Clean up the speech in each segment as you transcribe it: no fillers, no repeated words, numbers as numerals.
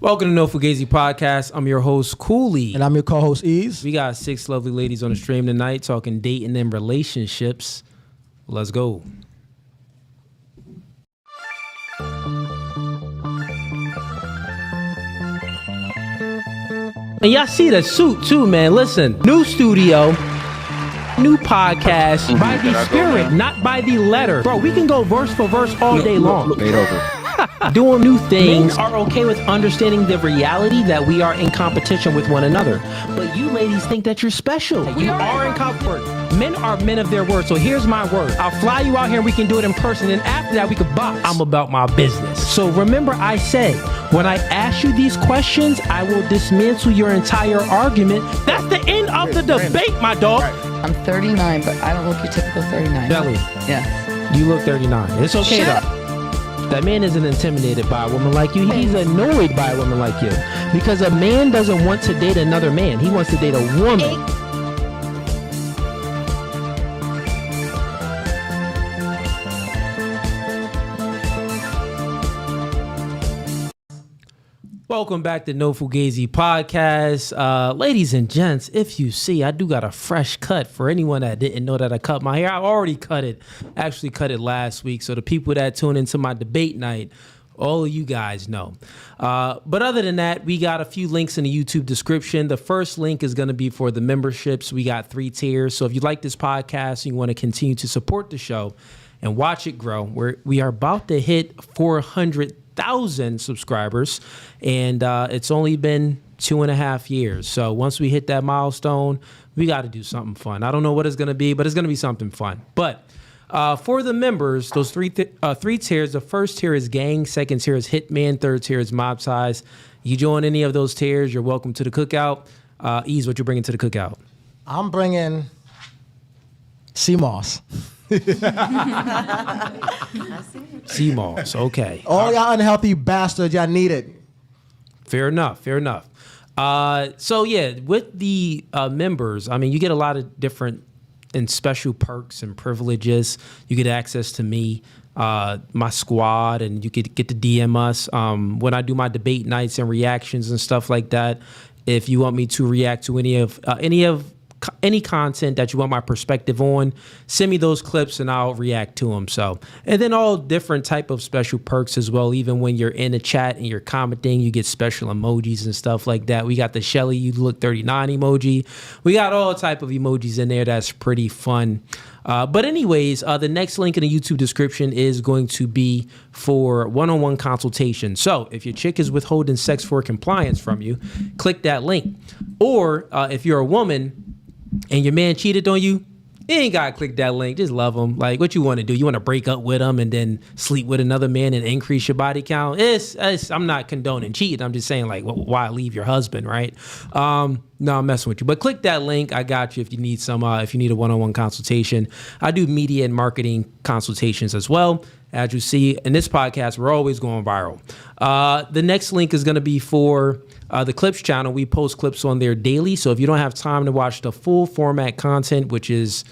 Welcome to No Fugazee Podcast. I'm your host, Cooley. And I'm your co-host, Ease. We got 6 lovely ladies on the stream tonight talking dating and relationships. Let's go. And y'all see the suit too, man. Listen, new studio, new podcast by the spirit, not by the letter. Bro, we can go verse for verse all day long. Doing new things are okay with understanding the reality that we are in competition with one another. But you ladies think that you're special. You are in comfort. Men are men of their word. So here's my word. I'll fly you out here and we can do it in person. And after that, we could box. I'm about my business. So remember I said, when I ask you these questions, I will dismantle your entire argument. That's the end of the debate, my dog. I'm 39, but I don't look your typical 39. Belly. Yeah. You look 39. It's okay though. That man isn't intimidated by a woman like you. He's annoyed by a woman like you. Because a man doesn't want to date another man. He wants to date a woman. Welcome back to No Fugazee Podcast. Ladies and gents, if you see, I do got a fresh cut for anyone that didn't know that I cut my hair. I already cut it. Actually cut it last week. So the people that tune into my debate night, all of you guys know. But other than that, we got a few links in the YouTube description. The first link is going to be for the memberships. We got 3 tiers. So if you like this podcast and you want to continue to support the show and watch it grow, we are about to hit 400,000 subscribers, and it's only been 2.5 years. So once we hit that milestone, we got to do something fun. I don't know what it's going to be, but it's going to be something fun. But for the members, those three tiers, the first tier is gang, second tier is hitman, third tier is mob size. You join any of those tiers, you're welcome to the cookout. Ease, what you bringing to the cookout? I'm bringing CMOS. CMOS, okay. All y'all unhealthy bastards, y'all need it. Fair enough. So yeah, with the members, I mean, you get a lot of different and special perks and privileges. You get access to me, my squad, and you get to DM us when I do my debate nights and reactions and stuff like that. If you want me to react to any content that you want my perspective on, send me those clips and I'll react to them. So, and then all different type of special perks as well. Even when you're in the chat and you're commenting, you get special emojis and stuff like that. We got the Shelly, you look 39 emoji. We got all type of emojis in there. That's pretty fun. But anyways, the next link in the YouTube description is going to be for one-on-one consultation. So if your chick is withholding sex for compliance from you, click that link. Or if you're a woman and your man cheated on you, you ain't gotta click that link. Just love him. Like, what you want to do? You want to break up with him and then sleep with another man and increase your body count? I'm not condoning cheating. I'm just saying, like, why leave your husband, right? No, I'm messing with you. But click that link. I got you if you need if you need a one-on-one consultation. I do media and marketing consultations as well. As you see in this podcast, we're always going viral. The next link is going to be for the Clips channel. We post clips on there daily. So if you don't have time to watch the full format content, which is,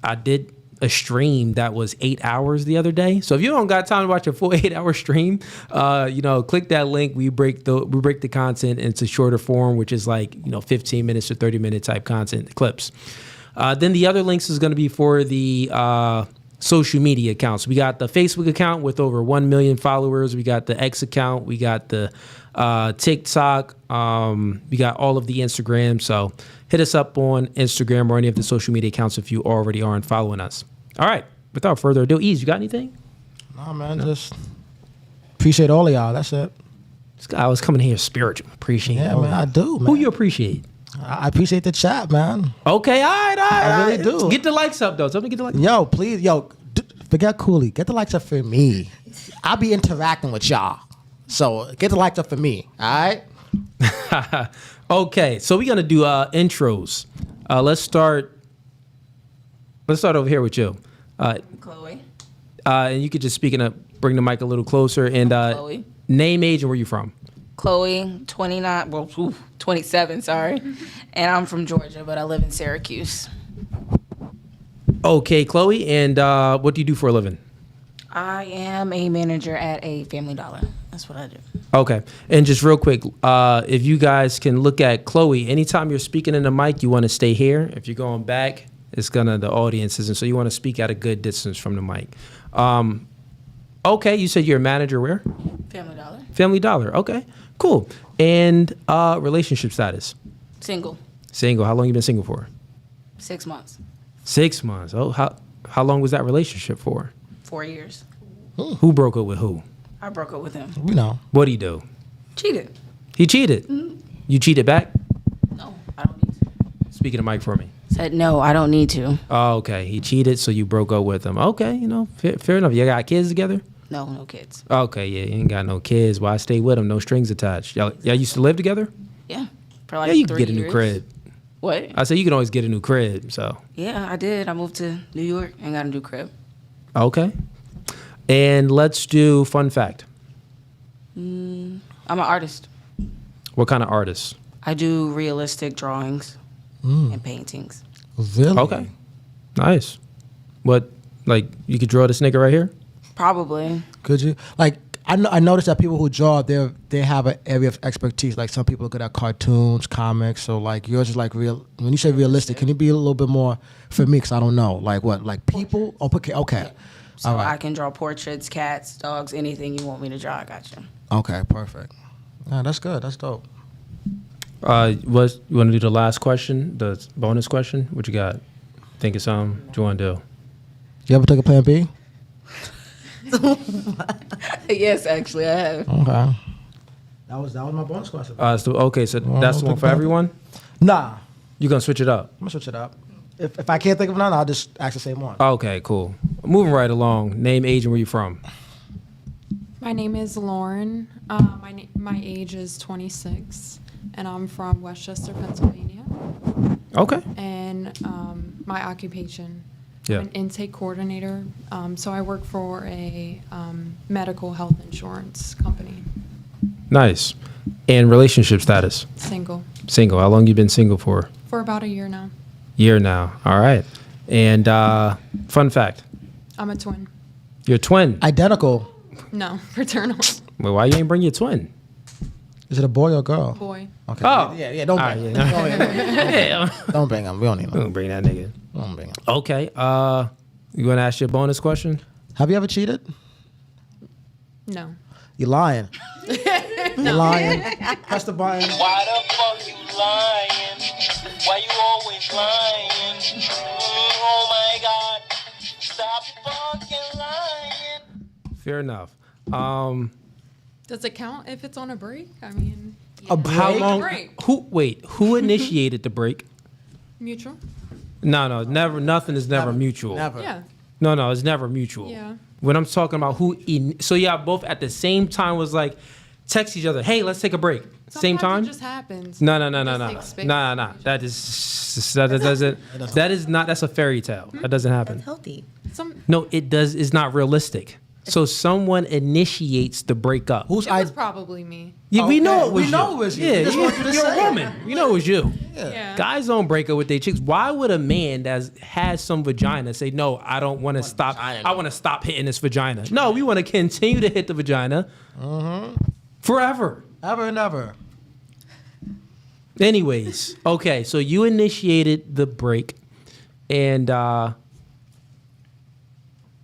I did a stream that was 8 hours the other day. So if you don't got time to watch a full 8-hour stream, click that link. We break the content into shorter form, which is like, 15 minutes to 30-minute type content clips. Then the other links is going to be for the social media accounts. We got the Facebook account with over 1 million followers. We got the X account. We got the TikTok. We got all of the Instagram. So hit us up on Instagram or any of the social media accounts if you already aren't following us. All right. Without further ado, Ease, you got anything? Nah, man, just appreciate all of y'all. That's it. This guy was coming here spiritual. Appreciate it. Yeah, man, I do, man. Who you appreciate? I appreciate the chat, man. Okay, all right. I really do. Get the likes up, though. Tell me to get the likes up. Yo, please, forget Cooley. Get the likes up for me. I'll be interacting with y'all. So get the likes up for me, all right? Okay, so we're gonna do intros. Let's start over here with you. Chloe. And you could just bring the mic a little closer. And Chloe. Name, age, and where you from? Chloe, 27, sorry. And I'm from Georgia, but I live in Syracuse. Okay, Chloe, and what do you do for a living? I am a manager at a Family Dollar. That's what I do. Okay. And just real quick, if you guys can look at Chloe, anytime you're speaking in the mic, you want to stay here. If you're going back, it's the audience isn't. So you want to speak at a good distance from the mic. Okay. You said you're a manager where? Family Dollar. Family Dollar. Okay. Cool. And relationship status? Single. Single. How long you been single for? 6 months. 6 months. Oh, how long was that relationship for? 4 years. Who broke up with who? I broke up with him. We know. What'd he do? Cheated. He cheated. You cheated back? No, I don't need to. Speaking the mic for me. Said no, I don't need to. Oh, okay. He cheated, so you broke up with him. Okay, fair enough. You got kids together? No kids. Okay, yeah, you ain't got no kids. Why stay with him? No strings attached. Y'all used to live together? Yeah. For like Yeah, you 3 can get a years. new crib. What? I said you can always get a new crib, so. Yeah, I did. I moved to New York and got a new crib. Okay. And let's do fun fact. I'm an artist. What kind of artist? I do realistic drawings and paintings. Really? Okay. Nice. What, like, you could draw this nigga right here? Probably. Could you? Like, I noticed that people who draw, they have an area of expertise. Like, some people are good at cartoons, comics. So, like, yours is like real. When you say realistic, can you be a little bit more for me? Because I don't know. Like, what? Like, people? Oh, okay. So All right. I can draw portraits, cats, dogs, anything you want me to draw. I got you. Okay, perfect. Yeah, that's good. That's dope. You want to do the last question, the bonus question? What you got? Think of something? What you want to do? You ever took a Plan B? Yes, actually, I have. Okay. That was my bonus question. Okay, so that's the one for everyone? Nah, You going to switch it up? I'm gonna switch it up. If I can't think of none, I'll just ask the same one. Okay, cool. Moving right along. Name, age, and where you from? My name is Lauren. My age is 26, and I'm from Westchester, Pennsylvania. Okay. And my occupation, Yeah. I'm an intake coordinator. So I work for a medical health insurance company. Nice. And relationship status? Single. Single. How long you been single for? For about a year now. Year now. All right. And fun fact. I'm a twin. You're a twin. Identical. No, fraternal. Well, why you ain't bring your twin? Is it a boy or a girl? Boy. Okay. Oh. Yeah. Don't All bring right, him. yeah. Don't bring him. We don't need him. Don't bring that nigga. Don't bring him. Okay. You want to ask your bonus question? Have you ever cheated? No. You lying. You lying. Press the button. Why the fuck you lying? Why you always lying? Oh my god. Stop fucking lying. Fair enough. Does it count if it's on a break? I mean, A break? How long? Break. Who initiated the break? mutual? No, never. Nothing is never mutual. Never. Yeah. No, it's never mutual. Yeah. When I'm talking about so y'all both at the same time was like, text each other, hey, let's take a break. Same Sometimes time? it just happens. No. It just takes space. That is not. That's a fairy tale. That doesn't happen. Healthy. No, it does. It's not realistic. So someone initiates the breakup. Who's It was probably me. Yeah, we know it was We you. know it was you. Yeah, We just want you to you're say a it. woman. We know it was you. Yeah. Guys don't break up with their chicks. Why would a man that has some vagina say, no, I don't want to stop. I want to stop hitting this vagina. No, we want to continue to hit the vagina forever. Ever and ever. Anyways, okay, so you initiated the break. And,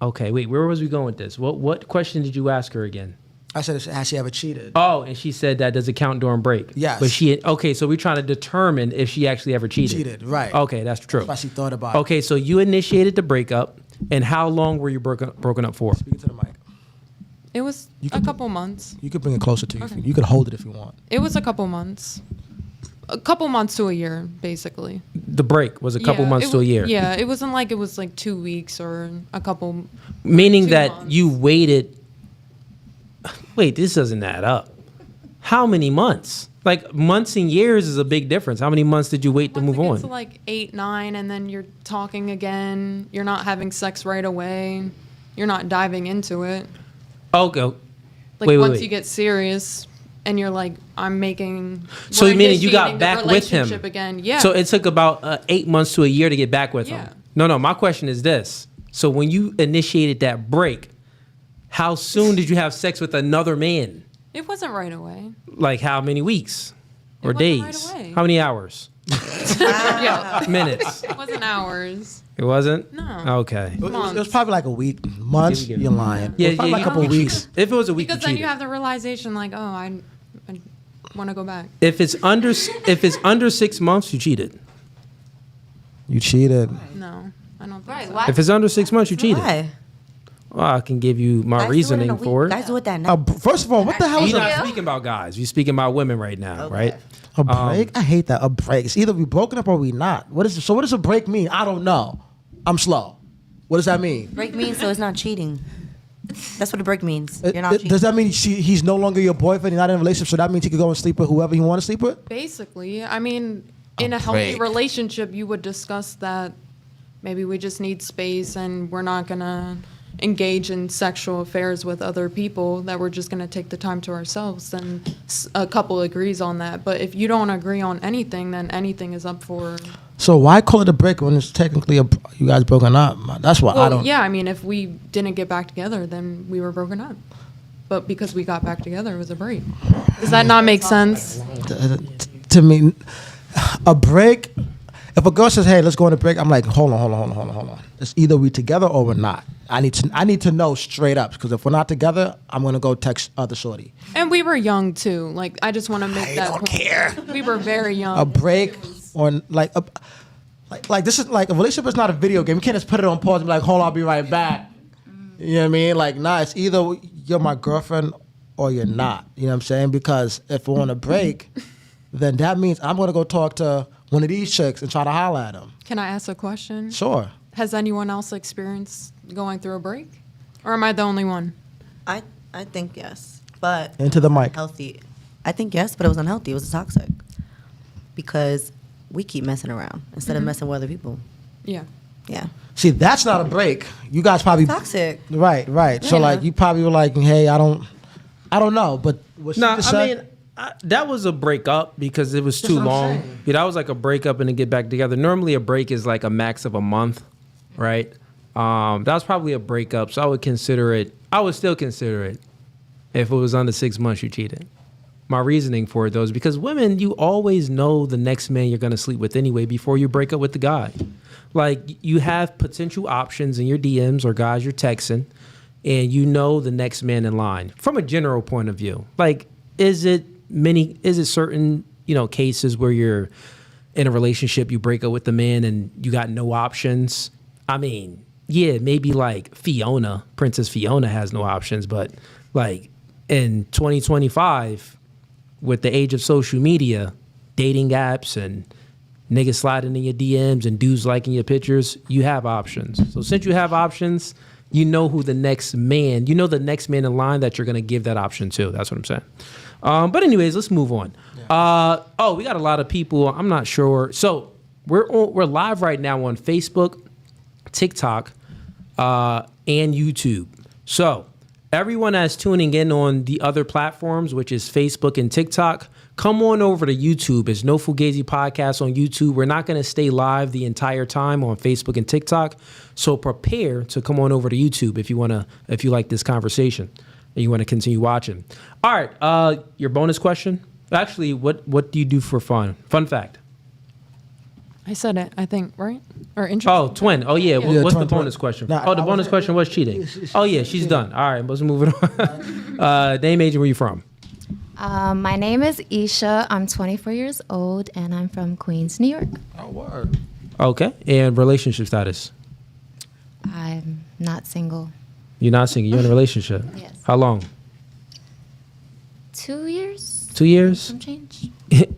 okay, wait, where was we going with this? What question did you ask her again? I said, has she ever cheated? Oh, and she said that does it count during break? Yes. But okay, so we're trying to determine if she actually ever cheated. Cheated, right. Okay, that's true. That's why she thought about it. Okay, so you initiated the breakup, and how long were you broken up for? Speak to the mic. It was You a can- couple months. You could bring it closer to you. Okay. You could hold it if you want. It was a couple months. A couple months to a year, basically. The break was a couple Yeah, months it to a was- year. Yeah, it wasn't like it was like 2 weeks or a couple. Meaning 2 that months. you waited. Wait, this doesn't add up. How many months? Like months and years is a big difference. How many months did you wait to move Once it on? gets to like 8, 9, and then you're talking again. You're not having sex right away. You're not diving into it. Okay. Like Wait. once you get serious, and you're like, I'm making. So we're you mean you got initiating the back with him? relationship again? Yeah. So it took about 8 months to a year to get back with Yeah. him. No. My question is this: so when you initiated that break, how soon did you have sex with another man? It wasn't right away. Like how many weeks or wasn't days? right away. How many hours? Minutes? It wasn't hours. It wasn't? No. Okay. It was probably like a week, months. Yeah, we get it. You're lying. Yeah, It was probably like a couple you weeks. cheated. If it was a week, Because you then cheated. you have the realization, like, oh, I want to go back. If it's under 6 months, you cheated. You cheated. No, I don't think Right. so. Why? If it's under 6 months, you cheated. Why? Well, I can give you my Guys do it in a reasoning week. for it. Guys do it that night. First of all, what the hell is We're a not speaking about guys. We're speaking about women right now, right? break? I hate that. A break. It's either we broken up or we not. What is it? So what does a break mean? I don't know. I'm slow. What does that mean? Break means so it's not cheating. That's what a break means. You're not cheating. Does that mean he's no longer your boyfriend? You're not in a relationship, so that means he could go and sleep with whoever he want to sleep with? Basically, I mean, in a healthy relationship, you would discuss that maybe we just need space and we're not going to engage in sexual affairs with other people, that we're just going to take the time to ourselves. Then a couple agrees on that. But if you don't agree on anything, then anything is up for... So why call it a break when it's technically you guys broken up? That's what I Well, don't... yeah, I mean, if we didn't get back together, then we were broken up. But because we got back together, it was a break. Does that not make sense? To me, a break... If a girl says, "Hey, let's go on a break," I'm like, "Hold on. It's either we together or we're not. I need to know straight up, because if we're not together, I'm gonna go text other shorty." And we were young, too. Like, I just want to make that point. Care. We were very young. A break or like this is like a relationship is not a video game. You can't just put it on pause and be like, "Hold on, I'll be right back." You know what I mean? Like, nah, it's either you're my girlfriend or you're not. You know what I'm saying? Because if we're on a break, then that means I'm gonna go talk to one of these chicks and try to holler at them. Can I ask a question? Sure. Has anyone else experienced going through a break? Or am I the only one? I think yes, but Into the mic. healthy. I think yes, but it was unhealthy. It was toxic because we keep messing around instead of messing with other people. Yeah. Yeah, See, that's not a break. You guys probably toxic. right. So Yeah. like you probably were like, "Hey, I don't know," but what she No, just I said, mean, that was a breakup because it was That's too what I'm long. saying. Yeah, that was like a breakup and then get back together. Normally, a break is like a max of a month, right? That was probably a breakup, so I would still consider it if it was under 6 months you cheated. My reasoning for it, though, is because women, you always know the next man you're going to sleep with anyway before you break up with the guy. Like, you have potential options in your DMs or guys you're texting, and you know the next man in line from a general point of view. Like, is it certain, cases where you're in a relationship, you break up with the man and you got no options? I mean, yeah, maybe like Princess Fiona has no options, but like in 2025, with the age of social media, dating apps and niggas sliding in your DMs and dudes liking your pictures, you have options. So since you have options, you know the next man in line that you're going to give that option to. That's what I'm saying. But anyways, let's move on. Yeah. We got a lot of people. I'm not sure. So we're live right now on Facebook, TikTok, and YouTube. So everyone that's tuning in on the other platforms, which is Facebook and TikTok, come on over to YouTube. It's No Fugazee Podcast on YouTube. We're not going to stay live the entire time on Facebook and TikTok. So prepare to come on over to YouTube if you like this conversation and you want to continue watching. All right. Your bonus question. Actually, what do you do for fun? Fun fact. I said it, I think, right? Or interesting. Oh, twin. Oh, yeah. Yeah, What's twin, the bonus twin. question? Nah, The bonus question was cheating. Oh, yeah. She's done. All right. Let's move it on. Name, age, and where you from? My name is Isha. I'm 24 years old, and I'm from Queens, New York. "Oh, word." Okay. And relationship status? I'm not single. You're not single. You're in a relationship. Yes. How long? 2 years? 2 years? Some change.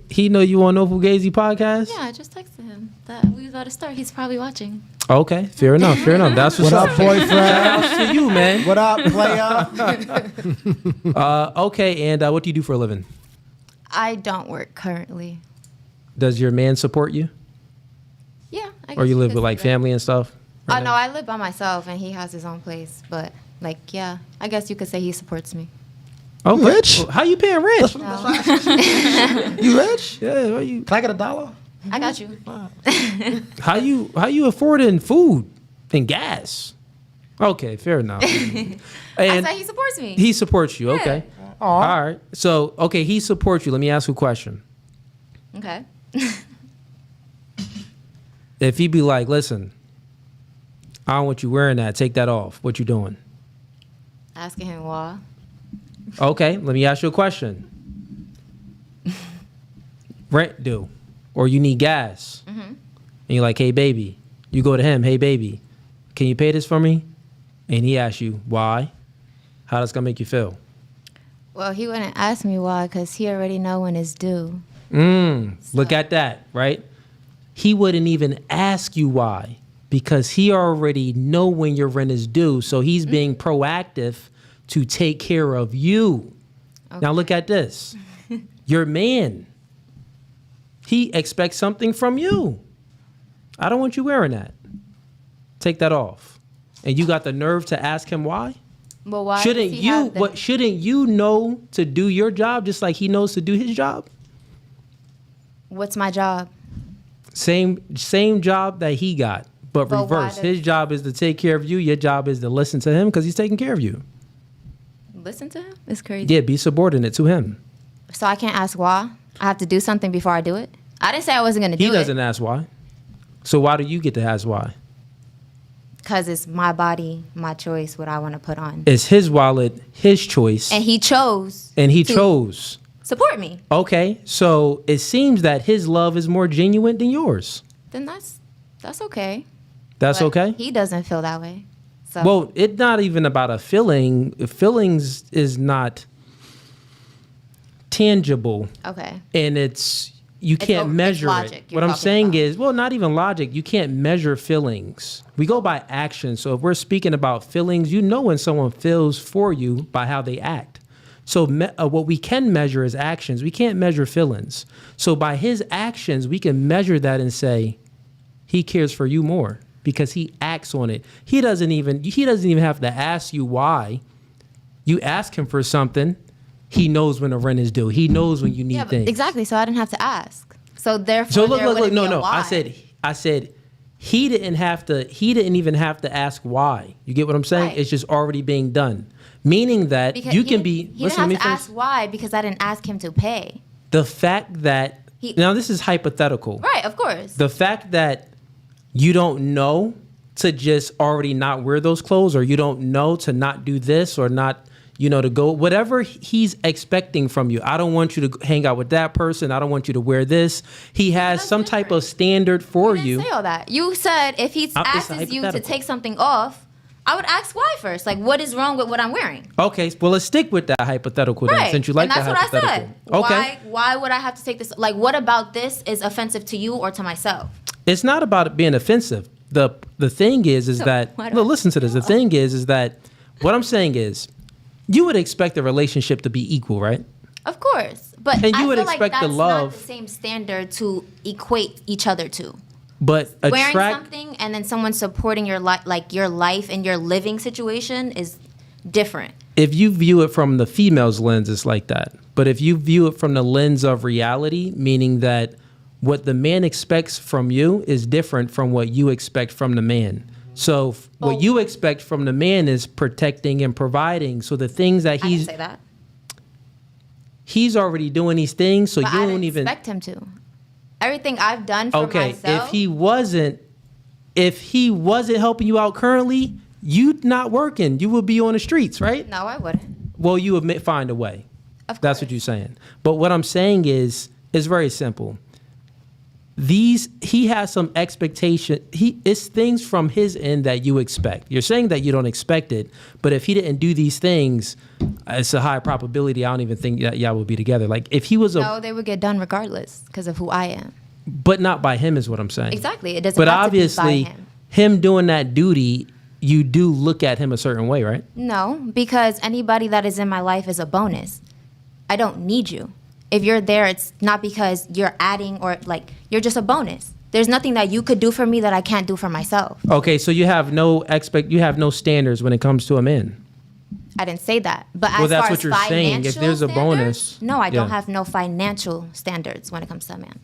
He know you on No Fugazi podcast? Yeah, I just texted him that we was about to start. He's probably watching. Okay. Fair enough. That's what's What up, boyfriend? Shouts to you, man. What up, player? Okay. And what do you do for a living? I don't work currently. Does your man support you? Yeah. I Or you guess live could with say like that. family and stuff? Oh, no, I live by myself, and he has his own place. But, yeah, I guess you could say he supports me. Okay. Rich? How you paying rent? You rich? Yeah. How you? Can I get $1? I got you. How you affording food and gas? Okay, fair enough. I And said he supports me. he supports you. Okay. All right. So, okay, he supports you. Let me ask you a question. Okay. If he be like, listen, I don't want you wearing that. Take that off. What you doing? Asking him why. Okay, let me ask you a question. Rent due, or you need gas, and you're like, hey, baby. You go to him, hey, baby, can you pay this for me? And he asks you, why? How that's going to make you feel? Well, he wouldn't ask me why because he already know when it's due. Look at that, right? He wouldn't even ask you why because he already know when your rent is due. So he's being proactive to take care of you. Okay. Now look at this. Your man, he expects something from you. I don't want you wearing that. Take that off. And you got the nerve to ask him why? But why shouldn't you know to do your job just like he knows to do his job? What's my job? Same job that he got, but reverse. His job is to take care of you. Your job is to listen to him because he's taking care of you. Listen to him? It's crazy. Yeah, be subordinate to him. So I can't ask why? I have to do something before I do it? I didn't say I wasn't going to do it. He doesn't ask why. So why do you get to ask why? Because it's my body, my choice, what I want to put on. It's his wallet, his choice. And he chose. Support me. Okay, so it seems that his love is more genuine than yours. Then that's okay. That's okay? He doesn't feel that way. So. Well, it's not even about a feeling. Feelings is not tangible. Okay. And you can't measure it. What I'm saying is, well, not even logic. You can't measure feelings. We go by action. So if we're speaking about feelings, you know when someone feels for you by how they act. So what we can measure is actions. We can't measure feelings. So by his actions, we can measure that and say, he cares for you more because he acts on it. He doesn't even have to ask you why. You ask him for something, he knows when the rent is due. He knows when you need things. Exactly. So I didn't have to ask. So therefore, look. No. I said he didn't even have to ask why. You get what I'm saying? Right. It's just already being done. Meaning that because you can be. He didn't have to ask why because I didn't ask him to pay. The fact that now this is hypothetical, right? Of course. The fact that you don't know to just already not wear those clothes, or you don't know to not do this, or not, to go whatever he's expecting from you. I don't want you to hang out with that person. I don't want you to wear this. He has some type of standard for you. You didn't say all that. You said if he asks you to take something off, I would ask why first. Like, what is wrong with what I'm wearing? Okay, well, let's stick with that hypothetical then, since you like that hypothetical. And that's what I said. Okay. Why would I have to take this? Like, what about this is offensive to you or to myself? It's not about it being offensive. The thing is that, listen to this. The thing is that what I'm saying is you would expect the relationship to be equal, right? Of course. But and you I would feel expect like that's the love. Not the same standard to equate each other to. But wearing something and then someone supporting your life and your living situation is different. If you view it from the female's lens, it's like that. But if you view it from the lens of reality, meaning that what the man expects from you is different from what you expect from the man. So what you expect from the man is protecting and providing. So the things that I didn't say that. He's already doing these things, so but you I don't even expect him to. Everything I've done for myself. If he wasn't helping you out currently, you'd not working. You would be on the streets, right? No, I wouldn't. Well, you would find a way. Of course. That's what you're saying. But what I'm saying is very simple. He has some expectation. It's things from his end that you expect. You're saying that you don't expect it, but if he didn't do these things, it's a high probability. I don't even think that y'all would be together. Like if he was no, they would get done regardless because of who I am. But not by him is what I'm saying. Exactly. It doesn't. But have obviously, to be by him doing that duty, you do look at him a certain way, right? No, because anybody that is in my life is a bonus. I don't need you. If you're there, it's not because you're adding or like you're just a bonus. There's nothing that you could do for me that I can't do for myself. Okay, so you have no standards when it comes to a man. I didn't say that. But well, as that's far what as you're saying. If there's a bonus, no, I don't have no financial standards when it comes to a man.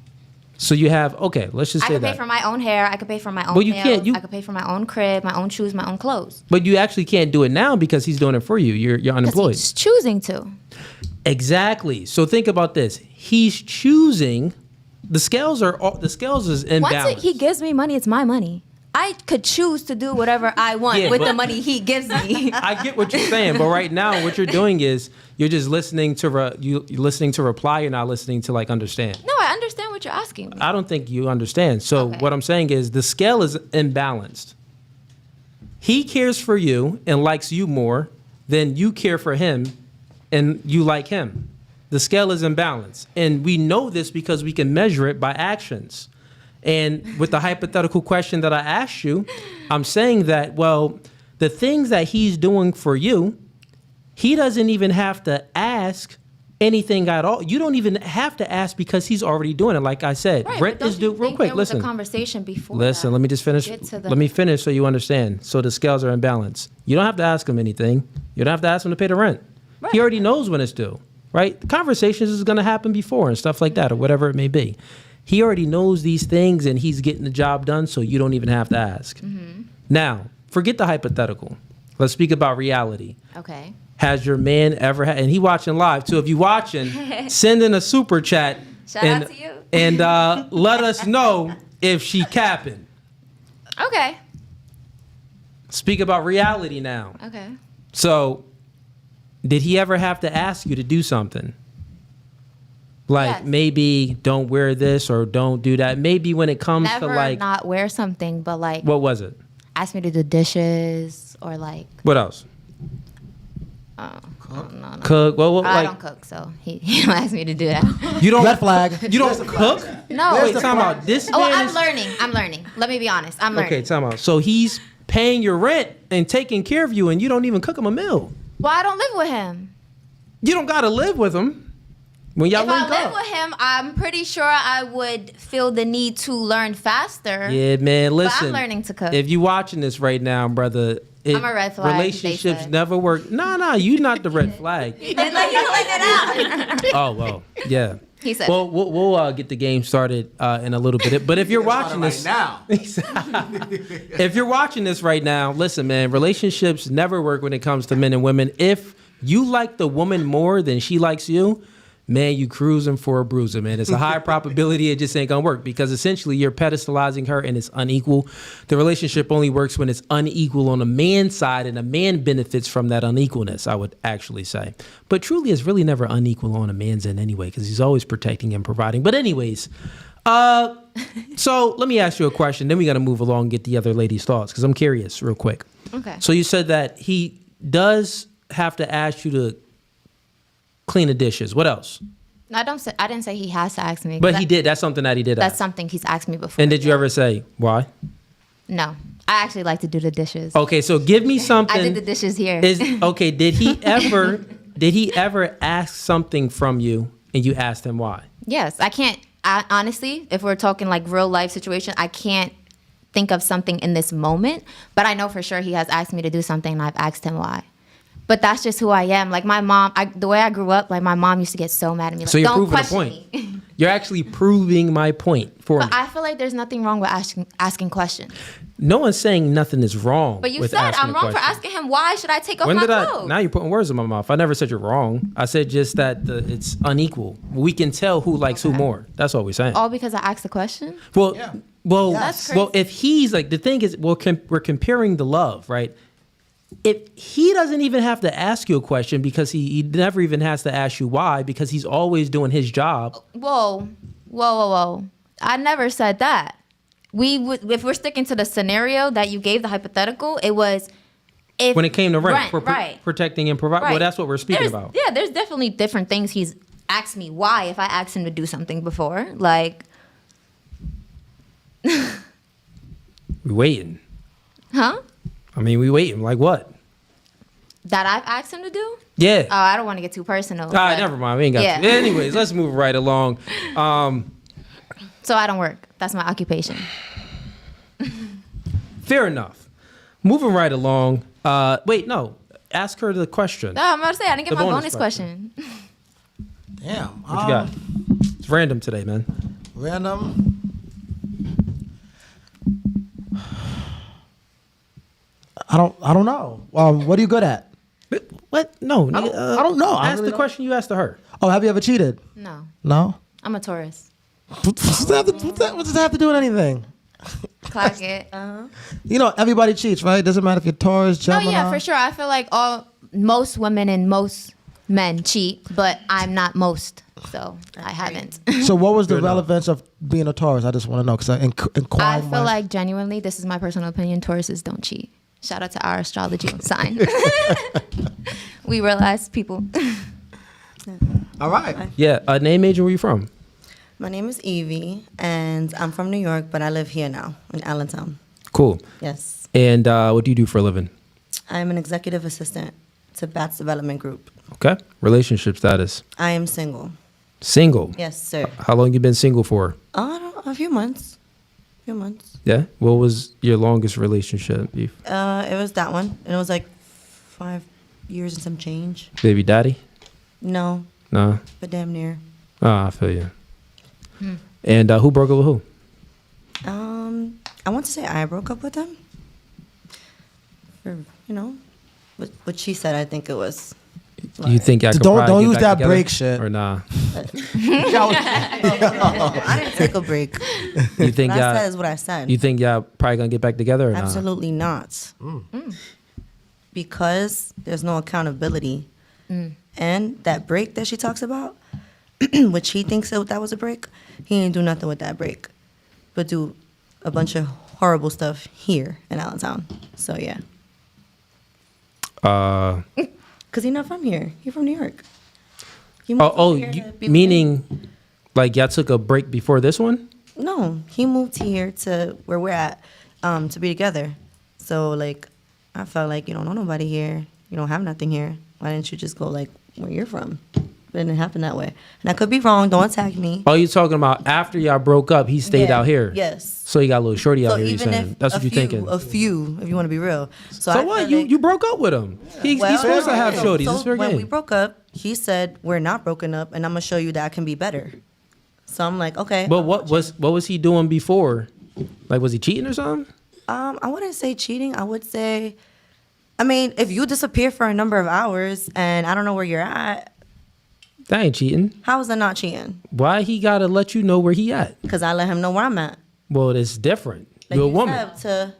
So you have, okay, let's just I say could pay that. for my own hair. I could pay for my own Well, you nails. can't- you- I could pay for my own crib, my own shoes, my own clothes. But you actually can't do it now because he's doing it for you. You're Because unemployed. he's choosing to. Exactly. So think about this. He's choosing. The scales is imbalanced. Once he gives me money, it's my money. I could choose to do whatever I want Yeah, with but- the money he gives me. I get what you're saying, but right now what you're doing is you're just listening to you're listening to reply. You're not listening to like understand. No, I understand what you're asking me. I don't think you understand. So Okay. what I'm saying is the scale is imbalanced. He cares for you and likes you more than you care for him and you like him. The scale is imbalanced. And we know this because we can measure it by actions. And with the hypothetical question that I asked you, I'm saying that, well, the things that he's doing for you, he doesn't even have to ask anything at all. You don't even have to ask because he's already doing it. Like I said, Right, rent but is don't due. you Real think quick, there was listen. a conversation before Listen, that? let me just finish. Get to the- Let me finish so you understand. So the scales are in balance. You don't have to ask him anything. You don't have to ask him to pay the rent. Right. He already knows when it's due, right? The conversations is going to happen before and stuff like that or whatever it may be. He already knows these things and he's getting the job done, so you don't even have to ask. Mm-hmm. Now, forget the hypothetical. Let's speak about reality. Okay. Has your man ever had, and he watching live too. If you watching, send in a super chat. Shout and, out to you. And let us know if she capping. Okay. Speak about reality now. Okay. So, did he ever have to ask you to do something? Like Yes. maybe don't wear this or don't do that. Maybe when it comes Never to like, not wear something, but like what was it? ask me to do dishes or like What else? no. Cook. Well, I like don't cook, so he don't ask me to do that. you don't. Red flag. You don't cook. No. Wait, time out. This Oh, man I'm is- learning. I'm learning. Let me be honest. I'm learning. Okay, time out. So he's paying your rent and taking care of you, and you don't even cook him a meal. Well, I don't live with him. You don't gotta live with him. When y'all If I link live up. with him, I'm pretty sure I would feel the need to learn faster. Yeah, man. Listen. learning to cook. If you watching this right now, brother, I'm a red flag, they Relationships said. never work. Nah, you not the red flag. It's like you pulling it out. Oh well, yeah. He said. Well, we'll get the game started in a little bit. But if you're watching this now. if you're watching this right now, listen, man. Relationships never work when it comes to men and women. If you like the woman more than she likes you, man, you cruising for a bruiser, man. It's a high probability it just ain't gonna work because essentially you're pedestalizing her and it's unequal. The relationship only works when it's unequal on a man's side and a man benefits from that unequalness, I would actually say. But truly, it's really never unequal on a man's end anyway because he's always protecting and providing. But anyways, so let me ask you a question. Then we got to move along and get the other lady's thoughts because I'm curious real quick. Okay. So you said that he does have to ask you to clean the dishes. What else? I didn't say he has to ask me. 'cause But he did. That's something that he did. That's ask. something he's asked me before. And did you ever say why? No. I actually like to do the dishes. Okay, so give me something. I did the dishes here. Okay, did he ever ask something from you and you asked him why? Yes. Honestly, if we're talking like real life situation, I can't think of something in this moment, but I know for sure he has asked me to do something and I've asked him why. But that's just who I am. Like my mom, the way I grew up, like my mom used to get so mad at me. Like, So you're don't proving a question point. me. You're actually proving my point for me. But I feel like there's nothing wrong with asking questions. No one's saying nothing is wrong. But you with said asking I'm a wrong for question. asking him why should I take off When my did clothes? Now you're putting words in my mouth. I never said you're wrong. I said just that it's unequal. We can tell who likes who more. That's all we're saying. All because I asked a question? Well, Yeah. well, That's well. If he's like the thing is, we're comparing the love, right? If he doesn't even have to ask you a question because he never even has to ask you why because he's always doing his job. Whoa. I never said that. If we're sticking to the scenario that you gave, the hypothetical, it was if When it came to rent, for right. protecting and providing. Well, Right. that's what we're speaking about. Yeah, there's definitely different things he's asked me why if I asked him to do something before. Like, We waiting. huh? I mean, we waiting. Like what? That I've asked him to do? Yeah. Oh, I don't want to get too personal. All right, but- never mind. We ain't got Yeah. to. Anyways, let's move right along. So I don't work. That's my occupation. Fair enough. Moving right along. Wait, no. Ask her the question. No, I'm about to say I didn't get The my bonus bonus question. Damn. What you got? It's random today, man. Random. I don't know. What are you good at? What? No, I nigga, don't know. I Ask really the don't. question you asked to her. Oh, have you ever cheated? No, No. I'm a Taurus. What does that have to do with anything? Clock it. You know, everybody cheats, right? Doesn't matter if you're Taurus, No, Gemini. yeah, for sure. I feel like most women and most men cheat, but I'm not most, so I haven't. So what was the You're not. relevance of being a Taurus? I just want to know because I I inquired. feel like genuinely, this is my personal opinion. Tauruses don't cheat. Shout out to our astrology sign. We realize people. All right. Yeah, name, age, and where you from? My name is Evie, and I'm from New York, but I live here now in Allentown. Cool. Yes. And what do you do for a living? I'm an executive assistant to Bats Development Group. Okay. Relationship status. I am single. Single. Yes, sir. How long you been single for? A few months. Yeah. What was your longest relationship? It was that one, and it was like 5 years and some change. Baby daddy? No, Nah. but damn near. Ah, I feel you. And who broke up with who? I want to say I broke up with him. For what she said, I think it was. You think I could Don't probably get use back that together? break shit. Or nah? I didn't take a break. You think What I y'all? said is what I said. You think y'all probably gonna get back together or not? Absolutely not. Because there's no accountability. And that break that she talks about, which he thinks that was a break, he didn't do nothing with that break, but do a bunch of horrible stuff here in Allentown. So yeah. Because he's not from here. He's from New York. He moved over here to be with Meaning, like y'all took a break before this one? me. No, he moved here to where we're at to be together. So like, I felt like you don't know nobody here. You don't have nothing here. Why didn't you just go like where you're from? But it didn't happen that way. And I could be wrong. Don't attack me. Oh, you talking about after y'all broke up? He stayed Yeah, out here. yes. So you got a little shorty out So here. You even saying if that's what a you few, thinking? a few, if you want to be real. So So I what? feel You like- you broke up with him? He's supposed to have shorties. It's fair when we game. broke up, he said we're not broken up, and I'm gonna show you that I can be better. So I'm like, okay. But what was he doing before? Like, was he cheating or something? I wouldn't say cheating. I would say, I mean, if you disappear for a number of hours and I don't know where you're at, That ain't cheating. how is that not cheating? Why he gotta let you know where he at? Because I let him know where I'm at. Well, it's different. Like You're a you woman. said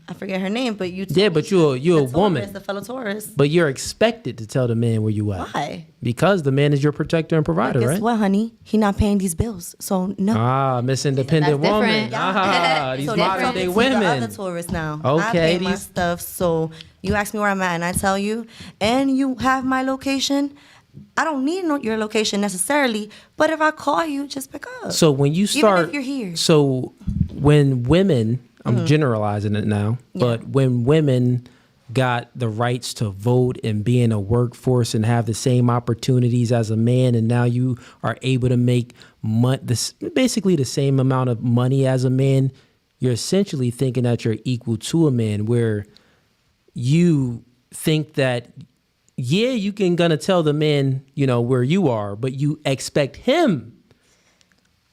I forget her name, but you. Yeah, but you're a the woman. Taurus, the fellow Taurus. But you're expected to tell the man where you at. Why? Because the man is your protector and provider, Guess right? what, honey? He not paying these bills, so no. Ah, Miss Independent That's woman. different. Ah, these So modern different day to the women. other Taurus now. I Okay, pay my these- stuff. So you ask me where I'm at, and I tell you, and you have my location. I don't need your location necessarily, but if I call you, just pick up. So when you start, if you're here. So when women, I'm generalizing it now, but when women got the rights to vote and be in a workforce and have the same opportunities as a man, and now you are able to make basically the same amount of money as a man, you're essentially thinking that you're equal to a man, where you think that, yeah, you can gonna tell the man, where you are, but you expect him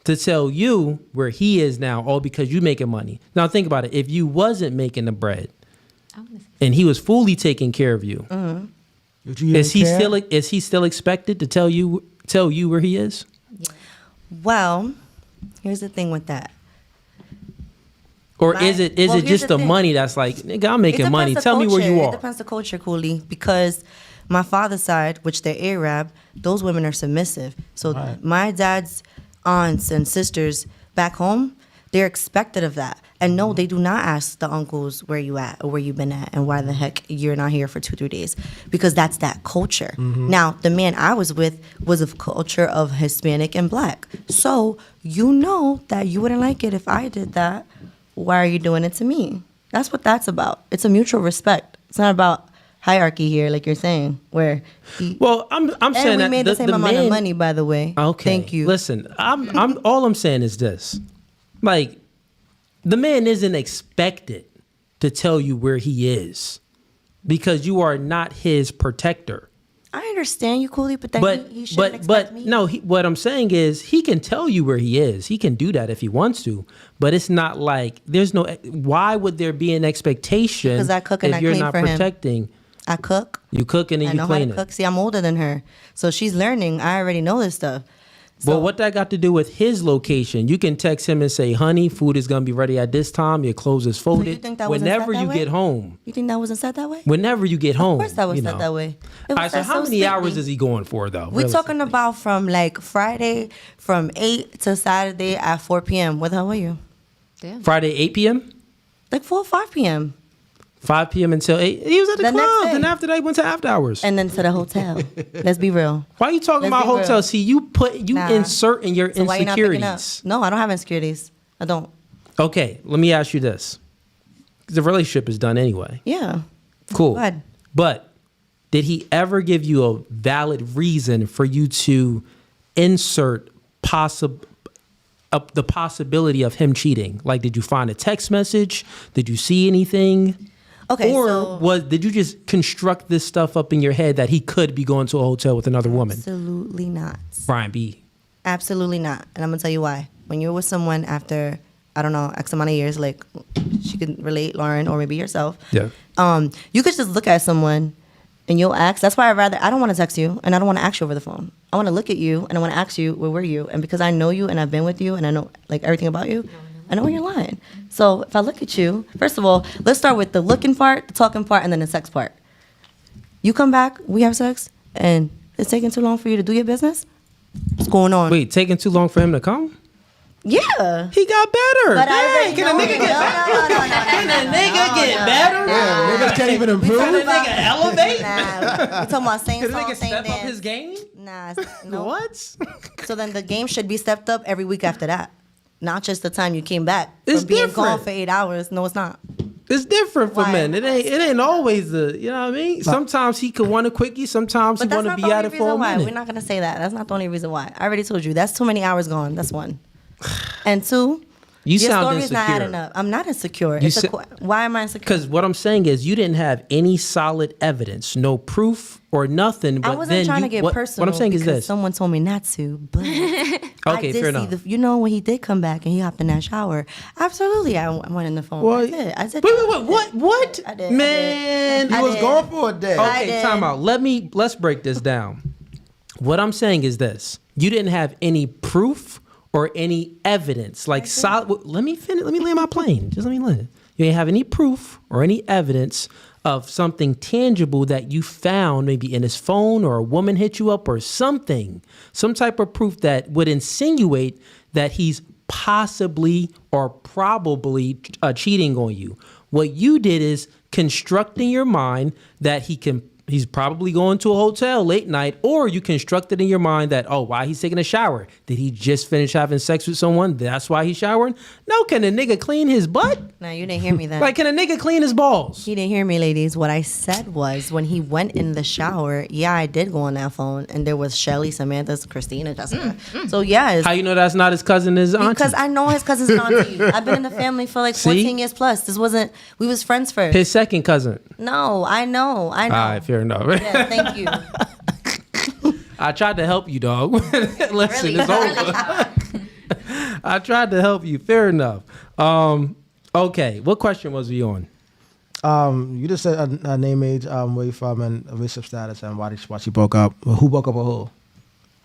to tell you where he is now, all because you making money. Now think about it. If you wasn't making the bread and he was fully taking care of you, Would you is even care? he still expected to tell you where he is? Well, here's the thing with that. Or My- is it well, here's just the the thing. money that's like, nigga, I'm It making depends money. the Tell me where you culture. are. It depends the culture, Cooley, because my father's side, which they're Arab, those women are submissive. So Right. my dad's aunts and sisters back home, they're expected of that. And no, they do not ask the uncles where you at or where you been at and why the heck you're not here for 2-3 days, because that's that culture. Now, the man I was with was of culture of Hispanic and Black. So you know that you wouldn't like it if I did that. Why are you doing it to me? That's what that's about. It's a mutual respect. It's not about hierarchy here, like you're saying, where Well, I'm and saying we that made the same amount man, of money, by the way. Okay. Thank you. Listen, I'm all I'm saying is this. Like, the man isn't expected to tell you where he is because you are not his protector. I understand you, Cooley, but then he shouldn't expect me. No, what I'm saying is he can tell you where he is. He can do that if he wants to, but it's not like there's no. Why would there be an expectation? Because I cook and if I you're clean not for him. protecting? I cook. You cook and then I you know how clean to it. cook. See, I'm older than her, so she's learning. I already know this stuff. Well, what that got to do with his location? You can text him and say, "Honey, food is gonna be ready at this time. Your clothes is folded." think that wasn't Whenever said you that get way? home. You think that wasn't said that way? Whenever you get home. Of course, that was you said know. that way. It All was right, so said how many sweetly. hours is he going for though? We're talking about from like Friday from 8 to Saturday at 4 p.m. What the hell were you? Damn. Friday 8 p.m. Like 4 or 5 p.m. 5 p.m. until 8. He was at the The next club. day. Then after that, he went to after hours. And then to the hotel. Let's be real. Why are you talking Let's about be real. hotels? See, you Nah. insert in your So why you not picking up? insecurities. No, I don't have insecurities. I don't. Okay, let me ask you this. The relationship is done anyway. Yeah. Cool. Go ahead. But did he ever give you a valid reason for you to insert the possibility of him cheating? Like, did you find a text message? Did you see anything? Okay, Or so did you just construct this stuff up in your head that he could be going to a hotel with another woman? absolutely not. Brian B. Absolutely not. And I'm gonna tell you why. When you're with someone after, I don't know, X amount of years, like she could relate, Lauren, or maybe yourself. Yeah. You could just look at someone and you'll ask. That's why I don't want to text you and I don't want to ask you over the phone. I want to look at you and I want to ask you, where were you? And because I know you and I've been with you and I know like everything about you, I know when you're lying. So if I look at you, first of all, let's start with the looking part, the talking part, and then the sex part. You come back, we have sex, and it's taking too long for you to do your business? What's going on? Wait, taking too long for him to come? Yeah. He got better. But I Dang, already can a know nigga it. get No, better? no, no, no, Can a no, nigga no, get no. better? Yeah, niggas can't even improve. Can a nigga elevate? Nah, we talking about same Can a song, nigga same step up dance. his game? Nah, no. What? So then the game should be stepped up every week after that. Not just the time you came back It's from being different. gone for 8 hours. No, it's not. It's different for Why? men. It ain't always the, you know what I mean? Sometimes he could want a quickie. Sometimes he But that's want to not be the at only it for a reason why. minute. We're not gonna say that. That's not the only reason why. I already told you. That's too many hours gone. That's one. And two, You your sound story's not insecure. adding up. I'm not insecure. You It's sa- why am I insecure? Because what I'm saying is you didn't have any solid evidence, no proof or nothing. But I wasn't then trying you, to get what, personal. What I'm saying is because this. someone told me not to, but I Okay, did fair see enough. you know when he did come back and he hopped in that shower. Absolutely, I went in the phone. Well, I did. Wait, what? I did. Man, I He was did. gone for a day. I Okay, did. time out. Let's break this down. What I'm saying is this: you didn't have any proof or any evidence, like solid. Let me finish. Let me land my plane. Just let me land. You didn't have any proof or any evidence of something tangible that you found, maybe in his phone or a woman hit you up or something, some type of proof that would insinuate that he's possibly or probably cheating on you. What you did is construct in your mind that he's probably going to a hotel late night, or you constructed in your mind that, oh, why he's taking a shower? Did he just finish having sex with someone? That's why he's showering? No, can a nigga clean his butt? No, you didn't hear me then. Like, can a nigga clean his balls? He didn't hear me, ladies. What I said was when he went in the shower, yeah, I did go on that phone, and there was Shelly, Samantha, Christina, Jessica. So yeah, it's How you know that's not his cousin, his auntie? because I know his cousin's auntie. I've been in the family for like 14 years plus. We was friends first. His second cousin. No, I know. All right, fair enough. Yeah, thank you. I tried to help you, dog. Listen, it's over. I tried to help you. Fair enough. Okay, what question was we on? You just said a name, age, where you from, and relationship status, and why she broke up. Well, who broke up with who?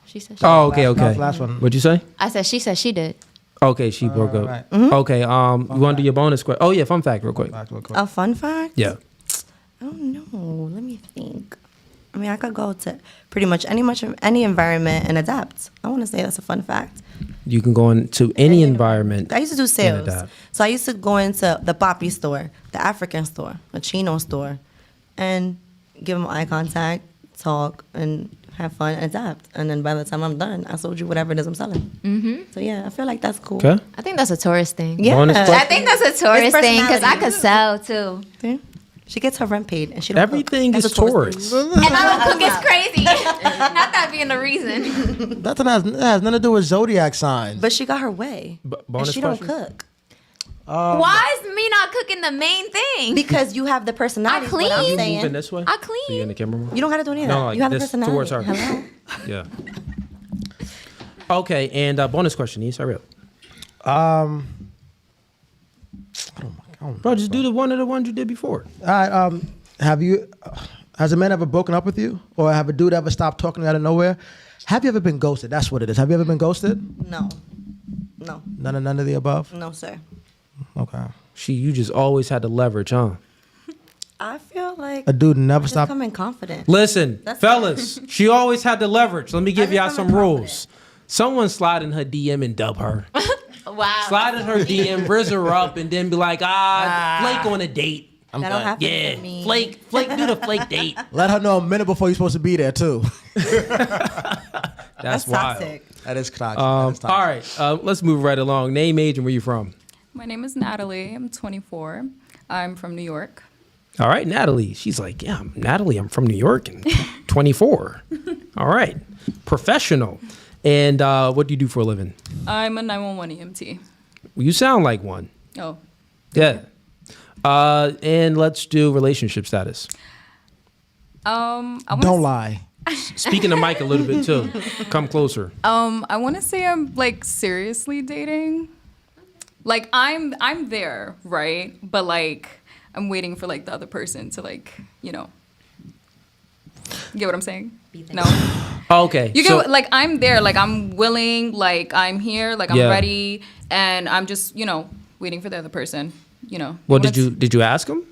She said she Oh, okay, That okay. was the last one. What'd you say? I said she said she did. Okay, she broke up. right. Okay, you want to do your bonus question? Oh, yeah, fun fact real quick. Back real quick. A fun fact? Yeah. I don't know. Let me think. I mean, I could go to pretty much any environment and adapt. I want to say that's a fun fact. You can go into any environment. I used to do sales. adapt. So I used to go into the Poppy store, the African store, the Chino store, and give them eye contact, talk, and have fun and adapt. And then by the time I'm done, I sold you whatever it is I'm selling. Mm-hmm. So yeah, I feel like that's cool. Okay. I think that's a tourist thing. Yeah. Bonus question? I think that's a tourist thing because I personality. could sell too. Yeah. She gets her rent paid and she don't Everything cook. is That's a tourist thing. tourist. And I don't cook, it's crazy. Not that being the reason. That has nothing to do with zodiac signs. But she got her way. bonus and she don't question? cook. Why is me not cooking the main thing? Because you have the personality. I is what I'm clean. saying. Moving this way. I clean. So you're in the camera more? You don't got to do any of that. No, like you have the this personality. towards her. Hello. Yeah. Okay, and bonus question, Eve. Hurry up. Bro, just do the one of the ones you did before. All right. Has a man ever broken up with you, or have a dude ever stopped talking to you out of nowhere? Have you ever been ghosted? That's what it is. Have you ever been ghosted? No. None of the above. No, sir. Okay. You just always had the leverage, huh? I feel like A dude never just stopped. come in confident. Listen, That's fellas, she always had the leverage. Let me give I y'all just some come in rules. Someone slide in her DM and dub her. Wow. Slide in her DM, rizz her up, and then be like, flake on a date. That don't happen Yeah, to me. flake, do the flake date. Let her know a minute before you're supposed to be there too. That's wild. toxic. That is toxic. All right, let's move right along. Name, age, and where you from? My name is Natalie. I'm 24. I'm from New York. All right, Natalie. She's like, yeah, I'm Natalie. I'm from New York and 24. All right, professional. And what do you do for a living? I'm a 911 EMT. You sound like one. Oh, Yeah. And let's do relationship status. Don't lie. Speaking to Mike a little bit too. Come closer. I want to say I'm like seriously dating. Like I'm there, right? But like I'm waiting for like the other person to like, you know. Get what I'm saying? No. Okay. You so, get like I'm there, like I'm willing, like I'm here, like I'm Yeah. ready, and I'm just, you know, waiting for the other person, you know. well, When it's- did you ask him?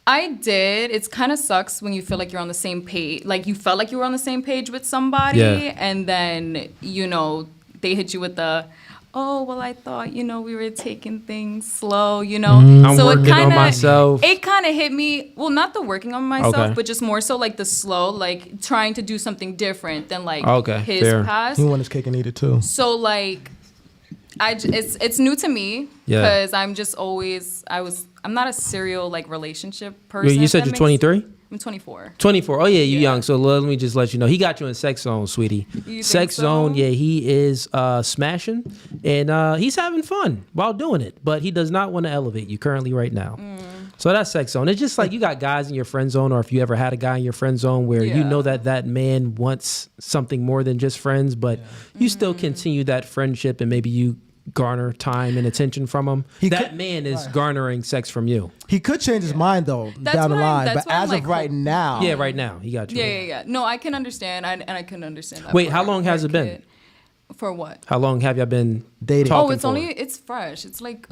I did. It's kind of sucks when you feel like you're on the same page. Like you felt like you were on the same page with somebody, Yeah. and then you know they hit you with the, oh well, I thought you know we were taking things slow, you know. I'm working on myself. It kind of hit me. Well, not the working on myself, Okay. but just more so like the slow, like trying to do something different than like Okay, his fair. past. He want his cake and eat it too. So like, it's new to me Yeah. because I'm not a serial like relationship person. You if said that you're makes- 23? I'm 24. 24. Oh yeah, you Yeah. young. So let me just let you know. He got you in sex zone, sweetie. You think Sex so? zone, yeah, he is smashing and he's having fun while doing it, but he does not want to elevate you currently right now. So that's sex zone. It's just like you got guys in your friend zone, or if you ever had a guy in your friend zone where you Yeah. know that man wants something more than just friends, but you still continue that friendship and maybe you garner time and attention from him. That man is garnering sex from you. He could change his mind though That's down the what I'm- line, that's but what I'm as like, of right now, Yeah, right now he got you. Yeah. No, I can understand. And I can understand that. Wait, part. how long has it been? Kid. For what? How long have y'all been Dating. talking Oh, it's for? it's fresh. It's like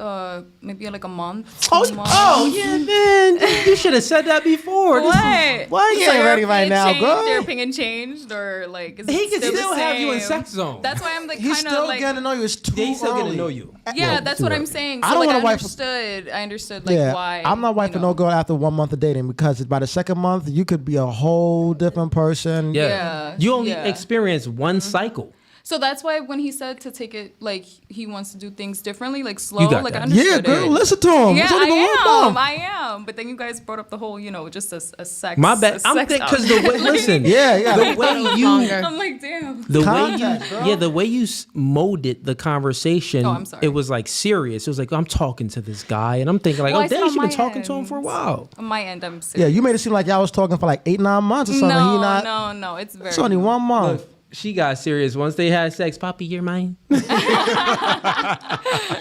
maybe like a month. Oh, 2 months. yeah, man. You should have said that before. This is- What? You ain't ready right now, girl. Their opinion changed, or like is it He can still, still the have you in same? sex zone. That's why I'm like he's kind still of like getting to know you. It's too They still early. get to know you. yeah, that's what I'm saying. I So don't like want a wife- I understood like Yeah, why. I'm not wife you for know. no girl after 1 month of dating, because by the second month you could be a whole different person. Yeah. Yeah, You only yeah. experience one cycle. So that's why when he said to take it like he wants to do things differently, like slow, got like I that. understood Yeah, girl, it. listen to him. Yeah, It's only been 1 month. I am. But then you guys brought up the whole, you know, just a sex. My bad. a I'm sex thinking because the option. way, listen, Yeah. the way you, I'm like, damn. the way Context, you, girl. yeah, the way you molded the conversation. Oh, I'm sorry. It was like serious. It was like I'm talking to this guy, and I'm thinking like, Well, I oh, said damn, on you've been my talking to him for a end. while. On my end, I'm Yeah, serious. you made it seem like y'all was talking for like 8-9 months or something. No, it's very. It's only 1 month. Look, she got serious once they had sex. Poppy, you're mine.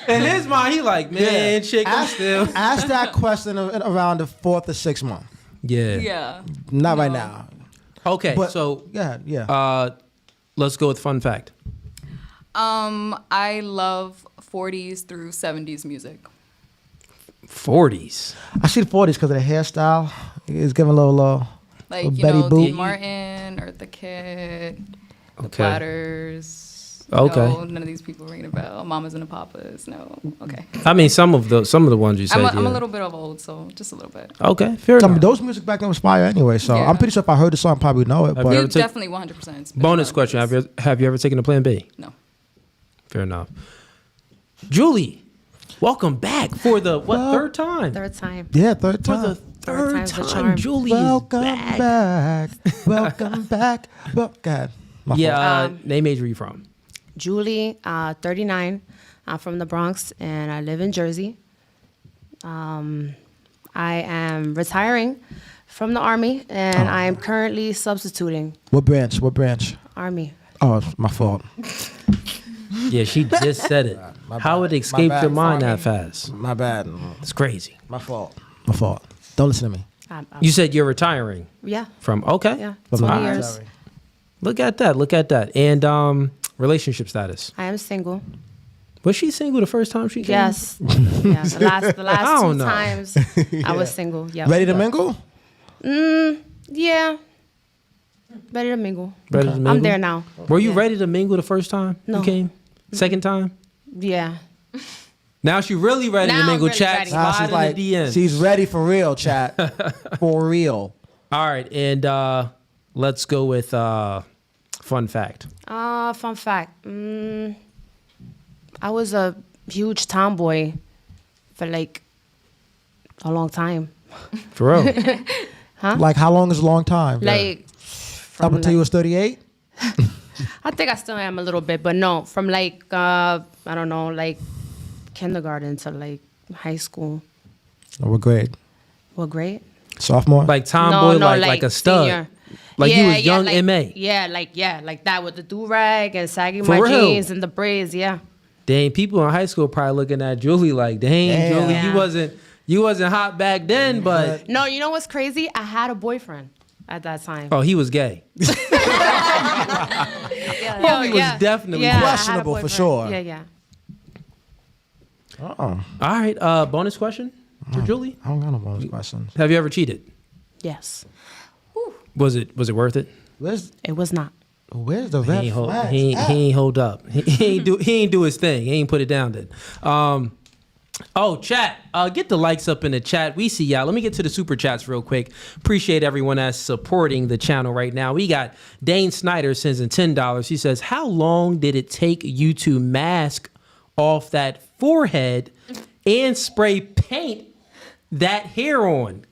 In his mind, he like, man, chick, I'm still. Ask that question around the 4th or 6th month. Yeah. Yeah. Not right now. Okay, But so yeah. let's go with fun fact. I love 40s through 70s music. 40s. I see the 40s because of the hairstyle. It's giving a little Like, Little you Betty know, Boop. Dean Martin, Eartha Kitt, The Okay. Platters. Okay. No, none of these people ring a bell. Mamas and the Papas. No. Okay. I mean, some of the ones you said. I'm yeah. a little bit of old, so just a little bit. Okay, fair I mean, enough. those music back then was fire anyway, so Yeah. I'm pretty sure if I heard the song, I probably know it. Have But you You ever take- definitely 100%. Bonus question: Have you ever taken a Plan B? No. Fair enough. Julie, welcome back for the third time? Third time. yeah, third For the time. third time's the time, charm. Julie Welcome is back. back. Welcome back. Well, God. My fault. Yeah, name, age, where you from? Julie, 39. I'm from the Bronx, and I live in Jersey. I am retiring from the Army, and I am currently substituting What branch? What branch? Army. Oh, it's my fault. Yeah, she just said it. How it escaped bad, your mind Farmy. that fast? My bad. It's crazy. My fault. My fault. Don't listen to me. You said you're retiring Yeah, from, okay. yeah, But 20 my- years. Sorry. Look at that. Look at that. And relationship status. I am single. Was she single the first time she came? Yes. Yeah, the last I don't two know. times I was single. Yeah. Ready to mingle? Yeah. Ready to mingle. Ready to mingle? I'm there now. Were you Yeah. ready to mingle the first time No. you came? Second time? Yeah. Now she really ready Now to I'm mingle. really Chat, ready. Nah, slide she's in like, the DMs. she's ready for real, chat. For real. All right, and let's go with fun fact. Fun fact. I was a huge tomboy for like a long time. For real. Like, how long is a long time? Like, Up from until you was 38? I think I still am a little bit, but no, from like, I don't know, like kindergarten to like high school. Oh, what grade? What grade? Sophomore? Like tomboy, like a stud. senior. Like you was young like, MA. Yeah, like that with the do-rag and sagging For my real? jeans and the braids, yeah. Dang, people in high school probably looking at Julie like, dang, Damn. Julie, Yeah. you wasn't hot back then, but No, you know what's crazy? I had a boyfriend at that time. oh, he was gay. Yo, Homie was definitely I had a questionable for boyfriend. sure. Yeah. Oh, All right, bonus question for Julie. I don't got no bonus questions. Have you ever cheated? Yes. Was it worth it? Where's It was not. the He red ain't hold, flags he at? ain't hold up. He ain't do his thing. He ain't put it down then. Chat. Get the likes up in the chat. We see y'all. Let me get to the super chats real quick. Appreciate everyone that's supporting the channel right now. We got Dane Snyder sends in $10. He says, how long did it take you to mask off that forehead and spray paint that hair on?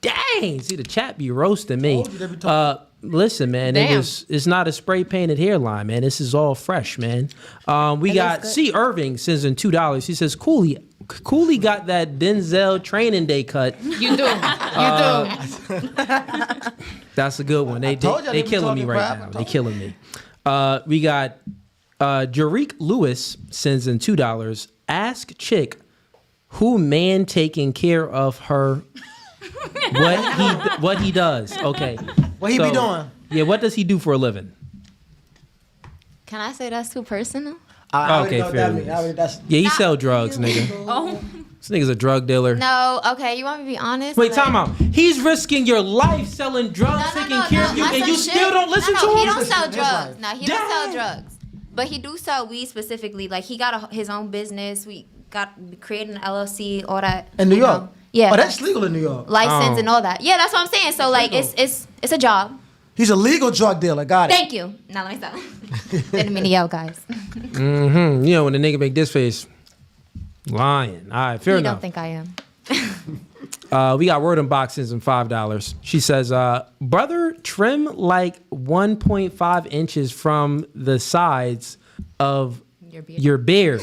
Dang. See, the chat be roasting me. Listen, man, Damn. it's not a spray painted hairline, man. This is all fresh, man. We got C. Irving sends in $2. He says, Cooley got that Denzel training day cut. You do. That's a good one. They told you they they be killing me talking right crap. now. They killing me. We got Jarique Lewis sends in $2. Ask chick who man taking care of her. What he does. Okay. What he be doing? Yeah, what does he do for a living? Can I say that's too personal? I already Okay, know what fair that means. I already- that's- Yeah, he sell drugs, nigga. Oh, This nigga's a drug dealer. No, okay, you want me to be honest? Wait, Like- time out. He's risking your life selling drugs, taking care of you, on and some you shit. still don't listen no, to him? He don't sell His drugs. life. No, he don't sell Dang. drugs. But he do sell weed specifically. Like he got his own business. We created an LLC, all that. In New you York? know. Yeah. Oh, that's legal in New York. license Oh. and all that. Yeah, that's what I'm saying. So like it's a job. He's a legal drug dealer. Got it. Thank you. Now let me stop. Didn't mean to yell, guys. You know, when the nigga make this face, lying. All right, fair You enough. don't think I am. We got word unboxings and $5. She says, brother, trim like 1.5 inches from the sides of your beard.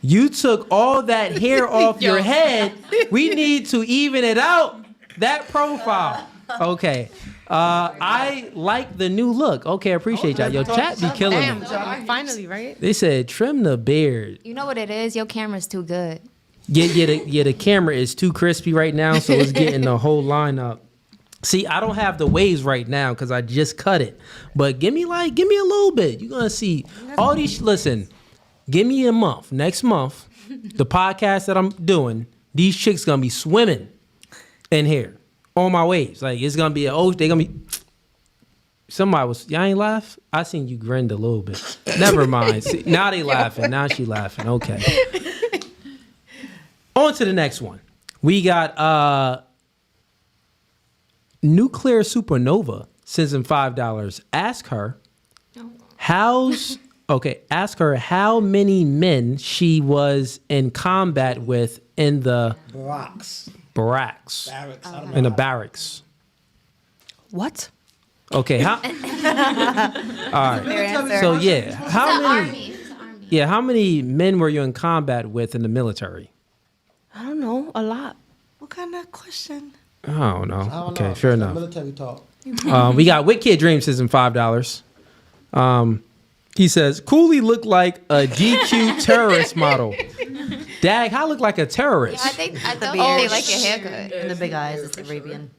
You took all that hair off your head. We need to even it out. That profile. Okay. I like the new look. Okay, I appreciate y'all. Yo, chat be killing me. Damn, finally, right? They said trim the beard. You know what it is? Your camera's too good. Yeah, the camera is too crispy right now, so it's getting the whole lineup. See, I don't have the waves right now because I just cut it. But give me a little bit. You're gonna see all these. Listen, give me a month. Next month, the podcast that I'm doing, these chicks gonna be swimming in here on my waves. Like it's gonna be they gonna be. Somebody was. Y'all ain't laugh. I seen you grinned a little bit. Never mind. See, now they laughing. Now she laughing. Okay. On to the next one. We got Nuclear Supernova sends in $5. Ask her ask her how many men she was in combat with in the barracks. In the barracks. What? Okay. All right. So yeah, how many men were you in combat with in the military? I don't know, a lot. What kind of question? I don't know. I don't Okay, know. fair That's enough. Military talk. We got Wit Kid Dream says $5. He says Cooley looked like a GQ terrorist model. Dag, I look like a terrorist. I thought beard. they like your haircut. And the big eyes, it's Arabian.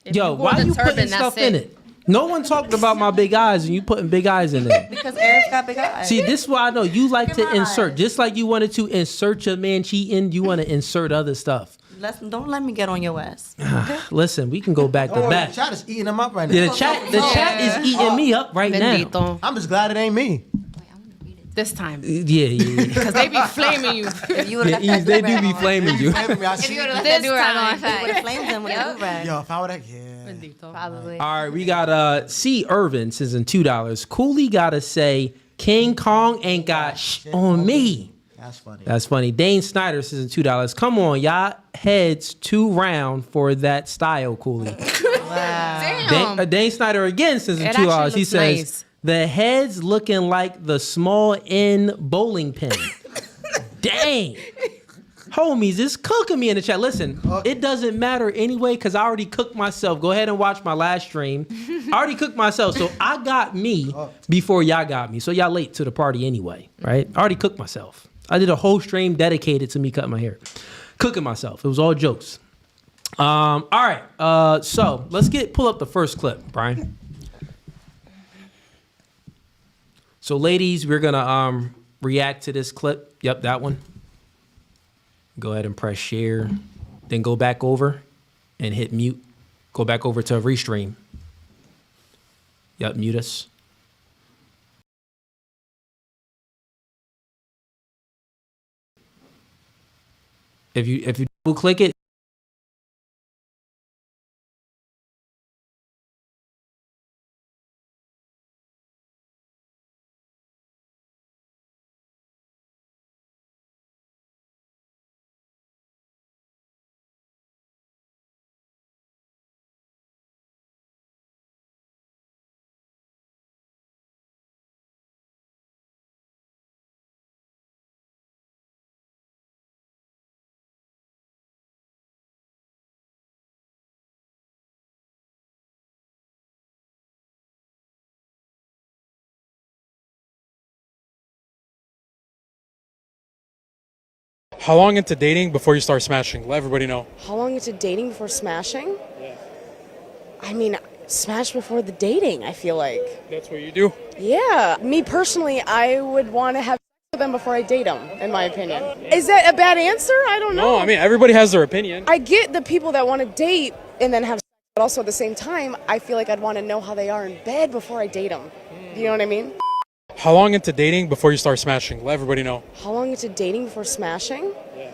Yo, why you putting stuff in it? No one talked about my big eyes, and you putting big eyes in it. Because Eric's got big eyes. See, this is why I know you like to Look at my insert. eyes. Just like you wanted to insert your man cheating, you want to insert other stuff. Don't let me get on your ass. Listen, we can go back to Oh, the back. chat is eating them up right now. Yeah, the chat is eating me up right now. Bendito. I'm just glad it ain't me. This time. Yeah. Because they be flaming you. If you would have Yeah, they do be flaming you. I If see you would have it. let that do right on my would have face. flamed him with a do-rag. Yo, if I would have, yeah. Probably. All right, we got C. Irvin says in $2. Cooley gotta say King Kong ain't got on me. That's funny. That's funny. Dane Snyder says in $2. Come on, y'all heads too round for that style, Cooley. Damn. Dane Snyder again says in It $2. actually He looks says nice. the heads looking like the small end bowling pin. Dang. Homies, it's cooking me in the chat. Listen, it doesn't matter anyway because I already cooked myself. Go ahead and watch my last stream. I already cooked myself, so I got me before y'all got me. So y'all late to the party anyway, right? I already cooked myself. I did a whole stream dedicated to me cutting my hair. Cooking myself. It was all jokes. All right. So let's pull up the first clip, Brian. So ladies, we're gonna react to this clip. Yep, that one. Go ahead and press share. Then go back over and hit mute. Go back over to restream. Yep, mute us. If you double click it, How long into dating before you start smashing? Let everybody know. How long into dating before smashing? Yeah. I mean, smash before the dating, I feel like. That's what you do? Yeah. Me personally, I would want to have sex with them before I date them, in my opinion. Is that a bad answer? I don't know. No, I mean, everybody has their opinion. I get the people that want to date and then have sex, but also at the same time, I feel like I'd want to know how they are in bed before I date them. Do you know what I mean? How long into dating before you start smashing? Let everybody know. How long into dating before smashing? Yeah.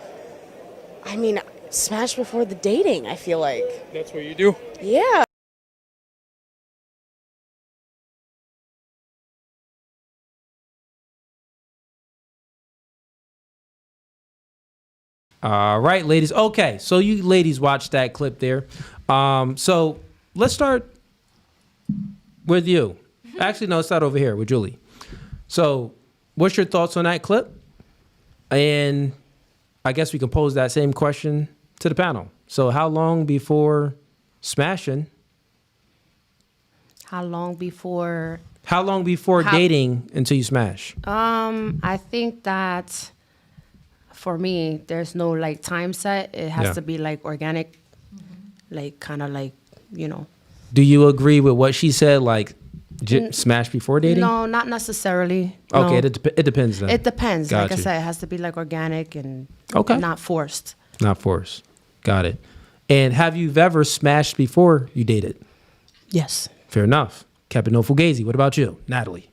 I mean, smash before the dating, I feel like. That's what you do? Yeah. all right, ladies. Okay, so you ladies watched that clip there. So let's start with you. Actually, no, let's start over here with Julie. So what's your thoughts on that clip? And I guess we can pose that same question to the panel. So how long before smashing? How long before? How long before dating until you smash? I think that for me, there's no like time set. It has to be like organic, like kind of like, you know. Do you agree with what she said? Like smash before dating? No, not necessarily. Okay, No. it depends then. It depends. Got Like I you. said, it has to be like organic and Okay. not forced. Not forced. Got it. And have you ever smashed before you dated? Yes. Fair enough. Captain No Fugazi. What about you, Natalie?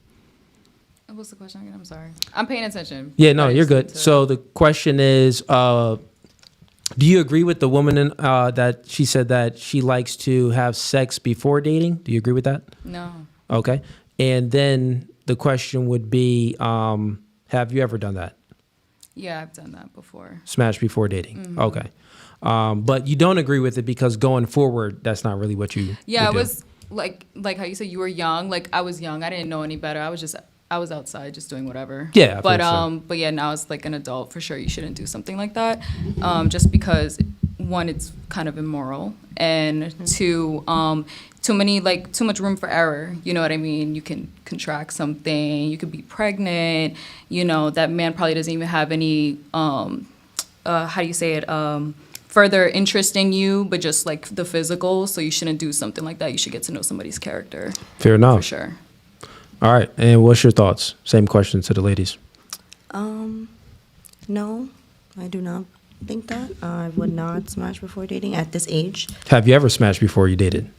What's the question again? I'm sorry. I'm paying attention. Yeah, no, I you're just need good. to- So the question is, do you agree with the woman that she said that she likes to have sex before dating? Do you agree with that? No. Okay. And then the question would be, have you ever done that? Yeah, I've done that before. Smash before dating. Okay. But you don't agree with it because going forward, that's not really what you Yeah, would it do. was like how you said you were young. Like I was young. I didn't know any better. I was outside just doing whatever. Yeah, I But think so. but yeah, now as like an adult, for sure you shouldn't do something like that. Just because one, it's kind of immoral, and two, too much room for error. You know what I mean? You can contract something. You could be pregnant. You know, that man probably doesn't even have any how do you say it? Further interest in you, but just like the physical. So you shouldn't do something like that. You should get to know somebody's character. Fair enough. For sure. All right. And what's your thoughts? Same question to the ladies. No, I do not think that. I would not smash before dating at this age. Have you ever smashed before you dated?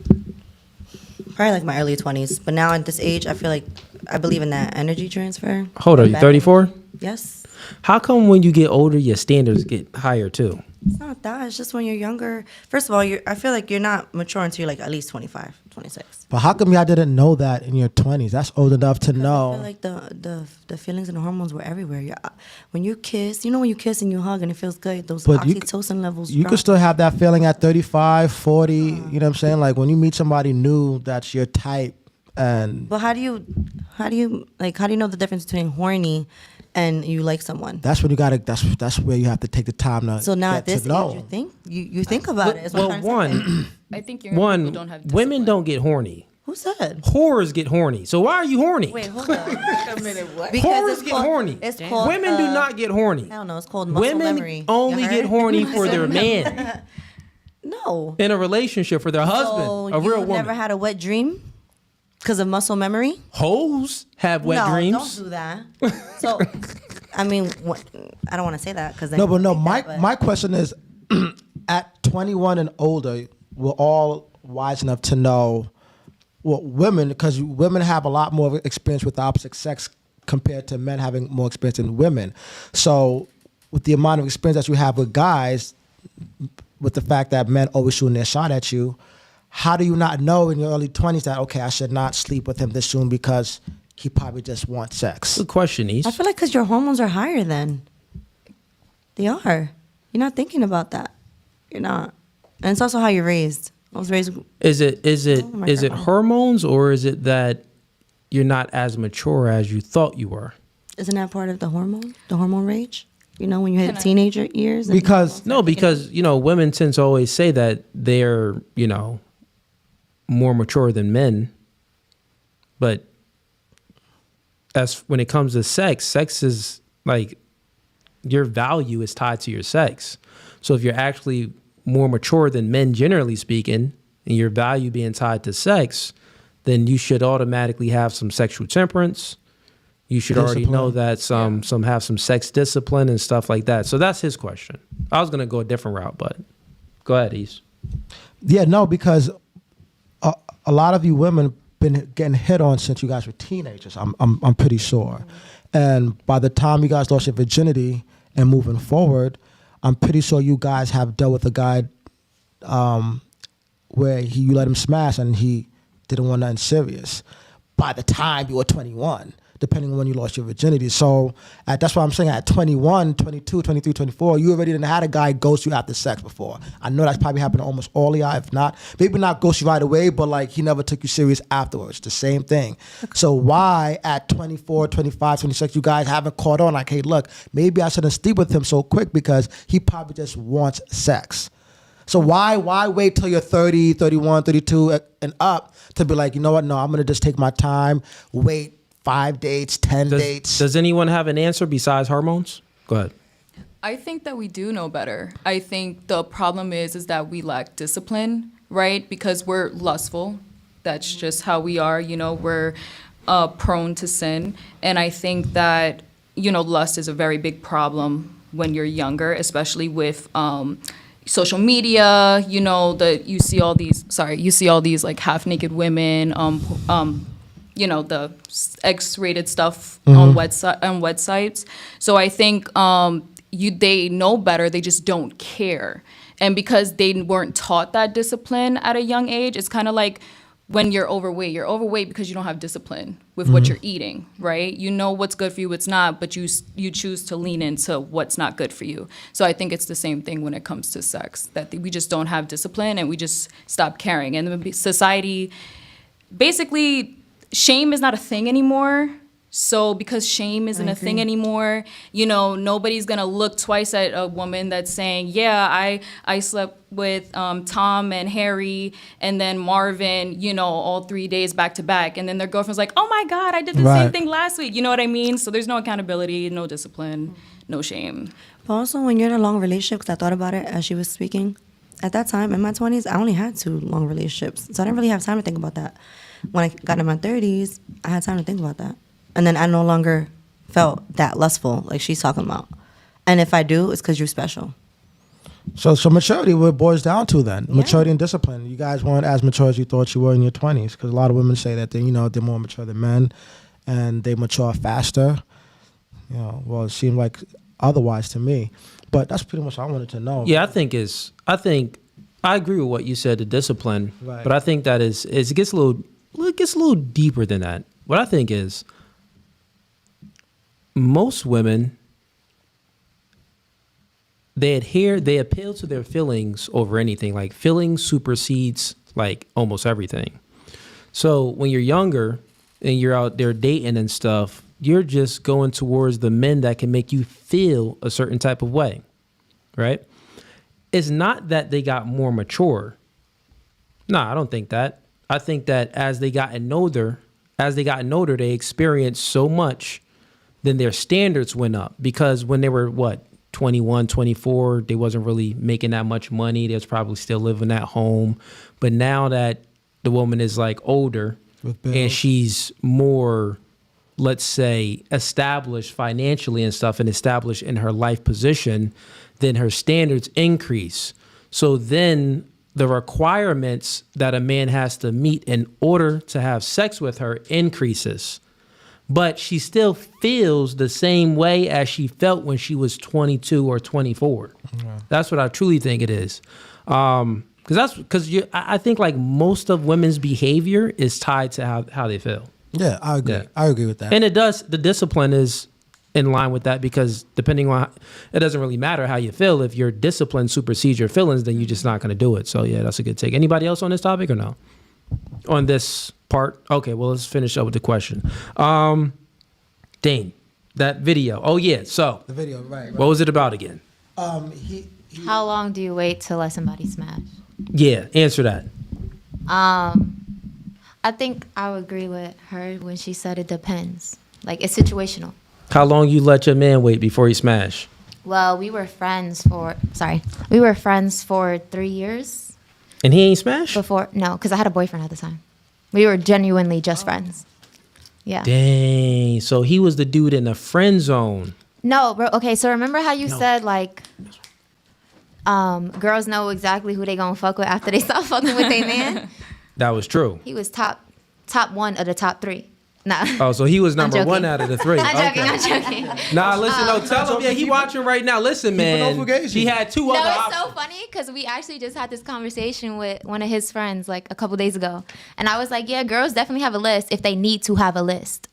Probably like my early 20s. But now at this age, I feel like I believe in that energy transfer. Hold on, you Back- 34? Yes. How come when you get older, your standards get higher too? It's not that. It's just when you're younger. First of all, I feel like you're not mature until you're like at least 25, 26. But how come y'all didn't know that in your 20s? That's old enough to I feel know. like the feelings and the hormones were everywhere. When you kiss, when you kiss and you hug and it feels good, those But oxytocin levels You drop. could still have that feeling at 35, 40. You know what I'm saying? Like when you meet somebody new that's your type, and But how do you know the difference between horny and you like someone? that's when you gotta. That's where you have to take the time to. So now get at this to know. age, you think about it. Is what I'm Well, trying to say. one, I think younger people don't have women don't get horny. Who said? Whores get horny. So why are you horny? Wait, hold on. Wait a minute, what? Whores get horny. It's called. Women do not get horny. I don't know. It's called muscle Women memory. only You get heard? horny for their man No. in a relationship, for their husband, So a real you woman. never had a wet dream because of muscle memory? Hoes have wet no, dreams. don't do that. So, I mean, I don't want to say that because No, but no. My question is, at 21 and older, we're all wise enough to know what women, because women have a lot more experience with the opposite sex compared to men having more experience than women. So, with the amount of experience that you have with guys, with the fact that men always shooting their shot at you, how do you not know in your early 20s that, okay, I should not sleep with him this soon because he probably just wants sex? Good question, Eve. I feel like because your hormones are higher then. They are. You're not thinking about that. You're not. And it's also how you're raised. I was raised. Is it my is it God. hormones, or is it that you're not as mature as you thought you were? Isn't that part of the hormone rage? When you hit teenager years? and- Because Because women tend to always say that they're more mature than men, but as when it comes to sex is like your value is tied to your sex. So if you're actually more mature than men, generally speaking, and your value being tied to sex, then you should automatically have some sexual temperance. You should already know that some have some sex discipline and stuff like that. So that's his question. I was gonna go a different route, but go ahead, East. Yeah, no, because a lot of you women been getting hit on since you guys were teenagers. I'm pretty sure, and by the time you guys lost your virginity and moving forward, I'm pretty sure you guys have dealt with a guy where you let him smash and he didn't want nothing serious. By the time you were 21. Depending on when you lost your virginity. So that's why I'm saying at 21, 22, 23, 24, you already didn't had a guy ghost you after sex before. I know that's probably happened to almost all of y'all. If not, maybe not ghost you right away, but like he never took you serious afterwards. The same thing. So why at 24, 25, 26, you guys haven't caught on like, hey, look, maybe I shouldn't sleep with him so quick because he probably just wants sex. So why wait till you're 30, 31, 32 and up to be like, you know what, no, I'm going to just take my time, wait, 5 dates, 10 dates. Does anyone have an answer besides hormones? Go ahead. I think that we do know better. I think the problem is that we lack discipline, right? Because we're lustful. That's just how we are. We're prone to sin. And I think that, lust is a very big problem when you're younger, especially with social media. You see all these like half naked women, the X-rated stuff on websites. So I think they know better. They just don't care. And because they weren't taught that discipline at a young age, it's kind of like when you're overweight. You're overweight because you don't have discipline with what you're eating, right? You know what's good for you, what's not, but you choose to lean into what's not good for you. So I think it's the same thing when it comes to sex, that we just don't have discipline and we just stop caring. And society basically shame is not a thing anymore. So because shame isn't a thing anymore, you know, nobody's gonna look twice at a woman that's saying, yeah, I slept with Tom and Harry and then Marvin, you know, all 3 days back to back. And then their girlfriend's like, oh my God, I did the same thing last week. You know what I mean? So there's no accountability, no discipline, no shame. But also when you're in a long relationship, because I thought about it as she was speaking, at that time in my 20s, I only had 2 long relationships. So I didn't really have time to think about that. When I got in my 30s, I had time to think about that. And then I no longer felt that lustful, like she's talking about. And if I do, it's because you're special. So maturity, what it boils down to then? Yeah. Maturity and discipline. You guys weren't as mature as you thought you were in your 20s, because a lot of women say that they're more mature than men, and they mature faster. You know, well, it seemed like otherwise to me. But that's pretty much what I wanted to know. Yeah, I think I agree with what you said, the discipline. Right. But I think that it gets a little deeper than that. What I think is, most women, they appeal to their feelings over anything. Like, feelings supersedes like almost everything. So when you're younger and you're out there dating and stuff, you're just going towards the men that can make you feel a certain type of way, right? It's not that they got more mature. No, I don't think that. I think that as they gotten older, they experienced so much, then their standards went up. Because when they were, 21, 24, they wasn't really making that much money. They was probably still living at home. But now that the woman is like older and she's more, let's say, established financially and stuff, and established in her life position, then her standards increase. So then the requirements that a man has to meet in order to have sex with her increases. But she still feels the same way as she felt when she was 22 or 24. Yeah. That's what I truly think it is. Because I think like most of women's behavior is tied to how they feel. Yeah, I agree. Yeah. I agree with that. And the discipline is in line with that, because depending on, it doesn't really matter how you feel. If your discipline supersedes your feelings, then you're just not going to do it. So yeah, that's a good take. Anybody else on this topic or no? On this part? Okay, well, let's finish up with the question. Dane, that video. Oh yeah, so the video, right. What was it about again? How long do you wait to let somebody smash? Yeah, answer that. I think I would agree with her when she said it depends. Like, it's situational. How long you let your man wait before he smash? Well, we were friends for 3 years. And he ain't smash? No, because I had a boyfriend at the time. We were genuinely just friends. Yeah. Dang. So he was the dude in the friend zone. No, bro. Okay, so remember how you said, like, girls know exactly who they gonna fuck with after they stop fucking with their man? That was true. He was top one of the top 3. Nah. Oh, so he was number 1 out of the 3. I'm joking. Nah, listen, tell him, he watching right now. Listen, man, he had 2 other options. No, it's so funny because we actually just had this conversation with one of his friends like a couple days ago. And I was like, yeah, girls definitely have a list if they need to have a list.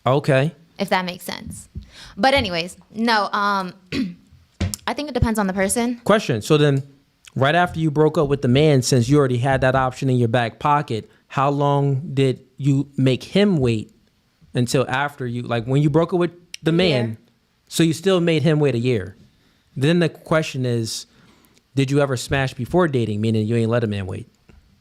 Okay. If that makes sense. But anyways, no, I think it depends on the person. Question. So then, right after you broke up with the man, since you already had that option in your back pocket, how long did you make him wait until after you, like when you broke up with the man, so you still made him wait a year? Then the question is, did you ever smash before dating, meaning you ain't let a man wait?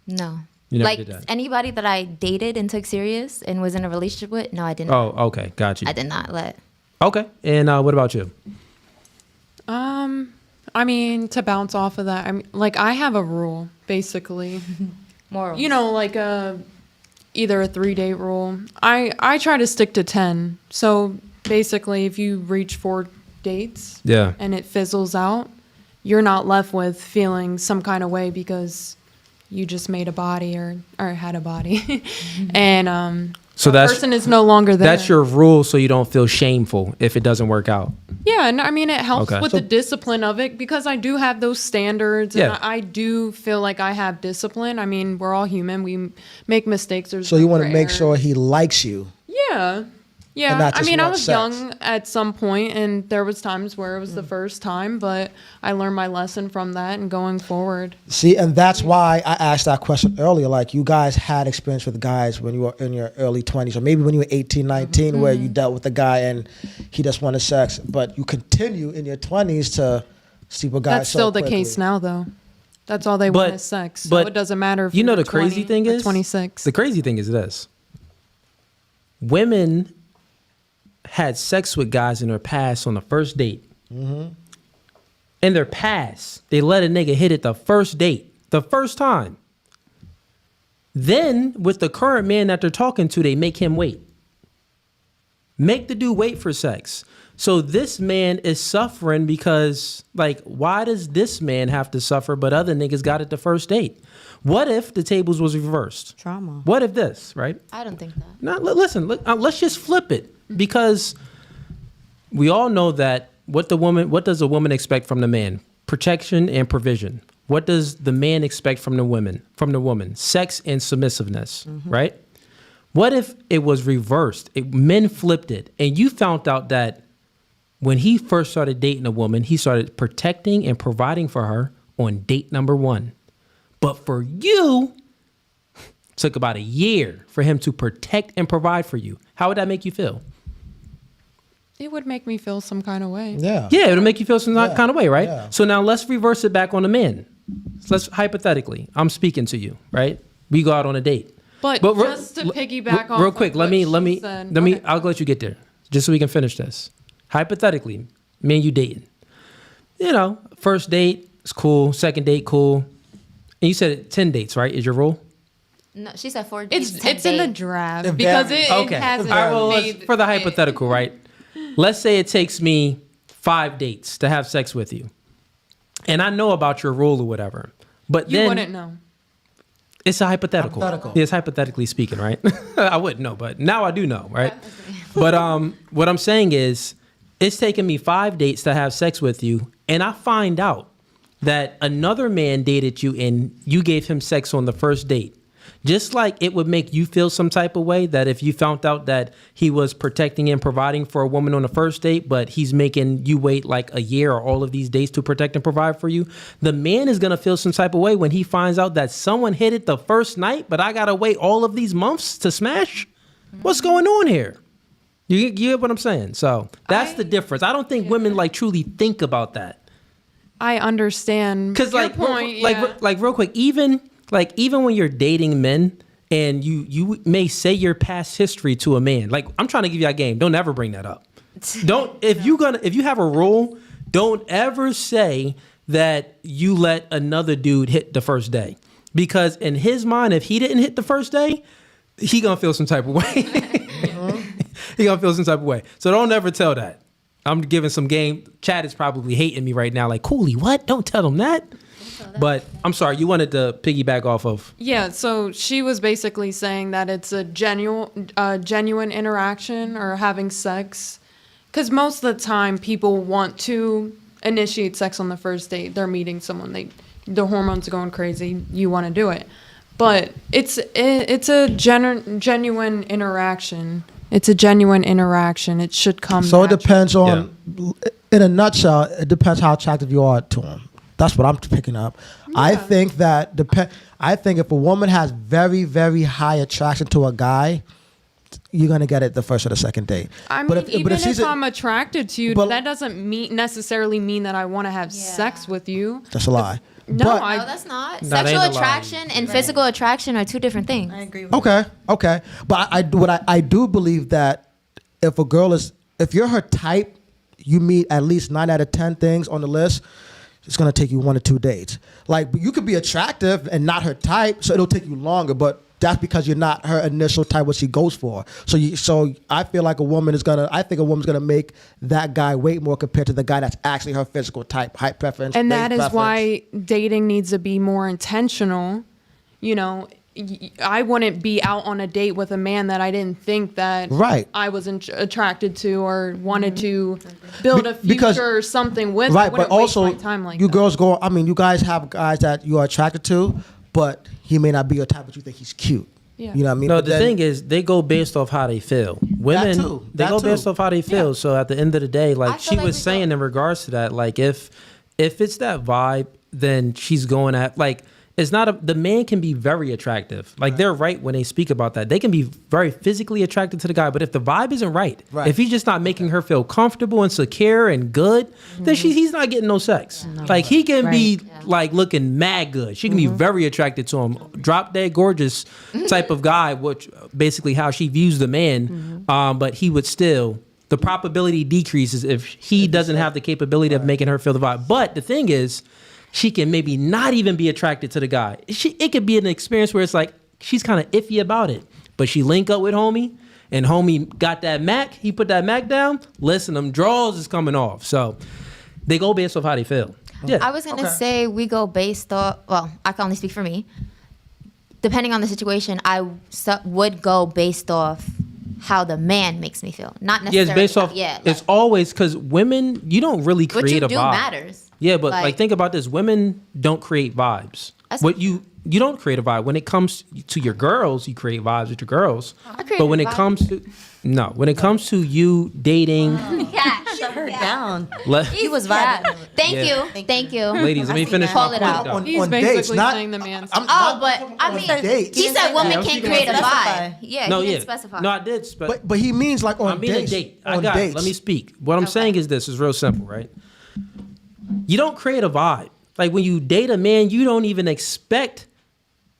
No. You never like did that? Anybody that I dated and took serious and was in a relationship with, no, I didn't. Oh, okay. Got you. I did not let. Okay. And what about you? I mean, to bounce off of that, I have a rule, basically. Morals. You know, like either a 3-day rule. I try to stick to 10. So basically, if you reach 4 dates and it fizzles out, you're not left with feeling some kind of way because you just made a body or had a body. And so that person is no longer there. That's your rule, so you don't feel shameful if it doesn't work out. Yeah, and I mean, it helps with the discipline of it because I do have those standards and I do feel like I have discipline. I mean, we're all human. We make mistakes. So you want to make sure he likes you. Yeah. And not I just mean, I want was sex. young at some point, and there was times where it was the first time, but I learned my lesson from that and going forward. See, and that's why I asked that question earlier. Like, you guys had experience with guys when you were in your early 20s, or maybe when you were 18, 19, where you dealt with a guy and he just wanted sex, but you continue in your 20s to sleep with guys. That's still the case now, though. That's all they want is sex. So it doesn't matter if you know you're the crazy 20 thing or is 26. The crazy thing is this: women had sex with guys in their past on the first date. In their past, they let a nigga hit it the first date, the first time. Then, with the current man that they're talking to, they make him wait. Make the dude wait for sex. So this man is suffering because, like, why does this man have to suffer but other niggas got it the first date? What if the tables was reversed? Trauma. What if this, right? I don't think that. Now, listen, let's just flip it, because we all know that what does a woman expect from the man? Protection and provision. What does the man expect from the woman? Sex and submissiveness, right? What if it was reversed? Men flipped it, and you found out that when he first started dating a woman, he started protecting and providing for her on date number 1. But for you, it took about a year for him to protect and provide for you. How would that make you feel? It would make me feel some kind of way. Yeah. Yeah, it'll make you feel some kind of way, right? Yeah. So now let's reverse it back on the men. So let's hypothetically, I'm speaking to you, right? We go out on a date. But just to piggyback off real quick, of let me what she said. Okay. I'll let you get there, just so we can finish this. Hypothetically, me and you dating. You know, first date is cool, second date cool, and you said 10 dates, right? Is your rule? No, she said 4 days. It's in the draft It because varies. it hasn't All right, well, made for the hypothetical, right? Let's say it takes me 5 dates to have sex with you, and I know about your rule or whatever, but You then wouldn't know. it's a hypothetical. Hypothetical. Yeah, it's hypothetically speaking, right? I wouldn't know, but now I do know, right? But what I'm saying is, it's taken me 5 dates to have sex with you, and I find out that another man dated you and you gave him sex on the first date. Just like it would make you feel some type of way that if you found out that he was protecting and providing for a woman on the first date, but he's making you wait like a year or all of these days to protect and provide for you, the man is going to feel some type of way when he finds out that someone hit it the first night, but I got to wait all of these months to smash? What's going on here? You get what I'm saying? So that's the difference. I don't think women like truly think about that. I understand. Because your like, point, like real quick, even when you're dating men and you may say your past history to a man, like I'm trying to give you a game. Don't ever bring that up. If you have a rule, don't ever say that you let another dude hit the first day, because in his mind, if he didn't hit the first day, he gonna feel some type of way. He gonna feel some type of way. So don't ever tell that. I'm giving some game. Chad is probably hating me right now. Like, Cooley, what? Don't tell him that. But I'm sorry, you wanted to piggyback off of. Yeah, so she was basically saying that it's a genuine interaction or having sex. Because most of the time, people want to initiate sex on the first date. They're meeting someone. Their hormones are going crazy. You want to do it. But it's a genuine interaction. It's a genuine interaction. It should come. So it natural. depends on, in a nutshell, it depends how attractive you are to him. That's what I'm picking up. Yeah. I think if a woman has very, very high attraction to a guy, you're gonna get it the first or the second date. I mean, even if I'm attracted to you, that doesn't necessarily mean that I want to have sex with you. That's a lie. No, No, that's not. No, that Sexual ain't a lie. attraction and physical attraction are two different things. I agree with Okay. But I do believe that if you're her type, you meet at least 9 out of 10 things on the list. It's gonna take you 1 or 2 dates. Like, you could be attractive and not her type, so it'll take you longer. But that's because you're not her initial type, what she goes for. So I feel like a woman's gonna make that guy wait more compared to the guy that's actually her physical type, height preference. And race that is preference. why dating needs to be more intentional. You know, I wouldn't be out on a date with a man that I didn't think that I was attracted to or wanted to build a future or something with. Right, I wouldn't but also waste my time like you that. girls you guys have guys that you are attracted to, but he may not be your type, but you think he's cute. Yeah. You know what I mean? No, But the then- thing is, they go based off how they feel. Women, too. they That go too. based off how they feel. So at the end of the day, I like feel she like was we saying in regards to that, like if it's that vibe, then she's going at like it's not the man can be very attractive. Like they're right when they speak about that. They can be very physically attracted to the guy, but if the vibe isn't right, if he's just not making her feel comfortable and secure and good, then he's not getting no sex. Like he can be like looking mad good. She can be very attracted to him, drop dead gorgeous type of guy, which basically how she views the man. But he would still. The probability decreases if he doesn't have the capability of making her feel the vibe. But the thing is, she can maybe not even be attracted to the guy. It could be an experience where it's like she's kind of iffy about it, but she link up with homie, and homie got that Mac. He put that Mac down. Listen, them draws is coming off. So they go based off how they feel. Yeah. I was gonna say we go based off. Well, I can only speak for me. Depending on the situation, I would go based off how the man makes me feel, not necessarily. Yeah, it's based off. Yeah, It's always because women, you don't really create what you a do vibe. matters. Yeah, but like think about this: women don't create vibes. That's What you don't create a vibe when it comes to your girls. You create vibes with your girls. create But when a it vibe. comes to when it comes to you dating, Yeah, Shut her down. let, He was vibing. Thank Yeah. you, thank you. ladies, let me finish Call my it point. out. though. He's on basically dates, not- saying the man's. Oh, but I mean, dates. he said women Yeah, can she create a didn't vibe. specify. Yeah, No, he yeah, didn't specify. no, I did. But he means like on I mean dates. a date. I on got dates. it. Let me speak. What I'm saying is this is real simple, right? You don't create a vibe. Like when you date a man, you don't even expect.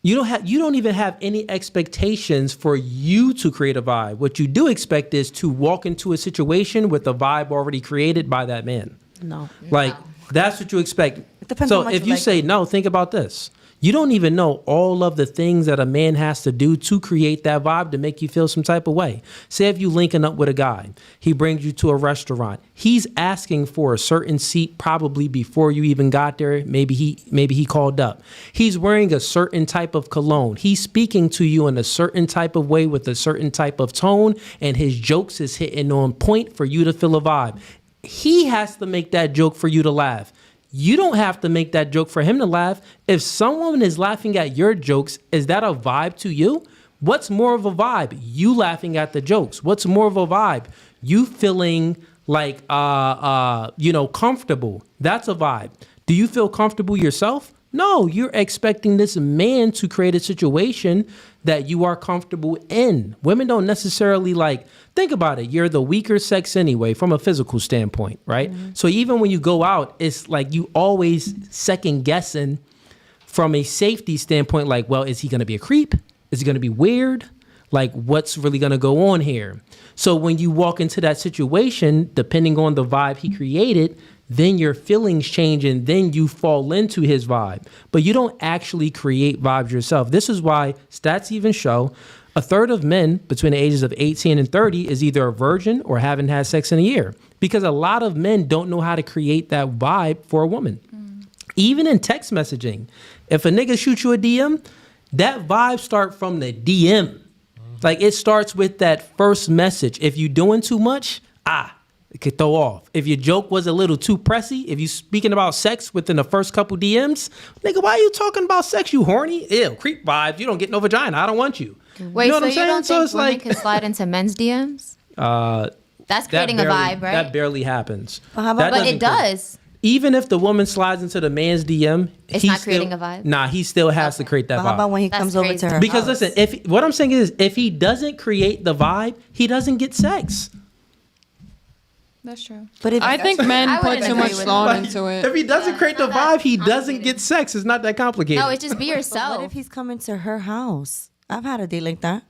You don't even have any expectations for you to create a vibe. What you do expect is to walk into a situation with a vibe already created by that man. No. Like that's what you expect. depends So how much if you you like say no, think about this. You don't even know all of the things that a man has to do to create that vibe to make you feel some type of way. Say if you linking up with a guy, he brings you to a restaurant. He's asking for a certain seat probably before you even got there. Maybe he called up. He's wearing a certain type of cologne. He's speaking to you in a certain type of way with a certain type of tone, and his jokes is hitting on point for you to feel a vibe. He has to make that joke for you to laugh. You don't have to make that joke for him to laugh. If someone is laughing at your jokes, is that a vibe to you? What's more of a vibe? You laughing at the jokes. What's more of a vibe? You feeling like comfortable. That's a vibe. Do you feel comfortable yourself? No, you're expecting this man to create a situation that you are comfortable in. Women don't necessarily think about it. You're the weaker sex anyway from a physical standpoint, right? Mm-hmm. So even when you go out, it's like you always second guessing from a safety standpoint, like, well, is he going to be a creep? Is he going to be weird? Like, what's really going to go on here? So when you walk into that situation, depending on the vibe he created, then your feelings change and then you fall into his vibe. But you don't actually create vibes yourself. This is why stats even show a third of men between the ages of 18 and 30 is either a virgin or haven't had sex in a year. Because a lot of men don't know how to create that vibe for a woman. Even in text messaging, if a nigga shoots you a DM, that vibe start from the DM. Like it starts with that first message. If you doing too much, it could throw off. If your joke was a little too pressy, if you speaking about sex within the first couple DMs, nigga, why are you talking about sex? You horny? Ew, creep vibes. You don't get no vagina. I don't want you. Wait, you know so what I'm you saying? don't So think it's women like can slide into men's DMs? That's creating a vibe, right? That barely happens. But it does. Even if the woman slides into the man's DM, It's he not still- creating a vibe? Nah, he still has to create that But vibe. how about when he That's comes over crazy. to her Because house? listen, what I'm saying is, if he doesn't create the vibe, he doesn't get sex. That's true. But if I think men I put wouldn't too agree much with thought Like, into it. If he doesn't create the vibe, he doesn't complicated. get sex. It's not that complicated. No, it's just be But yourself. what if he's coming to her house? I've had a date like that.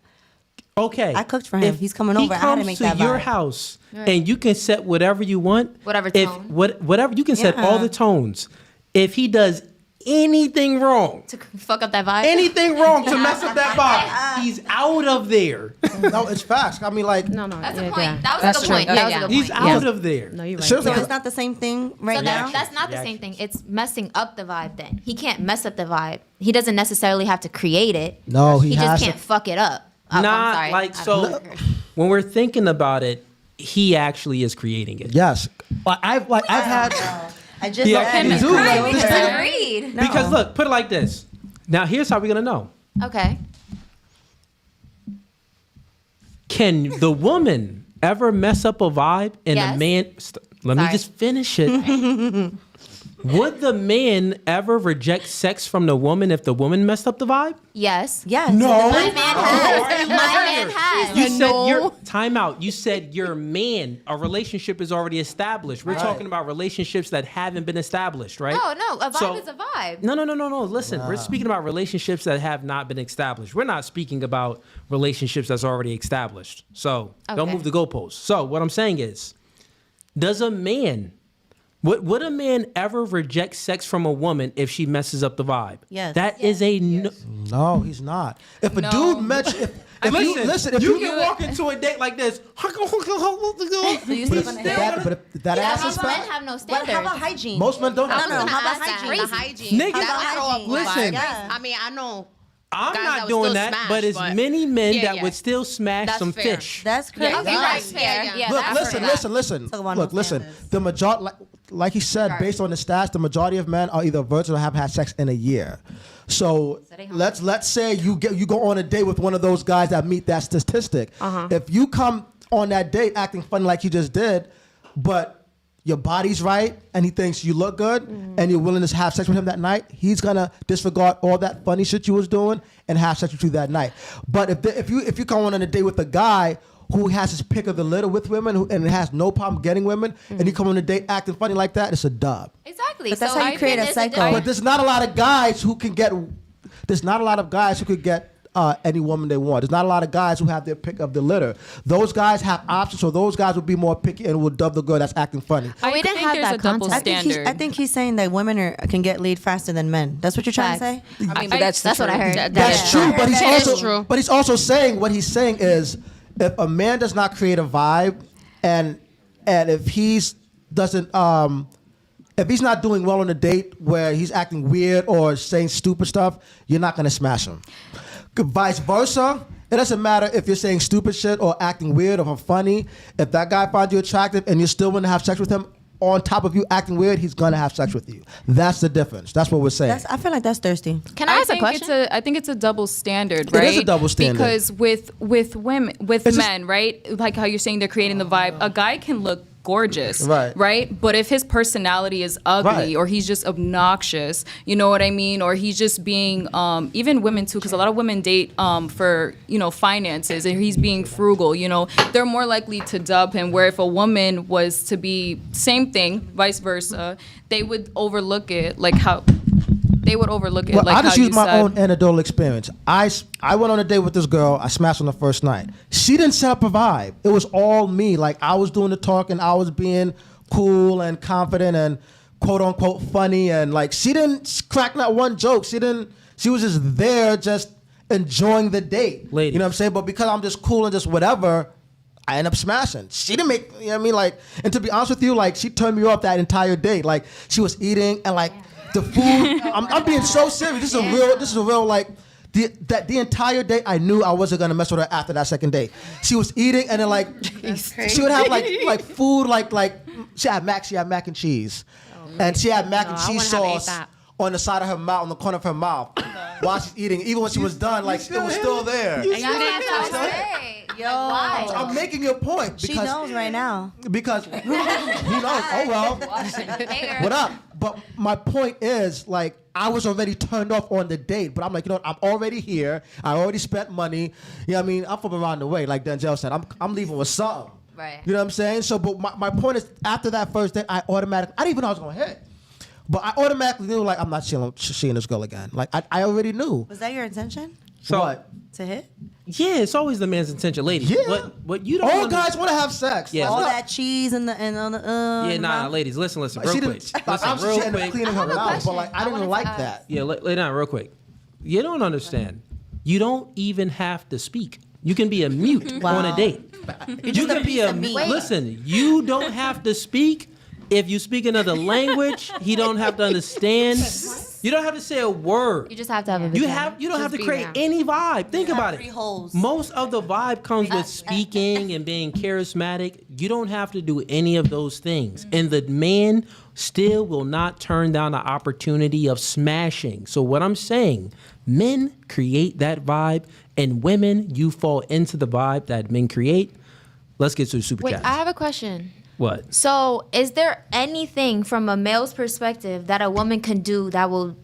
Okay. I cooked for him. He's coming over. I had to make that He comes to your vibe. house, and you can set whatever you want. Whatever If tone. whatever you can set all Yeah. the tones. If he does anything wrong, To fuck up that vibe? anything wrong to mess up that vibe, he's out of there. No, it's facts. I mean, like, No, That's yeah, a point. yeah. That was That's a good true. point. That That was was a a good He's point. out of there. No, you're right. seriously, So it's not the same thing right So now? that's not the same thing. It's messing up the vibe then. He can't mess up the vibe. He doesn't necessarily have to create it. No, he He has just to- can't fuck it up. Oh, I'm Nah, sorry. like I so. don't agree. When we're thinking about it, he actually is creating it. yes. I've had. I just Yeah, said I it. do. Right, we Like, just this- agreed. Because look, put it like this. Now here's how we're gonna know. Okay. Can the woman ever mess up a vibe and Yes. the man? Let me Sorry. just finish it. Would the man ever reject sex from the woman if the woman messed up the vibe? Yes. Yes. No. My man has. My man has. You said your time out. You said your man. A relationship is already established. We're talking about relationships that haven't been established, right? No, a vibe So- is a vibe. No. Listen, we're speaking about relationships that have not been established. We're not speaking about relationships that's already established. So don't Okay. move the goalposts. So what I'm saying is, does a man, would a man ever reject sex from a woman if she messes up the vibe? Yes. That is a no. No, he's not. If a No. dude mentions, if you can walk into a date like this. So you sleep on the head. but if that ass is Most men fat, have no But standards. how about hygiene? most men don't. No, have no, that. how about That's hygiene? crazy. The hygiene. Nigga, That'll throw up listen. vibes. Yeah. I mean, I know. I'm guys not that would doing still that, smash, but it's but- many men Yeah, that yeah. would still smash That's some fair. fish. That's crazy. Okay, right. Yeah. Look, that's fair. listen. Talk about Look, no listen. standards. The majority, like he said, based on the stats, the majority of men are either virgin or have had sex in a year. So let's say you go on a date with one of those guys that meet that statistic. If you come on that date acting funny like you just did, but your body's right and he thinks you look good and you're willing to have sex with him that night, he's gonna disregard all that funny shit you was doing and have sex with you that night. But if you come on a date with a guy who has his pick of the litter with women and has no problem getting women, and you come on a date acting funny like that, it's a dub. Exactly. But that's So how you I create think a there's cycle. difference. But there's not a lot of guys who can get. There's not a lot of guys who could get any woman they want. There's not a lot of guys who have their pick of the litter. Those guys have options, so those guys will be more picky and will dub the girl that's acting funny. I we didn't think have there's that a double context. standard. I think he's saying that women can get laid faster than men. That's what you're trying Facts. to say? I mean, but that's That's what I heard. That's true, but he's That is also true. but he's also saying what he's saying is if a man does not create a vibe and if he's doesn't if he's not doing well on a date where he's acting weird or saying stupid stuff, you're not gonna smash him. Vice versa, it doesn't matter if you're saying stupid shit or acting weird or funny. If that guy finds you attractive and you're still gonna have sex with him, on top of you acting weird, he's gonna have sex with you. That's the difference. That's what we're saying. I feel like that's thirsty. Can I ask a question? I think it's a double standard, It right? is a double standard. Because with women, with It's just- men, right? Like how you're saying they're creating the vibe. A guy can look gorgeous, Right. But if his personality is ugly Right. or he's just obnoxious, you know what I mean? Or he's just being, even women too, because a lot of women date for, finances and he's being frugal, they're more likely to dub him. Where if a woman was to be same thing, vice versa, they would overlook it like how... They would overlook it, Well, like I just how use you my said. own anecdotal experience. I went on a date with this girl. I smashed on the first night. She didn't set up a vibe. It was all me. Like I was doing the talking. I was being cool and confident and quote unquote funny. And like she didn't crack not one joke. She was just there, just enjoying the date. Ladies. You know what I'm saying? But because I'm just cool and just whatever, I end up smashing. She didn't make, you know what I mean? Like, and to be honest with you, like she turned me off that entire date. Like she was eating and like. The food, I'm being so serious. This is a real like, the entire day I knew I wasn't gonna mess with her after that second date. She was eating and then like, she would have like food like she had mac and cheese, and she had mac and cheese sauce on the side of her mouth, on the corner of her mouth, while she's eating. Even when she was done, like it was still there. I'm making your point. She knows right now. Because he knows. Oh well. What up? But my point is, like, I was already turned off on the date, but I'm like, I'm already here. I already spent money. You know what I mean? I'm from around the way, like Denzel said. I'm leaving with something. Right. You know what I'm saying? So, but my point is, after that first date, I didn't even know I was gonna hit. But I automatically knew, like, I'm not seeing this girl again. Like, I already knew. Was that your intention? So What? To hit? yeah, it's always the man's intention, ladies. Yeah. What you don't All wanna- guys want to have sex. Yeah. Like, All look, that cheese and the Yeah, nah, mouth? ladies, listen, real she quick. didn't. Listen, Obviously, real she ended up quick. cleaning her mouth, but like, I didn't like that. Yeah, lay down real quick. You don't understand. You don't even have to speak. You can be a mute on a date. You can be a listen. You don't have to speak. If you speak another language, he don't have to understand. You don't have to say a word. You just have to have a You vagina. don't have to be create there. any vibe. Think about it. 3 holes. Most of the vibe comes with speaking and being charismatic. You don't have to do any of those things. And the man still will not turn down the opportunity of smashing. So what I'm saying, men create that vibe, and women, you fall into the vibe that men create. Let's get to the super Wait, chat. I have a question. What? So, is there anything from a male's perspective that a woman can do that will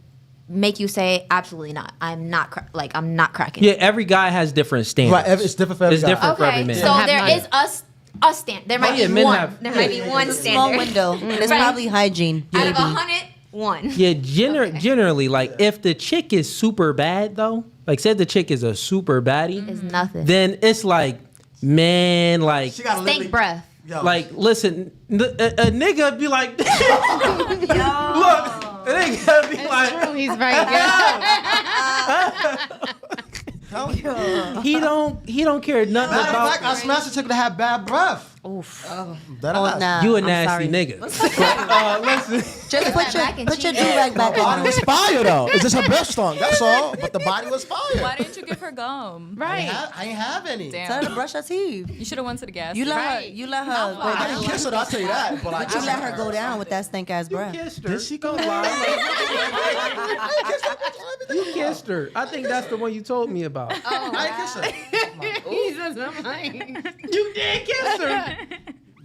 make you say, absolutely not? I'm not cracking. Yeah, every guy has different standards. Right, it's different for every It's guy. different for every Okay, man. so Have there none. is a stand. There might yeah, be men one. have- There might be one Small standard. window. And it's Right. probably hygiene. Out of maybe. 100, one. Yeah, generally, like if the chick is super bad though, like said the chick is a super baddie, It's nothing. then it's like, man, like, She gotta Stink breath. like listen, a nigga be like, look, a nigga be like, True, he's right. he don't care nothing Matter of about fact, I smashed a chick that had bad breath. Oof. That Oh, ass. nah. you a I'm nasty sorry. nigga. But, listen, Just Put that back and put your cheese. do-rag back The body on. was fire though. It's just her breath stunk. That's all. But the body was fire. Why didn't you give her gum? I ain't have any. Damn. Tell her to brush her teeth. You should have went to the gas. You let station. her. You let her. Go I down. didn't kiss her, I'll tell you that. But I But you let her go down with that stink ass breath. kissed her. Did she go You kissed her. I think that's the one you told me about. I didn't kiss her. He says, I'm lying. You did kiss her.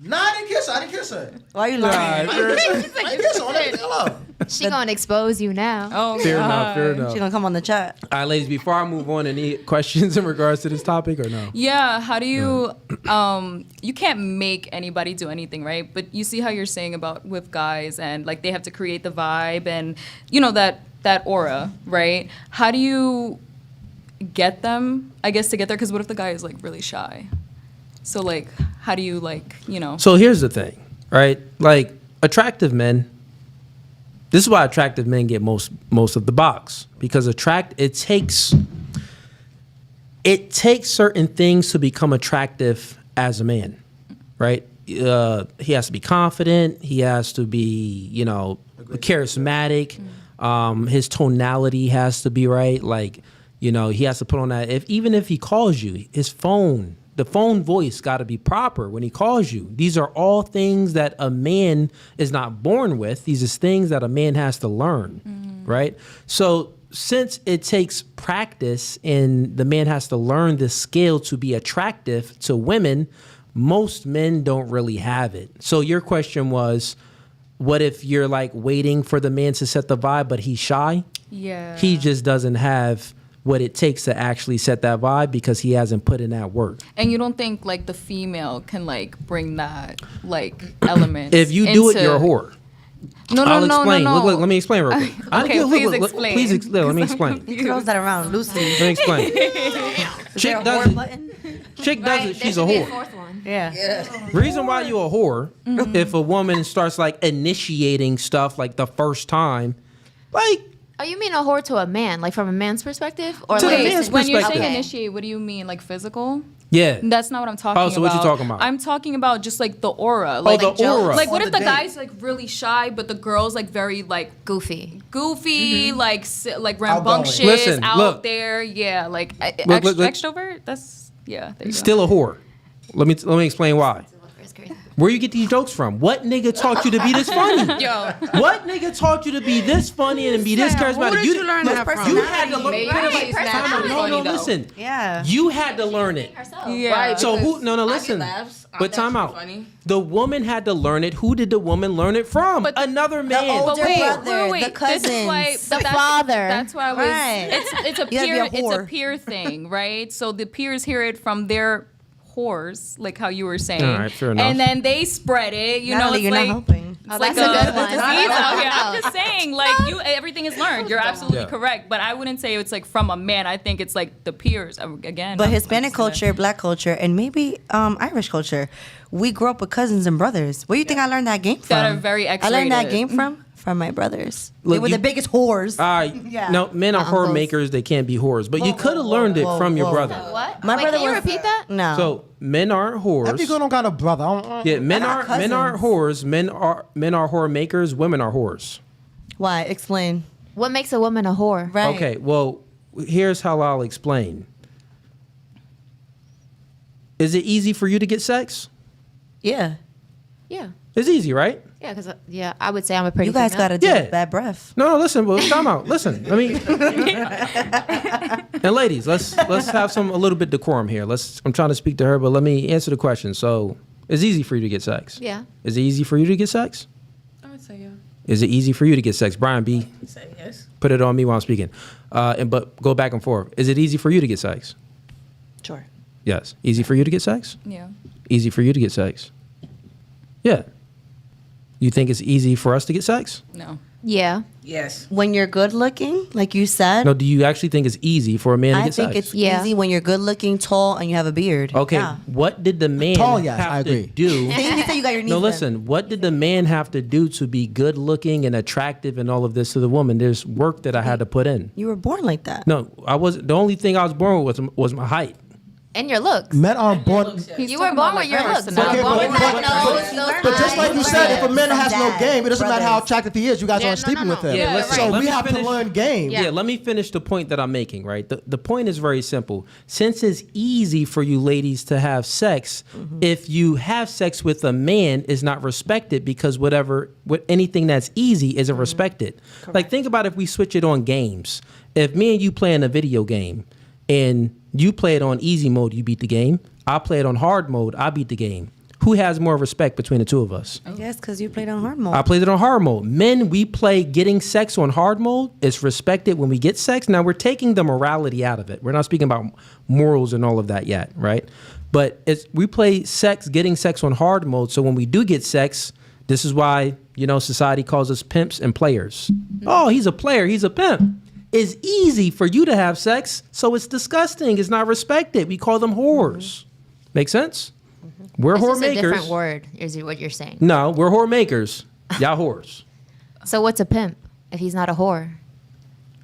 Nah, I didn't kiss her. I didn't kiss her. Why you lying? I didn't kiss her. On everything I love. She gonna expose you now. Oh, Fair enough. God. Fair enough. She gonna come on the chat. All right, ladies, before I move on, any questions in regards to this topic or no? Yeah, how do you you can't make anybody do anything, right? But you see how you're saying about with guys and like they have to create the vibe and you know that aura, right? How do you get them, I guess, to get there? Because what if the guy is like really shy? So like how do you like, you know? So here's the thing, right? Like attractive men, this is why attractive men get most of the box, because it takes certain things to become attractive as a man, right? He has to be confident. He has to be, charismatic. His tonality has to be right. Like, he has to put on that. Even if he calls you, the phone voice got to be proper when he calls you. These are all things that a man is not born with. These are things that a man has to learn, right? So since it takes practice and the man has to learn this skill to be attractive to women, most men don't really have it. So your question was, what if you're like waiting for the man to set the vibe, but he's shy? Yeah. He just doesn't have what it takes to actually set that vibe because he hasn't put in that work. And you don't think like the female can like bring that like element? If you do it, you're a whore. No, I'll no, explain. no, no. Look, let me explain real quick. Okay, please explain. Let me explain. He throws that around loosely. Let me explain. Chick does it. button? Chick does it. She's a There should be whore. fourth one. Yeah. Reason why you a whore, if a woman starts like initiating stuff like the first time, like Oh, you mean a whore to a man, like from a man's perspective, or To the like man's When you're perspective. saying initiate, what do you mean? Like physical? yeah. That's not what I'm talking about. Oh, so what you talking about? I'm talking about just like the aura. Like the aura. Like what On if the the date. guy's like really shy, but the girl's like very like goofy? goofy, like like Outgoing. rambunctious, Listen, out look. there. Yeah, like Look, look. extrovert. That's yeah. There you go. Still a whore. Let me explain why. Where you get these jokes from? What nigga taught you to be this funny? Yo. What nigga taught you to be this funny and be this charismatic? Who did you learn that from? You had to learn. Maybe she's Time out. naturally No, funny, though. listen. Yeah. You had to learn it. Yeah. Right, So because who? No, I get listen. laughs. I'm But time naturally out. funny. The woman had to learn it. Who did the woman learn it from? But Another man. older But wait, brother, wait, the wait. cousins, This is why, the but that's, father. That's why I was. Right. It's a You gotta be peer. a It's a whore. peer thing, right? So the peers hear it from their whores, like how you were saying. All right, fair enough. And then they spread it. You know, Natalie, it's you're like. not helping. Oh, Like that's a good one. disease out here. I'm just saying, like everything is learned. You're absolutely Yeah. correct, but I wouldn't say it's like from a man. I think it's like the peers again. But I'm Hispanic just gonna- culture, Black culture, and maybe Irish culture, we grew up with cousins and brothers. Where do you think I learned that game from? That are very I learned that X-rated. game from my brothers. Look, they were you- the biggest whores. Yeah. No, men are uncles. whore makers. They can't be whores. But you could have learned it from your brother. What? My Wait, brother can you was- repeat that? No. So men aren't whores. Every girl don't got a brother. Yeah, men got aren't whores. Men are whore makers. Women are whores. Why? Explain. What makes a woman a whore? Right. Okay, well, here's how I'll explain. Is it easy for you to get sex? Yeah. Yeah. It's easy, right? Yeah, because I would say I'm a pretty. You guys female. got to deal Yeah. with bad breath. No, listen, well, time out. Listen, I mean, and ladies, let's have a little bit decorum here. I'm trying to speak to her, but let me answer the question. So, it's easy for you to get sex. Yeah. Is it easy for you to get sex? I would say yeah. Is it easy for you to get sex? Brian B, Say yes. put it on me while I'm speaking. But go back and forth. Is it easy for you to get sex? Sure. Yes. Easy for you to get sex? Yeah. Easy for you to get sex? Yeah. You think it's easy for us to get sex? No. Yeah. Yes. When you're good looking, like you said, No, do you actually think it's easy for a man to I get think sex? it's Yeah. easy when you're good looking, tall, and you have a beard. Okay, Yeah. what did the man Tall, yes, have I to agree. do? You say you got your knees No, bent. listen. What did the man have to do to be good looking and attractive and all of this to the woman? There's work that I had to put in. You were born like that. No, I wasn't. The only thing I was born with was my height. And your looks. Men aren't born. You were born with your looks. Not Okay, born but- with but- that nose, those But just like you said, if a man From has no dad, game, it doesn't matter how brothers. attractive he is. You guys Yeah, aren't sleeping with him. Yeah, listen, so let we me have finish. to learn game. Yeah, let me finish the point that I'm making, right? The point is very simple. Since it's easy for you ladies to have sex, if you have sex with a man, is not respected because anything that's easy isn't respected. Like, think about if we switch it on games. If me and you play in a video game and you play it on easy mode, you beat the game. I play it on hard mode, I beat the game. Who has more respect between the two of us? Yes, because you played on hard mode. I played it on hard mode. Men, we play getting sex on hard mode. It's respected when we get sex. Now, we're taking the morality out of it. We're not speaking about morals and all of that yet, right? But we play getting sex on hard mode. So when we do get sex, this is why, society calls us pimps and players. Oh, he's a player. He's a pimp. It's easy for you to have sex, so it's disgusting. It's not respected. We call them whores. Make sense? We're It's whore just a makers. different word, is what you're saying. No, we're whore makers. Y'all whores. So what's a pimp if he's not a whore?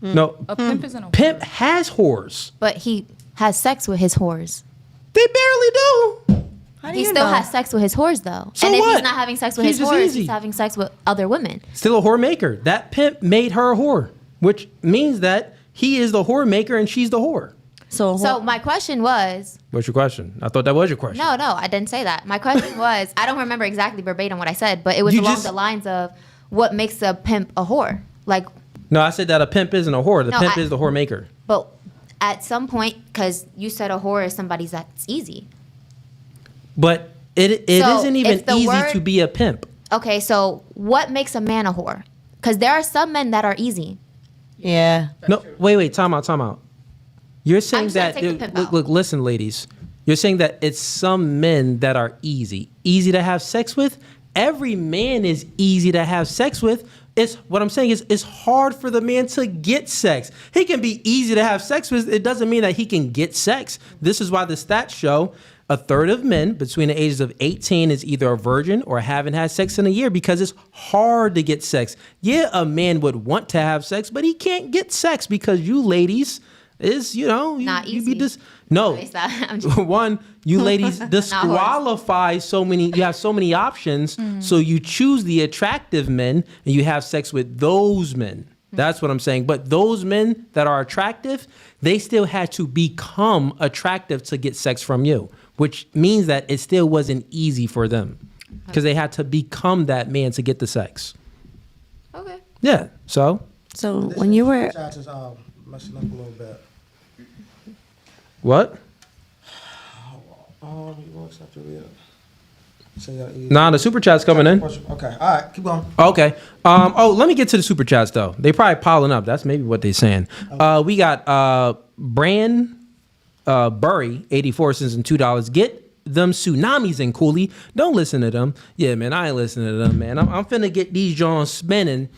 No, A pimp isn't a pimp has whores. But he has sex with his whores. They barely do. How do He you still know? has sex with his whores, though. So and if what? he's not having sex with He's his just whores, easy. he's having sex with other women. Still a whore maker. That pimp made her a whore, which means that he is the whore maker and she's the whore. So my question was, What's your question? I thought that was your question. no, I didn't say that. My question was, I don't remember exactly verbatim what I said, but it was You along just- the lines of what makes a pimp a whore. Like, No, I said that a pimp isn't a whore. The No, pimp I- is the whore maker. but at some point, because you said a whore is somebody that's easy. But it So, isn't even if the easy word- to be a pimp. Okay, so what makes a man a whore? Because there are some men that are easy. Yeah. No, wait, time out. You're saying just gonna that, take the pimp out. look, listen, ladies. You're saying that it's some men that are easy to have sex with. Every man is easy to have sex with. What I'm saying is it's hard for the man to get sex. He can be easy to have sex with. It doesn't mean that he can get sex. This is why the stats show a third of men between the ages of 18 is either a virgin or haven't had sex in a year because it's hard to get sex. Yeah, a man would want to have sex, but he can't get sex because you ladies is, Not you be easy. no. Waste that. I'm just- One, you ladies disqualify you have so many options, so you choose the attractive men and you have sex with those men. That's what I'm saying. But those men that are attractive, they still had to become attractive to get sex from you, which means that it still wasn't easy for them because they had to become that man to get the sex. Okay. Yeah. So when you were Chat is messing up a little bit. what? Oh, you won't accept it yet. Nah, the super chat's coming in. Okay, all right, keep going. Okay. Let me get to the super chats though. They probably piling up. That's maybe what they're saying. We got Bran Burry, 84 cents and $2. Get them tsunamis in Cooley. Don't listen to them. Yeah, man, I ain't listening to them, man. I'm finna get these Johns spinning.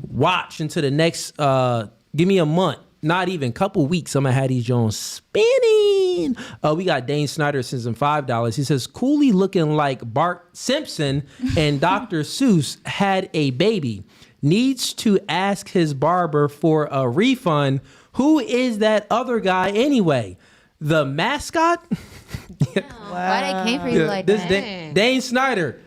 Watch until the next give me a month. Not even couple weeks, I'm gonna have these Jones spinning. We got Dane Snyder sends him $5. He says Cooley looking like Bart Simpson and Dr. Seuss had a baby. Needs to ask his barber for a refund. Who is that other guy anyway? The mascot? Why they came for you like this that? Dane Snyder.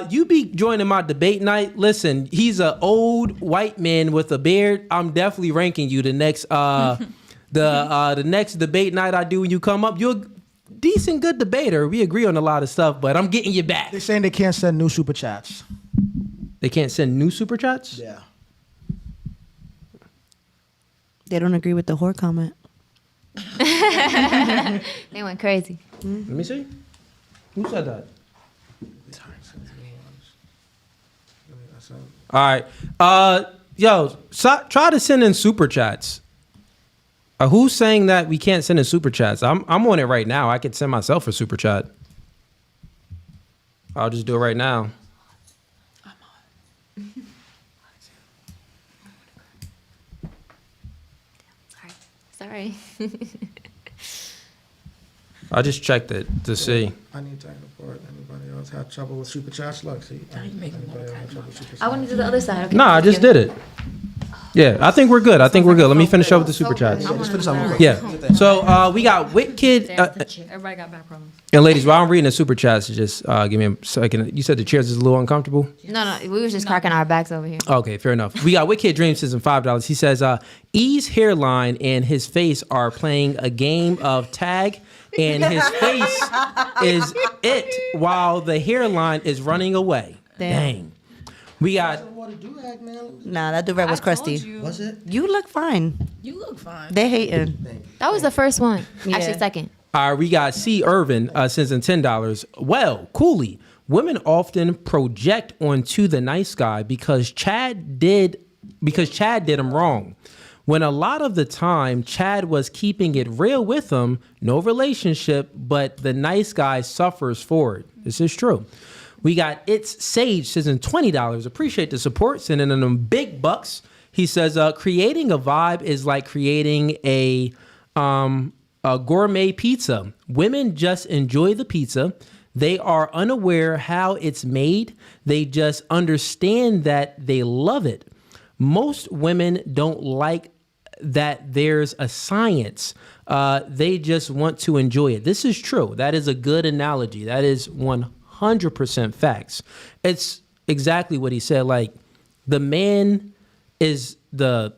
You be joining my debate night. Listen, he's an old white man with a beard. I'm definitely ranking you the next the next debate night I do when you come up. You're a decent, good debater. We agree on a lot of stuff, but I'm getting you back. They're saying they can't send new super chats. They can't send new super chats? Yeah. They don't agree with the whore comment. They went crazy. Let me see. Who said that? All right. Yo, try to send in super chats. Who's saying that we can't send in super chats? I'm on it right now. I could send myself a super chat. I'll just do it right now. Sorry. I just checked it to see. I need to report. Anybody else have trouble with super chats? Look, see. Anybody have trouble with super chats? I want to do the other side. Okay. No, I just did it. Yeah, I think we're good. Let me finish up with the super chats. Yeah. So we got Wicked. Everybody got back problems. And ladies, while I'm reading the super chats, just give me a second. You said the chairs is a little uncomfortable? No, we was just cracking our backs over here. Okay, fair enough. We got Wicked Dreams says $5. He says, E's hairline and his face are playing a game of tag, and his face is it while the hairline is running away. Dang. We got... Nah, that do-rag was crusty. Was it? You look fine. You look fine. They hating. That was the first one. Yeah. Actually, second. We got C. Irvin sends in $10. Well, Cooley, women often project onto the nice guy because Chad did him wrong. When a lot of the time Chad was keeping it real with him, no relationship, but the nice guy suffers for it. This is true. We got It's Sage says in $20. Appreciate the support, sending in them big bucks. He says, creating a vibe is like creating a gourmet pizza. Women just enjoy the pizza. They are unaware how it's made. They just understand that they love it. Most women don't like that there's a science. They just want to enjoy it. This is true. That is a good analogy. That is 100% facts. It's exactly what he said. Like, the man is the,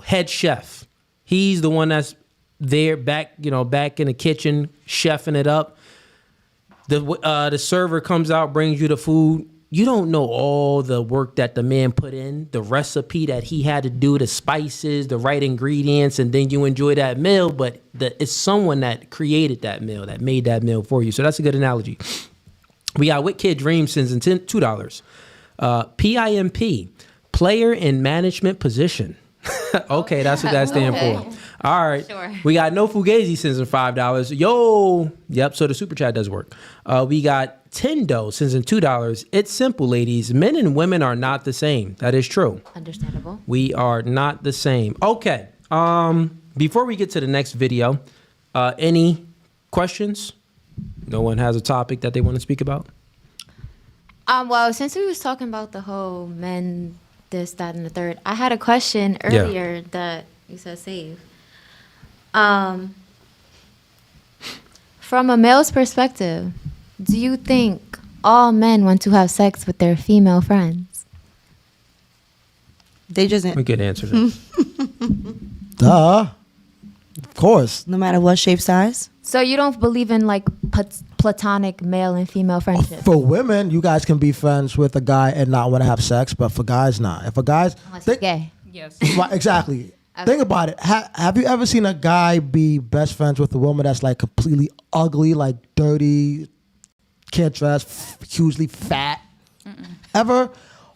head chef. He's the one that's there back in the kitchen, chefing it up. The server comes out, brings you the food. You don't know all the work that the man put in, the recipe that he had to do, the spices, the right ingredients, and then you enjoy that meal. But it's someone that created that meal, that made that meal for you. So that's a good analogy. We got Wicked Dreams sends in $2. PIMP, player in management position. Okay, that's what that stands for. All right. Sure. We got No Fugazee sends in $5. Yo. Yep, so the super chat does work. We got Tendo sends in $2. It's simple, ladies. Men and women are not the same. That is true. Understandable. We are not the same. Okay. Before we get to the next video, any questions? No one has a topic that they want to speak about? Well, since we was talking about the whole men, this, that, and the third, I had a question earlier that you said save. From a male's perspective, do you think all men want to have sex with their female friends? They just... We could answer that. Duh. Of course. No matter what shape, size? So you don't believe in like platonic male and female friendship? For women, you guys can be friends with a guy and not want to have sex, but for guys, not. If a guy's... Unless he's gay. Yes. Right, exactly. Okay. Think about it. Have you ever seen a guy be best friends with a woman that's like completely ugly, like dirty, can't dress, hugely fat? Ever?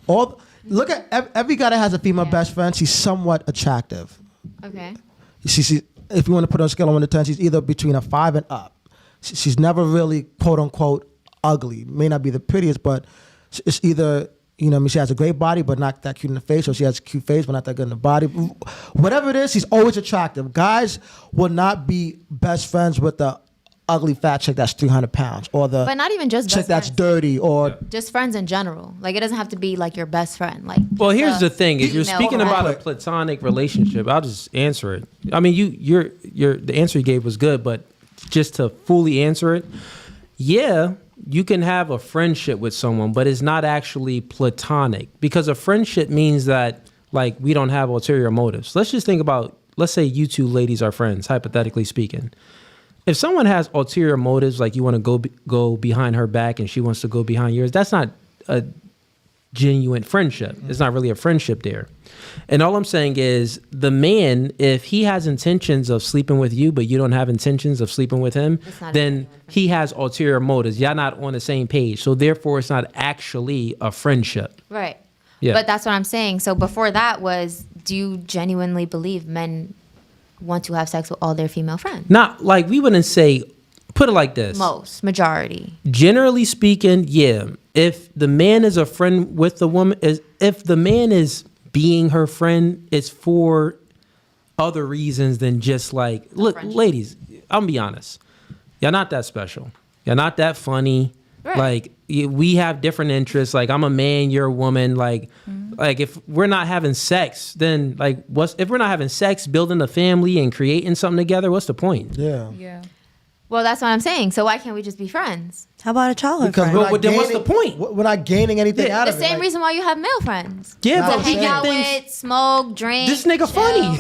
Look at every guy that has a female best friend. She's somewhat attractive. Okay. She if you want to put on a scale of 1 to 10, she's either between a 5 and up. She's never really quote unquote ugly. May not be the prettiest, but it's either. She has a great body, but not that cute in the face, or she has a cute face, but not that good in the body. Whatever it is, she's always attractive. Guys will not be best friends with the ugly fat chick that's 300 pounds, or the but not even just chick best that's friends. dirty, or Just friends in general. Like, it doesn't have to be like your best friend. Like, well, here's the thing: if you're female speaking friend. about a platonic relationship, I'll just answer it. I mean, the answer you gave was good, but just to fully answer it, yeah, you can have a friendship with someone, but it's not actually platonic, because a friendship means that like we don't have ulterior motives. Let's just think about, let's say you two ladies are friends, hypothetically speaking. If someone has ulterior motives, like you want to go behind her back and she wants to go behind yours, that's not a genuine friendship. It's not really a friendship there. And all I'm saying is the man, if he has intentions of sleeping with you, but you don't have intentions of sleeping with him, then he has ulterior motives. Y'all not on the same page. So therefore, it's not actually a friendship. Right. Yeah. But that's what I'm saying. So before that was, do you genuinely believe men want to have sex with all their female friends? Not like, we wouldn't say, put it like this. Majority. Generally speaking, yeah. If the man is a friend with the woman, if the man is being her friend, it's for other reasons than just like, look, ladies, I'm gonna be honest. Y'all not that special. Y'all not that funny. Right. Like, we have different interests. Like, I'm a man, you're a woman. Like, like if we're not having sex, then like, if we're not having sex, building a family and creating something together, what's the point? Yeah. Well, that's what I'm saying. So why can't we just be friends? How about a childhood Because friend? we're not then what's gaining- the point? We're not gaining anything out The of it. same Like, reason why you have male friends. Yeah, To but hang out things, with, smoke, drink. this nigga chill. funny.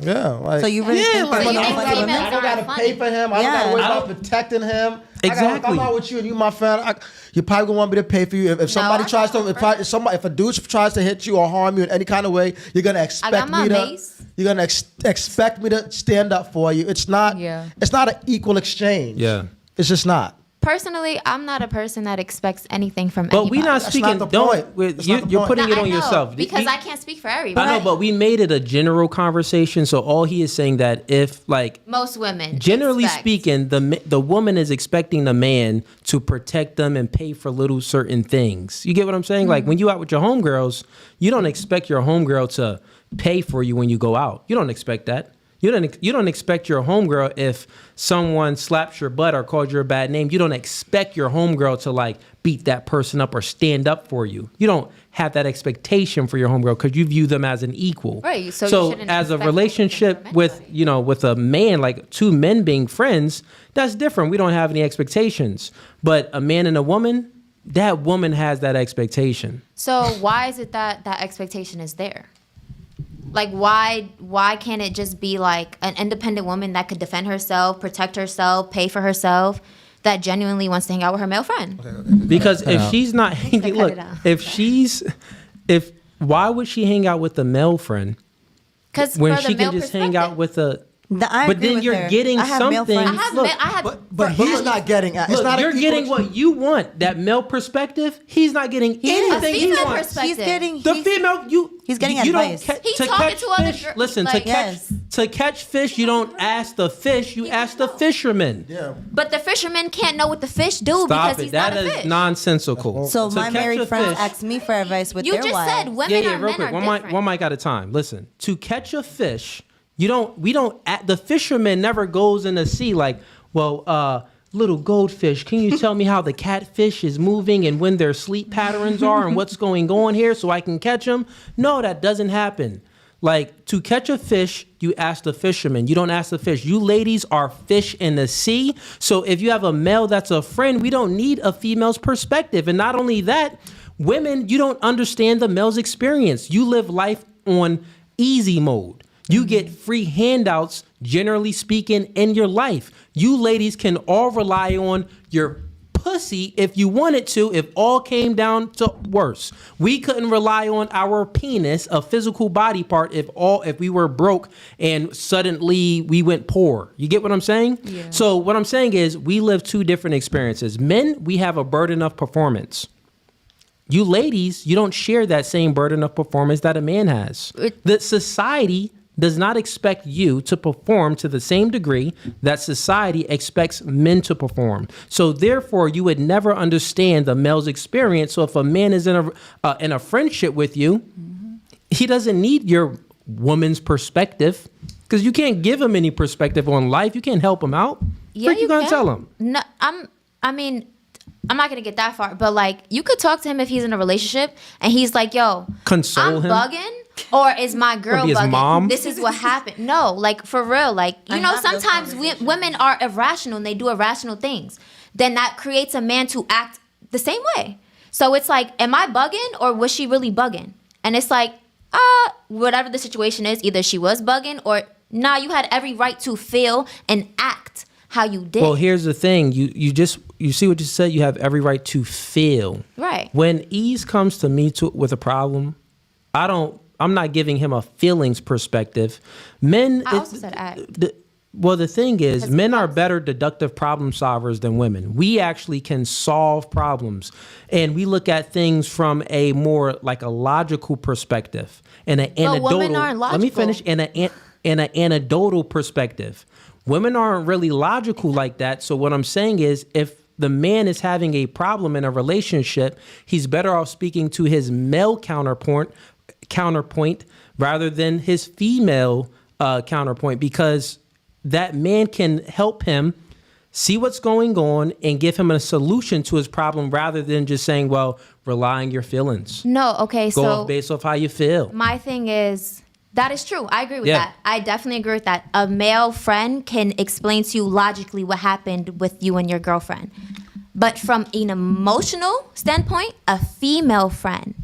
yeah, like, So you really Yeah, think like- that So you you think don't females I don't gotta aren't pay for him. I don't Yeah. gotta worry I about don't- protecting him. If Exactly. I'm out with you and you my friend, you probably gonna want me to pay for you. If somebody I tries got to, if a dude tries to hit you or harm you in any kind of way, you're gonna expect my me to. mace. You're gonna expect me to stand up for you. It's not. Yeah. It's not an equal exchange. Yeah. It's just not. Personally, I'm not a person that expects anything from But anybody. we not That's speaking. not the point. That's not the You're point. putting No, it I on know, yourself because We- I can't speak for everybody. I know, but we made it a general conversation. So all he is saying that if like Most women, generally expect. speaking, the woman is expecting the man to protect them and pay for little certain things. You get what I'm saying? Like when you out with your homegirls, you don't expect your homegirl to pay for you when you go out. You don't expect that. You don't expect your homegirl, if someone slaps your butt or calls you a bad name, you don't expect your homegirl to like beat that person up or stand up for you. You don't have that expectation for your homegirl because you view them as an equal. Right, so you shouldn't as a expect relationship anything from with, anybody. with a man, like two men being friends, that's different. We don't have any expectations. But a man and a woman, that woman has that expectation. So why is it that that expectation is there? Like why can't it just be like an independent woman that could defend herself, protect herself, pay for herself, that genuinely wants to hang out with her male friend? Because if she's not hanging, cut look, it out. why would she hang out with the male friend Because when for the she male can just hang out with a? I But agree then with you're her. getting I have male something. friends. I have But he's not getting. It's Look, not. you're an getting equal- what you want. That male perspective. He's not getting anything he female wants. perspective. He's getting. The female, he's getting you advice. Don't He's to talking catch to other fish. gir- Listen, like- Yes. to catch fish, you don't ask the fish. You ask the fisherman. Yeah. But the fisherman can't know what the fish do Stop because it. he's That not a is fish. nonsensical. So To my catch married a friends fish- ask me for advice with You their just wives. said women yeah, are real men quick. are One different. mic at a time. Listen, to catch a fish, the fisherman never goes in the sea like, well, little goldfish, can you tell me how the catfish is moving and when their sleep patterns are and what's going on here so I can catch them? No, that doesn't happen. Like, to catch a fish, you ask the fisherman. You don't ask the fish. You ladies are fish in the sea. So if you have a male that's a friend, we don't need a female's perspective. And not only that, women, you don't understand the male's experience. You live life on easy mode. You get free handouts, generally speaking, in your life. You ladies can all rely on your pussy if you wanted to, if all came down to worse. We couldn't rely on our penis, a physical body part, if we were broke and suddenly we went poor. You get what I'm saying? Yeah. So what I'm saying is we live two different experiences. Men, we have a burden of performance. You ladies, you don't share that same burden of performance that a man has. The society does not expect you to perform to the same degree that society expects men to perform. So therefore, you would never understand the male's experience. So if a man is in a friendship with you, he doesn't need your woman's perspective because you can't give him any perspective on life. You can't help him out. Yeah, What you gonna can. tell him? No, I'm not gonna get that far, but like you could talk to him if he's in a relationship and he's like, "Yo, Console I'm him? bugging." Or is my girl be his bugging? mom? This is what happened. No, like for real. Like, you know, sometimes women are irrational and they do irrational things. then that creates a man to act the same way. So it's like, am I bugging or was she really bugging? And it's like, whatever the situation is, either she was bugging or nah, you had every right to feel and act how you did. Well, here's the thing. You see what you said? You have every right to feel. Right. When Ease comes to me with a problem, I'm not giving him a feelings perspective. Men. I also said act. Well, the thing is, men are better deductive problem solvers than women. We actually can solve problems, and we look at things from a more like a logical perspective and an anecdotal. Women aren't logical. Let me finish. In an anecdotal perspective, women aren't really logical like that. So what I'm saying is, if the man is having a problem in a relationship, he's better off speaking to his male counterpoint rather than his female counterpoint, because that man can help him see what's going on and give him a solution to his problem rather than just saying, well, rely on your feelings. No, okay, Go off based off how you feel. My thing is, that is true. I agree with Yeah. that. I definitely agree with that. A male friend can explain to you logically what happened with you and your girlfriend. But from an emotional standpoint, a female friend,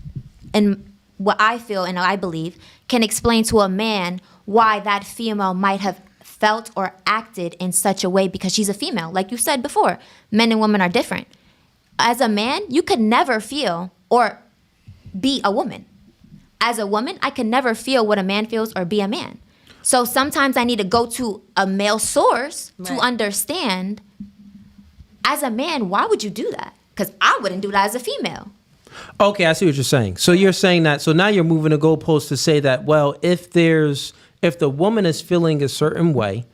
and what I feel and I believe, can explain to a man why that female might have felt or acted in such a way because she's a female. Like you said before, men and women are different. As a man, you could never feel or be a woman. As a woman, I could never feel what a man feels or be a man. So sometimes I need to go to a male source to understand, as a man, why would you do that? Because I wouldn't do that as a female. Okay, I see what you're saying. So you're saying that, so now you're moving the goalpost to say that, well, if the woman is feeling a certain way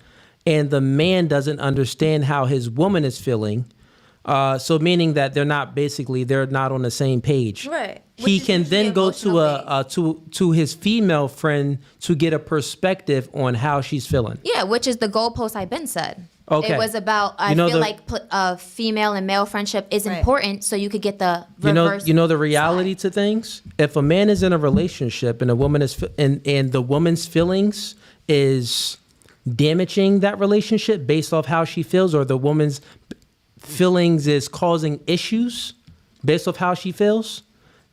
and the man doesn't understand how his woman is feeling, so meaning that they're not on the same page. Right. He can then go to his female friend to get a perspective on how she's feeling. Yeah, which is the goalpost I've been said. Okay. It was about, I feel like female and male friendship is important so you could get the reverse. You know the reality to things? If a man is in a relationship and a woman is and the woman's feelings is damaging that relationship based off how she feels, or the woman's feelings is causing issues based off how she feels,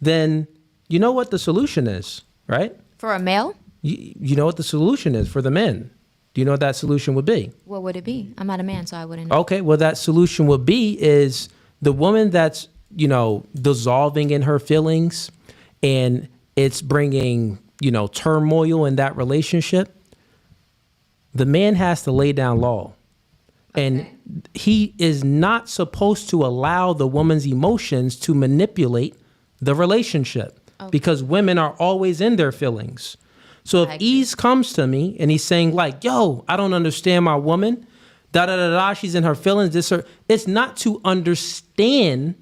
then you know what the solution is, right? For a male? You know what the solution is for the men. Do you know what that solution would be? What would it be? I'm not a man, so I wouldn't know. Okay, well, that solution would be is the woman that's, dissolving in her feelings and it's bringing, turmoil in that relationship. The man has to lay down law. Okay. And he is not supposed to allow the woman's emotions to manipulate the relationship, because women are always in their feelings. So if Ease comes to me and he's saying like, yo, I don't understand my woman, she's in her feelings, it's not to understand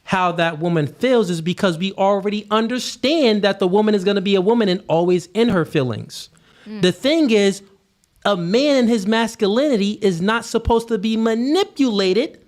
how that woman feels, is because we already understand that the woman is going to be a woman and always in her feelings. The thing is, a man in his masculinity is not supposed to be manipulated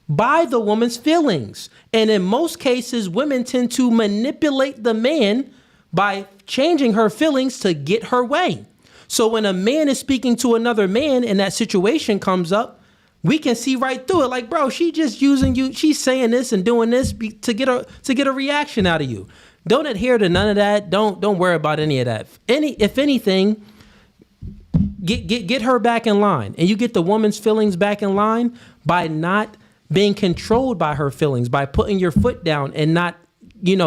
by the woman's feelings. And in most cases, women tend to manipulate the man by changing her feelings to get her way. So when a man is speaking to another man and that situation comes up, we can see right through it. Like, bro, she just using you. She's saying this and doing this to get a reaction out of you. Don't adhere to none of that. Don't worry about any of that. If anything, get her back in line, and you get the woman's feelings back in line by not being controlled by her feelings, by putting your foot down and not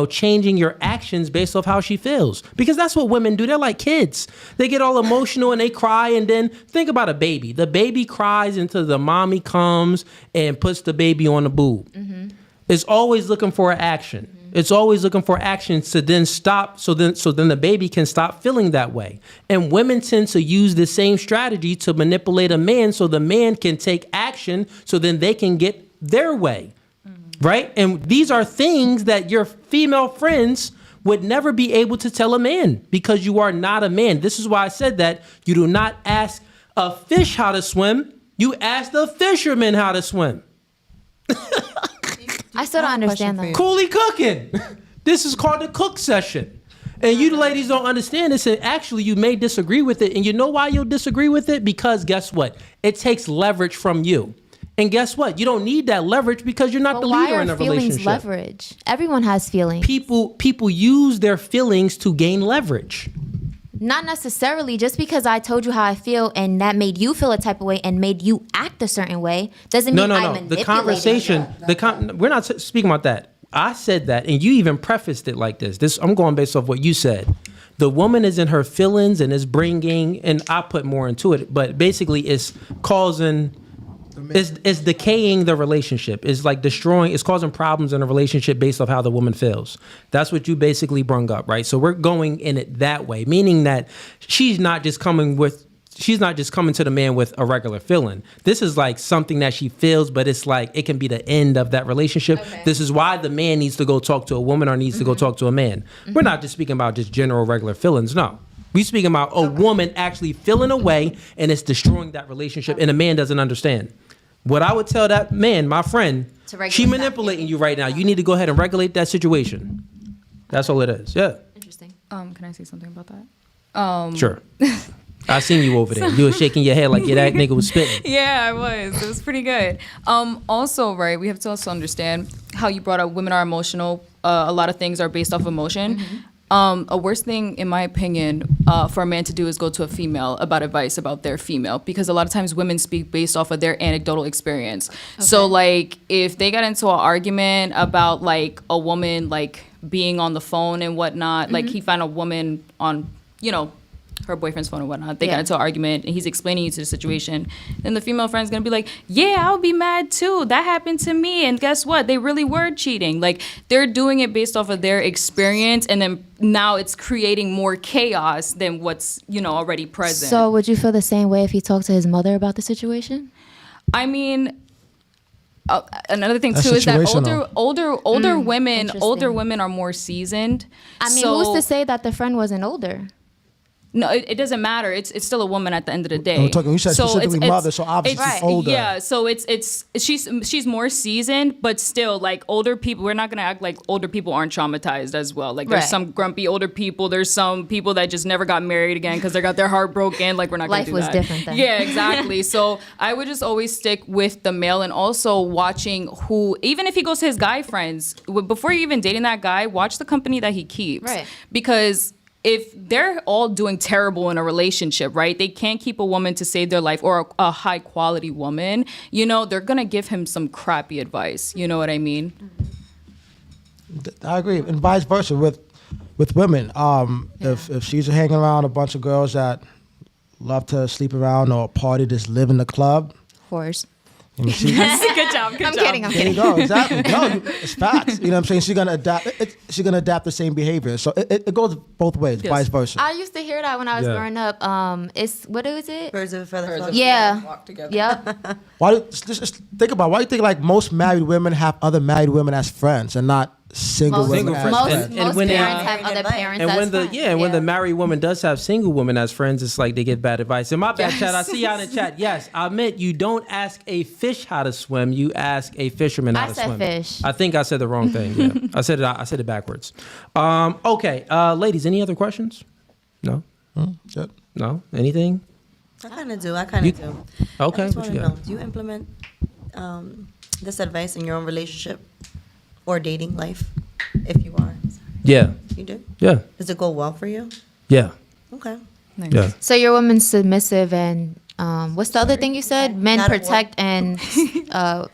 changing your actions based off how she feels. Because that's what women do. They're like kids. They get all emotional and they cry, and then think about a baby. The baby cries until the mommy comes and puts the baby on the boob. Mm-hmm. It's always looking for action. Mm-hmm. It's always looking for action to then stop, so then the baby can stop feeling that way. And women tend to use the same strategy to manipulate a man so the man can take action so then they can get their way. Right? And these are things that your female friends would never be able to tell a man, because you are not a man. This is why I said that you do not ask a fish how to swim. You ask the fisherman how to swim. I still don't understand that. Cooley cooking. This is called the cook session. And you ladies don't understand this. And actually, you may disagree with it. And you know why you'll disagree with it? Because guess what? It takes leverage from you. And guess what? You don't need that leverage because you're not the Why leader are in a feelings relationship. leverage? Everyone has feelings. People use their feelings to gain leverage. Not necessarily. Just because I told you how I feel and that made you feel a type of way and made you act a certain way doesn't mean I manipulated The conversation, we're not speaking about that. I said that, and you even prefaced it like this. I'm going based off what you said. The woman is in her feelings and is bringing, and I put more into it, but basically it's causing, it's decaying the relationship. It's like destroying, it's causing problems in a relationship based off how the woman feels. That's what you basically brung up, right? So we're going in it that way, meaning that she's not just coming to the man with a regular feeling. This is like something that she feels, but it's like it can be the end of that relationship. Okay. This is why the man needs to go talk to a woman or needs to go talk to a man. We're not just speaking about just general regular feelings. No. We speaking about a woman actually feeling a way and it's destroying that relationship and a man doesn't understand. What I would tell that man, my friend, she manipulating you right now. You need to go ahead and regulate that situation. That's all it is. Yeah. Interesting. Can I say something about that? Sure. I seen you over there. You were shaking your head like that nigga was spitting. Yeah, I was. It was pretty good. Also, right, we have to also understand how you brought up women are emotional. A lot of things are based off emotion. A worse thing, in my opinion, for a man to do is go to a female about advice about their female, because a lot of times women speak based off of their anecdotal experience. Okay. So, like, if they got into an argument about, like, a woman, like, being on the phone and whatnot, like, he found a woman on, you know, her boyfriend's phone and whatnot. They got into an argument and he's explaining you to the situation. Then the female friend's gonna be like, yeah, I'll be mad too. That happened to me. And guess what? They really were cheating. Like, they're doing it based off of their experience, and then now it's creating more chaos than what's, you know, already present. So would you feel the same way if he talked to his mother about the situation? I mean, another thing too is that older women are more seasoned. I mean, who's to say that the friend wasn't older? No, it doesn't matter. It's still a woman at the end of the day. You said specifically mother, so obviously she's older. Yeah, so she's more seasoned, but still, like, older people, we're not gonna act like older people aren't traumatized as well. Like, there's some grumpy older people. There's some people that just never got married again because they got their heart broken. Like, we're not gonna do that. Life was different then. Yeah, exactly. So I would just always stick with the male, and also watching who, even if he goes to his guy friends, before you're even dating that guy, watch the company that he keeps. Right. Because if they're all doing terrible in a relationship, right? They can't keep a woman to save their life, or a high quality woman, you know, they're gonna give him some crappy advice. You know what I mean? I agree, and vice versa with women. If she's hanging around a bunch of girls that love to sleep around or party, just live in the club. Whores. Good job. I'm kidding. There you go. Exactly. No, it's facts. You know what I'm saying? She's gonna adapt. She's gonna adapt the same behavior. So it goes both ways, vice versa. I used to hear that when I was growing up. It's what is it? Birds of a feather flock. Yeah. Walk together. Yep. Just think about why do you think like most married women have other married women as friends and not single women as friends? Most when parents have other parents and as when friends. when the married woman does have single women as friends, it's like they give bad advice. In my back chat, I see y'all in the chat. Yes, I admit you don't ask a fish how to swim. You ask a fisherman how to swim. I said fish. I think I said the wrong thing. Yeah, I said it backwards. Okay, ladies, any other questions? No. Good. No. Anything? I kind of do. Okay. I just what you want to got? know, do you implement this advice in your own relationship or dating life? If you are. Yeah. You do? Yeah. Does it go well for you? Yeah. Okay. Nice. Yeah. So your woman's submissive and what's the other thing you said? Men Not a protect and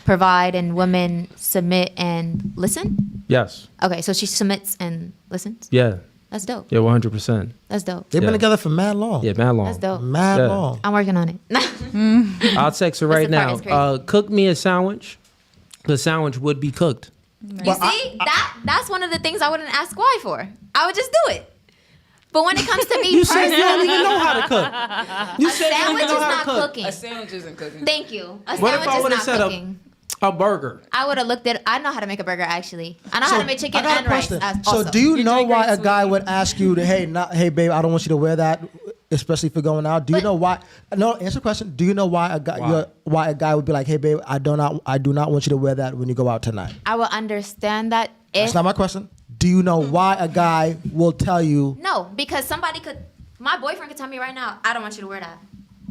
provide, and women submit and listen? Yes. Okay, so she submits and listens? Yeah. That's dope. Yeah. 100%. That's dope. They've been together for mad long. Yeah, mad long. That's dope. Mad Yeah. long. I'm working on it. I'll text her right That's the part now. that's crazy. Cook me a sandwich. The sandwich would be cooked. You see, that's one of the things I wouldn't ask why for. I would just do it. But when it comes to me You said you don't personally, even know how to cook. You said you don't sandwich even is know how not to cook. cooking. A sandwich isn't cooking. Thank you. A What if I sandwich would is have not said cooking. a burger? I would have looked at. I know how to make a burger actually. I know how to make chicken I got and a rice. question. Also. So do you know doing why great, a guy would ask you to, hey babe, I don't want you to wear that, especially if you're going out? Do you know why? No, answer the question. Do you know why a guy why a guy would be like, hey babe, I do not want you to wear that when you go out tonight? I will understand that if That's not my question. Do you know why a guy will tell you? no, because somebody could. My boyfriend could tell me right now, I don't want you to wear that.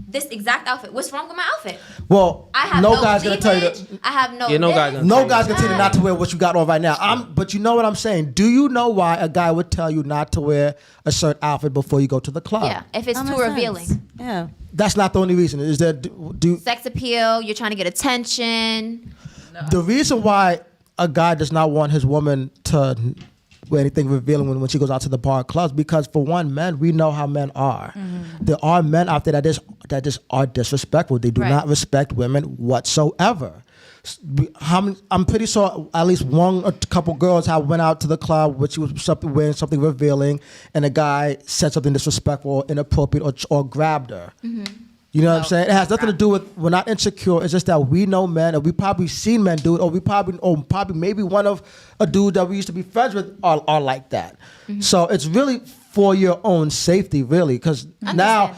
this exact outfit. What's wrong with my outfit? Well, I have no no guy's gonna tell you cleavage. that. I have no. Yeah, no this. guy's gonna No guy's gonna tell you not to wear what you got on right now. But you know what I'm saying? Do you know why a guy would tell you not to wear a certain outfit before you go to the club? Yeah, if it's That too makes revealing. sense. Yeah. That's not the only reason. Is that do Sex appeal. You're trying to get attention. the reason why a guy does not want his woman to wear anything revealing when she goes out to the bar or clubs? Because for one, men, we know how men are. There are men out there that just are disrespectful. They do Right. not respect women whatsoever. I'm pretty sure at least a couple girls have went out to the club which was wearing something revealing, and a guy said something disrespectful or inappropriate or grabbed her. You know what I'm saying? It has nothing to do with, we're not insecure. It's just that we know men, and we probably seen men do it, or probably maybe one of a dude that we used to be friends with are like that. So it's really for your own safety, really, because now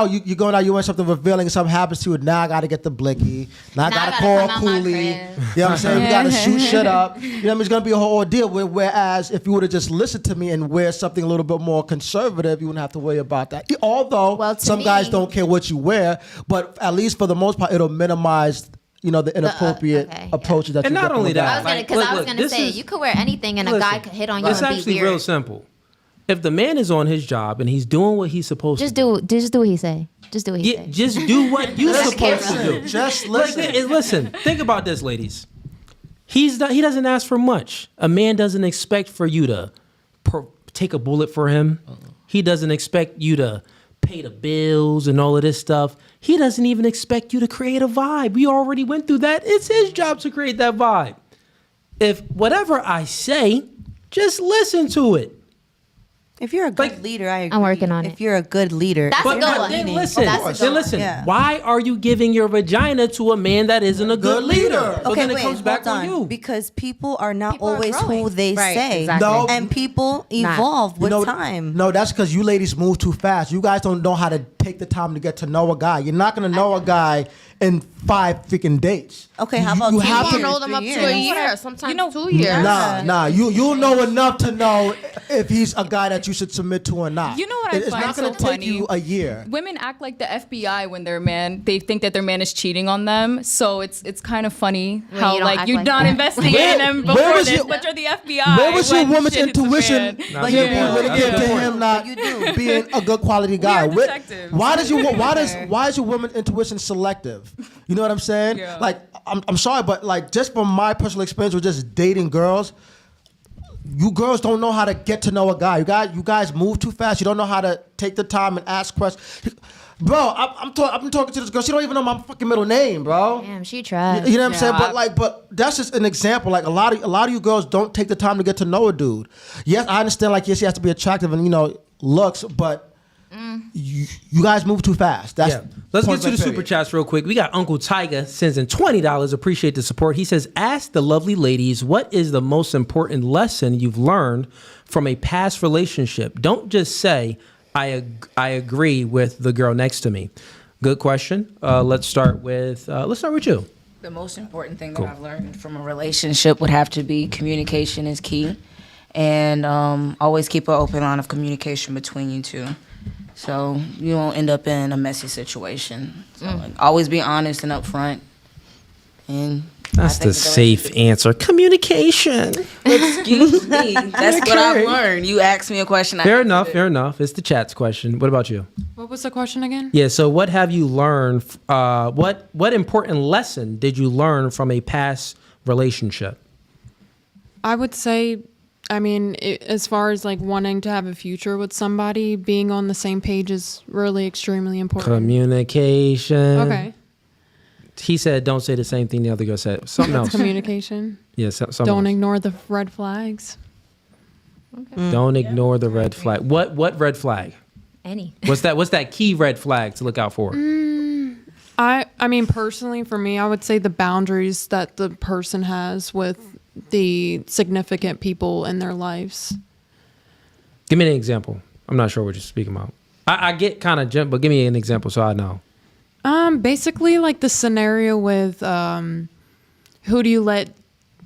you're going out, you want something revealing, something happens to you. Now I got to get the blicky. Now I got to call Cooley. You know what I'm saying? We got to shoot shit up. You know what I mean? It's going to be a whole ordeal. Whereas if you would have just listened to me and wear something a little bit more conservative, you wouldn't have to worry about that. Although some guys don't care what you wear, but at least for the most part, it'll minimize the inappropriate approaches that And you not get only from a that, guy. I was gonna say you could wear anything and a guy could hit on you It's and be actually weird. real simple. If the man is on his job and he's doing what he's supposed to do, Just do what he say. Just do what he say. just do what you're Just supposed to listen. do. Just listen. Listen. Think about this, ladies. He doesn't ask for much. A man doesn't expect for you to take a bullet for him. He doesn't expect you to pay the bills and all of this stuff. He doesn't even expect you to create a vibe. We already went through that. It's his job to create that vibe. If whatever I say, just listen to it. If you're a good leader, I agree. I'm working on If you're a good leader, That's a you're good not one. Then leading. listen. Then listen. Yeah. Why are you giving your vagina to a man that isn't a good leader? So Okay, then it wait, comes back hold on on. you. Because people are not People are always growing. who they Right, say. exactly. No. And people evolve with time. No, that's because you ladies move too fast. You guys don't know how to take the time to get to know a guy. You're not going to know a guy in 5 freaking dates. Okay, how about you 2 have years, to know them 3 up to years? a year, sometimes 2 years. Nah. You'll know enough to know if he's a guy that you should submit to or not. You know what I It's find not gonna so take funny? you a year. Women act like the FBI when they think that their man is cheating on them. So it's kind of funny When how you don't like act you're like not that. investigating them Where before was this, your- but you're the FBI. Where was your when woman's shit hits the intuition fan. when Yeah. it came to him not being a good quality guy? are Where- detectives. Why is your woman's intuition selective? You know what I'm saying? Yeah. Like I'm sorry, but like just from my personal experience with just dating girls, you girls don't know how to get to know a guy. You guys move too fast. You don't know how to take the time and ask questions. Bro, I've been talking to this girl. She don't even know my fucking middle name, bro. Damn, she tried. You know what I'm saying? But that's just an example. Like a lot of you girls don't take the time to get to know a dude. Yes, I understand. Like yes, he has to be attractive and looks, but you guys move too fast. That's Let's point get to the blank super period. chats real quick. We got Uncle Tyga sends in $20. Appreciate the support. He says, ask the lovely ladies, what is the most important lesson you've learned from a past relationship? Don't just say, I agree with the girl next to me. Good question. Let's start with you. The most important thing that I've learned from a relationship would have to be communication is key. And always keep an open line of communication between you two. So you won't end up in a messy situation. So always be honest and upfront. And That's the safe answer. Communication. Excuse me. That's what I've learned. You asked me a question. Fair enough. It's the chat's question. What about you? What was the question again? Yeah, so what have you learned? What important lesson did you learn from a past relationship? I would say, as far as like wanting to have a future with somebody, being on the same page is really extremely important. Communication. Okay. He said, don't say the same thing the other girl said. Something else. Communication. Yeah, something Don't else. ignore the red flags. Don't ignore the red flag. What red flag? Any. What's that key red flag to look out for? Personally, for me, I would say the boundaries that the person has with the significant people in their lives. Give me an example. I'm not sure what you're speaking about. I get kind of jump, but give me an example so I know. Basically like the scenario with who do you let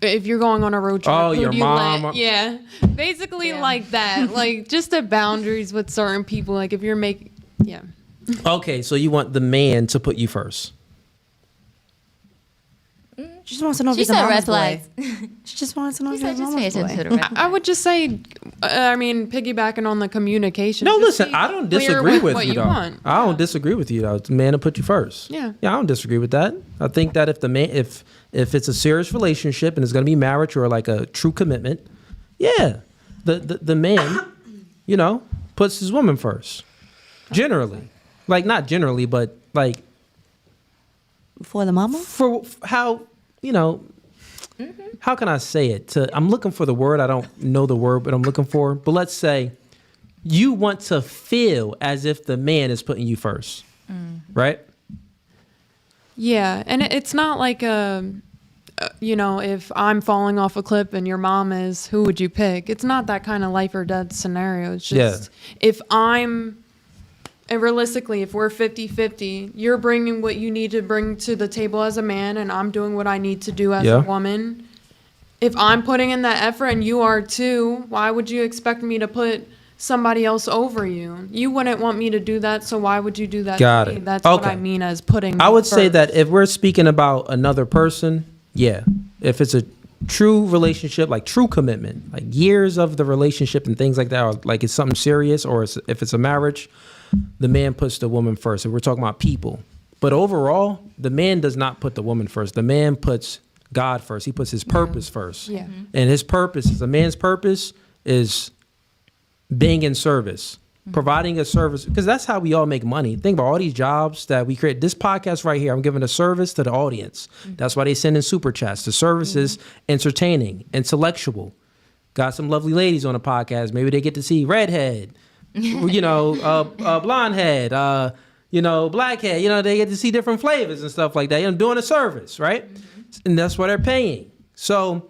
if you're going on a road trip? Oh, who your do you mom. Let, yeah, basically like that. Like just the boundaries with certain people. Like if you're Okay, so you want the man to put you first. She just wants to know if She he's a said mama's red boy. flags. She just wants to know if She he's said a just pay mama's attention to boy. the red flags. I would just say, piggybacking on the communication. No, just listen, be I don't clear disagree with what you, though. want. I don't disagree with you, though. The man to put you first. Yeah. Yeah, I don't disagree with that. I think that if the man, if it's a serious relationship and it's going to be marriage or like a true commitment, yeah, the man, puts his woman first. Generally. Like, not generally, but like. For the mama? For how, how can I say it? I'm looking for the word. I don't know the word, but I'm looking for. But let's say you want to feel as if the man is putting you first, right? Yeah, and it's not like if I'm falling off a cliff and your mom is, who would you pick? It's not that kind of life or death scenario. It's just and realistically, if we're 50-50, you're bringing what you need to bring to the table as a man, and I'm doing what I need to do as a woman. If I'm putting in that effort and you are too, why would you expect me to put somebody else over you? You wouldn't want me to do that, so why would you do that to me? That's what I mean as putting I would say first. that if we're speaking about another person, yeah. If it's a true relationship, like true commitment, like years of the relationship and things like that, or like it's something serious, or if it's a marriage, the man puts the woman first. If we're talking about people. But overall, the man does not put the woman first. The man puts God first. He puts his purpose first. Yeah. And his purpose, a man's purpose is being in service, providing a service, because that's how we all make money. Think about all these jobs that we create. This podcast right here, I'm giving a service to the audience. That's why they send in super chats. The service is entertaining, intellectual. Got some lovely ladies on the podcast. Maybe they get to see redhead, blonde head, black head. They get to see different flavors and stuff like that. Doing a service, right? And that's what they're paying. So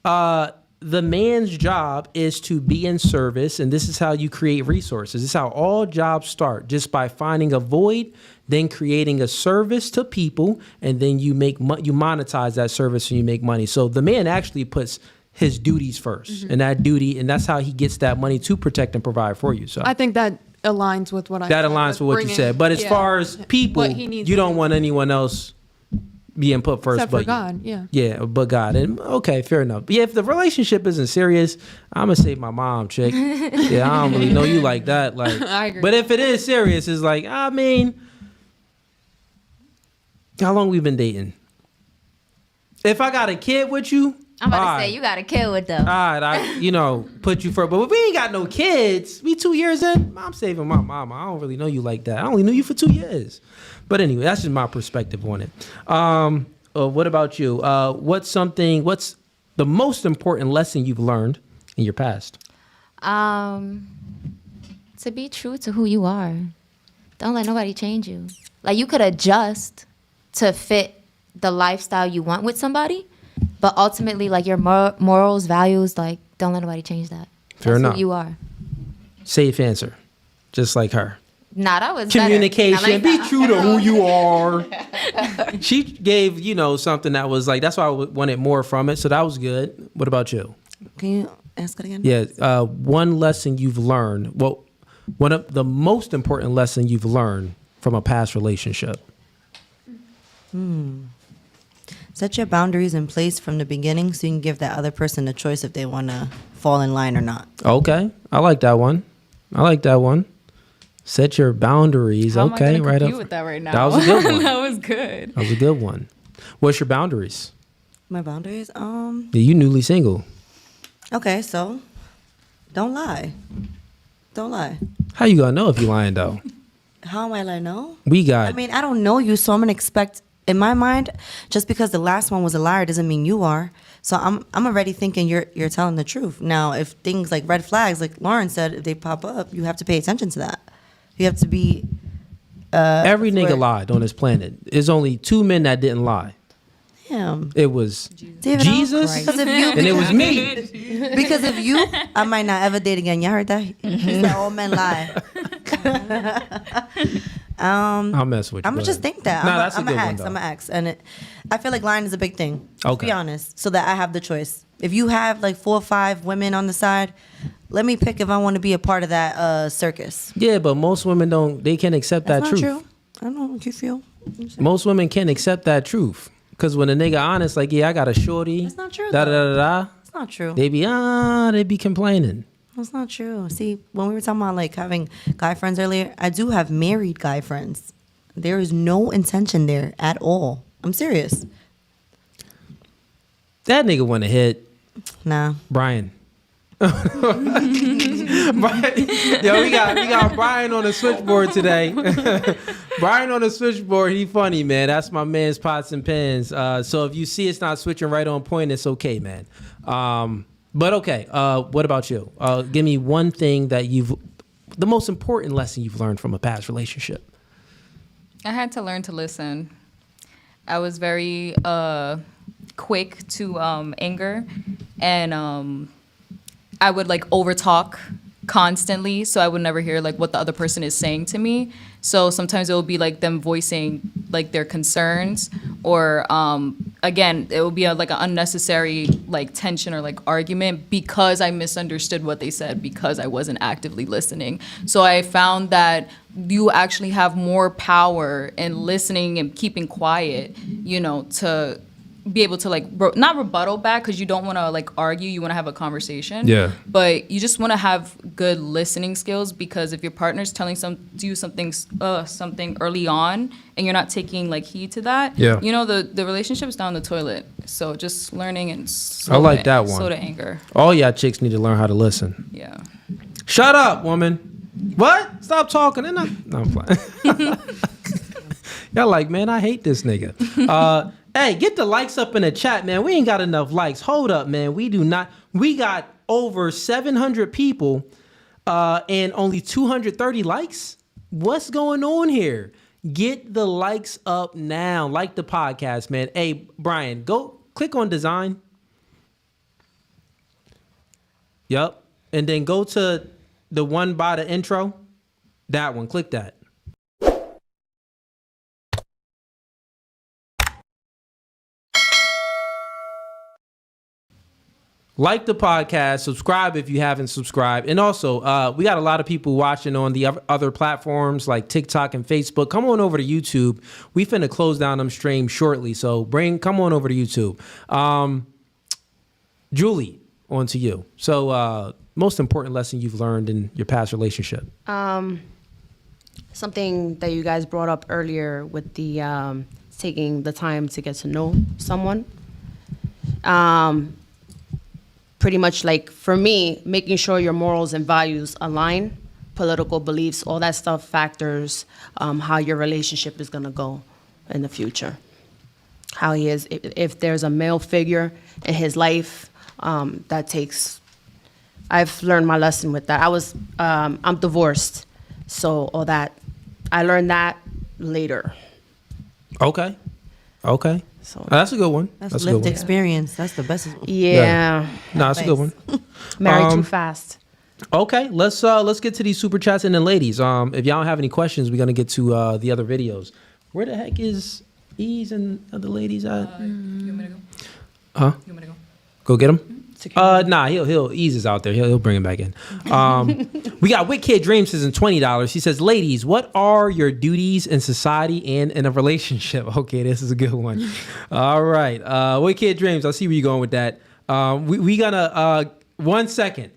the man's job is to be in service, and this is how you create resources. This is how all jobs start, just by finding a void, then creating a service to people, and then you monetize that service and you make money. So the man actually puts his duties first, and that's how he gets that money to protect and provide for you. So I think that aligns with what I that said, aligns with what you said. But as far as people, what he needs you to don't do. want anyone else being put first, Except for but you. God, yeah. Yeah, but God. And okay, fair enough. But yeah, if the relationship isn't serious, I'm gonna save my mom, chick. Yeah, I don't really know you like that. Like, I agree. But if it is serious, it's like, I mean, how long we been dating? If I got a kid with you, I'm about to say, you got to kill it, though. all right, I put you first. But if we ain't got no kids, we 2 years in, I'm saving my mama. I don't really know you like that. I only knew you for 2 years. But anyway, that's just my perspective on it. What about you? What's the most important lesson you've learned in your past? To be true to who you are. Don't let nobody change you. Like, you could adjust to fit the lifestyle you want with somebody, but ultimately, like, your morals, values, like, don't let nobody change that. Fair That's enough. who you are. Safe answer. Just like her. Nah, that was Communication. better. Be true to who you are. She gave, something that was like, that's why I wanted more from it. So that was good. What about you? Can you ask it again? Yeah. One lesson you've learned. Well, one of the most important lesson you've learned from a past relationship. Set your boundaries in place from the beginning so you can give that other person a choice if they want to fall in line or not. Okay. I like that one. Set your boundaries. How Okay. am I Right compete up. with that right now? That was a good one. That was good. That was a good one. What's your boundaries? My boundaries? Yeah, you newly single. Okay, so don't lie. Don't lie. How you gonna know if you lying though? How am I like, no? We got. I mean, I don't know you, so I'm gonna expect. In my mind, just because the last one was a liar doesn't mean you are. So I'm already thinking you're telling the truth. Now, if things like red flags, like Lauren said, if they pop up, you have to pay attention to that. You have to be. Every nigga lied on this planet. There's only 2 men that didn't lie. Damn. It was David, Jesus because of you, and it was me. because of you, I might not ever date again. Y'all heard that? He said all men lie. I'll mess with you. I'm gonna just think that. Nah, that's a I'm good gonna one, ask. though. I'm gonna ask, and I feel like lying is a big thing. To Okay. be honest, so that I have the choice. If you have like 4 or 5 women on the side, let me pick if I want to be a part of that circus. Yeah, but most women don't. They can't accept That's that not truth. true. I don't know what you feel. Most women can't accept that truth. Because when a nigga honest, like, yeah, I got a shorty. That's not true. Da da da da. It's not true. They be complaining. That's not true. See, when we were talking about like having guy friends earlier, I do have married guy friends. There is no intention there at all. I'm serious. That nigga want to hit Nah. Brian. Brian. Yo, we got Brian on the switchboard today. Brian on the switchboard, he funny, man. That's my man's pots and pans. So if you see it's not switching right on point, it's okay, man. But okay, what about you? Give me one thing that the most important lesson you've learned from a past relationship. I had to learn to listen. I was very quick to anger, and I would like overtalk constantly, so I would never hear like what the other person is saying to me. So sometimes it will be like them voicing like their concerns, or again, it will be like an unnecessary like tension or like argument because I misunderstood what they said because I wasn't actively listening. So I found that you actually have more power in listening and keeping quiet, you know, to be able to like not rebuttal back, because you don't want to like argue, you want to have a conversation. Yeah. But you just want to have good listening skills, because if your partner's telling you something early on and you're not taking like heed to that, yeah, you know, the relationship's down the toilet. So just learning and I like that one. slow to anger. All y'all chicks need to learn how to listen. Yeah. Shut up, woman. What? Stop talking. No, I'm playing. Y'all like, man, I hate this nigga. Hey, get the likes up in the chat, man. We ain't got enough likes. Hold up, man. We do not. We got over 700 people and only 230 likes. What's going on here? Get the likes up now. Like the podcast, man. Hey, Brian, go click on design. Yep. And then go to the one by the intro. That one. Click that. Like the podcast, subscribe if you haven't subscribed. And also, we got a lot of people watching on the other platforms like TikTok and Facebook. Come on over to YouTube. We finna close down them streams shortly. So come on over to YouTube. Julie, on to you. So most important lesson you've learned in your past relationship? Something that you guys brought up earlier with the taking the time to get to know someone. Pretty much like for me, making sure your morals and values align, political beliefs, all that stuff factors how your relationship is gonna go in the future. How he is, if there's a male figure in his life, I've learned my lesson with that. I'm divorced, so all that, I learned that later. Okay. So that's a good one. That's a lived good one. experience. That's the best. Yeah. No, that's a good one. Married too fast. Okay, let's get to these super chats, and then ladies, if y'all don't have any questions, we're gonna get to the other videos. Where the heck is Ease and the ladies at? You want me to go? Huh? You want me to go? Go get him. Nah, he'll Ease is out there. He'll bring him back in. We got Wicked Dreams says in $20. He says, ladies, what are your duties in society and in a relationship? Okay, this is a good one. All right, Wicked Dreams. I see where you're going with that. We gonna 1 second.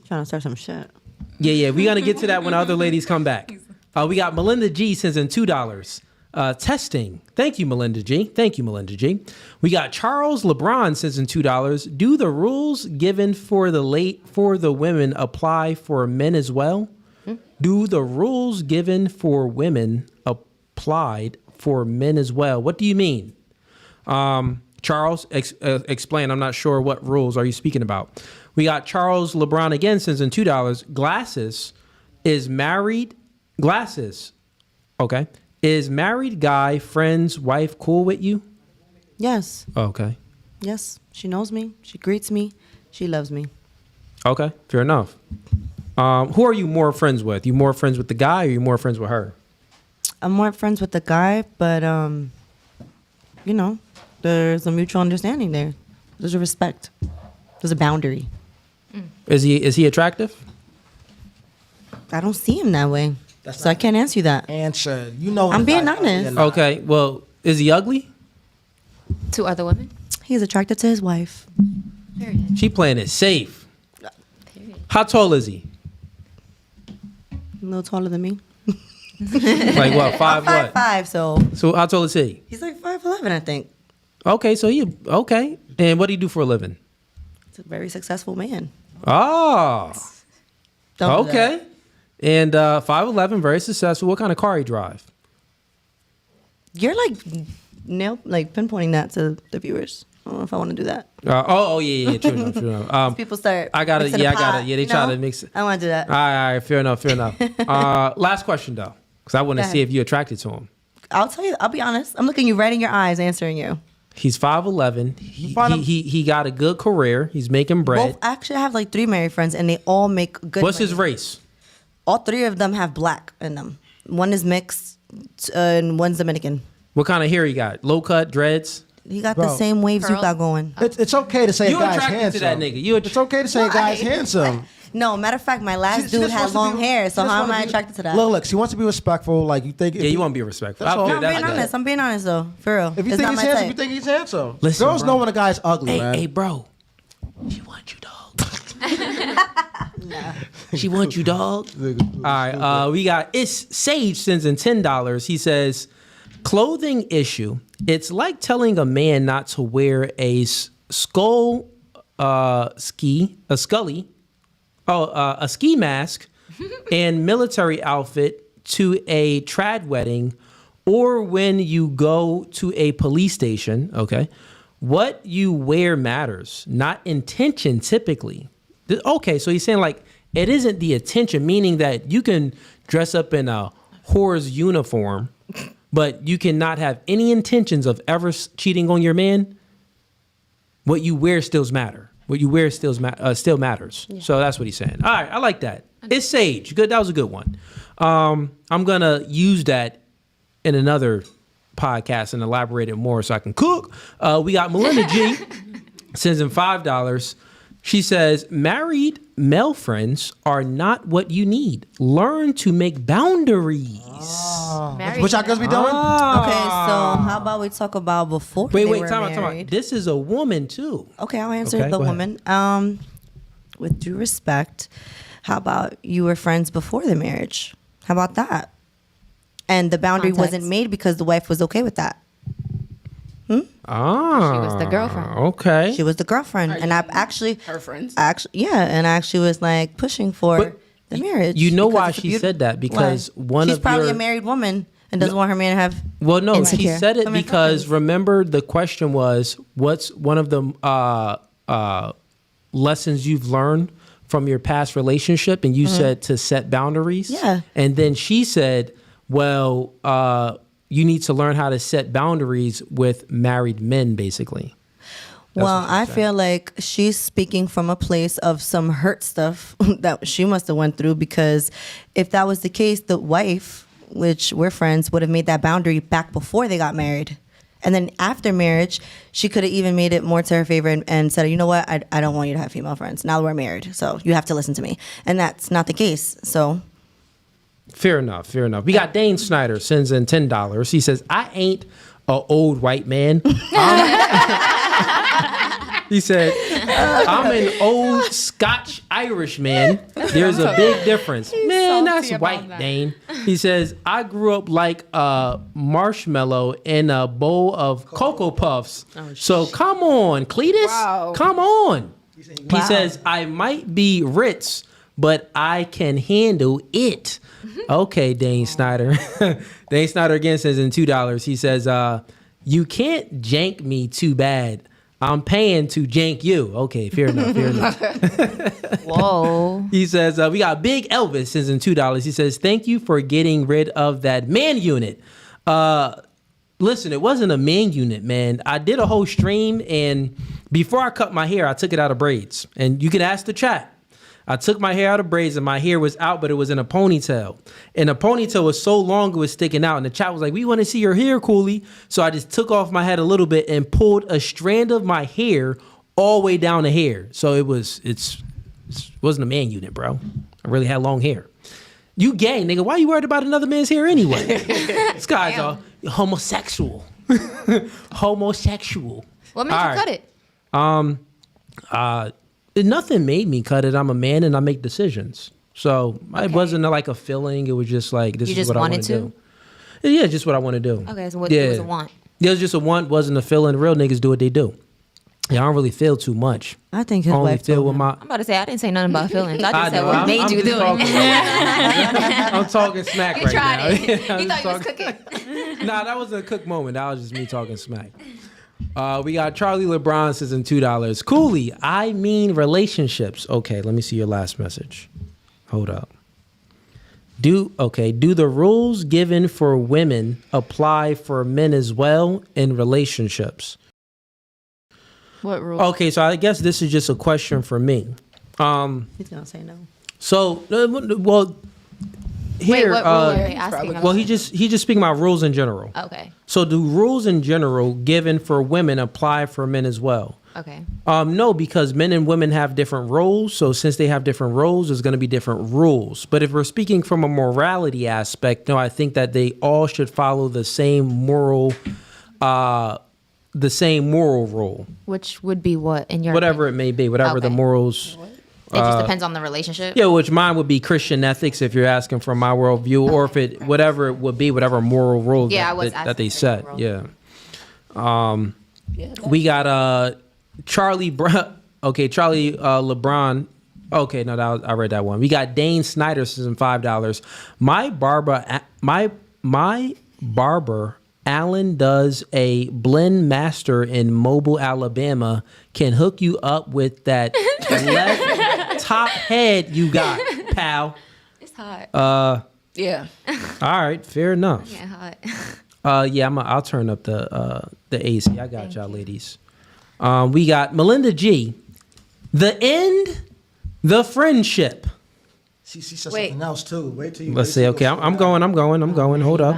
Trying to start some shit. Yeah. We gonna get to that when other ladies come back. We got Melinda G sends in $2. Testing. Thank you, Melinda G. We got Charles LeBron says in $2. Do the rules given for the women apply for men as well? Do the rules given for women applied for men as well? What do you mean? Charles, explain. I'm not sure what rules are you speaking about. We got Charles LeBron again sends in $2. Glasses is married. Glasses. Okay. Is married guy, friend's wife cool with you? Yes. Okay. Yes. She knows me. She greets me. She loves me. Okay. Fair enough. Who are you more friends with? You more friends with the guy or you more friends with her? I'm more friends with the guy, but there's a mutual understanding there. There's a respect. There's a boundary. Is he attractive? I don't see him that way. So I can't answer you that. Answer. You know. I'm being honest. Okay. Well, is he ugly? To other women? He's attracted to his wife. She playing it safe. How tall is he? A little taller than me. Like what? Five what? 5'5", So how tall is he? he's like 5'11", I think. Okay, so he okay. And what do you do for a living? He's a very successful man. Oh. Don't do that. Okay. And 5'11", very successful. What kind of car he drive? You're like pinpointing that to the viewers. I don't know if I want to do that. Yeah, true enough. People start. I got it. mixing the Yeah, I got pot, it. Yeah, they you try know? to mix it. I don't want to do that. All right, fair enough. Last question though, because I want to Go see ahead. if you're attracted to him. I'll tell you. I'll be honest. I'm looking you right in your eyes, answering you. He's 5'11". find him- He got a good career. He's making bread. Both actually I have like 3 married friends, and they all make good. What's his money. race? All 3 of them have black in them. One is mixed, and one's Dominican. What kind of hair he got? Low cut, dreads? He got the Bro. same waves you Curl. got going. It's okay to say You a guy's attracted handsome. to that nigga. It's okay to say a guy's handsome. No, matter of fact, my last She dude just had wants to long be- hair, so she just how am wanna I be- attracted to that? Look, she wants to be respectful. Like you think. Yeah, you want to be respectful. That's all. I feel I'm that. being I get honest. that. I'm being honest though, for real. If you It's think not he's my handsome, type. you think he's handsome. Listen, Girls bro. know when a guy's ugly, man. Hey, bro. She wants you, dog. She wants you, dog. All right, we got It's Sage sends in $10. He says, clothing issue. It's like telling a man not to wear a ski mask and military outfit to a trad wedding, or when you go to a police station. Okay, what you wear matters, not intention. Typically, okay. So he's saying like it isn't the attention, meaning that you can dress up in a whore's uniform, but you cannot have any intentions of ever cheating on your man. What you wear still matter. What you wear still matters. Yeah. So that's what he's saying. All right, I like that. It's sage. Good. That was a good one. I'm gonna use that in another podcast and elaborate it more so I can cook. We got Melinda G sends in $5. She says, married male friends are not what you need. Learn to make boundaries. What y'all guys be doing? Okay, so how about we talk about before they were time out. married? This is a woman too. Okay, I'll answer Okay, the go ahead. woman. With due respect, how about you were friends before the marriage? How about that? And the boundary Context. wasn't made because the wife was okay with that. She was the girlfriend. Okay. She was the girlfriend, and I actually Her friends. I actually was like pushing for But the marriage. you know because why it's a she beautiful- said that? Because Why? one she's of probably your- a married woman and doesn't want her man to have. Well, no, she Insecure. said it Women because friends. remember the question was, what's one of the lessons you've learned from your past relationship? And you said to set boundaries. Yeah. And then she said, well, you need to learn how to set boundaries with married men, basically. That's Well, what she I said. feel like she's speaking from a place of some hurt stuff that she must have went through, because if that was the case, the wife, which we're friends, would have made that boundary back before they got married. And then after marriage, she could have even made it more to her favor and said, you know what, I don't want you to have female friends. Now we're married, so you have to listen to me. And that's not the case, so... Fair enough. We got Dane Snyder sends in $10. He says, I ain't a old white man. He said, I'm an old Scotch Irish man. There's a big difference. Man, that's white, Dane. He says, I grew up like a marshmallow in a bowl of Cocoa Puffs. So come on, Cletus. Wow. Come on. He says, I might be Ritz, but I can handle it. Okay, Dane Snyder. Dane Snyder again says in $2. He says, you can't jank me too bad. I'm paying to jank you. Okay, fair enough. Whoa. He says, we got Big Elvis sends in $2. He says, thank you for getting rid of that man unit. Listen, it wasn't a man unit, man. I did a whole stream, and before I cut my hair, I took it out of braids. And you can ask the chat. I took my hair out of braids and my hair was out, but it was in a ponytail. And the ponytail was so long it was sticking out. And the chat was like, we want to see your hair, Cooley. So I just took off my head a little bit and pulled a strand of my hair all the way down to hair. So it wasn't a man unit, bro. I really had long hair. You gay, nigga. Why you worried about another man's hair anyway? This guy's a homosexual. Homosexual. What made you cut it? Nothing made me cut it. I'm a man and I make decisions. So it wasn't like a feeling. It was just like, this is what I want to do. Yeah, just what I want to do. Okay, so it was a want. It was just a want, wasn't a feeling. Real niggas do what they do. Yeah, I don't really feel too much. I think his only wife feel with my. I'm about to say I didn't say nothing about feelings. I just said what made you do it. I'm talking smack right now. You tried it. You thought you was cooking. Nah, that wasn't a cook moment. That was just me talking smack. We got Charlie LeBron says in $2. Cooley, I mean relationships. Okay, let me see your last message. Hold up. Do the rules given for women apply for men as well in relationships? What rules? Okay, so I guess this is just a question for me. He's gonna say no. So, well, here, what rule are you asking about? well, he just speaking about rules in general. Okay. So, do rules in general given for women apply for men as well? Okay. No, because men and women have different roles. So, since they have different roles, there's going to be different rules. But if we're speaking from a morality aspect, no, I think that they all should follow the same moral rule. Which would be what in your Whatever opinion? it may be, whatever the Okay. morals. It just depends on the relationship. Yeah, which mine would be Christian ethics if you're asking from my worldview, or if it whatever it would be, whatever moral rules that they set. Yeah. We got Charlie Charlie LeBron. Okay, no, I read that one. We got Dane Snyder says in $5. My barber Alan does a blend master in Mobile, Alabama. Can hook you up with that left top head you got, pal. It's hot. Yeah. All right, fair enough. Yeah, hot. Yeah, I'll turn up the AC. I got y'all, ladies. We got Melinda G. The end, the friendship. She said something else too. Wait till you. Let's see. Okay, I'm going. Hold up.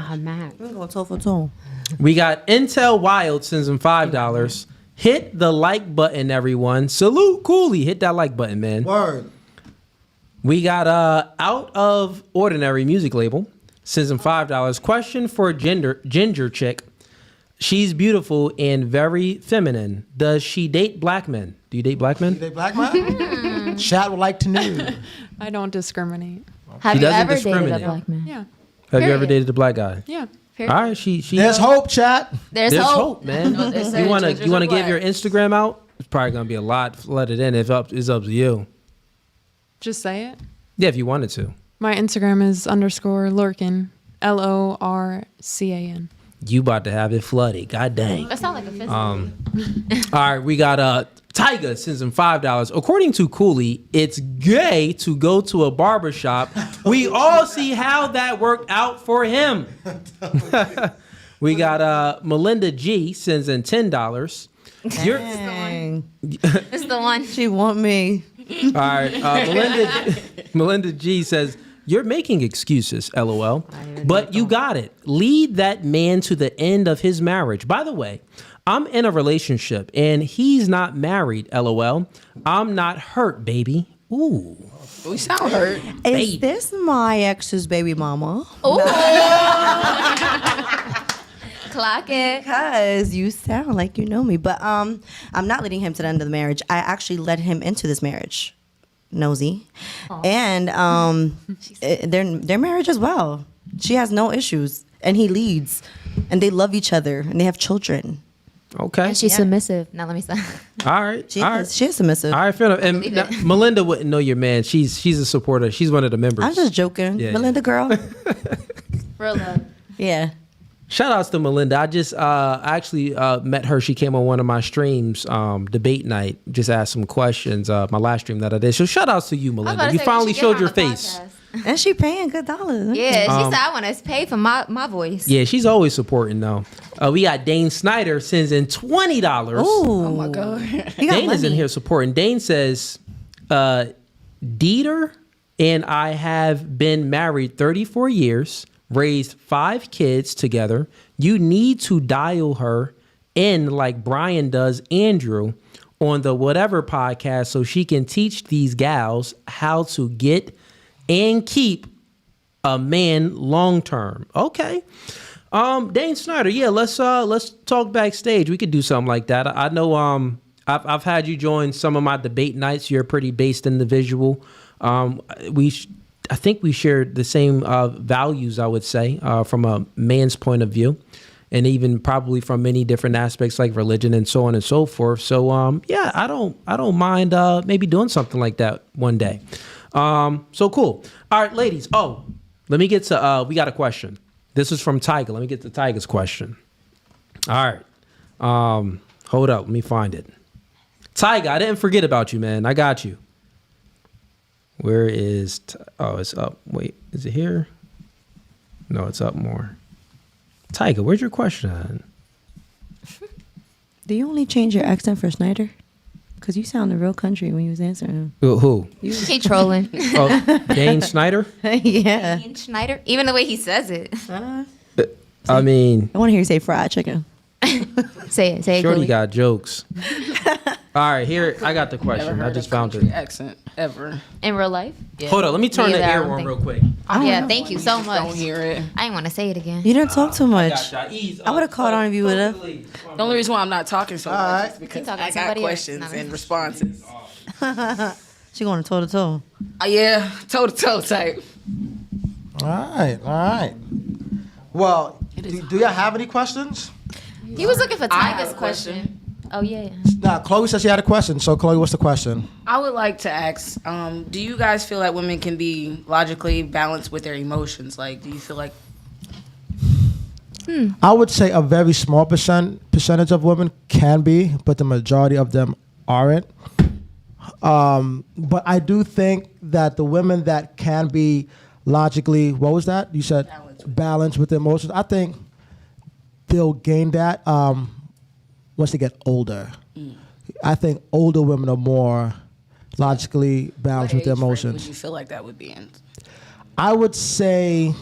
We're going toe for toe. We got Intel Wild sends him $5. Hit the like button, everyone. Salute Cooley. Hit that like button, man. Word. We got Out of Ordinary music label sends him $5. Question for Ginger chick. She's beautiful and very feminine. Does she date black men? Do you date black men? You date black man? Chat would like to know. I don't discriminate. Have She you doesn't ever dated a discriminate. black man? Yeah. Have you ever Period. dated a black guy? Yeah. All right, she. There's hope, chat. There's There's hope. hope, man. You wanna give your Instagram out? It's probably gonna be a lot. Let it in. It's up to you. Just say it. Yeah, if you wanted to. My Instagram is _Lorcan. LORCAN. You about to have it flooded. God dang. That sounds like a physical. All right, we got Tyga sends him $5. According to Cooley, it's gay to go to a barbershop. We all see how that worked out for him. We got Melinda G sends in $10. It's the one. She want me. All right, Melinda G says, you're making excuses, LOL, but you got it. Lead that man to the end of his marriage. By the way, I'm in a relationship and he's not married, LOL. I'm not hurt, baby. Ooh. We sound hurt. Is this my ex's baby mama? Clock it. Because you sound like you know me. But I'm not leading him to the end of the marriage. I actually led him into this marriage. Nosy. Aww. And their marriage as well. She has no issues. And he leads. And they love each other. And they have children. Okay. And she's submissive. Now let me stop. All right. She is submissive. All right, fair enough. And Melinda wouldn't know your man. She's a supporter. She's one of the members. I'm just joking. Yeah, Melinda girl. Real love. Yeah. Shout outs to Melinda. I just actually met her. She came on one of my streams, debate night, just asked some questions. My last stream that I did. So shout outs to you, Melinda. You finally showed your face. And she paying good dollars. Yeah, she said I want to pay for my voice. Yeah, she's always supporting though. We got Dane Snyder sends in $20. Oh my God. Dane is in here supporting. Dane says, Dieter and I have been married 34 years. Raised 5 kids together. You need to dial her in like Brian does Andrew, on the whatever podcast so she can teach these gals how to get and keep a man long term. Okay. Dane Snyder, yeah, let's talk backstage. We could do something like that. I know I've had you join some of my debate nights. You're a pretty based individual. I think we share the same values, I would say, from a man's point of view, and even probably from many different aspects like religion and so on and so forth. So yeah, I don't mind maybe doing something like that one day. So cool. All right, ladies. Oh, let me get to we got a question. This is from Tiger. Let me get to Tiger's question. All right. Hold up. Let me find it. Tiger, I didn't forget about you, man. I got you. Where is... oh, it's up. Wait, is it here? No, it's up more. Tiger, where's your question at? Do you only change your accent for Snyder? Because you sounded real country when you was answering him. Who? He trolling. Oh, Dane Snyder? Yeah. Dane Schneider? Even the way he says it. I mean... I want to hear you say fried chicken. Say it. Shorty Cooley. got jokes. All right, here, I got the question. I just found it. Accent ever. In real life? Yeah. Hold on, let me turn the Neither, I air don't on think- real quick. Yeah, thank you so Don't much. hear it. I didn't want to say it again. You didn't talk too much. Gotcha. Ease I would have up. caught on if you would have. The only reason why I'm not talking so much is because talking I to got somebody else. questions No. and responses. She going toe to toe. Yeah, toe to toe type. All right. Well, do y'all have any questions? He was looking for I have Tiger's a question. question. Oh, yeah. Now, Chloe says she had a question. So, Chloe, what's the question? I would like to ask, do you guys feel like women can be logically balanced with their emotions? Like, do you feel like... I would say a very small percentage of women can be, but the majority of them aren't. But I do think that the women that can be logically, what was that? You said balanced with their emotions. I think they'll gain that once they get older. I think older women are more logically balanced with their What age frame emotions. would you feel like that would be in? I would say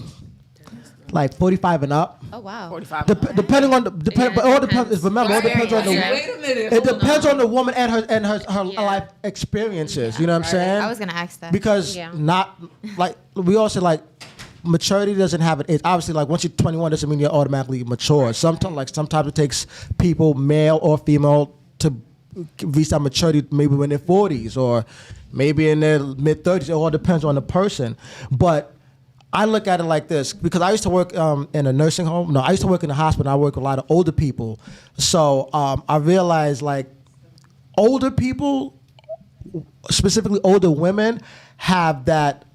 like 45 and up. Oh, wow. 45. Depending on the but all depends. Remember, all depends on the. Wait a minute. It depends on the woman and her life experiences. You know what I'm saying? I was going to ask that. Because not like we all say like maturity doesn't have an age. Obviously, like once you're 21 doesn't mean you're automatically mature. Sometimes it takes people, male or female, to reach that maturity maybe when they're 40s or maybe in their mid 30s. It all depends on the person, but. I look at it like this because I used to work in a nursing home. No, I used to work in a hospital. I work with a lot of older people. So I realized like older people, specifically older women, have that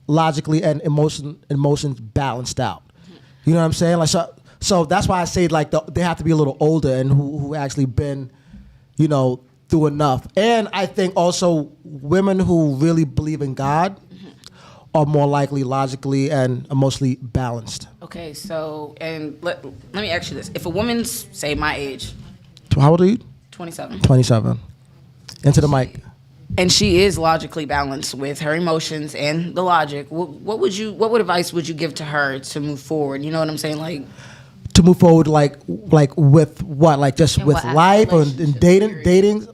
logically and emotions balanced out. You know what I'm saying? Like so that's why I say like they have to be a little older and who actually been, you know, through enough. And I think also women who really believe in God are more likely logically and emotionally balanced. Okay, so, and let me ask you this. If a woman's, say, my age, How old are you? 27, 27. Into the mic. and she is logically balanced with her emotions and the logic, what advice would you give to her to move forward? You know what I'm saying? Like, To move forward, like with what? Like just In with what life or in relationship, dating?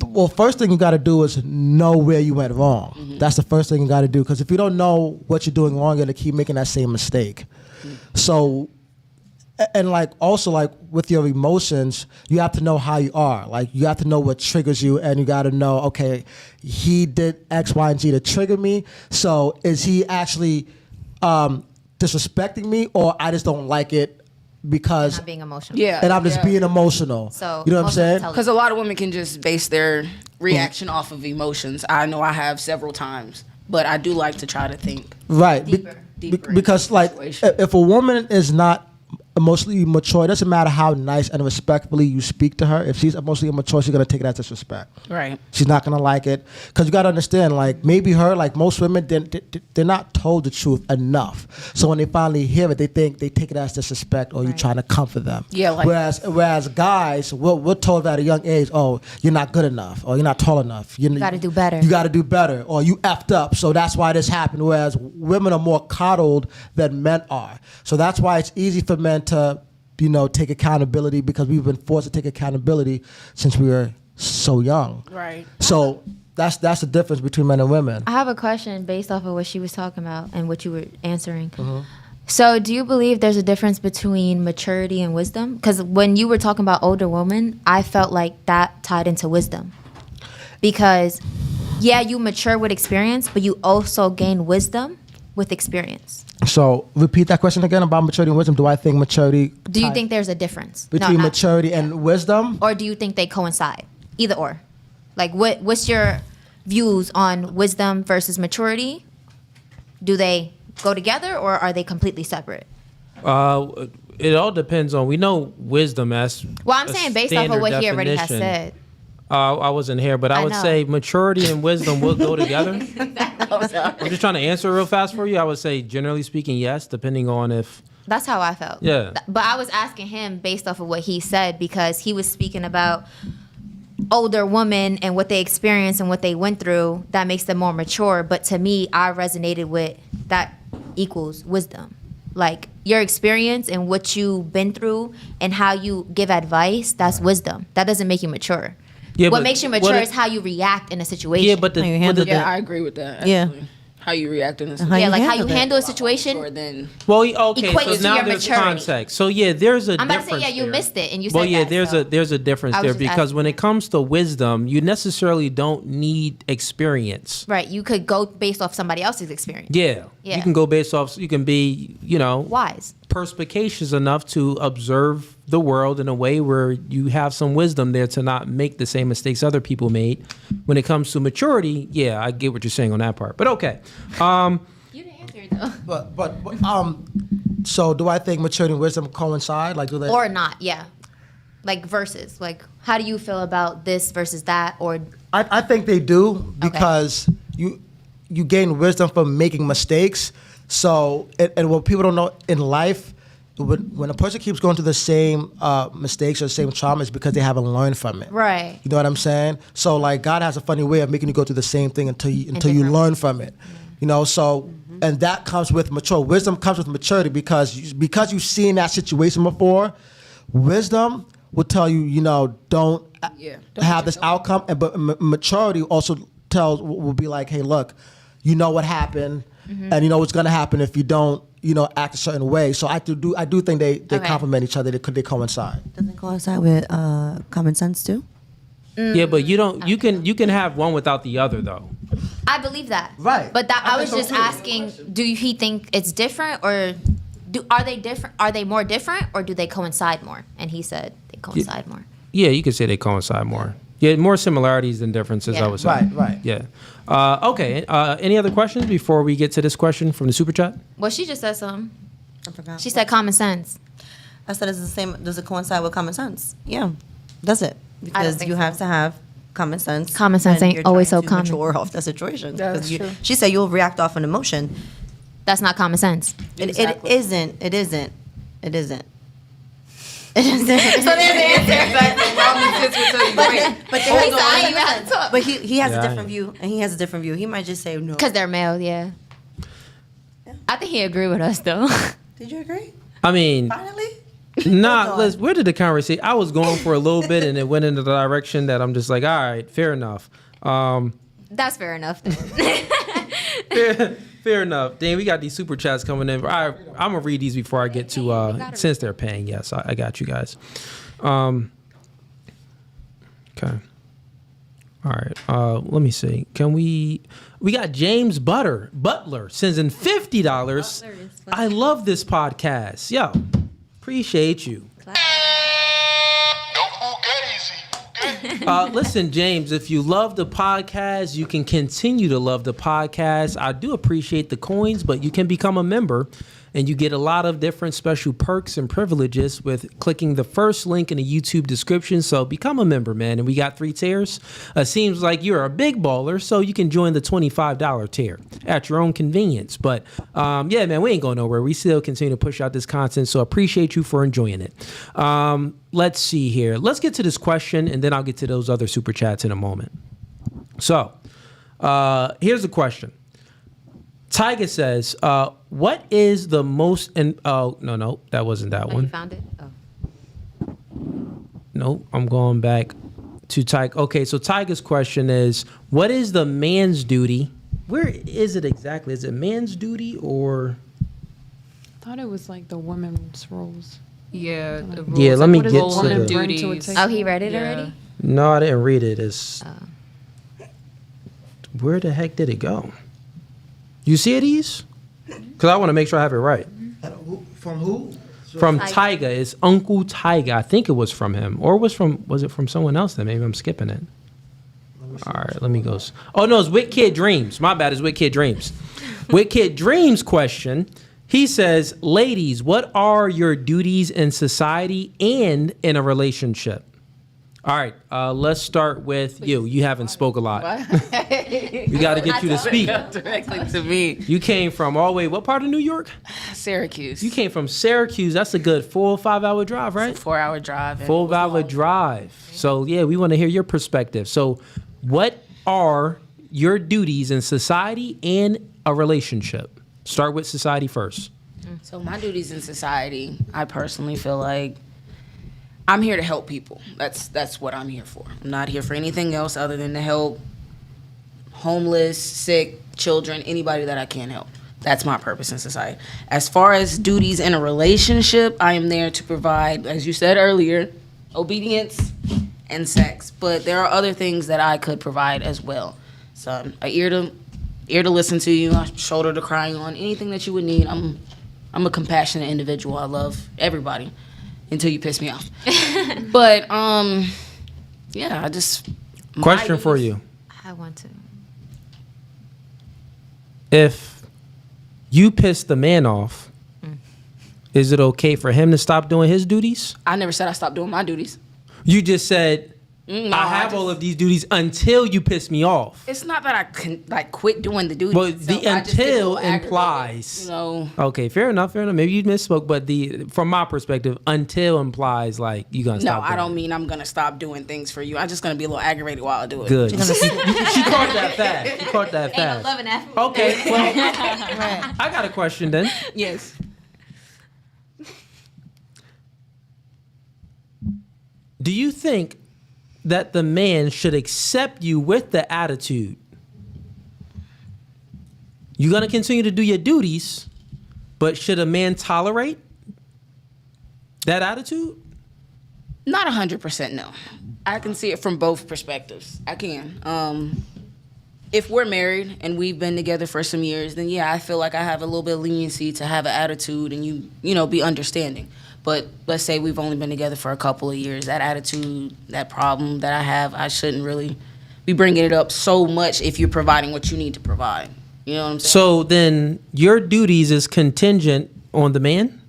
Well, first thing you got to do is know where you went wrong. That's the first thing you got to do. Because if you don't know what you're doing wrong, you're going to keep making that same mistake. So, and like also like with your emotions, you have to know how you are. Like you have to know what triggers you, and you got to know, okay, he did X, Y, and Z to trigger me. So is he actually disrespecting me, or I just don't like it because Not being emotional. yeah. and I'm just being emotional. So you know what I'm most saying? intelligent- Because a lot of women can just base their reaction off of emotions. I know I have several times, but I do like to try to think. Right. Deeper into Because the like situation. if a woman is not emotionally mature, it doesn't matter how nice and respectfully you speak to her. If she's emotionally immature, she's gonna take it as disrespect. Right. She's not gonna like it because you gotta understand. Like maybe her, like most women, they're not told the truth enough. So when they finally hear it, they take it as disrespect, or you're trying to comfort them. Yeah, like- whereas guys, we're told at a young age, oh, you're not good enough, or you're not tall enough. You gotta do better. You got to do better, or you effed up. So that's why this happened. Whereas women are more coddled than men are. So that's why it's easy for men to, take accountability because we've been forced to take accountability since we were so young. Right. So that's the difference between men and women. I have a question based off of what she was talking about and what you were answering. Mm-hmm. So, do you believe there's a difference between maturity and wisdom? Because when you were talking about older women, I felt like that tied into wisdom. Because, yeah, you mature with experience, but you also gain wisdom with experience. So repeat that question again about maturity and wisdom. Do I think maturity? Do you think there's a difference between No, maturity and wisdom? or do you think they coincide? Either or. Like, what's your views on wisdom versus maturity? Do they go together or are they completely separate? It all depends on. We know wisdom as. Well, I'm saying based off of what he already has said. I wasn't here, but I would know. say maturity and wisdom will go together. I'm just trying to answer real fast for you. I would say, generally speaking, yes, depending on if. That's how I felt. Yeah. But I was asking him based off of what he said because he was speaking about older women and what they experienced and what they went through that makes them more mature. But to me, I resonated with that equals wisdom. Like your experience and what you've been through and how you give advice, that's wisdom. That doesn't make you mature. Yeah, what but makes you mature what is how you react in a situation. Yeah, but Yeah, I agree with that. Yeah. Actually. How you react in a How situation. yeah, you like how you handle it. handle a situation. Or then Well, okay, Equates so to now your there's maturity. context. So yeah, there's a I'm about to difference. say, yeah, you there. missed it, and you Well, said yeah, that, there's a difference I was there just because asking. when it comes to wisdom, you necessarily don't need experience. Right, you could go based off somebody else's experience. Yeah, Yeah. you can go based off. You can be, Wise. perspicacious enough to observe the world in a way where you have some wisdom there to not make the same mistakes other people made. When it comes to maturity, yeah, I get what you're saying on that part. But okay. You didn't answer it though. But so do I think maturity and wisdom coincide? Like do they? Or not, yeah. Like versus, like how do you feel about this versus that? Or I think they do because you gain wisdom from making mistakes. So and what people don't know in life, when a person keeps going through the same mistakes or the same trauma, it's because they haven't learned from it. right. You know what I'm saying? So like God has a funny way of making you go through the same thing until you different learn from it. You know, so and that comes with mature wisdom comes with maturity because you've seen that situation before. Wisdom will tell you, don't have this outcome, but maturity also will be like, hey, look, you know what happened, and you know what's gonna happen if you don't, act a certain way. So I do think they complement each other. They coincide. Doesn't coincide with common sense too? Yeah, but you don't. You can have one without the other though. I believe that. Right. But that I I think was so, just too. asking, do he think it's different or are they different? Are they more different or do they coincide more? And he said they coincide more. Yeah, you could say they coincide more. Yeah, more similarities than differences, I Yeah. would say. Right. Yeah. Okay. Any other questions before we get to this question from the super chat? Well, she just said something. I forgot. She said common sense. I said it's the same. Does it coincide with common sense? Yeah, does it? Because think you so. have to have common sense. Common sense when ain't you're always trying so to common. Mature off the situation. That's 'Cause true. She said you'll react off an emotion. That's not common sense. Exactly. It isn't. It isn't. It isn't. It isn't. So there's the answer. But But he has Yeah, a I different am. view, and he has a different view. He might just say no. Because they're male, yeah. I think he agreed with us though. Did you agree? I mean, Finally. nah. Where did the conversation? I was going for a little bit, and it went in the direction that I'm just like, all right, fair enough. That's fair enough then. Fair enough. Dang, we got these super chats coming in. I'm gonna read these before I get to since they're paying. Yes, I got you guys. Okay. All right. Let me see. Can we got James Butler sends in $50. I love this podcast. Yo, appreciate you. No Fugazee. Listen, James, if you love the podcast, you can continue to love the podcast. I do appreciate the coins, but you can become a member and you get a lot of different special perks and privileges with clicking the first link in the YouTube description. So become a member, man. And we got 3 tiers. Seems like you're a big baller, so you can join the $25 tier at your own convenience. But yeah, man, we ain't going nowhere. We still continue to push out this content, so appreciate you for enjoying it. Let's see here. Let's get to this question, and then I'll get to those other super chats in a moment. So here's the question. Tiger says, what is the most... no, that wasn't that You one. found it? Oh. No, I'm going back to Tyga. Okay, so Tyga's question is, what is the man's duty? Where is it exactly? Is it man's duty or? I thought it was like the women's roles. Yeah. The rules, Yeah, let me what is get a to woman the. bring to a duties. table? Oh, he read it already? No, I didn't read it. It's. Where the heck did it go? You see it, Ease? Because I want to make sure I have it right. From who? From Tyga. It's Uncle Tyga. I think it was from him. Or was it from someone else then? Maybe I'm skipping it. All right, let me go. Oh, no, it's With Kid Dreams. My bad, it's With Kid Dreams. With Kid Dreams question, he says, ladies, what are your duties in society and in a relationship? All right, let's start with you. You haven't spoke a lot. We got to get you to speak. Directly to me. You came from all the way, what part of New York? Syracuse. You came from Syracuse. That's a good 4 or 5 hour drive, right? 4-hour drive. and it 4 was hour long. drive. So, yeah, we want to hear your perspective. So, what are your duties in society and a relationship? Start with society first. So my duties in society, I personally feel like I'm here to help people. That's what I'm here for. I'm not here for anything else other than to help homeless, sick, children, anybody that I can help. That's my purpose in society. As far as duties in a relationship, I am there to provide, as you said earlier, obedience and sex. But there are other things that I could provide as well. So an ear to listen to you, a shoulder to cry on, anything that you would need. I'm a compassionate individual. I love everybody until you piss me off. But yeah, I just Question for you. I want to. If you piss the man off, is it okay for him to stop doing his duties? I never said I stopped doing my duties. You just said, No, I have all of these duties until you piss me off. It's not that I can quit doing the duties. But the itself. I just get a until little aggravated, implies. you know. Okay, fair enough. Maybe you misspoke, but from my perspective, until implies like you gonna No, stop. I don't mean I'm gonna stop doing things for you. I'm just gonna be a little aggravated while I do it. Good. She caught that fast. She caught that fast. Loving that. Okay, well, I got a question then. Yes. Do you think that the man should accept you with the attitude? You're going to continue to do your duties, but should a man tolerate that attitude? Not 100%, no. I can see it from both perspectives. I can. If we're married and we've been together for some years, then yeah, I feel like I have a little bit of leniency to have an attitude and you know, be understanding. But let's say we've only been together for a couple of years. That attitude, that problem that I have, I shouldn't really be bringing it up so much if you're providing what you need to provide. You know what I'm saying? So then your duties is contingent on the man?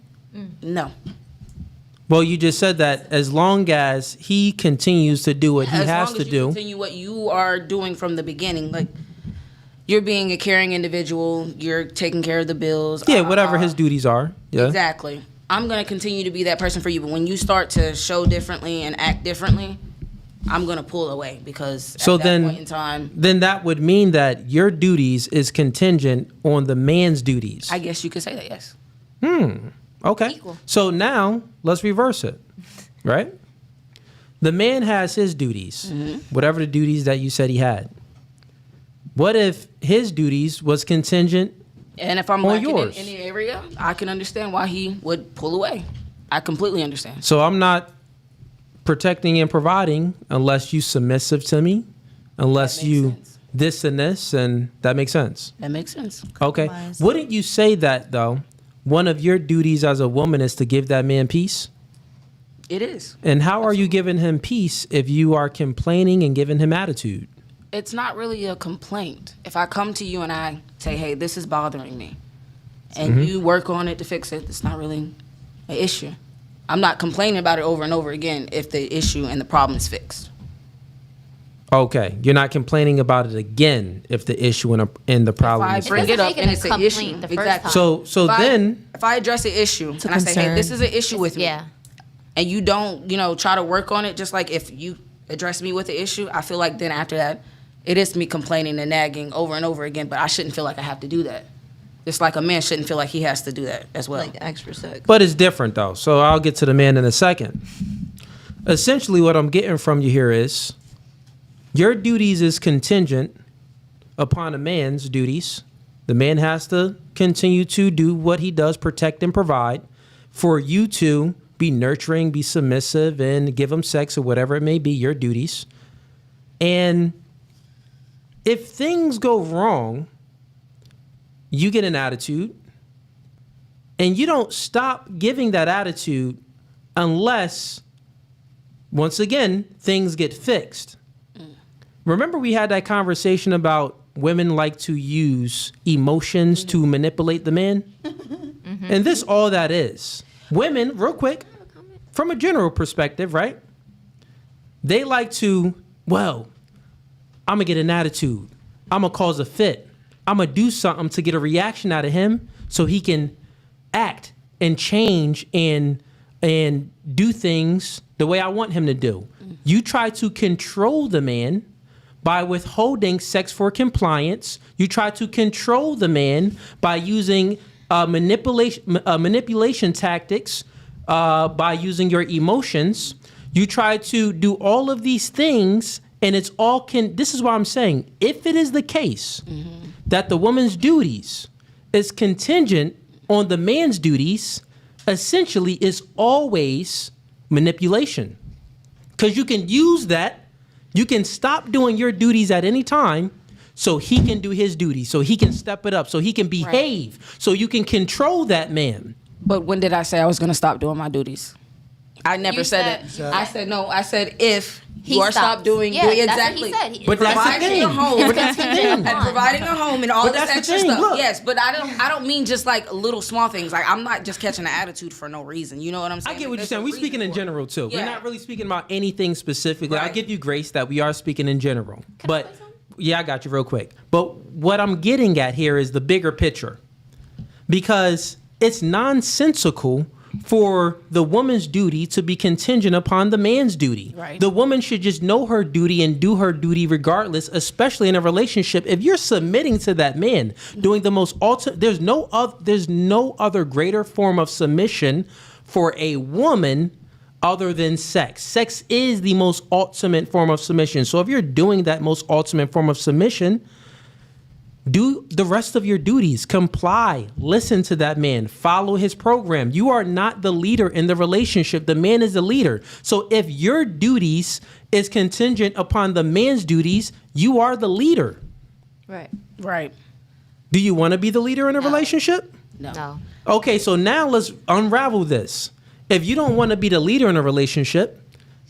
No. Well, you just said that as long as he continues to do what he has to do. Continue what you are doing from the beginning. Like, you're being a caring individual. You're taking care of the bills. Yeah, whatever his duties are. Yeah. Exactly. I'm going to continue to be that person for you. But when you start to show differently and act differently, I'm going to pull away because So at that then, point in time, then that would mean that your duties is contingent on the man's duties. I guess you could say that, yes. Okay. So now let's reverse it, right? The man has his duties, whatever the duties that you said he had. What if his duties was contingent And if I'm on lacking in yours? any area, I can understand why he would pull away. I completely understand. So I'm not protecting and providing unless you submissive to me, unless you this and this, and that makes sense. That makes sense. Okay. Wouldn't you say that though? One of your duties as a woman is to give that man peace? It is. And how are you giving him peace if you are complaining and giving him attitude? It's not really a complaint. If I come to you and I say, hey, this is bothering me, and you work on it to fix it, it's not really an issue. I'm not complaining about it over and over again if the issue and the problem is fixed. Okay. You're not complaining about it again if the issue and the problem If I is bring fixed. it up and it's an issue, exactly. So then if I address an issue and I say, hey, this is an issue with me, and you don't, try to work on it, just like if you address me with the issue, I feel like then after that, it is me complaining and nagging over and over again, but I shouldn't feel like I have to do that. Just like a man shouldn't feel like he has to do that as well. Like extra sex. But it's different though. So I'll get to the man in a second. Essentially what I'm getting from you here is your duties is contingent upon a man's duties. The man has to continue to do what he does, protect and provide, for you to be nurturing, be submissive, and give him sex or whatever it may be, your duties. And if things go wrong, you get an attitude, and you don't stop giving that attitude unless, once again, things get fixed. Remember we had that conversation about women like to use emotions to manipulate the man? And this all that is. Women, real quick, from a general perspective, right? They like to, well, I'm going to get an attitude. I'm going to cause a fit. I'm going to do something to get a reaction out of him so he can act and change and do things the way I want him to do. You try to control the man by withholding sex for compliance. You try to control the man by using manipulation tactics, by using your emotions. You try to do all of these things, and it's all this is what I'm saying. If it is the case that the woman's duties is contingent on the man's duties, essentially is always manipulation. Because you can use that. You can stop doing your duties at any time so he can do his duty, so he can step it up, so he can behave, so you can control that man. But when did I say I was going to stop doing my duties? I never said it. I said no. I said if you are stop doing exactly. That's what he said. But that's the thing. But that's the thing. And providing a home and all this extra stuff. Look. Yes, but I don't mean just like little small things. Like I'm not just catching an attitude for no reason. You know what I'm saying? I get what you're saying. We're speaking in general too. Yeah. We're not really speaking about anything specifically. Right. I give you grace that we are speaking in general. But yeah, I got you real quick. But what I'm getting at here is the bigger picture, because it's nonsensical for the woman's duty to be contingent upon the man's duty. Right. The woman should just know her duty and do her duty regardless, especially in a relationship. If you're submitting to that man, doing the most there's no other greater form of submission for a woman other than sex. Sex is the most ultimate form of submission. So if you're doing that most ultimate form of submission, do the rest of your duties, comply, listen to that man, follow his program. You are not the leader in the relationship. The man is the leader. So if your duties is contingent upon the man's duties, you are the leader. Right. Right. Do you want to be the leader in a relationship? No. Okay, so now let's unravel this. If you don't want to be the leader in a relationship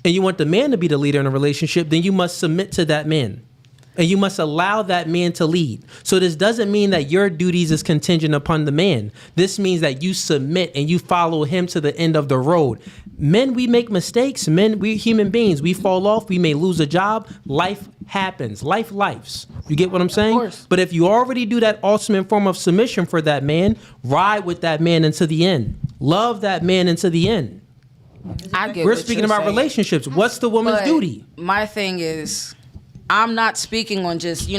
and you want the man to be the leader in a relationship, then you must submit to that man. And you must allow that man to lead. So this doesn't mean that your duties is contingent upon the man. This means that you submit and you follow him to the end of the road. Men, we make mistakes. Men, we're human beings. We fall off. We may lose a job. Life happens. Lives. You get what I'm saying? Of course. But if you already do that ultimate form of submission for that man, ride with that man into the end. Love that man into the end. We're speaking about relationships. What's the woman's duty? My thing is, I'm not speaking on just,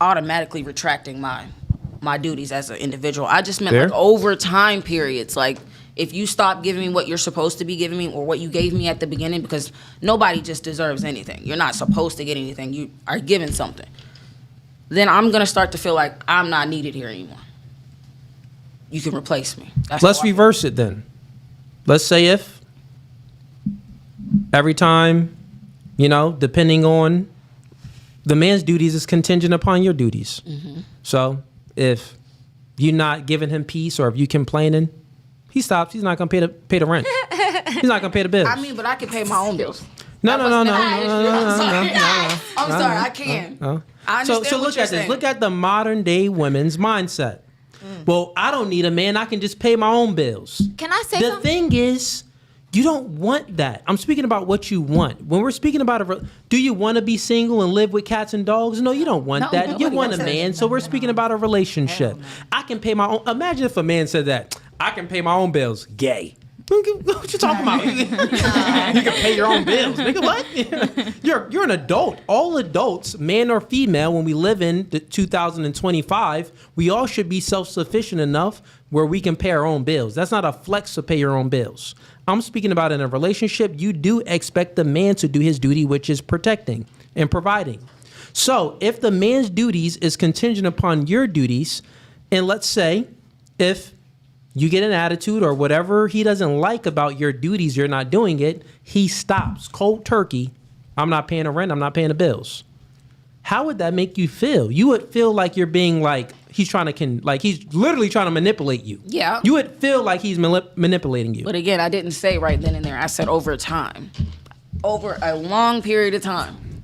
automatically retracting my duties as an individual. I just meant like over time periods. Like if you stop giving me what you're supposed to be giving me or what you gave me at the beginning, because nobody just deserves anything. You're not supposed to get anything. You are given something. Then I'm going to start to feel like I'm not needed here anymore. You can replace me. Let's reverse it then. Let's say if every time, depending on the man's duties is contingent upon your duties. Mm-hmm. So if you're not giving him peace or if you complaining, he stops. He's not going to pay the rent. He's not going to pay the bills. I mean, but I can pay my own bills. No. I'm sorry, I can. I understand so look at this. Look at the modern day women's mindset. Well, I don't need a man. I can just pay my own bills. Can I say the something? thing is, you don't want that. I'm speaking about what you want. When we're speaking about do you want to be single and live with cats and dogs? No, you don't want that. You want a man. So we're speaking about a relationship. I can pay my own. Imagine if a man said that. I can pay my own bills. Gay. What you talking about? You can pay your own bills. Nigga, what? You're an adult. All adults, man or female, when we live in 2025, we all should be self-sufficient enough where we can pay our own bills. That's not a flex to pay your own bills. I'm speaking about in a relationship, you do expect the man to do his duty, which is protecting. and providing. So if the man's duties is contingent upon your duties, and let's say if you get an attitude or whatever he doesn't like about your duties, you're not doing it, he stops cold turkey. I'm not paying the rent. I'm not paying the bills. How would that make you feel? You would feel like you're being like, he's literally trying to manipulate you. Yeah. You would feel like he's manipulating you. But again, I didn't say right then and there. I said over time. Over a long period of time.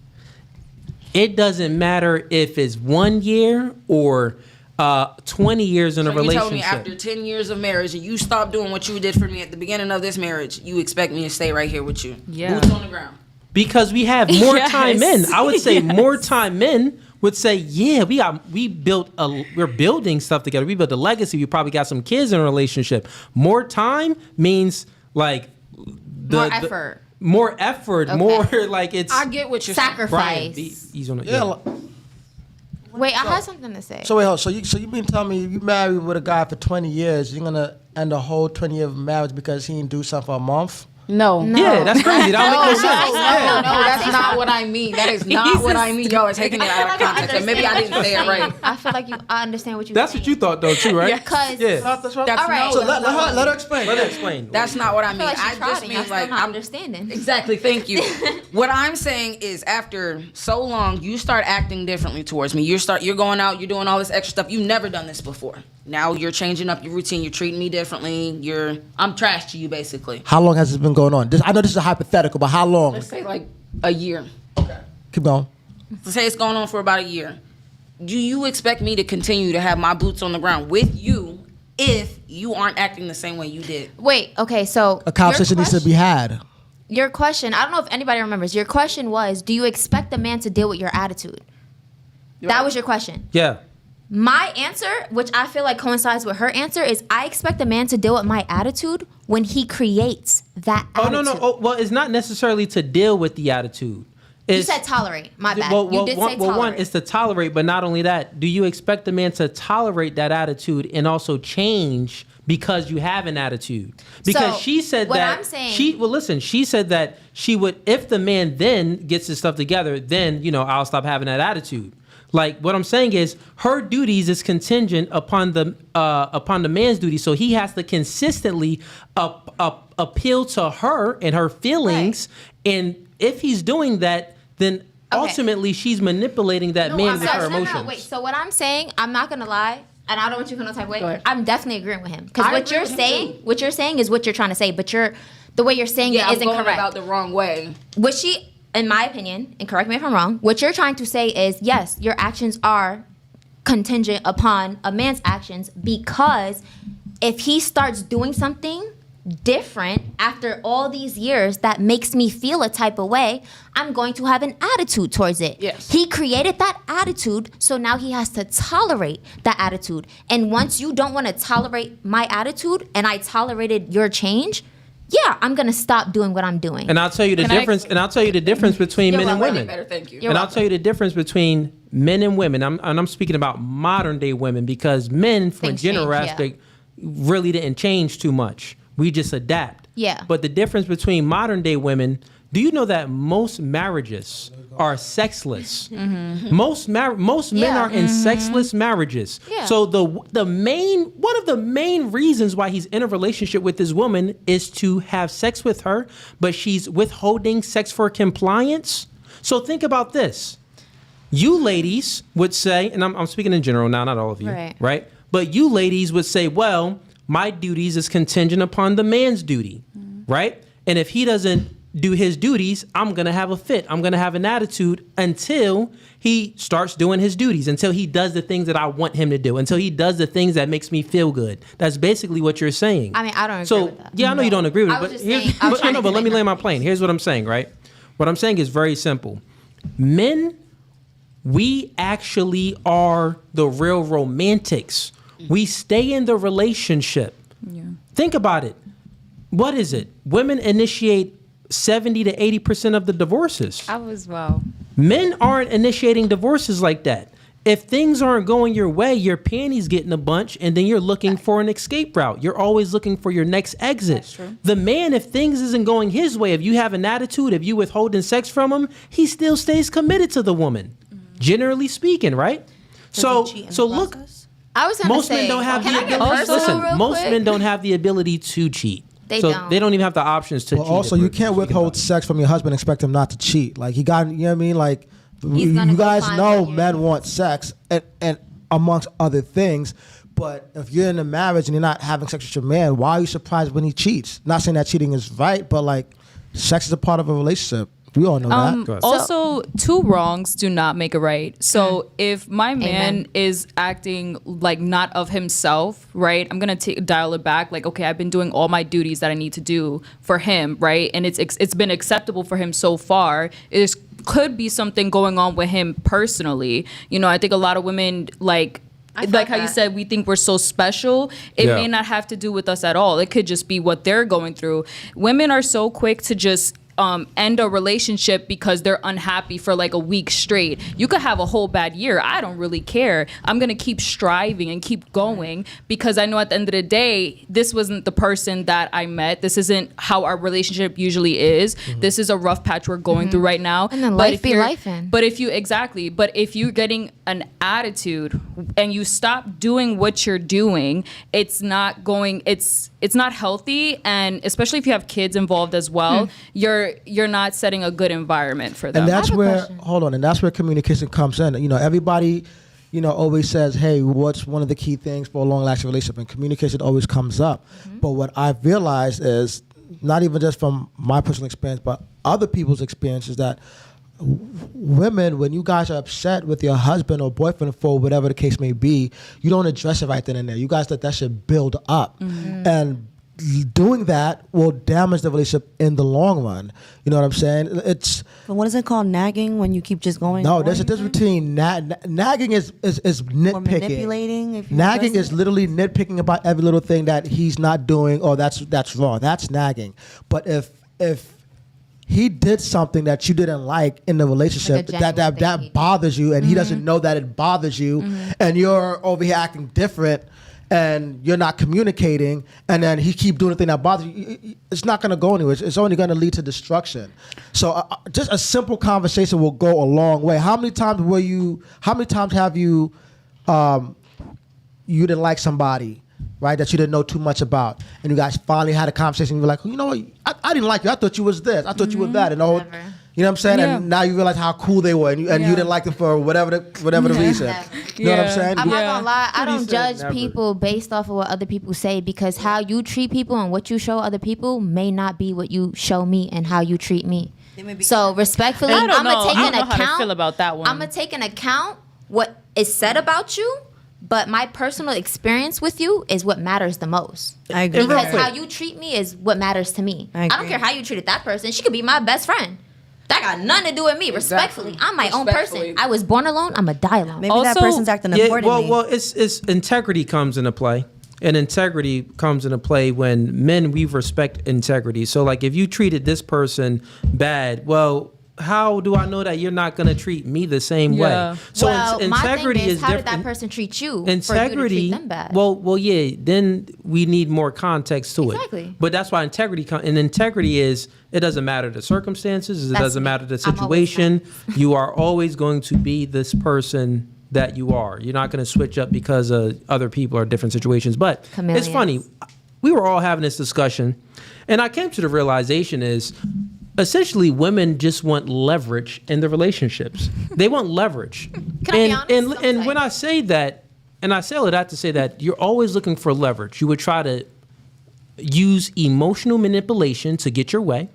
It doesn't matter if it's 1 year or 20 years in a relationship. You tell me after 10 years of marriage and you stop doing what you did for me at the beginning of this marriage, you expect me to stay right here with you? Yeah. Boots on the ground. Because we have more Yes. time in. I would say Yes. more time in would say, yeah, we're building stuff together. We built a legacy. We probably got some kids in a relationship. More time means like More effort. More effort. Okay. More like it's I get what you're Sacrifice. he's on the, Yeah. Wait, I had something to say. So wait, hold. So you mean tell me you married with a guy for 20 years, you're gonna end a whole 20-year marriage because he didn't do something for a month? No. Yeah, that's crazy. That don't make no sense. No, that's not what I mean. That is not what I mean. Y'all are taking it out of context. And maybe I didn't say it right. I feel like I understand what you're That's saying. what you thought though too, right? Because Yeah. That's right. That's All right. So let her explain. Let her explain. That's not what I I mean. feel like I she's just trotting. mean I'm still like not I'm understanding. Exactly. Thank you. What I'm saying is, after so long, you start acting differently towards me. You're going out. You're doing all this extra stuff. You've never done this before. Now you're changing up your routine. You're treating me differently. I'm trash to you, basically. How long has this been going on? I know this is a hypothetical, but how long? Let's say like a year. Keep going. Let's say it's going on for about a year. Do you expect me to continue to have my boots on the ground with you if you aren't acting the same way you did? Wait, okay, so A conversation needs to be had. Your question, I don't know if anybody remembers. Your question was, do you expect a man to deal with your attitude? That was your question. Yeah. My answer, which I feel like coincides with her answer, is I expect a man to deal with my attitude when he creates that attitude. Oh, well, it's not necessarily to deal with the attitude. You said tolerate. My bad. Well, You did say one tolerate. is to tolerate, but not only that. Do you expect the man to tolerate that attitude and also change because you have an attitude? Because So, she said what that I'm saying- she said that she would, if the man then gets his stuff together, then I'll stop having that attitude. Like what I'm saying is her duties is contingent upon the man's duty, so he has to consistently appeal to her and her feelings, and if he's doing that, then ultimately she's manipulating that man with her emotions. Wait, so what I'm saying, I'm not gonna lie, and I don't want you to feel no type of way. I'm definitely agreeing with him because I what agree you're with him saying, too. what you're saying is what you're trying to say, but the way you're saying it isn't I'm going correct. about the wrong way. What she, in my opinion, and correct me if I'm wrong, what you're trying to say is, yes, your actions are contingent upon a man's actions because if he starts doing something different after all these years that makes me feel a type of way, I'm going to have an attitude towards it. Yes. He created that attitude, so now he has to tolerate that attitude. And once you don't want to tolerate my attitude and I tolerated your change, yeah, I'm gonna stop doing what I'm doing. And I'll tell you the difference. And I'll tell you the difference between men and women. Better, thank you. You're And I'll welcome. tell you the difference between men and women. I'm speaking about modern day women because men, from Things a general change, yeah. aspect, really didn't change too much. We just adapt. Yeah. But the difference between modern day women, do you know that most marriages are sexless? Mm-hmm. Most men are in sexless marriages. Yeah. So one of the main reasons why he's in a relationship with this woman is to have sex with her, but she's withholding sex for compliance. So think about this. You ladies would say, and I'm speaking in general now, not all of you, right? But you ladies would say, well, my duties is contingent upon the man's duty, right? And if he doesn't do his duties, I'm going to have a fit. I'm going to have an attitude until he starts doing his duties, until he does the things that I want him to do, until he does the things that makes me feel good. That's basically what you're saying. I mean, I don't agree with that. Yeah, I know you don't agree with I it, was but just saying- I was I know, trying but to let me make lay my my point. plane. Here's what I'm saying, right? What I'm saying is very simple. Men, we actually are the real romantics. We stay in the relationship. Yeah. Think about it. What is it? Women initiate 70 to 80% of the divorces. I was, well. Men aren't initiating divorces like that. if things aren't going your way, your panties get in a bunch, and then you're looking for an escape route. You're always looking for your next exit. That's true. The man, if things isn't going his way, if you have an attitude, if you withholding sex from him, he still stays committed to the woman. Generally speaking, right? So look, I was gonna most say, men don't have can I get the personal listen. real Most quick? men don't have the ability to cheat. They so don't. they don't even have the options to But cheat. also, if you we're can't speaking withhold about it. sex from your husband and expect him not to cheat. Like he got, you know what I mean? Like He's gonna you go guys find know what you're men want sex and amongst other things. But if you're in a marriage and you're not having sex with your man, why are you surprised when he cheats? Not saying that cheating is right, but like sex is a part of a relationship. We all know that. Also, two wrongs do not make a right. So if my man is acting like not of himself, right, I'm gonna dial it back. Like, okay, I've been doing all my duties that I need to do for him, right, and it's been acceptable for him so far. It could be something going on with him personally. You know, I think a lot of women like how you said, we think we're so special. It may not have to do with us at all. It could just be what they're going through. Women are so quick to just end a relationship because they're unhappy for like a week straight. You could have a whole bad year. I don't really care. I'm going to keep striving and keep going because I know at the end of the day, this wasn't the person that I met. This isn't how our relationship usually is. This is a rough patch we're going through right now. And then But life if be you're- lifing. But if you're getting an attitude and you stop doing what you're doing, it's not healthy. And especially if you have kids involved as well, you're not setting a good environment for them. And that's where and that's where communication comes in. You know, everybody, you know, always says, hey, what's one of the key things for a long-lasting relationship? And communication always comes up. But what I've realized is, not even just from my personal experience, but other people's experience, is that women, when you guys are upset with your husband or boyfriend for whatever the case may be, you don't address it right then and there. You guys let that shit build up. And doing that will damage the relationship in the long run. You know what I'm saying? It's But what is it called? Nagging, when you keep just going? no. There's a difference between nagging is nitpicking. Or manipulating. If you Nagging address is literally nitpicking about every little thing that he's not doing, or that's wrong. That's nagging. But if he did something that you didn't like in the relationship, Like a genuine that bothers you, and he doesn't know that it bothers you, and you're over here acting different, and you're not communicating, and then he keep doing the thing that bothers you, it's not going to go anywhere. It's only going to lead to destruction. So just a simple conversation will go a long way. How many times have you you didn't like somebody, right, that you didn't know too much about, and you guys finally had a conversation, and you were like, you know what, I didn't like you. I thought you was this. I thought you were that. And all, you know what I'm saying? Yeah. And now you realize how cool they were, and you didn't like them for whatever the reason. You know what I'm saying? I'm not gonna lie, I don't Pretty judge said never. people based off of what other people say, because how you treat people and what you show other people may not be what you show me and how you treat me. So respectfully, I don't I'm know. gonna take I an don't know how to account. feel about that one. I'm gonna take an account what is said about you, but my personal experience with you is what matters the most. I agree. Because how you treat me is what matters to me. I I don't agree. care how you treated that person. She could be my best friend. That got nothing to do with me. Respectfully, I'm my own person. I was born alone. I'm gonna die alone. Maybe that Also- person's acting accordingly. well, it's integrity comes into play. And integrity comes into play when men, we respect integrity. So like if you treated this person bad, well, how do I know that you're not going to treat me the same Yeah. way? So well, integrity my thing is, how did different. that person treat you? Integrity, for you to treat them bad? well, yeah. Then we need more context to Exactly. it. But that's why integrity is. It doesn't matter the circumstances. It That's doesn't me. matter the I'm always situation. You are always going to be this person that you are. You're not going to switch up because other people are different situations. But Chameleons. it's funny. We were all having this discussion, and I came to the realization is. Essentially, women just want leverage in their relationships. They want leverage. Can I be honest? And when I say that, and I say all of that to say that you're always looking for leverage. You would try to use emotional manipulation to get your way.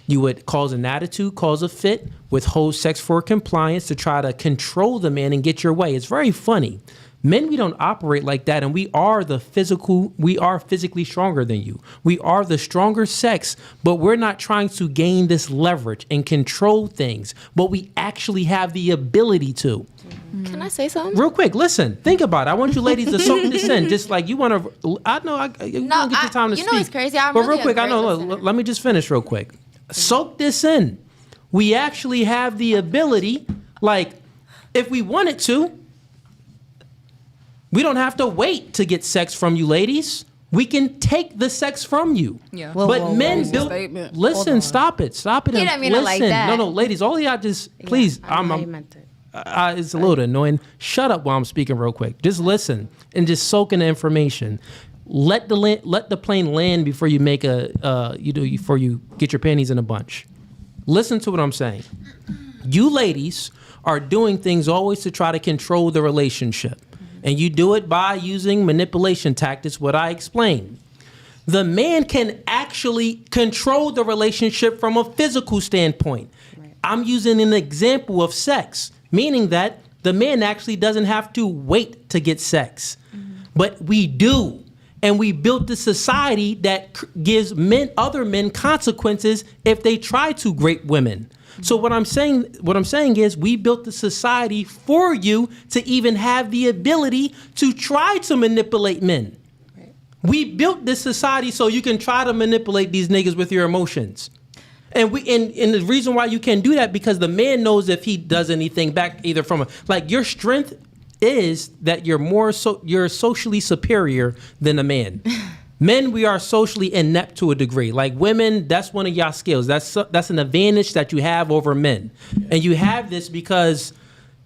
You would cause an attitude, cause a fit, withhold sex for compliance to try to control the man and get your way. It's very funny. Men, we don't operate like that, and we are physically stronger than you. We are the stronger sex, but we're not trying to gain this leverage and control things, but we actually have the ability to. Can I say something? Real quick, listen, think about it. I want you ladies to soak this in, just like you want to. I know you don't get your time to you speak. know it's crazy. I'm but really real quick, a I know. great listener. Let me just finish real quick. Soak this in. We actually have the ability, like, if we wanted to. We don't have to wait to get sex from you, ladies. We can take the sex from you. Yeah. But men build. Listen, stop it. Stop it. He and didn't mean it like listen. that. No, ladies, all y'all just please. I know how you meant it. It's a little annoying. Shut up while I'm speaking real quick. Just listen and just soak in the information. Let the plane land before you make before you get your panties in a bunch. Listen to what I'm saying. You ladies are doing things always to try to control the relationship. And you do it by using manipulation tactics, what I explained. The man can actually control the relationship from a physical standpoint. Right. I'm using an example of sex, meaning that the man actually doesn't have to wait to get sex. But we do. And we built a society that gives other men consequences if they try to rape women. So what I'm saying is we built the society for you to even have the ability to try to manipulate men. Right. We built this society so you can try to manipulate these niggas with your emotions. And the reason why you can do that because the man knows if he does anything back either from your strength is that you're socially superior than a man. Men, we are socially inept to a degree. Like women, that's one of y'all skills. That's an advantage that you have over men, and you have this because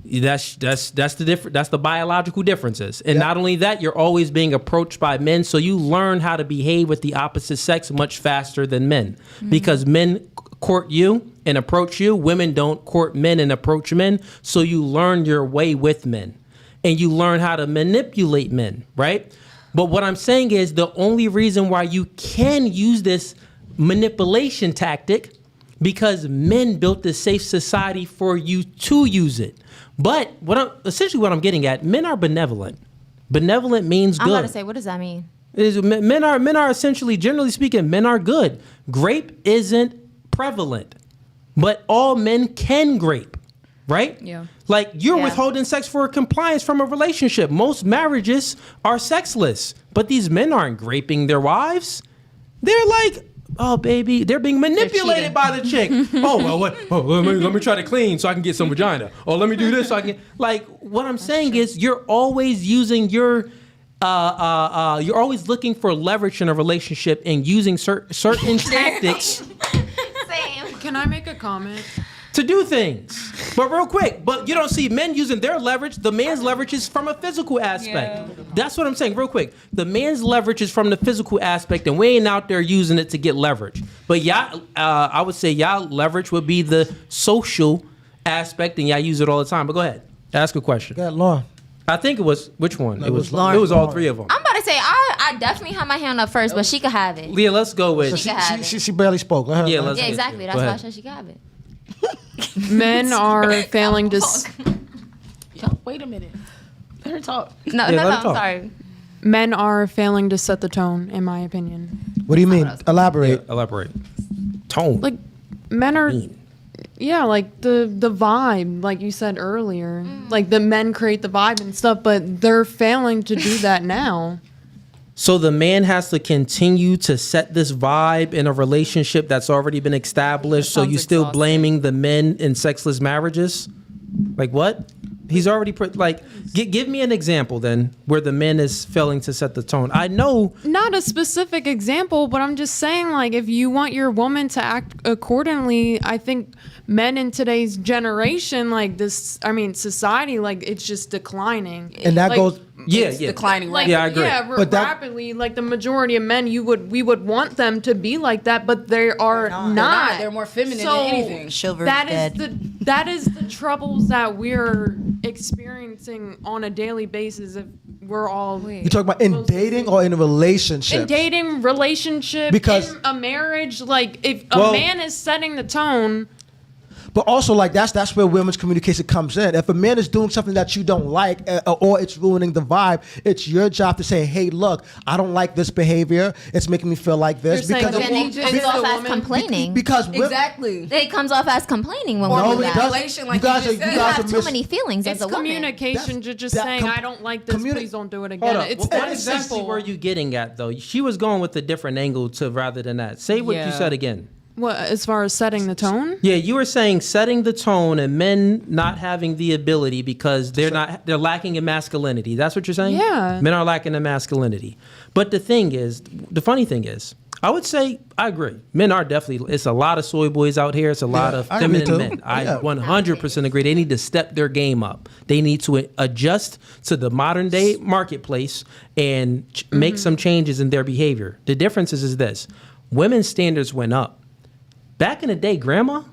that's the biological differences. And not only that, you're always being approached by men, so you learn how to behave with the opposite sex much faster than men, because men court you and approach you. Women don't court men and approach men, so you learn your way with men, and you learn how to manipulate men, right? But what I'm saying is the only reason why you can use this manipulation tactic because men built this safe society for you to use it. But essentially what I'm getting at, men are benevolent. Benevolent means good. I'm about to say, what does that mean? Men are essentially, generally speaking, men are good. Grape isn't prevalent, but all men can grape. Right? Yeah. Like you're withholding sex for compliance from a relationship. Most marriages are sexless, but these men aren't graping their wives. They're like, oh baby, they're being manipulated by the chick. Oh well, what? Oh, let me try to clean so I can get some vagina. Oh, let me do this so I can. Like what I'm saying is, you're always using you're always looking for leverage in a relationship and using certain tactics. Same. Can I make a comment? To do things. But real quick, but you don't see men using their leverage. The man's leverage is from a physical aspect. Yeah. That's what I'm saying, real quick. The man's leverage is from the physical aspect, and we ain't out there using it to get leverage. But y'all, I would say y'all leverage would be the social aspect, and y'all use it all the time. But go ahead, ask a question. Go ahead, Lauren. I think it was, which one? No, it was Lauren. It was all three of them. I'm about to say, I definitely have my hand up first, but she could have it. Leah, let's go with. She barely spoke. Go ahead. Yeah, exactly. That's why I said she could have it. Men are failing to. Wait a minute. Let her talk. No, I'm sorry. Men are failing to set the tone, in my opinion. What do you mean? Elaborate. Yeah, elaborate. Tone. Like men are. Yeah, like the vibe, like you said earlier. Like the men create the vibe and stuff, but they're failing to do that now. So the man has to continue to set this vibe in a relationship that's already been established. So you still blaming the men in sexless marriages? Like what? He's already give me an example then where the man is failing to set the tone. I know. Not a specific example, but I'm just saying, like, if you want your woman to act accordingly, I think men in today's generation, like this, I mean, society, like it's just declining. And that goes. Yeah, declining. Like, yeah, I agree. Yeah, rapidly. Like the majority of men, we would want them to be like that, but they are not. They're more feminine so than anything. That is the troubles that we're experiencing on a daily basis. If we're all You talking about in dating or in a relationship? in dating, relationship, Because- in a marriage, like if a man is setting the tone. But also, like that's where women's communication comes in. If a man is doing something that you don't like, or it's ruining the vibe, it's your job to say, "Hey, look, I don't like this behavior. It's making me feel like this." You're Because saying Then it comes off as complaining. because Exactly. It comes off as complaining when we No, do it that. doesn't. Like You guys you are just said. You are have too many feelings It's as a woman. communication to just that saying, com- I don't like this, communi- please don't do it Hold again. up. It's What that exactly simple. were you getting at though? She was going with a different angle to rather than that. Say what you said again. What, as far as setting the tone? Yeah, you were saying setting the tone and men not having the ability because they're lacking in masculinity. That's what you're saying? Yeah. Men are lacking in masculinity. But the funny thing is, I would say I agree. Men are definitely, it's a lot of soy boys out here. It's a lot of feminine men. I 100% agree. They need to step their game up. They need to adjust to the modern day marketplace and make some changes in their behavior. The difference is this. Women's standards went up. Back in the day, grandma,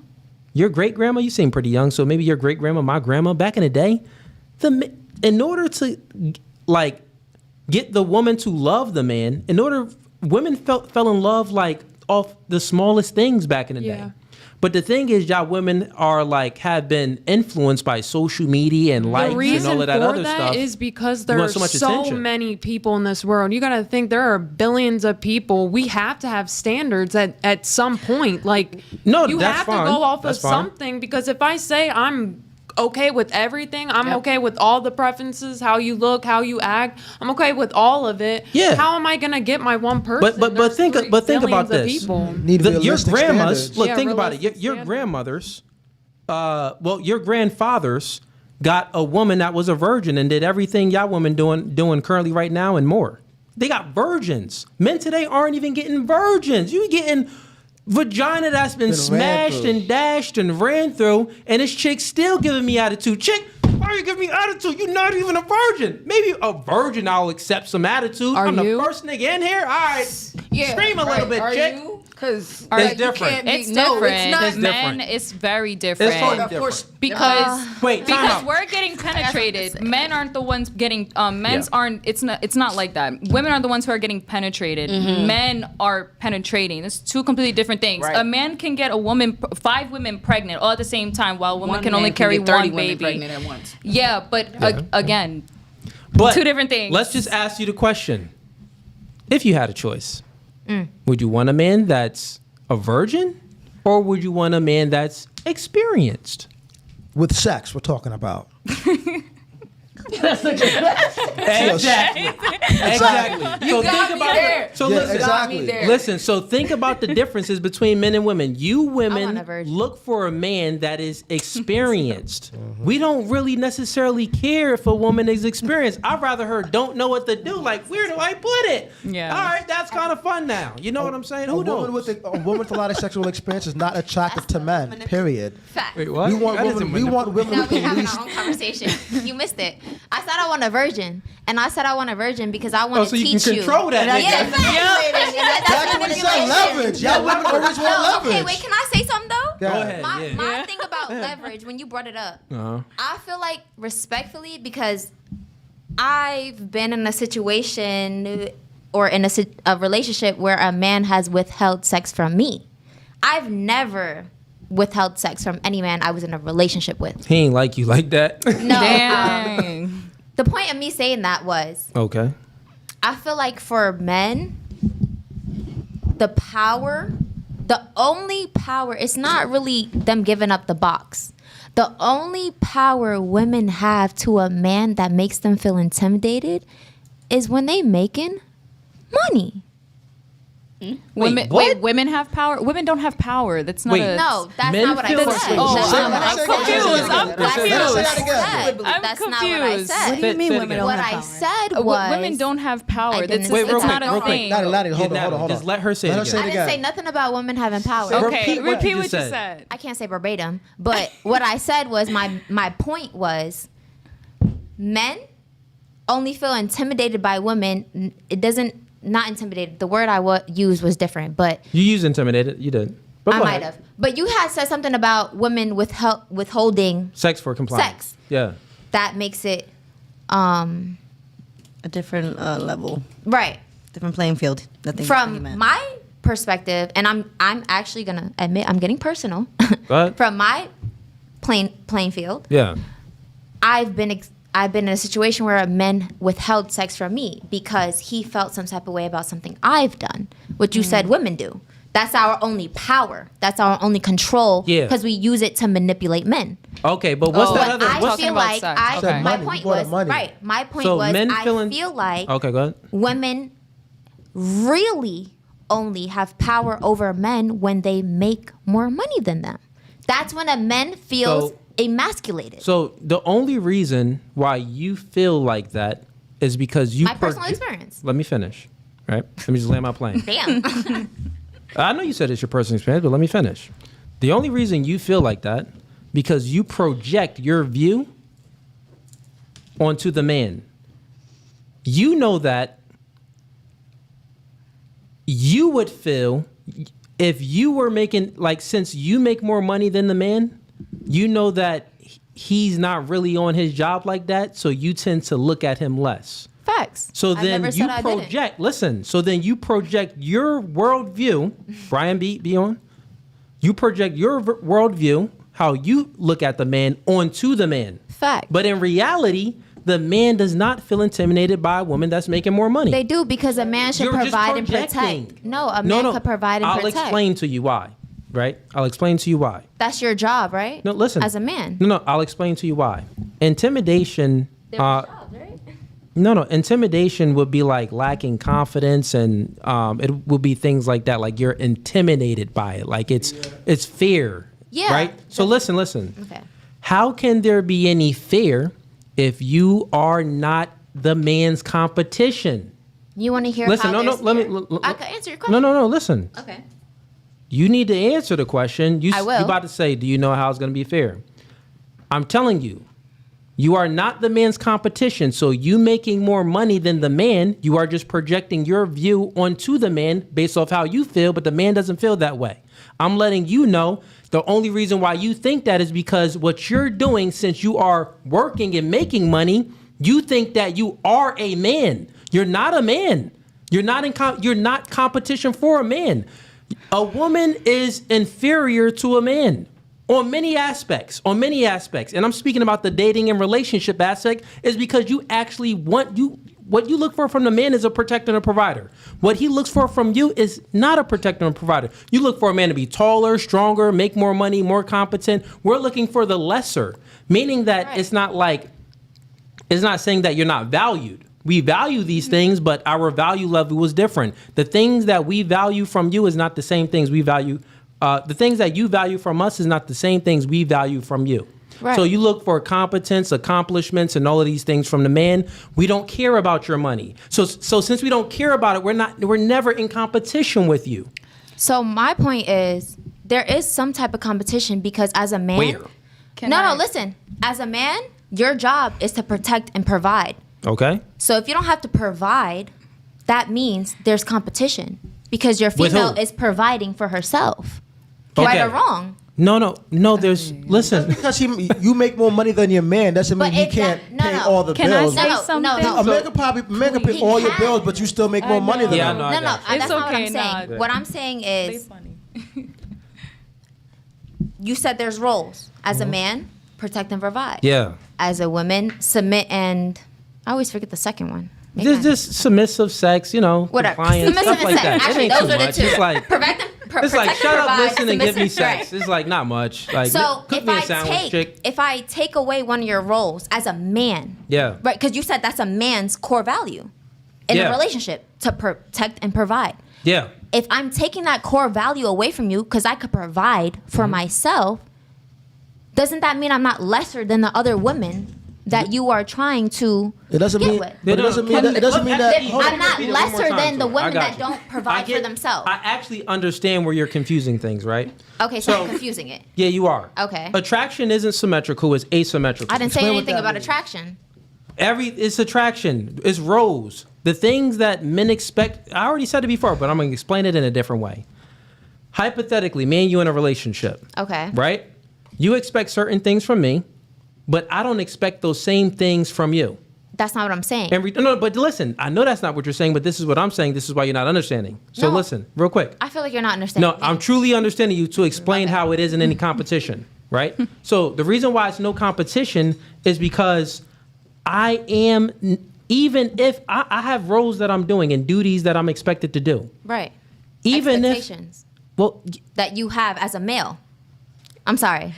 your great grandma, you seem pretty young, so maybe your great grandma, my grandma, back in the day, in order to like get the woman to love the man, women fell in love like off the smallest things back in the day. But the thing is, y'all women are like have been influenced by social media and likes and all of that other stuff. The reason for that is because there are so many people in this world. You got to think there are billions of people. We have to have standards at some point. Like, you have to go off of something, because if I say I'm okay with everything, I'm okay with all the preferences, how you look, how you act, I'm okay with all of it. Yeah. How am I gonna get my one person? But think about this. Your grandmas, look, think about it. Your grandmothers, your grandfathers got a woman that was a virgin and did everything y'all women doing currently right now and more. They got virgins. Men today aren't even getting virgins. You getting vagina that's been smashed and dashed and ran through, and this chick still giving me attitude. Chick, why are you giving me attitude? You're not even a virgin. Maybe a virgin, I'll accept some attitude. I'm the first nigga in here. All right, scream a little bit, chick. Because it's different. It's different. It's Men, it's very different. It's totally different. Because because we're getting penetrated. Men aren't the ones getting. Men's aren't. It's not like that. Women are the ones who are getting penetrated. Men are penetrating. It's two completely different things. Right. A man can get 5 women pregnant all at the same time, while a woman can only carry 1 baby. Pregnant at once. Yeah, but again, two different things. Let's just ask you the question: if you had a choice, would you want a man that's a virgin, or would you want a man that's experienced? With sex, we're talking about. Exactly. You got me there. So listen. So think about the differences between men and women. You women look for a man that is experienced. We don't really necessarily care if a woman is experienced. I'd rather her don't know what to do. Like, where do I put it? Yeah. All right, that's kind of fun now. You know what I'm saying? Who knows? A woman with a lot of sexual experience is not attractive to men. Period. Fact. Wait, what? We want women No, with we're at having least. our own conversation. You missed it. I said I want a virgin, and I said I want a virgin because I want to so you teach can control that. Yeah, That's what we said, leverage. Y'all women always want leverage. Okay, wait. Can I say something though? Go ahead. My thing about leverage, when you brought it up, I feel like respectfully, because I've been in a situation or in a relationship where a man has withheld sex from me. I've never withheld sex from any man I was in a relationship with. He ain't like you like that. No. The point of me saying that was, Okay. I feel like for men, the only power, it's not really them giving up the box. The only power women have to a man that makes them feel intimidated is when they making money. Women have power. Women don't have power. That's not. No, that's not what I said. I'm confused. That's not what I said. What do you mean women don't What have I power? said was women don't have power. didn't It's say not that. a thing. Hold on. Just let her say it again. I didn't say nothing about women having power. Okay, repeat what you said. said. I can't say verbatim, but what I said was my point was men only feel intimidated by women. It doesn't. Not intimidated. The word I used was different, but You used intimidated. You did. But I go might ahead. have. But you had said something about women withholding Sex for compliance. sex. Yeah. That makes it A different level, right. different playing field. Nothing From my perspective, and I'm actually gonna admit I'm getting personal. Go ahead. From my playing field, Yeah. I've been in a situation where a man withheld sex from me because he felt some type of way about something I've done, which you said women do. That's our only power. That's our only control. Yeah. Because we use it to manipulate men. Okay, but what's that other? I What's feel like Okay. my Money. point You brought up was money. right. My point So was men I feeling- feel like Okay, go ahead. women really only have power over men when they make more money than them. That's when a man feels emasculated. So the only reason why you feel like that is because you... My personal experience. Let me finish, right? Let me just land my plane. Damn. I know you said it's your personal experience, but let me finish. The only reason you feel like that, because you project your view onto the man. You know that you would feel if you were making, like, since you make more money than the man, you know that he's not really on his job like that, so you tend to look at him less. Facts. So I then never you said I didn't. project, listen, so then you project your worldview, Brian, be on. You project your worldview, how you look at the man, onto the man. Fact. But in reality, the man does not feel intimidated by a woman that's making more money. They do, because a man should You're just provide and projecting. protect. No, a man could provide and I'll protect. explain to you why, right? I'll explain to you why. That's your job, right? No, listen. As a man. No, I'll explain to you why. Intimidation. They're jobs, right? No, intimidation would be like lacking confidence, and it will be things like that. Like you're intimidated by it. Like it's fear. Yeah. Right. So listen. Okay. How can there be any fear if you are not the man's competition? You want to hear Listen, how let me. I can answer your question. No, listen. Okay. You need to answer the question. I will. You're about to say, do you know how it's going to be fair? I'm telling you, you are not the man's competition. So you making more money than the man, you are just projecting your view onto the man based off how you feel, but the man doesn't feel that way. I'm letting you know the only reason why you think that is because what you're doing, since you are working and making money, you think that you are a man. You're not a man. You're not you're not competition for a man. A woman is inferior to a man on many aspects. And I'm speaking about the dating and relationship aspect, is because you actually what you look for from the man is a protector and a provider. What he looks for from you is not a protector and provider. You look for a man to be taller, stronger, make more money, more competent. We're looking for the lesser, meaning that it's not saying that you're not valued. We value these things, but our value level is different. The things that we value from you is not the same things we value. The things that you value from us is not the same things we value from you. Right. So you look for competence, accomplishments, and all of these things from the man. We don't care about your money. So since we don't care about it, we're never in competition with you. So my point is, there is some type of competition, because as a man, Where? Listen. As a man, your job is to protect and provide. Okay. So if you don't have to provide, that means there's competition, because your female is providing for herself. Right or wrong? No. There's listen. Because you make more money than your man doesn't mean he can't pay all the bills. No. A man can pay all your bills, but you still make more money than him. No. That's not what I'm saying. What I'm saying is, you said there's roles. As a man, protect and provide. Yeah. As a woman, submit and I always forget the second one. Just submissive sex, whatever. Compliance, Submissive stuff and like sex. that. Actually, It ain't those too are the much. two. It's like, Protect shut up, provide, listen, and give me submissive, sex. It's like not much. Like, so cook me a sandwich, chick. if I take away one of your roles as a man, Yeah. right? Because you said that's a man's core value in a relationship, to protect and provide. Yeah. If I'm taking that core value away from you because I could provide for myself, doesn't that mean I'm not lesser than the other women that you are trying to It doesn't get mean. with? But it doesn't mean that. It doesn't mean that. I'm not lesser than the women that you. don't provide for themselves. I actually understand where you're confusing things, right? Okay, so I'm confusing it. Yeah, you are. Okay. Attraction isn't symmetrical; it's asymmetrical. I didn't say anything about attraction. It's attraction. It's roles. The things that men expect. I already said it before, but I'm going to explain it in a different way. Hypothetically, me and you in a relationship. Okay. Right? You expect certain things from me, but I don't expect those same things from you. That's not what I'm saying. No, but listen, I know that's not what you're saying, but this is what I'm saying. This is why you're not understanding. So listen, real quick. I feel like you're not understanding. No, I'm truly understanding you to explain how it isn't any competition, right? So the reason why it's no competition is because I am, even if I have roles that I'm doing and duties that I'm expected to do. Right. Even expectations that you have as a male. I'm sorry.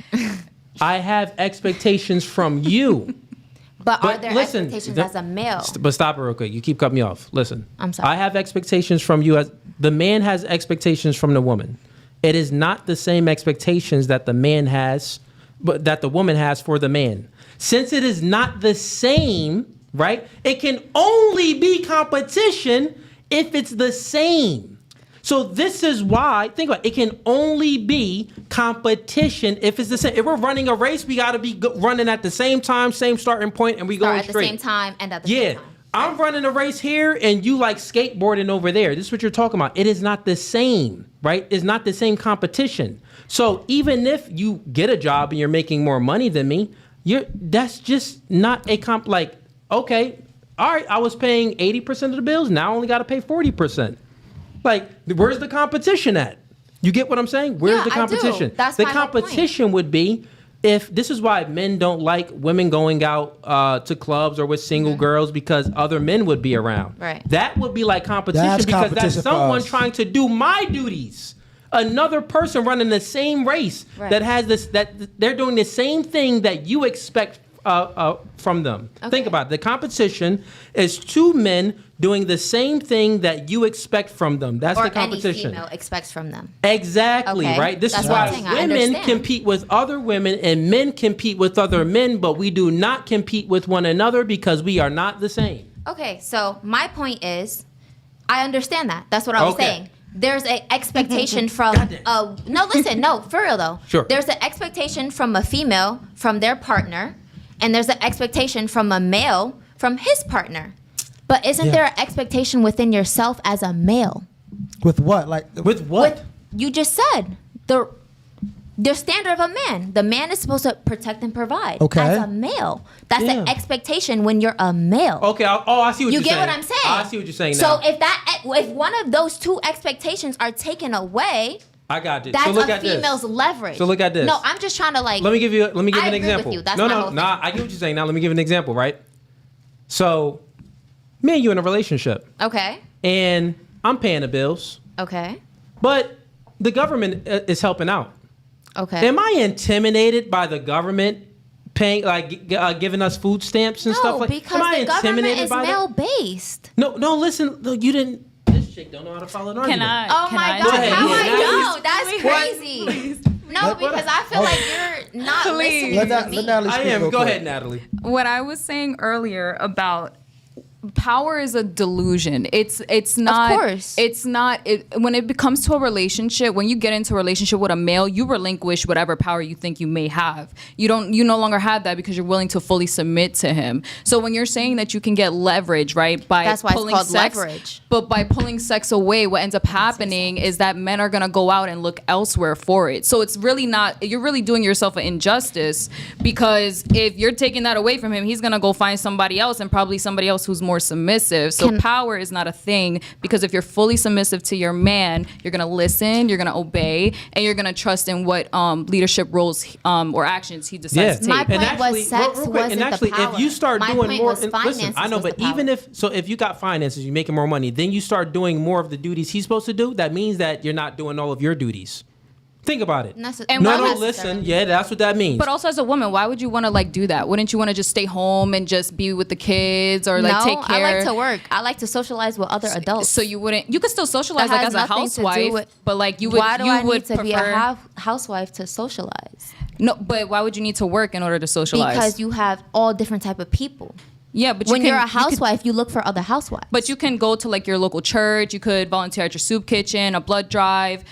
I have expectations from you. But are there expectations as a male? But stop it real quick. You keep cutting me off. Listen. I'm sorry. I have expectations from you The man has expectations from the woman. It is not the same expectations that the man has, but that the woman has for the man. Since it is not the same, right? It can only be competition if it's the same. So this is why, think about it, it can only be competition if it's the same. If we're running a race, we got to be running at the same time, same starting point, and we Start going at the straight. same time and at the same time. I'm running a race here and you like skateboarding over there. This is what you're talking about. It is not the same, right? It's not the same competition. So even if you get a job and you're making more money than me, that's just not a like, okay, all right, I was paying 80% of the bills. Now I only got to pay 40%. Like, where's the competition at? You get what I'm saying? Where's the competition? I do. That's the my whole competition would be if this is why men don't like women going out to clubs or with single girls because other men would be around. Right. That would be like competition because competition that's for someone us. trying to do my duties. Another person running the same race that has this, that they're doing the same thing that you expect from them. Okay. Think about it. The competition is two men doing the same thing that you expect from them. That's Or the competition. any female expects from them. Exactly, Okay. right? This That's is what why I'm saying. I women understand. compete with other women and men compete with other men, but we do not compete with one another because we are not the same. Okay, so my point is, I understand that. That's what I was Okay. saying. There's an expectation from for real though. Sure. There's an expectation from a female from their partner, and there's an expectation from a male from his partner. But isn't there an expectation within yourself as a male? With what? Like with what? You just said the standard of a man. The man is supposed to protect and provide. Okay. As a male, that's an expectation when you're a male. Okay, I see what you're saying. You get what I'm saying? I see what you're saying So now. if one of those two expectations are taken away, I got it. that's So look a at this. female's leverage. So look at this. No, I'm just trying to like. Let me give you an I agree example. with you. That's no, my no, whole no. thing. I get what you're saying. Now let me give you an example, right? So, me and you in a relationship, Okay. and I'm paying the bills, Okay. but the government is helping out. Okay. Am I intimidated by the government paying, giving us food stamps and stuff No, like? because Am I the government intimidated is by that? male based. No, listen. No, you didn't. This chick don't know how to follow an argument. Oh my Go God! ahead, How yeah, I now don't? That's crazy. No, because I feel like you're not listening to me. I am. Go ahead, Natalie. What I was saying earlier about power is a delusion. It's not. Of course. It's not. When it becomes to a relationship, when you get into a relationship with a male, you relinquish whatever power you think you may have. You no longer have that because you're willing to fully submit to him. So when you're saying that you can get leverage, right, by That's why it's pulling called sex, leverage. but by pulling sex away, what ends up happening is that men are gonna go out and look elsewhere for it. So it's really not. You're really doing yourself an injustice because if you're taking that away from him, he's gonna go find somebody else and probably somebody else who's more submissive. So power is not a thing because if you're fully submissive to your man, you're gonna listen, you're gonna obey, and you're gonna trust in what leadership roles or actions he decides to take. My point was sex real quick, wasn't and actually, the power. if you start My doing point more, was and listen, finances I know, was but the power. even if you got finances, you're making more money, then you start doing more of the duties he's supposed to do. That means that you're not doing all of your duties. Think about it. And why would- Listen. Yeah, that's what that means. But also as a woman, why would you want to do that? Wouldn't you want to just stay home and just be with the kids or no, take care? I like to work. I like to socialize with other adults. So you wouldn't. You could still socialize That as has a nothing to do housewife, with- but you would. Why do you I would need to be prefer- a housewife to socialize? No, but why would you need to work in order to socialize? Because you have all different type of people. Yeah, but when you you're can, a housewife, you look for other housewives. But you can go to your local church. You could volunteer at your soup kitchen, a blood drive.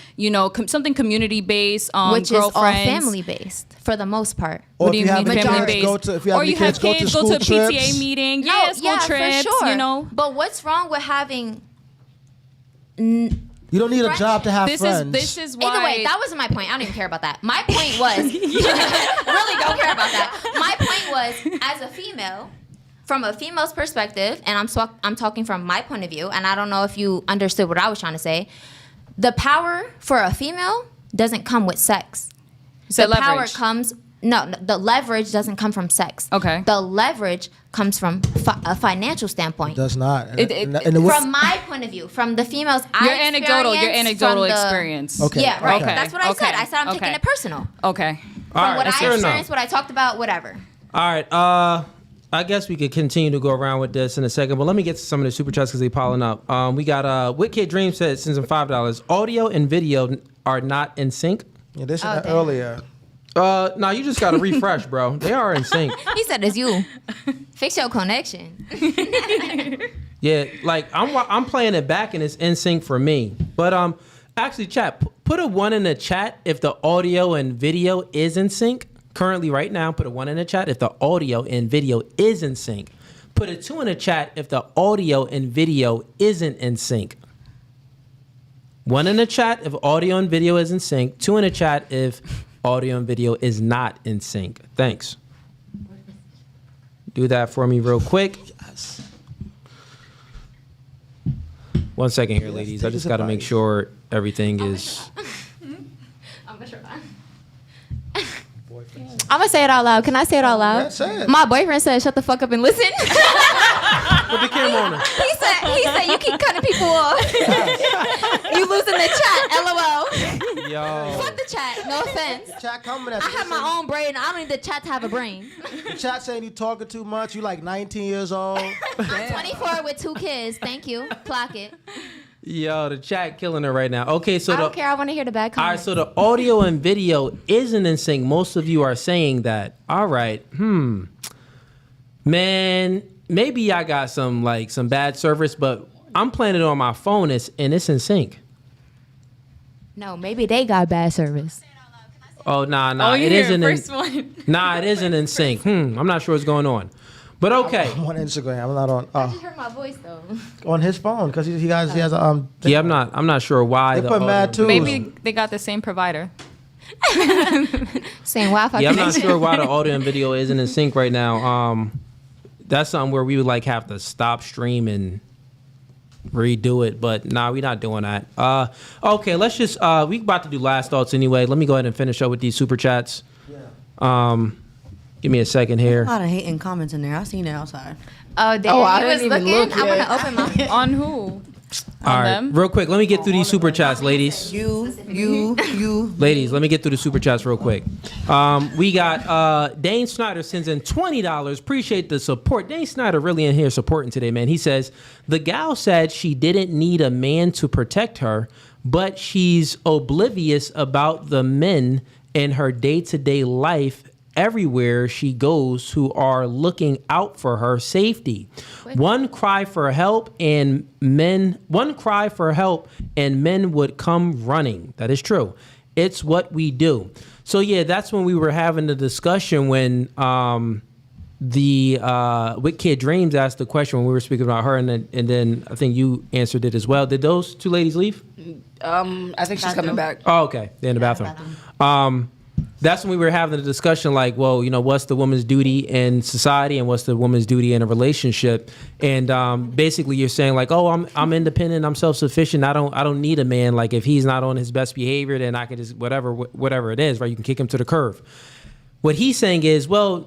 Something community based. Which is all girlfriends. family based for the most part. Or What do if you you have mean any family kids, based? go to- if you have or any you have kids, go to kids, school go to a PTA trips. meeting. No, Yeah, school trips. for sure. But what's wrong with having? You don't need a job to have friends. This is why. Either way, that wasn't my point. I don't even care about that. My point was, really don't care about that. My point was, as a female, from a female's perspective, and I'm talking from my point of view, and I don't know if you understood what I was trying to say. The power for a female doesn't come with sex. So the power leverage. comes. No, the leverage doesn't come from sex. Okay. The leverage comes from a financial standpoint. Does not. From my point of view, from the females Your I anecdotal experienced, from the- experience. Okay. Yeah, right. Okay. That's what I said. Okay. I said I'm taking Okay. it personal. Okay. From what that's I fair experienced, enough. what I talked about, whatever. All right. I guess we could continue to go around with this in a second, but let me get to some of the super chats because they piling up. We got Wicked Dream said sends him $5. Audio and video are not in sync. Yeah, this is earlier. No, you just got to refresh, bro. They are in sync. He said it's you. Fix your connection. Yeah, like I'm playing it back and it's in sync for me. But actually, chat, put a 1 in the chat if the audio and video is in sync. Currently, right now, put a 1 in the chat if the audio and video is in sync. Put a 2 in the chat if the audio and video isn't in sync. 1 in the chat if audio and video is in sync. 2 in the chat if audio and video is not in sync. Thanks. Do that for me real quick. Yes. 1 second here, ladies. I just got to make sure everything is... I'm gonna say it out loud. Can I say it out loud? Yeah, say it. My boyfriend said, "Shut the fuck up and listen." Put the camera on her. He said, "You keep cutting people off. You losing the chat." LOL. Yo. Fuck the chat. No offense. Chat coming at I you. have my own brain. I don't need the chat to have a brain. The chat saying you talking too much. You like 19 years old. I'm 24 with 2 kids. Thank you. Clock it. Yo, the chat killing her right now. Okay, so I don't care. I want to hear the bad all right, comments. so the audio and video isn't in sync. Most of you are saying that. All right. Man, maybe I got some bad service, but I'm playing it on my phone and it's in sync. No, maybe they got bad service. Oh, nah. you It hear isn't first one. Nah, it isn't in sync. I'm not sure what's going on. But okay. I'm on Instagram. I'm not on. I just heard my voice though. On his phone because he has a Yeah, I'm not sure why. They put mad too. Maybe they got the same provider. Same Wi-Fi. Yeah, I'm not connection. sure why the audio and video isn't in sync right now. That's something where we would have to stop stream and redo it, but nah, we're not doing that. Okay, let's just we about to do last thoughts anyway. Let me go ahead and finish up with these super chats. Give me a second here. A lot of hating comments in there. I seen it outside. Oh, damn. I You was didn't even looking. look I'm yet. gonna open my. On who? All right, them? real quick, let me get through these super chats, ladies. You. Ladies, let me get through the super chats real quick. We got Dane Snyder sends in $20. Appreciate the support. Dane Snyder really in here supporting today, man. He says, the gal said she didn't need a man to protect her, but she's oblivious about the men in her day-to-day life everywhere she goes who are looking out for her safety. One cry for help and men would come running. That is true. It's what we do. So yeah, that's when we were having the discussion when With Kid Dreams asked the question when we were speaking about her, and then I think you answered it as well. Did those two ladies leave? I think she's coming back. Oh, okay. They're in the bathroom. That's when we were having a discussion like, well, you know, what's the woman's duty in society and what's the woman's duty in a relationship? And basically you're saying like, oh, I'm independent, I'm self-sufficient, I don't need a man. Like if he's not on his best behavior, then I can just whatever it is, right? You can kick him to the curb. What he's saying is, well,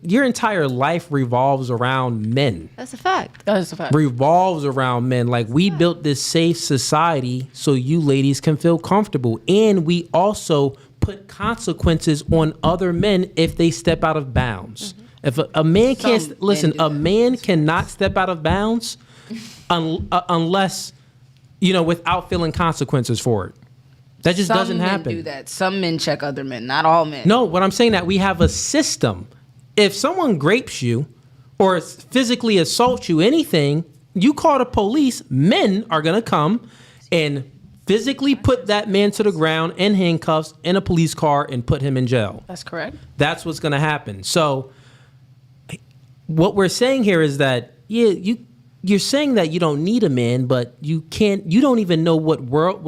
your entire life revolves around men. That's a fact. That is a fact. Revolves around men. Like we built this safe society so you ladies can feel comfortable. And we also put consequences on other men if they step out of bounds. Mm-hmm. If a man can't, listen, a man cannot step out of bounds unless, you know, without feeling consequences for it. That just doesn't happen. Some men do that. Some men check other men, not all men. No, what I'm saying that we have a system. If someone grapes you or physically assaults you, anything, you call the police, men are going to come and physically put that man to the ground in handcuffs in a police car and put him in jail. That's correct. That's what's going to happen. So what we're saying here is that, yeah, you're saying that you don't need a man, but you don't even know what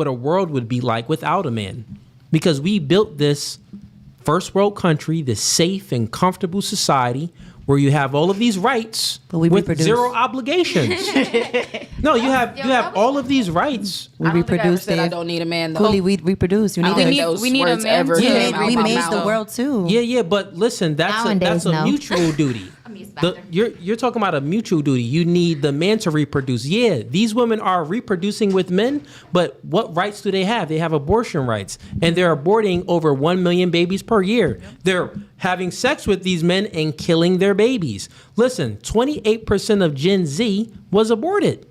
a world would be like without a man. Because we built this first world country, this safe and comfortable society where you have all of these rights But we with reproduce. zero obligations. No, you have all of these rights We I don't think I ever reproduce. said I Dave. don't need a man, though. Cooley, we reproduce. You I need don't think a- those we need a words man ever too. came Yeah, out we my made mouth. the world too. Yeah, but listen, that's Nowadays, a no. mutual duty. You're talking about a mutual duty. You need the man to reproduce. Yeah, these women are reproducing with men, but what rights do they have? They have abortion rights, and they're aborting over 1 million babies per year. They're having sex with these men and killing their babies. Listen, 28% of Gen Z was aborted.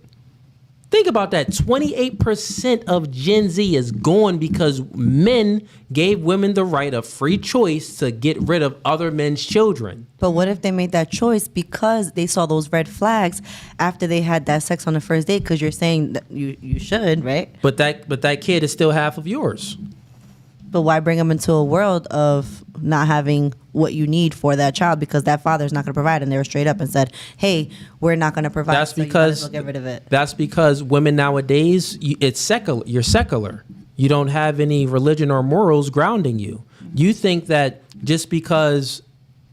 Think about that. 28% of Gen Z is gone because men gave women the right of free choice to get rid of other men's children. But what if they made that choice because they saw those red flags after they had that sex on the first date? Because you're saying that you should, right? But that kid is still half of yours. But why bring them into a world of not having what you need for that child because that father's not going to provide, and they were straight up and said, "Hey, we're not going to provide." That's so you might as because well get rid of it. That's because women nowadays, it's secular. You're secular. You don't have any religion or morals grounding you. You think that just because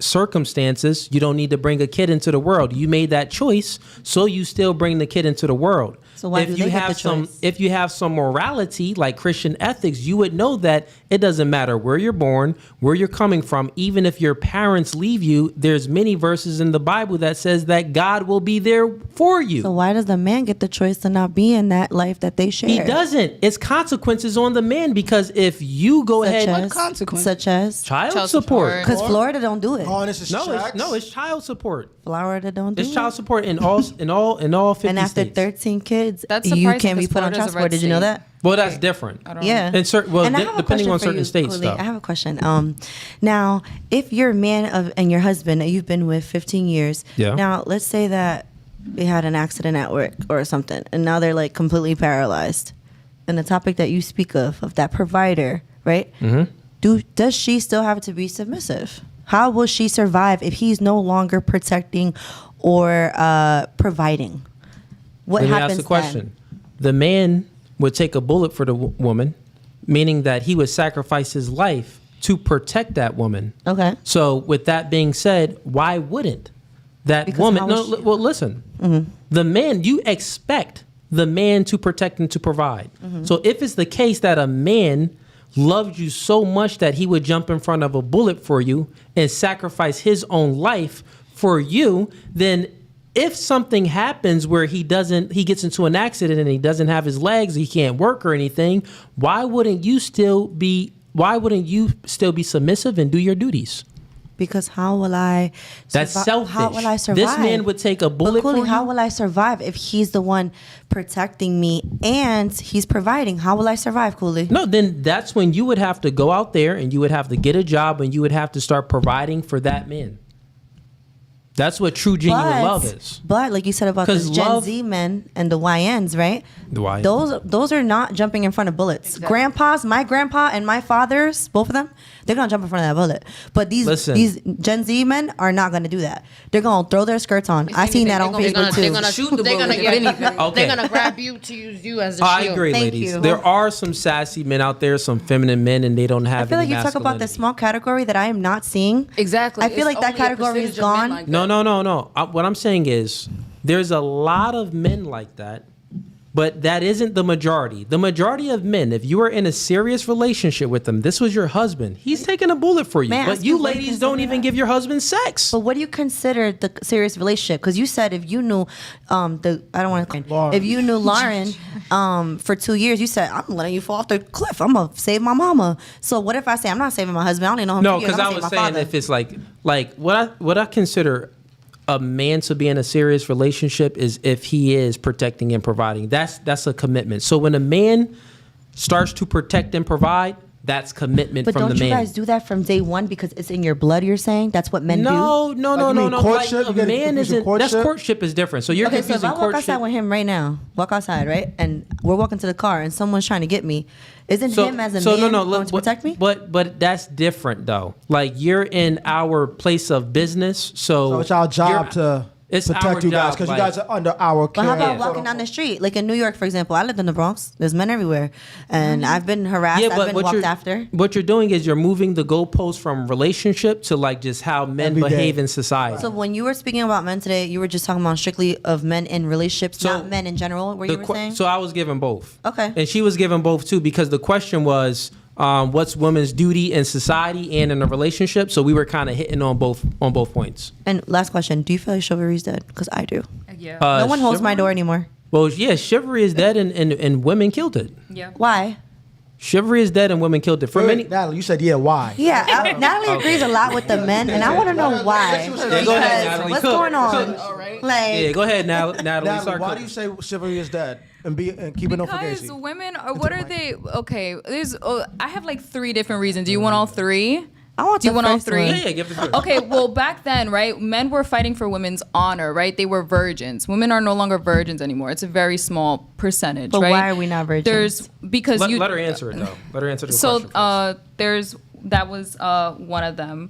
circumstances, you don't need to bring a kid into the world. You made that choice, so you still bring the kid into the world. So why do they get the choice? If you have some morality like Christian ethics, you would know that it doesn't matter where you're born, where you're coming from. Even if your parents leave you, there's many verses in the Bible that says that God will be there for you. So why does the man get the choice to not be in that life that they share? He doesn't. It's consequences on the man because if you go Such ahead, as, such as child support. because Florida don't do it. Oh, this is It's child support. Florida don't do It's it. child support in all 50 And after states. 13 kids, That's you surprising can't be 'cause put on Florida's child a support. red Did you know state. that? Well, that's different. Yeah. And well, And I have a depending question on for certain you, states, Cooley. though. I have a question. Now, if you're a man and your husband that you've been with 15 years, Yeah. now let's say that they had an accident at work or something, and now they're like completely paralyzed. And the topic that you speak of that provider, right? Mm-hmm. Does she still have to be submissive? How will she survive if he's no longer protecting or providing? What Let me happens ask the question. The man would take a bullet for the woman, meaning that he would sacrifice his life to protect that woman. Okay. So with that being said, why wouldn't that Because woman? how No, is she- well, listen. Mm-hmm. The man, you expect the man to protect and to provide. Mm-hmm. So if it's the case that a man loved you so much that he would jump in front of a bullet for you and sacrifice his own life for you, then if something happens where he gets into an accident and he doesn't have his legs, he can't work or anything, why wouldn't you still be submissive and do your duties? Because how will I? That's selfish. How will I survive? This man would take a bullet Cooley, for how you? will I survive if he's the one protecting me and he's providing? How will I survive, Cooley? No, then that's when you would have to go out there and you would have to get a job and you would have to start providing for that man. That's what true genuine love is. But like you said about 'Cause the Gen love- Z men and the YNs, right? The YNs. Those are not jumping in front of bullets. Grandpas, my grandpa and my father's, both of them, they're gonna jump in front of that bullet. But Listen. these Gen Z men are not gonna do that. They're gonna throw their skirts on. I seen that on Facebook too. They're gonna grab you to use you as a I shield. agree, Thank ladies. you. There are some sassy men out there, some feminine men, and they don't have I feel like any you talk about the masculinity. small category that I am not seeing. Exactly. I feel like that category is gone. No. What I'm saying is there's a lot of men like that, but that isn't the majority. The majority of men, if you are in a serious relationship with them, this was your husband, he's taking a bullet for you. May I But ask you you what you ladies don't consider even give your husband sex. But what do you consider the serious relationship? Because you said if you knew I don't want to if you knew Lauren for 2 years, you said I'm letting you fall off the cliff. I'm gonna save my mama. So what if I say I'm not saving my husband? I only know him. No, 2 years. because I'm I gonna was save my saying father. if it's like what I consider a man to be in a serious relationship is if he is protecting and providing. That's a commitment. So when a man starts to protect and provide, that's commitment But from the don't you man. guys do that from day one because it's in your blood? You're saying that's what men do. No. you mean courtship? Like, You a gotta man confuse isn't. courtship? That's courtship is different. So you're Okay, so if confusing I walk outside courtship. with him right now, walk outside, right, and we're walking to the car, and someone's trying to get me, isn't him as a man going to protect me? But that's different though. Like you're in our place of business, so So it's our job you're- to It's protect our you guys job, because like- you guys are under our care. But how about Yeah. walking down the street? Like in New York, for example, I lived in the Bronx. There's men everywhere, and I've been harassed. I've been walked after. What you're doing is you're moving the goalpost from relationship to like just how men Every day. behave in society. So when you were speaking about men today, you were just talking about strictly of men in relationships, So not men in general. Where you were saying? So I was given both. Okay. And she was given both too because the question was, what's women's duty in society and in a relationship? So we were kind of hitting on both points. And last question: do you feel like chivalry is dead? Because I do. Yeah. No one holds my chivalry? door anymore. Well, yeah, chivalry is dead and women killed it. Yeah. Why? Chivalry is dead and women killed it. For many. Natalie, you said why? Yeah, Natalie agrees a lot with the men, and I want to know why. Yeah, go ahead, Natalie. What's Cook. going on? Cook. Like, Yeah, go ahead, Natalie. Natalie, why Start do you say chivalry is dead and keep it on Because Fugazee? women are, what are they? Okay, there's. I have like 3 different reasons. Do you want all 3? I want Do you the want all first 3? one. Yeah, give the first. Okay, well, back then, right, men were fighting for women's honor, right? They were virgins. Women are no longer virgins anymore. It's a very small percentage, But right? why are we not virgins? There's because Let, you let her answer it though. Let her answer the So question. that was one of them.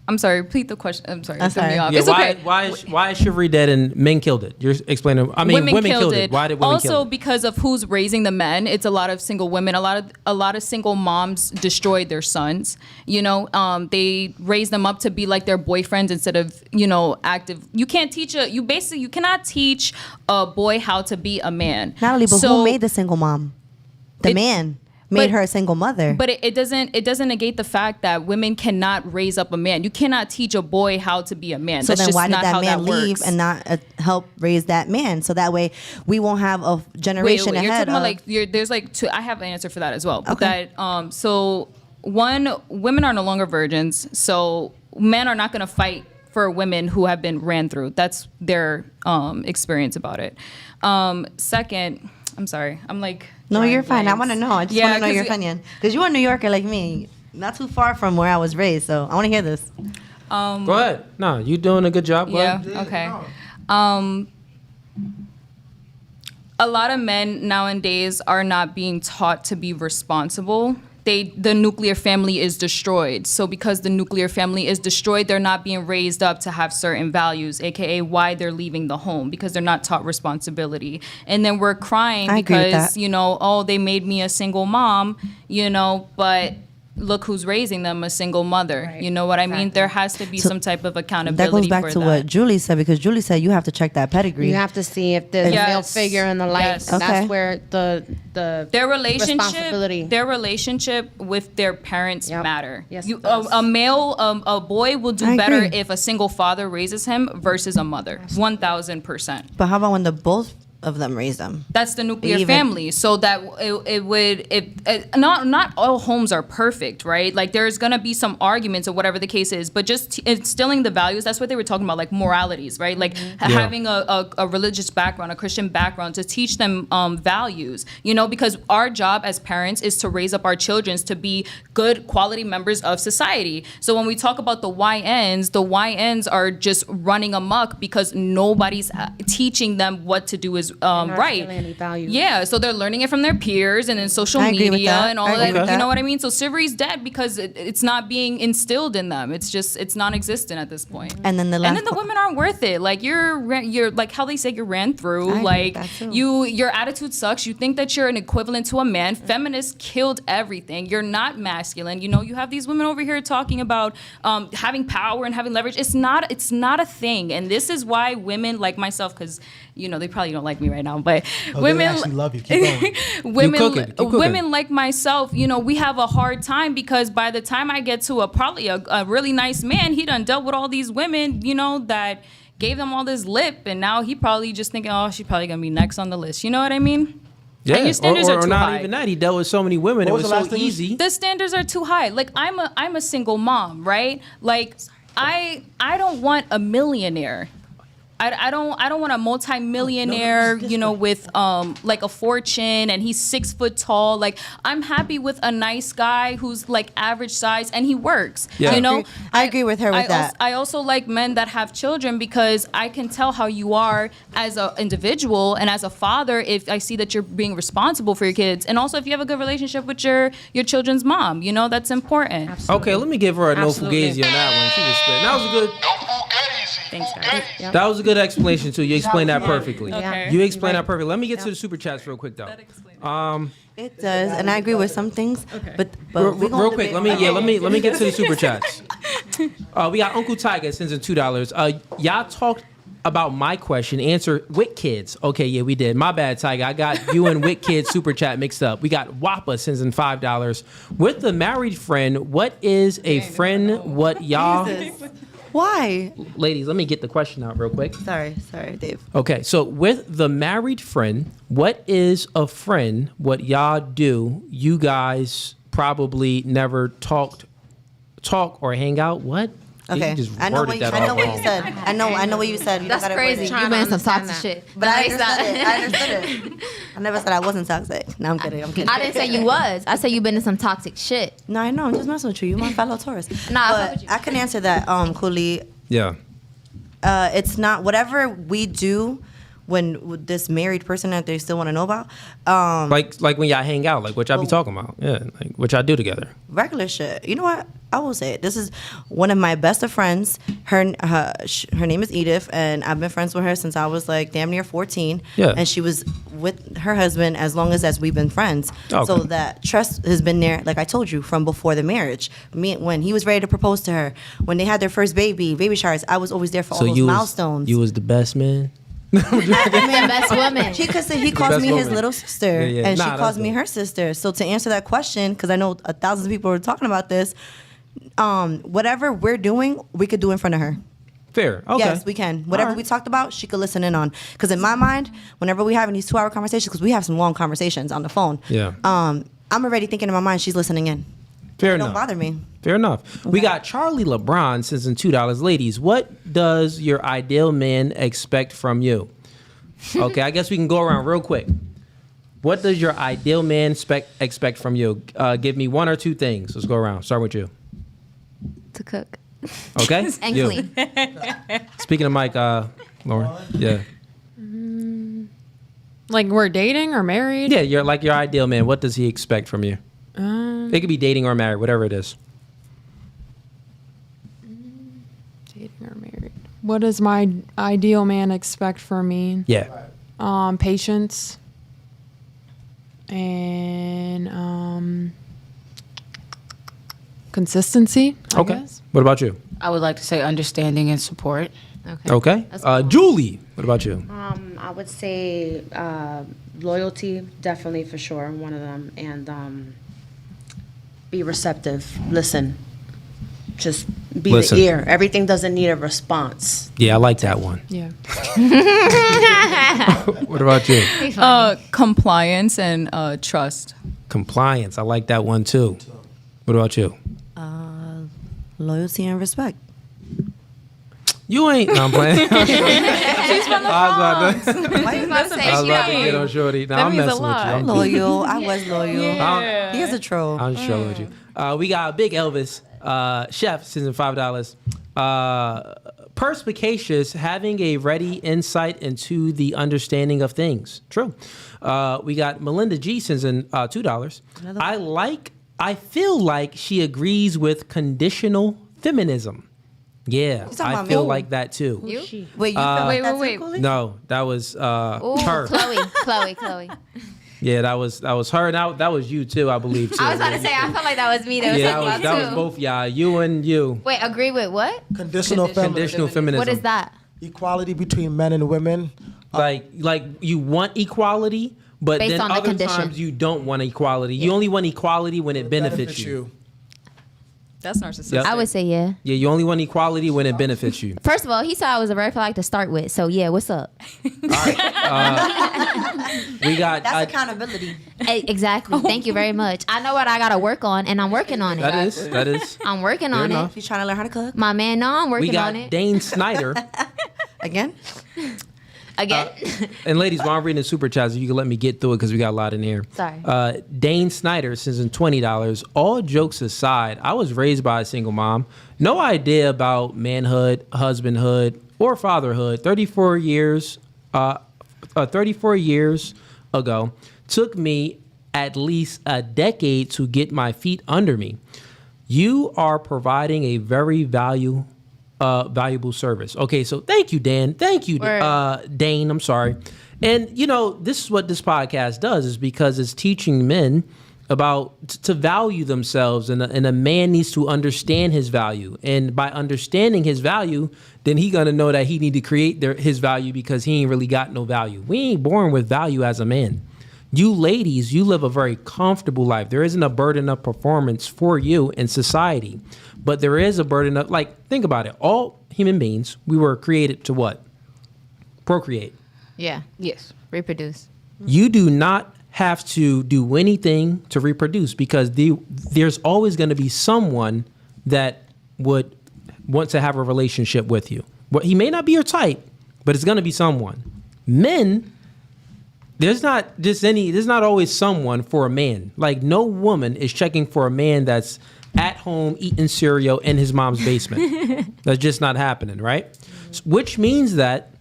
I'm sorry, repeat the question. I'm sorry, I'm it threw me sorry. off. Yeah, It's okay. why is chivalry dead and men killed it? You're explaining. I mean, women killed it. Why did women also kill it? because of who's raising the men. It's a lot of single women. A lot of single moms destroyed their sons. You know, they raised them up to be like their boyfriends instead of active. You can't teach you cannot teach a boy how to be a man. Natalie, but So- who made the single mom? The man made her a single mother. But it doesn't negate the fact that women cannot raise up a man. You cannot teach a boy how to be a man. So That's then just why did not that how man leave works. and not help raise that man? So that way we won't have a generation You're ahead talking about of. there's like 2. I have an answer for that as well. But Okay. that so one, women are no longer virgins, so men are not going to fight for women who have been ran through. That's their experience about it. Second, I'm sorry, I'm like. No, drawing you're fine. I blanks. want to know. I just Yeah, want to know 'cause your opinion. Because you're a New Yorker like me, not too far from where I was raised. So I want to hear this. Go ahead. No, you're doing a good job. Go Yeah. ahead. Okay. A lot of men nowadays are not being taught to be responsible. The nuclear family is destroyed. So because the nuclear family is destroyed, they're not being raised up to have certain values, aka why they're leaving the home, because they're not taught responsibility. And then we're crying I agree with because, that. they made me a single mom, but look who's raising them, a single mother. Right. You know what I mean? There has to be So some type of That accountability goes back for to that. what Julie said, because Julie said you have to check that pedigree. You have to see if there's a male Yes. figure in the life. Yes. And Okay. that's where the Their responsibility. relationship with their parents Yep. matter. Yes, it does. A boy will do I better agree. if a single father raises him versus a mother. 1,000%. But how about when the both of them raise them? That's the nuclear Even- family. So that not all homes are perfect, right? Like there's gonna be some arguments or whatever the case is, but just instilling the values. That's what they were talking about, like moralities, right? Like having a religious background, a Christian background, to teach them values. Because our job as parents is to raise up our children to be good quality members of society. So when we talk about the YNs are just running amok because nobody's teaching them what to do is not right. instilling any values. Yeah, so they're learning it from their peers and in social I agree with media that. and all I of agree that. with You that. know what I mean? So chivalry's dead because it's not being instilled in them. It's non-existent at this point. And then the women aren't worth it. Like you're like how they say you're ran through. I agree Like with that too. your attitude sucks. You think that you're an equivalent to a man. Feminists killed everything. You're not masculine. You have these women over here talking about having power and having leverage. It's not a thing. And this is why women like myself, because they probably don't like me right now, but They actually love you. Keep going. Keep cooking. women like myself, we have a hard time because by the time I get to probably a really nice man, he done dealt with all these women, that gave them all this lip, and now he probably just thinking, oh, she's probably gonna be next on the list. You know what I mean? Yeah, And your standards or are too not high. even that. He dealt with so many women. What It was was the so last thing you- easy. The standards are too high. Like I'm a single mom, right? Like I don't want a millionaire. I don't want a multi-millionaire, with like a fortune and he's 6 foot tall. Like I'm happy with a nice guy who's like average size and he works. Yeah. I agree with her with that. I also like men that have children because I can tell how you are as an individual and as a father if I see that you're being responsible for your kids, and also if you have a good relationship with your children's mom. That's important. Okay, let me give her a no Absolutely. fugazi on that one. She was split. That was a good. No Fugazi. Thanks, guys. Yep. That was a good explanation too. You explained that perfectly. Okay. You explained that perfectly. Let me get to the super chats real quick though. It does, and I agree with some things. But Real quick, let me get to the super chats. We got Uncle Tiger sends in $2. Y'all talked about my question. Answer Wit Kids. Okay, yeah, we did. My bad, Tiger. I got you and Wit Kids super chat mixed up. We got Wappa sends in $5. With the married friend, what is a friend? What y'all? Why? Ladies, let me get the question out real quick. Sorry, Dave. Okay, so with the married friend, what is a friend? What y'all do? You guys probably never talk or hang out. What? Okay, You just I know what worded you, that I know all what wrong. you said. I know what you said. You That's gotta crazy. word it. You been some toxic shit. But I understood it. I never said I wasn't toxic. No, I'm kidding. I didn't say you was. I said you been in some toxic shit. No, I know. I'm just messing with you. You're my fellow Taurus. Nah, I fuck but with you. I can answer that, Cooley. Yeah. It's not whatever we do when with this married person that they still want to know about. Like when y'all hang out, like what y'all be talking about. Yeah, like what y'all do together. Regular shit. You know what? I will say it. This is one of my best of friends. Her name is Edith, and I've been friends with her since I was like damn near 14. Yeah. And she was with her husband as long as we've been friends. Okay. So that trust has been there, like I told you, from before the marriage. When he was ready to propose to her, when they had their first baby showers, I was always there for all those milestones. You was the best man. Best woman. He calls best me his woman. little sister, Yeah, yeah. and Nah, she that's calls me dope. her sister. So to answer that question, because I know thousands of people are talking about this, whatever we're doing, we could do in front of her. Fair. Okay. Yes, we can. Whatever we talked about, she could listen in on. Because in my mind, whenever we having these 2-hour conversations, because we have some long conversations on the phone, Yeah. I'm already thinking in my mind she's listening in. Fair It enough. don't bother me. Fair enough. We got Charlie LeBron sends in $2. Ladies, what does your ideal man expect from you? Okay, I guess we can go around real quick. What does your ideal man expect from you? Give me one or two things. Let's go around. Start with you. To cook. Okay? And You. clean. Speaking of Mike, Lauren. Yeah. Like we're dating or married? Yeah, you're like your ideal man. What does he expect from you? It could be dating or married, whatever it is. Dating or married. What does my ideal man expect from me? Yeah. Patience. And consistency, I Okay. guess. What about you? I would like to say understanding and support. Okay. Julie, what about you? I would say loyalty, definitely for sure, one of them, and be receptive. Listen. Just be Listen. the ear. Everything doesn't need a response. Yeah, I like that one. Yeah. What about you? Compliance and trust. Compliance. I like that one too. What about you? Loyalty and respect. You ain't. No, I'm playing. She's from the Bronx. I was about to get on Shorty. No, I'm means a messing with you. lot. I'm Loyal. I was loyal. Yeah. He is a troll. I'm just trolling with you. We got Big Elvis, chef, sends in $5. Perspicacious, having a ready insight into the understanding of things. True. We got Melinda G sends in $2. I feel like she agrees with conditional feminism. Yeah, talking I about feel me? like that too. You? Wait, you Wait, wait. No, that was Ooh, her. Chloe. Yeah, that was her. And that was you too, I believe. Too. I was about to say, I felt like that was me. That was Yeah, talking that about was too. both y'all. You and you. Wait, agree with what? Conditional Conditional feminism. What is that? equality between men and women. Like you want equality, but Based then on the other condition. times you don't want equality. You only want equality when it benefits you. That's narcissistic. Yep. I would say yeah. Yeah, you only want equality when it benefits you. First of all, he said I was a red flag to start with. So yeah, what's up? We got That's accountability. Exactly. Thank you very much. I know what I gotta work on, and I'm working on it. that is. I'm working Fair on enough. He's trying to learn how to cook. it. My man, no, I'm We working got on it. Dane Snyder. Again? Again. And ladies, while I'm reading the super chats, you can let me get through it because we got a lot in here. Sorry. Dane Snyder sends in $20. All jokes aside, I was raised by a single mom. No idea about manhood, husbandhood, or fatherhood. 34 years ago, took me at least a decade to get my feet under me. You are providing a very valuable valuable service. Okay, so thank you, Dan. Thank you, Dane. I'm sorry. And this is what this podcast does, is because it's teaching men about to value themselves, and a man needs to understand his value. And by understanding his value, then he gonna know that he need to create his value, because he ain't really got no value. We ain't born with value as a man. You ladies, you live a very comfortable life. There isn't a burden of performance for you in society, but there is a burden of, think about it. All human beings, we were created to what? Procreate. Yeah. Yes. Reproduce. You do not have to do anything to reproduce, because there's always going to be someone that would want to have a relationship with you. Well, he may not be your type, but it's going to be someone. Men, there's not always someone for a man. Like, no woman is checking for a man that's at home eating cereal in his mom's basement. That's just not happening, right? Which means that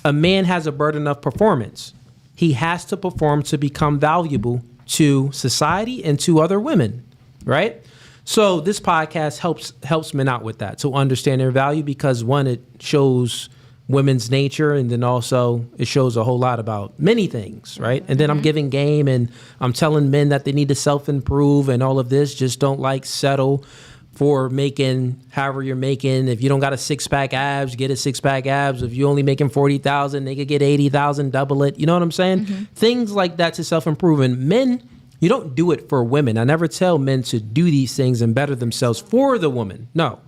a man has a burden of performance. He has to perform to become valuable to society and to other women, right? So this podcast helps men out with that, to understand their value, because one, it shows women's nature, and then also it shows a whole lot about many things, right? And then I'm giving game, and I'm telling men that they need to self-improve and all of this. Just don't settle for making however you're making. If you don't got a six-pack abs, get a six-pack abs. If you're only making 40,000, they could get 80,000, double it. You know what I'm saying? Things like that to self-improve. And men, you don't do it for women. I never tell men to do these things and better themselves for the woman. No.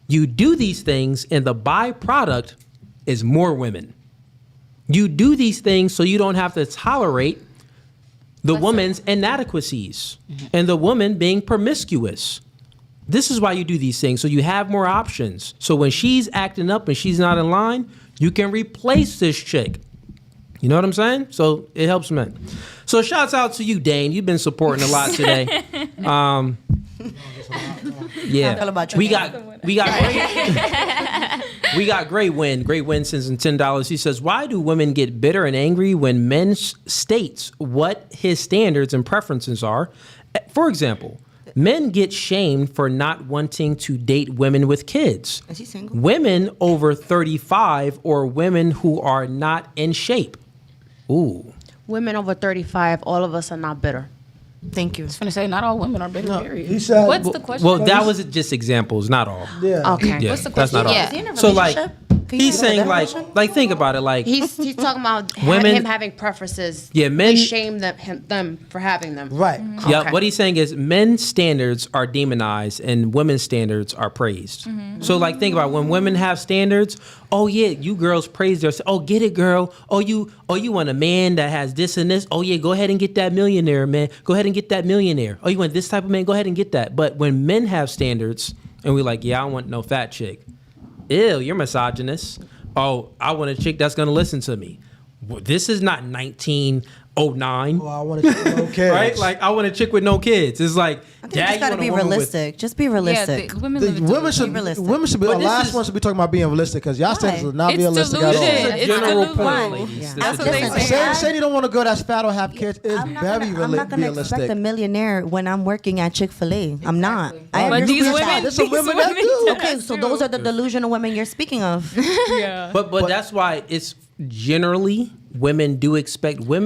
You do these things, and the byproduct is more women. You do these things so you don't have to tolerate the woman's inadequacies and the woman being promiscuous. This is why you do these things, so you have more options. So when she's acting up and she's not in line, you can replace this chick. You know what I'm saying? So it helps men. So shouts out to you, Dane. You've been supporting a lot today. Yeah, we got great win. Great win sends him $10. He says, why do women get bitter and angry when men states what his standards and preferences are? For example, men get shamed for not wanting to date women with kids. Is he single? Women over 35, or women who are not in shape. Ooh. Women over 35, all of us are not bitter. Thank you. I was going to say, not all women are bitter, period. He said, What's the question? Well, that was just examples, not all. Yeah. Okay. Yeah, What's the that's not all. question? Is he in a So relationship? Can you he's answer saying that like think about it, He's talking about Women- him having preferences. Yeah, men- We shame them for having them. Right. Yeah, Okay. what he's saying is men's standards are demonized and women's standards are praised. So think about when women have standards. Oh yeah, you girls praise their. Oh, get it, girl. Oh you want a man that has this and this. Oh yeah, go ahead and get that millionaire, man. Go ahead and get that millionaire. Oh, you want this type of man? Go ahead and get that. But when men have standards and we're like, yeah, I want no fat chick. Ew, you're misogynist. Oh, I want a chick that's gonna listen to me. Well, this is not 1909. Well, I want to no kids. Right? Like, I want a chick with no kids. It's like, I think you just gotta be realistic. Just be realistic. Women The live women should realistic. women should be the But this last is- ones to be talking about being realistic, because y'all standards are not It's realistic delusion. at all. This is a It's general delusion. point, ladies. Yeah. This That's is what they a- say. Saying you don't want to go that's fat or have kids is I'm not very gonna expect a realistic. millionaire when I'm working at Chick-fil-A. I'm not. I But agree these with women, that. There's some these women that women do. Okay, so those are the delusional women you're speaking of. Yeah. But that's why it's generally women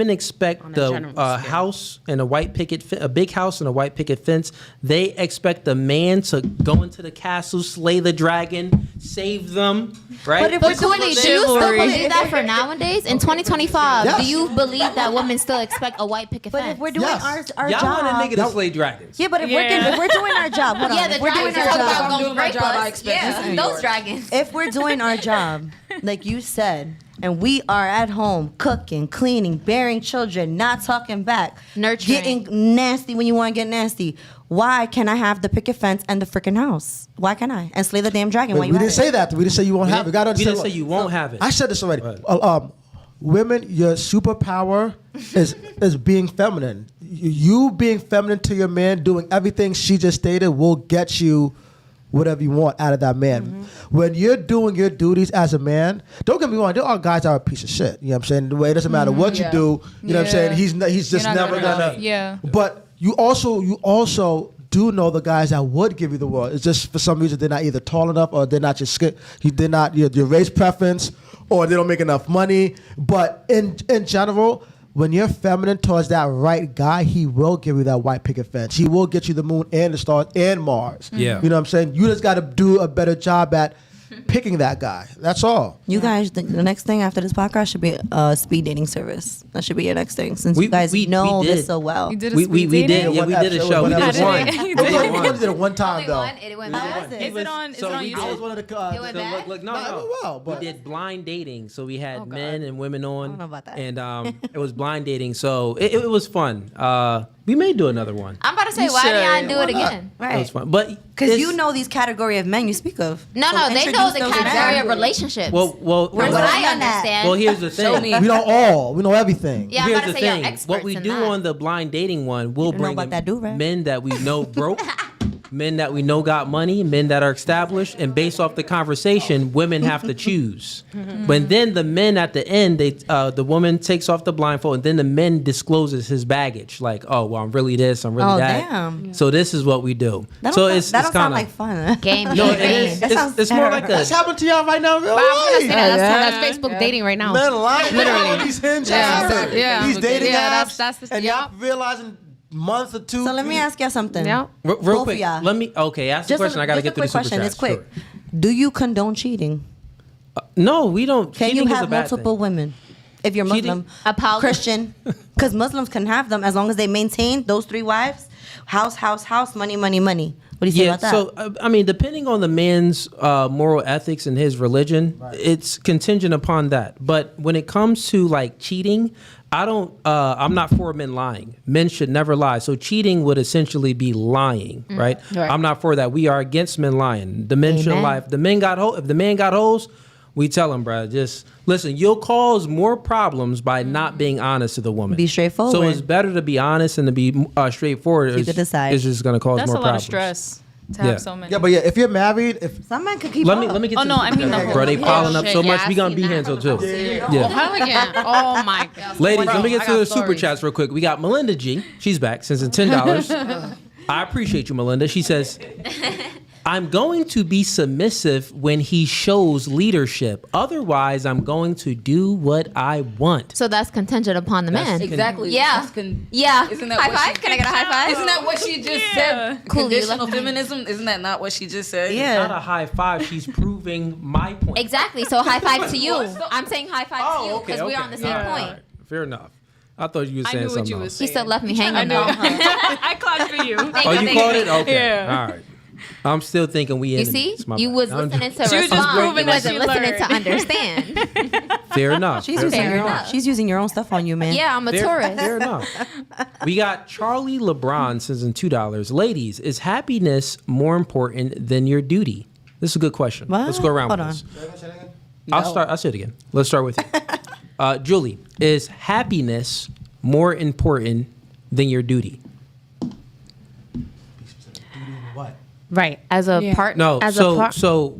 expect On a the general scale. house and a big house and a white picket fence. They expect the man to go into the castle, slay the dragon, save them, right? But if But Cooley, do you still Chivalry. believe that for nowadays? In 2025, Yes. do you believe that women still expect a white picket But fence? if we're doing Yes. our Y'all want a job, nigga to slay dragons. yeah. But if Yeah. we're doing our job, hold on. yeah, the If we're doing dragons our talk job. about I'm gonna doing my rape job, I us. expect this in New Those York. dragons. If we're doing our job, like you said, and we are at home cooking, cleaning, bearing children, not talking back, Nurturing. getting nasty when you want to get nasty, why can't I have the picket fence and the freaking house? Why can't I? And slay the damn dragon while We you didn't at say it? that. We didn't say you won't have it. You gotta We understand. didn't say you won't have it. I said this already. Go ahead. Women, your superpower is being feminine. You being feminine to your man, doing everything she just stated, will get you whatever you want out of that man. When you're doing your duties as a man, don't get me wrong, there are guys that are a piece of shit. You know what I'm saying? The way it doesn't matter what you do, you know what I'm saying? He's just You're not never gonna- gonna. yeah. But you also do know the guys that would give you the world. It's just for some reason they're not either tall enough or they're not they're not your race preference or they don't make enough money. But in general, when you're feminine towards that right guy, he will give you that white picket fence. He will get you the moon and the stars and Mars. Yeah. You know what I'm saying? You just got to do a better job at picking that guy. That's all. You guys, the next thing after this podcast should be a speed dating service. That should be your next thing, since you guys know this so well. You did a We speed did. dating? Yeah, we did a show. We did one. We only did it one time though. It went bad. Is it on So we YouTube? did- I was one of the. It went bad? Look, no. Not well, but We did blind dating, so we had men and women on. I don't know about that. And it was blind dating, so it was fun. We may do another one. I'm about to say, why did y'all do it again? It was Right. fun, but Because it's- you know these category of men you speak of. No, So they know introduce the those category men. of relationships. Well, From what Well, I none of that. understand. well, here's the thing. we know all. We know everything. Yeah, I'm Here's about to the say y'all thing. experts What we in do that. on the blind dating one, we'll don't know bring about in that do-rag? men that we know broke, men that we know got money, men that are established, and based off the conversation, women have to choose. But then the men at the end, the woman takes off the blindfold, and then the men discloses his baggage, like, oh, well, I'm really this, I'm really Oh, that. damn. So this is what we do. That So don't, it's that don't sound kind like fun. Game. no, it is. That sounds It's more like a. That's happening to y'all right now, in real But I was gonna say life. that's Facebook dating right now. Men lying Literally. on these hinge Yeah. apps, Yeah. these dating Yeah, apps, that's the- and yep. y'all realizing month or two. So let me ask y'all something. Yeah. Real Both quick, of y'all. let me. Okay, ask the question. I got to just get a through the quick super question. chats. It's quick. Sure. Do you condone cheating? No, we don't. Can Cheating you is a have bad multiple thing. women? If you're Cheating? Muslim, Christian, because Muslims can have them as long as they maintain those 3 wives: house, money, money, money. What do you say Yeah, about that? so I mean, depending on the man's moral ethics and his religion, it's contingent upon that. But when it comes to like cheating, I'm not for men lying. Men should never lie. So cheating would essentially be lying, right? I'm not for that. We are against men lying. The men should lie. If the man got holes, we tell him, bro, just listen, you'll cause more problems by not being honest to the woman. Be straightforward. So it's better to be honest and to be straightforward. Keep it aside. It's just going to cause That's more a lot problems. of stress to Yeah. have so many. Yeah, but yeah, if you're married, if Some men could keep Let up. me get Oh, to no, the I mean the whole- bro, they piling up so shit, much. yeah, We I gonna seen be that. handsome too. Oh, Yeah. Pelican. Oh my god. Ladies, let me get I to got the super stories. chats real quick. We got Melinda G. She's back, sends in $10. I appreciate you, Melinda. She says, I'm going to be submissive when he shows leadership. Otherwise, I'm going to do what I want. So that's contingent upon the man. Exactly. Yeah. That's Yeah. Isn't that High what five? she- Can I get a high five? Isn't that what she just said? Cooley, you Conditional left me. feminism? Isn't that not what she just said? Yeah. Not a high five. She's proving my point. Exactly. So high five to you. I'm saying high five to you because we're on the same All point. right. Fair enough. I thought you were I saying knew what something you else. was He saying. still left me hanging. I know. though. I clapped for you. Oh, you caught it? Okay. Yeah. All right. I'm still thinking we You see, enemies. My you bad. was I'm listening to She was just respond. proving You that wasn't she listening to learned. understand. Fair enough. She's Fair using your enough. she's using your own stuff on you, man. Yeah, I'm a tourist. Fair enough. We got Charlie LeBron sends in $2. Ladies, is happiness more important than your duty? This is a good question. What? Let's go around Hold with on. this. I'll say it again. Let's start with you. Julie, is happiness more important than your duty? what? Right. As a part, No. as So a part. so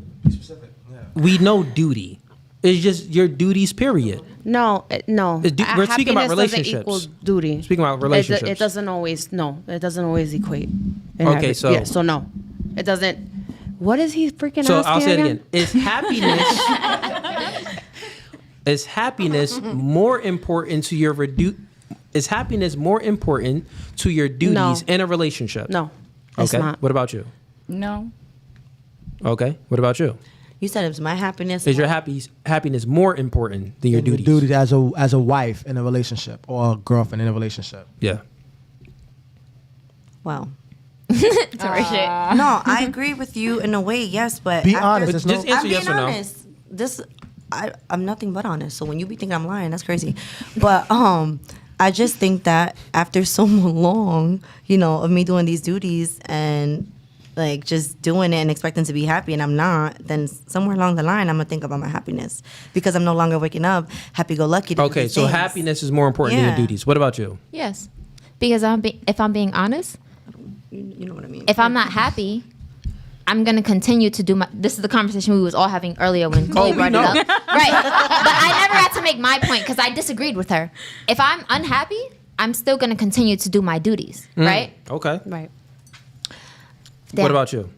we know duty. It's just your duties, period. No, no. We're speaking about Happiness doesn't relationships. equal duty. Speaking about relationships. It doesn't always. No, it doesn't always equate. Okay, so- yeah, so no, it doesn't. What is he freaking So asking I'll say it again? again. Is happiness more important to your Is happiness more important to your duties No. in a relationship? No, it's Okay. not. What about you? No. Okay. What about you? You said it was my happiness. Is your happiness more important than your Your duties? duties as a wife in a relationship or a girlfriend in a relationship. Yeah. Wow. Tarisha. No, I agree with you in a way, yes, but Be after- honest. There's Just no, answer I'm yes being or no. honest. I'm nothing but honest. So when you be thinking I'm lying, that's crazy. But I just think that after so long, of me doing these duties and like just doing it and expecting to be happy and I'm not, then somewhere along the line I'm gonna think about my happiness because I'm no longer waking up happy go lucky. Okay. So happiness is more important than Yeah. your duties. What about you? Yes, because if I'm being honest, You know what I mean? if I'm not happy, I'm gonna continue to do my. This is the conversation we was all having earlier when Chloe we brought know. it up, right? But I never had to make my point because I disagreed with her. If I'm unhappy, I'm still gonna continue to do my duties, right? Okay. Right. Damn. What about you?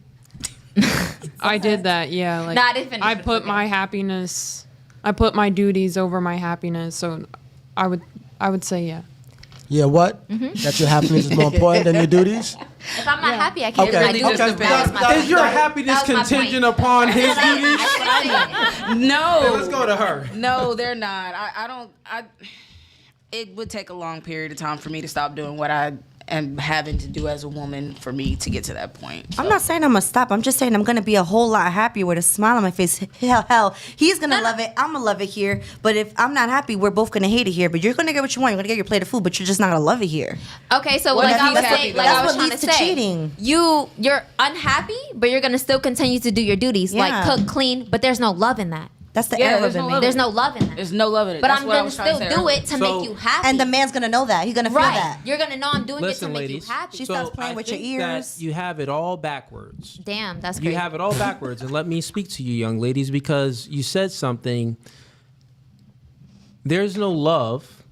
I did that. Yeah. Like No, I didn't finish I it, put okay. my happiness. I put my duties over my happiness. So I would say yeah. Yeah, what? That your happiness is more important than your duties? If I'm not happy, I can't Okay, do my duties. okay. That was my Is your point. happiness That was my contingent point. upon his duties? That's what I said. No. Let's go to her. No, they're not. It would take a long period of time for me to stop doing what I am having to do as a woman for me to get to that point. I'm not saying I'm gonna stop. I'm just saying I'm gonna be a whole lot happier with a smile on my face. Hell, he's gonna love it. I'm gonna love it here. But if I'm not happy, we're both gonna hate it here. But you're gonna get what you want. You're gonna get your plate of food, but you're just not gonna love it here. Okay, so What like if I he's was happy saying, though? like I That's was what trying to leads to say, cheating. you're unhappy, but you're gonna still continue to do your duties, like Yeah. cook, clean, but there's no love in that. That's the Yeah, error there's of it, no man. love There's no love in that. There's no love in it. But That's I'm what I gonna was trying to still say do earlier. it to So- make you happy. And the man's gonna know that. He's gonna feel right. that. You're gonna know I'm doing Listen, it to make ladies. you happy. She starts playing I with your think that ears. you have it all backwards. Damn, that's You crazy. have it all backwards. And let me speak to you, young ladies, because you said something. There's no love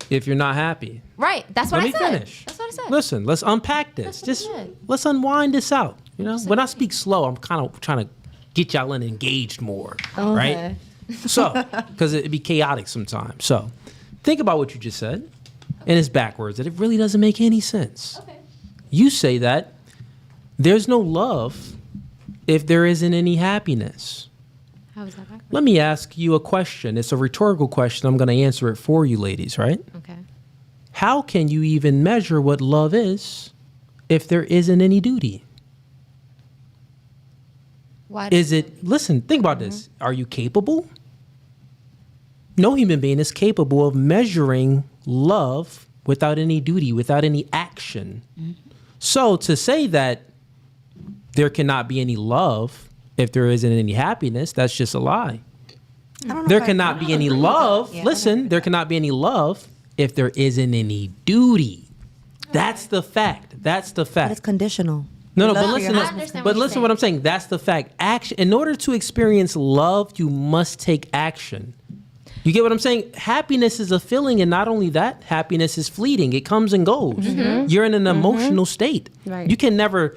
if you're not happy. Right. That's what Let I me said. finish. That's what I said. Listen, let's unpack this. That's what Just I said. let's unwind this out. You know, when I speak slow, I'm kind of trying to get y'all in engaged more, right? So, because it'd be chaotic sometimes. So, think about what you just said, and it's backwards. That it really doesn't make any sense. Okay. You say that there's no love if there isn't any happiness. How is that backwards? Let me ask you a question. It's a rhetorical question. I'm going to answer it for you, ladies, right? Okay. How can you even measure what love is if there isn't any duty? Why? Is it, listen, think about this. Are you capable? No human being is capable of measuring love without any duty, without any action. So to say that there cannot be any love if there isn't any happiness, that's just a lie. There cannot be any love. Listen, there cannot be any love if there isn't any duty. That's the fact. That's the But it's fact. conditional. No, Love but for your listen. husband. I understand But what you're listen, what I'm saying. That's the fact. Action. In order to experience love, you must take action. You get what I'm saying? Happiness is a feeling, and not only that, happiness is fleeting. It comes and goes. You're in an emotional state. Right. You can never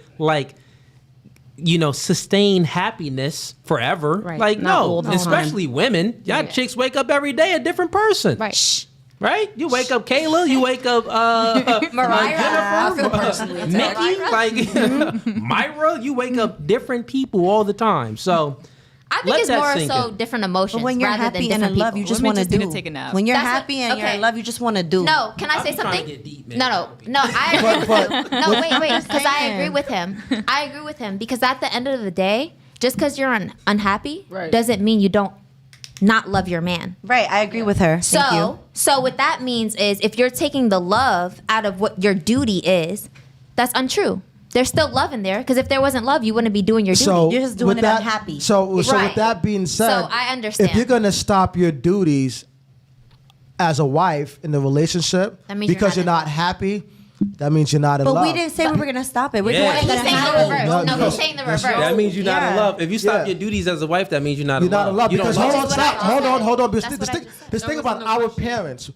sustain happiness forever. Right. Like Not no, all the time. especially women. Y'all chicks wake up every day a different person. Right. Right? You wake up Kayla, you wake up Mariah. I feel personally attacked. Nikki, like Myra, you wake up different people all the time. So I think let it's that more sink so in. different emotions But when you're rather happy than and different in love, people. you just Women want to just need do. to take a nap. When you're That's what- happy and you're okay. in love, you just want to do. No, can I say I'm trying to something? get deep, man. No, I agree with But- him. No, wait, because I agree with him. I agree with him because at the end of the day, just because you're unhappy Right. doesn't mean you don't not love your man. Right, I agree with her. Thank you. So what that means is if you're taking the love out of what your duty is, that's untrue. There's still love in there because if there wasn't love, you wouldn't be doing your duty. So You're just doing with it that, unhappy. So Right. with that being said, So I understand. if you're gonna stop your duties as a wife in the relationship That means you're because not you're in not happy, that means you're not in But love. we didn't say we were gonna stop it. We're Yeah. doing He's it saying gonna the happen. reverse. No, No, because- he's saying the that's reverse. right. That means you're not in Yeah. love. If you stop Yeah. your duties as a wife, that means you're not You're in not love. in love You don't because love hold on, her. stop, hold on. That's what I just said. This thing That about wasn't the our question. parents.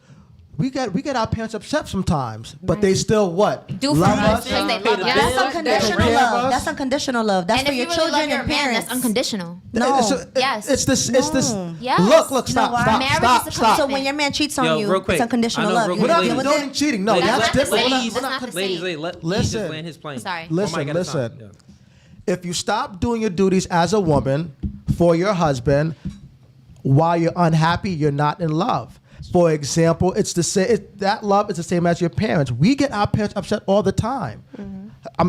We get our parents upset sometimes, but they still what? Do for love us us. because they Pay love the us. That's bills. unconditional Take care of love. us. That's unconditional love. That's And for if your you really children love your and man, parents. that's unconditional. No. Yes. It's this. No. Yes. Look, You know stop, why? stop, Marriage stop, is a stop. So when your man cheats on Yo, you, real quick. it's unconditional I know, love. real You We're quick, not deal ladies. with doing it? cheating. No, Ladies, that's not the different. same. We're Ladies, That's not not the ladies, same. let Listen. just land his plane. Sorry. Listen, Oh my God, it's listen. on. Yeah. If you stop doing your duties as a woman for your husband while you're unhappy, you're not in love. For example, it's the same. That love is the same as your parents. We get our parents upset all the time.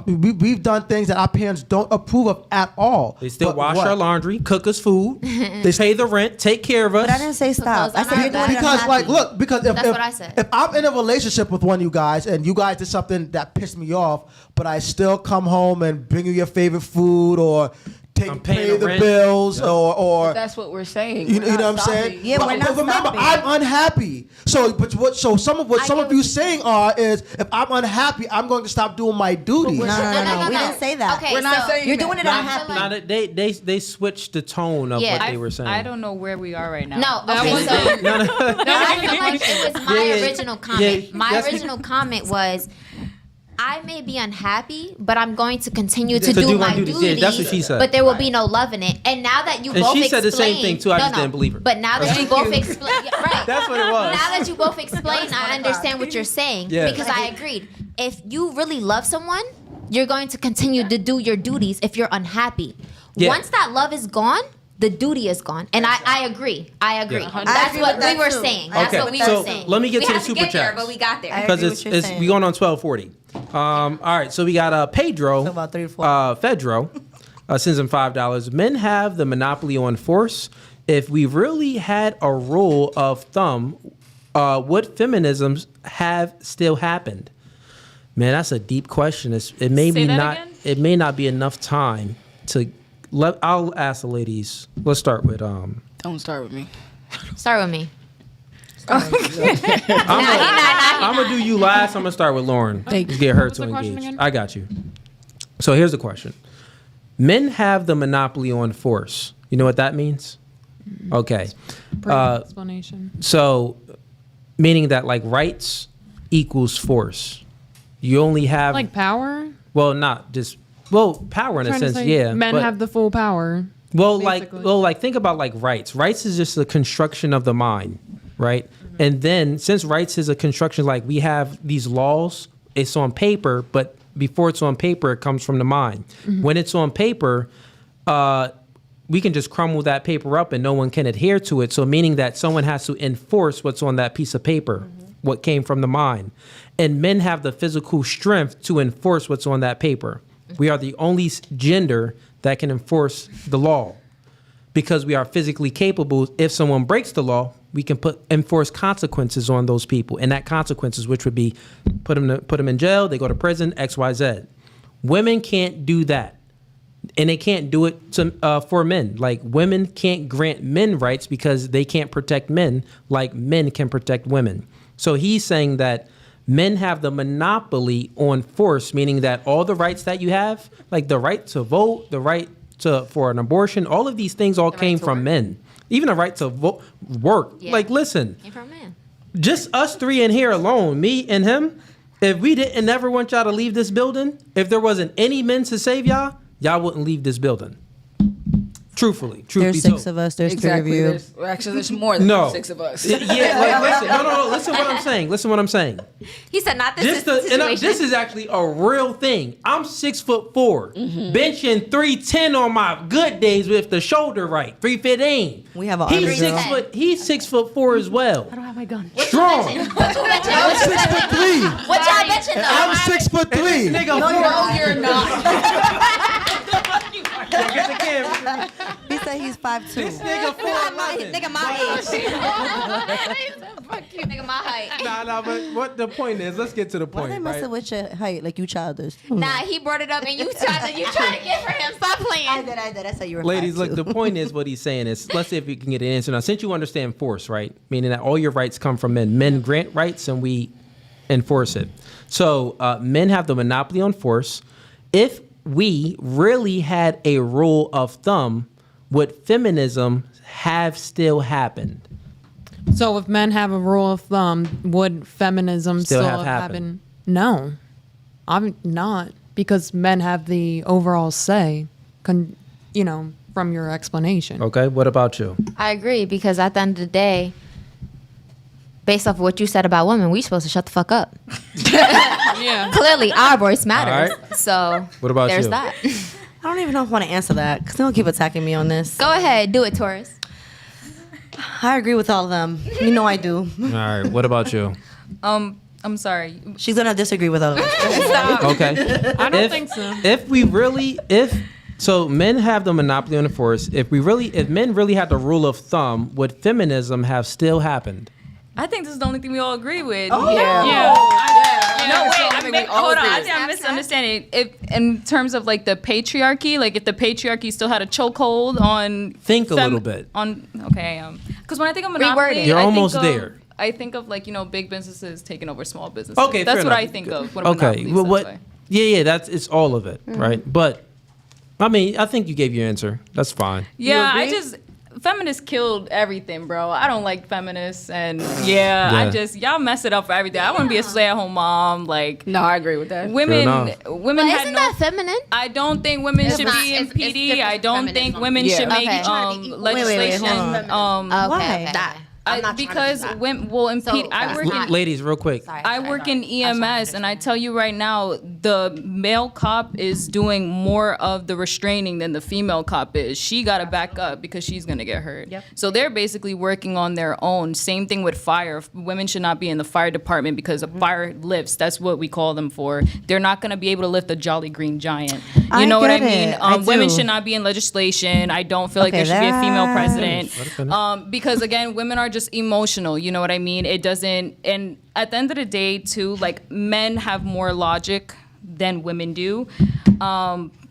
We've done things that our parents don't approve of at all. They still But wash what? our laundry, cook us food, they pay the rent, take care of us. But I didn't say stop. I said you're doing it Because unhappy. because That's what I said. if I'm in a relationship with one of you guys and you guys did something that pissed me off, but I still come home and bring you your favorite food or I'm pay paying the the rent. bills or That's what we're saying. you We're know not what I'm stopping. saying? Yeah, but, we're not but remember, stopping. I'm unhappy. So some of I get of what you you're saying is if I'm unhappy, I'm going to stop doing my duties. No. We didn't say that. Okay, We're not so saying You're that. doing it Nah, unhappy. nah, they switched the tone of Yeah. what they were saying. I don't know where we are right now. No, That okay, was so it. No, no. I feel like it was my Yeah, yeah. original comment. Yeah, My that's- original comment was, I may be unhappy, but I'm going to continue to To do do my my duties. duties. Yeah, that's what she said. But there will be no love in it. And now that you And both she said the same explained- thing, too. I just didn't believe her. But now that you both explain, right? That's what it was. Now that you both explain, I understand what you're saying Yeah. because I agreed. If you really love someone, you're going to continue to do your duties if you're unhappy. Yeah. Once that love is gone, the duty is gone. And I agree. I agree. Yeah. That's agree what with that we were too. saying. That's Okay, what we so were saying. let me get We to the had to super get there, chats. but we got there. I Because agree with it's what you're saying. we going on 12:40. All right, so we got Pedro, About 3 to 4. Fedro, sends him $5. Men have the monopoly on force. If we really had a rule of thumb, would feminisms have still happened? Man, that's a deep question. It may Say be that not. again? It may not be enough time to. I'll ask the ladies. Let's start with. Don't start with me. Start with me. I'm gonna do you last. I'm gonna start with Lauren. Thank you. Get her What's to the question engage. again? I got you. So here's the question: Men have the monopoly on force. You know what that means? Okay. Brief explanation. So, meaning that like rights equals force. You only have Like power? well, not just power in a Trying to sense, say yeah. Men but- have the full power. Like think about like rights. Rights is just a construction of the mind, right? And then since rights is a construction, like we have these laws, it's on paper, but before it's on paper, it comes from the mind. When it's on paper, we can just crumble that paper up and no one can adhere to it. So meaning that someone has to enforce what's on that piece of paper, what came from the mind. And men have the physical strength to enforce what's on that paper. We are the only gender that can enforce the law because we are physically capable. If someone breaks the law, we can enforce consequences on those people, and that consequences, which would be put them in jail, they go to prison, X, Y, Z. Women can't do that, and they can't do it for men. Like women can't grant men rights because they can't protect men like men can protect women. So he's saying that men have the monopoly on force, meaning that all the rights that you have, like the right to vote, the right for an abortion, all of these things all came from men. Even the right to work. Yeah. Like, listen, Came from men. just us three in here alone, me and him, if we didn't ever want y'all to leave this building, if there wasn't any men to save y'all, y'all wouldn't leave this building. Truthfully, truth There's be 6 told. of us. There's 3 of you. There's more than No. 6 of us. Yeah, like, listen, no, listen what I'm saying. Listen what I'm saying. He said, not this situation. This is actually a real thing. I'm 6'4", benching 310 on my good days with the shoulder right, 315. We have an He's army drill. 6 foot. He's 6'4" as well. I don't have my gun. Strong. I'm 6'3". What y'all mentioned though? I'm 6'3". Nigga, No, you're not. get the camera. He said he's 5'2". This nigga 4'11". Nigga my age. Fuck you, nigga my height. Nah, but what the point is? Let's get to the Why point, they messing right? with your height like you childish? Nah, he brought it up and you tried to get for him. Stop playing. I did. I said you were Ladies, 5'2". look, the point is what he's saying is, let's see if we can get an answer. Now, since you understand force, right? Meaning that all your rights come from men. Men grant rights and we enforce it. So men have the monopoly on force. If we really had a rule of thumb, would feminism have still happened? So if men have a rule of thumb, would feminism Still still have have happened? happened? No, I'm not, because men have the overall say. From your explanation. Okay, what about you? I agree because at the end of the day, based off of what you said about women, we supposed to shut the fuck up. Yeah. Clearly, our voice matters. All right. So What about there's you? that. I don't even know if I want to answer that because they don't keep attacking me on this. Go ahead, do it, Taurus. I agree with all of them. You know I do. All right, what about you? I'm sorry. She's gonna disagree with all of us. Okay. I don't think so. So men have the monopoly on the force. If men really had the rule of thumb, would feminism have still happened? I think this is the only thing we all agree with. Yeah. No, wait. I think we all Hold on. agree. I think I'm misunderstanding. If in terms of like the patriarchy, like if the patriarchy still had a chokehold on Think a little bit. Because when I think of monopoly, You're I think almost of- there. I think of like big businesses taking over small businesses. Okay, that's fair what enough. I think of. When a Okay, monopoly well, is what? that way. Yeah, it's all of it, right? But I mean, I think you gave your answer. That's fine. Yeah, I agree? just feminists killed everything, bro. I don't like feminists, and I just y'all mess it up for everything. I want to be a stay-at-home mom. Like, no, I agree with that. Women But had isn't no. that feminine? I don't think women should be in PD. I don't think women should make legislation. Why? Because women will impede. I work in Ladies, real quick. I work in EMS, and I tell you right now, the male cop is doing more of the restraining than the female cop is. She got to back up because she's going to get hurt. Yep. So they're basically working on their own. Same thing with fire. Women should not be in the fire department because fire lifts. That's what we call them for. They're not going to be able to lift a Jolly Green Giant. You know what I mean? Women should not be in legislation. I don't feel like there should be a female president. Because, again, women are just emotional, you know what I mean? It doesn't, and at the end of the day too, like, men have more logic than women do.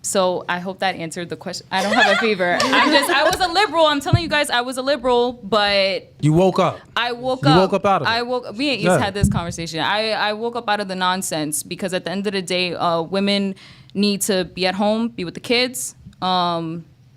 So I hope that answered the question. I don't have a fever. I was a liberal. I'm telling you guys, I was a liberal, but You woke up. I woke You up. woke up out of it. We ain't had this conversation. I woke up out of the nonsense because at the end of the day, women need to be at home, be with the kids.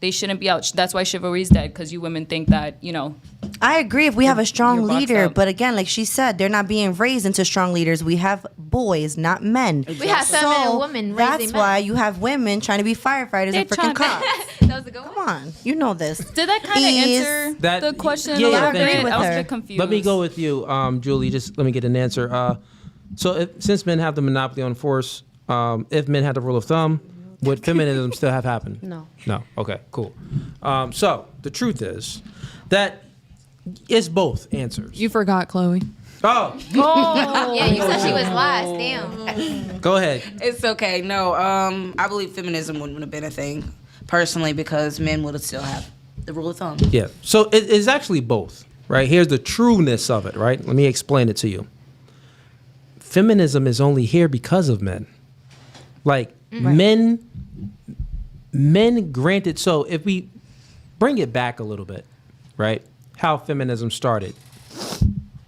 They shouldn't be out. That's why chivalry is dead, because you women think that, you know. I agree if we have a strong you're boxed leader, up. but again, like she said, they're not being raised into strong leaders. We have boys, not men. We have feminine women That's raising why men. you have women trying to be firefighters and freaking cops. That was a good one. Come on, you know this. Did that kind of answer the question? Yeah, a yeah, little thank bit? you. I was a bit confused. Let me go with you, Julie. Just let me get an answer. Since men have the monopoly on force, if men had the rule of thumb, would feminism still have happened? No. No. Okay, cool. So the truth is that it's both answers. You forgot, Chloe. Oh. Yeah, you said she was last. Damn. Go ahead. It's okay. No, I believe feminism wouldn't have been a thing, personally, because men would have still have the rule of thumb. Yeah. So it's actually both, right? Here's the trueness of it, right? Let me explain it to you. Feminism is only here because of men. Like, men granted. So if we bring it back a little bit, right? How feminism started.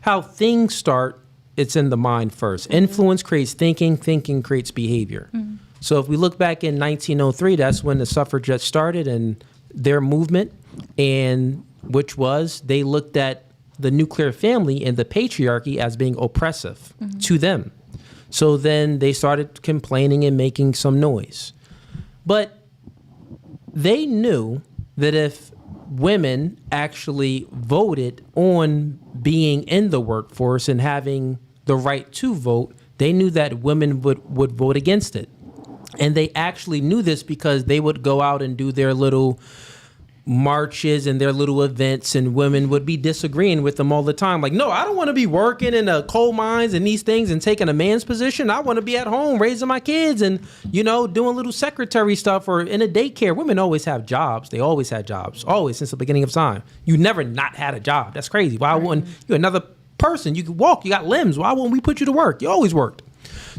How things start, it's in the mind first. Influence creates thinking, thinking creates behavior. So if we look back in 1903, that's when the suffragettes started and their movement, and which was they looked at the nuclear family and the patriarchy as being oppressive to them. So then they started complaining and making some noise. But they knew that if women actually voted on being in the workforce and having the right to vote, they knew that women would vote against it. And they actually knew this because they would go out and do their little marches and their little events, and women would be disagreeing with them all the time. Like, no, I don't want to be working in the coal mines and these things and taking a man's position. I want to be at home raising my kids and, you know, doing little secretary stuff or in a daycare. Women always have jobs. They always had jobs, always, since the beginning of time. You never not had a job. That's crazy. Why wouldn't you? Another person, you could walk, you got limbs. Why wouldn't we put you to work? You always worked.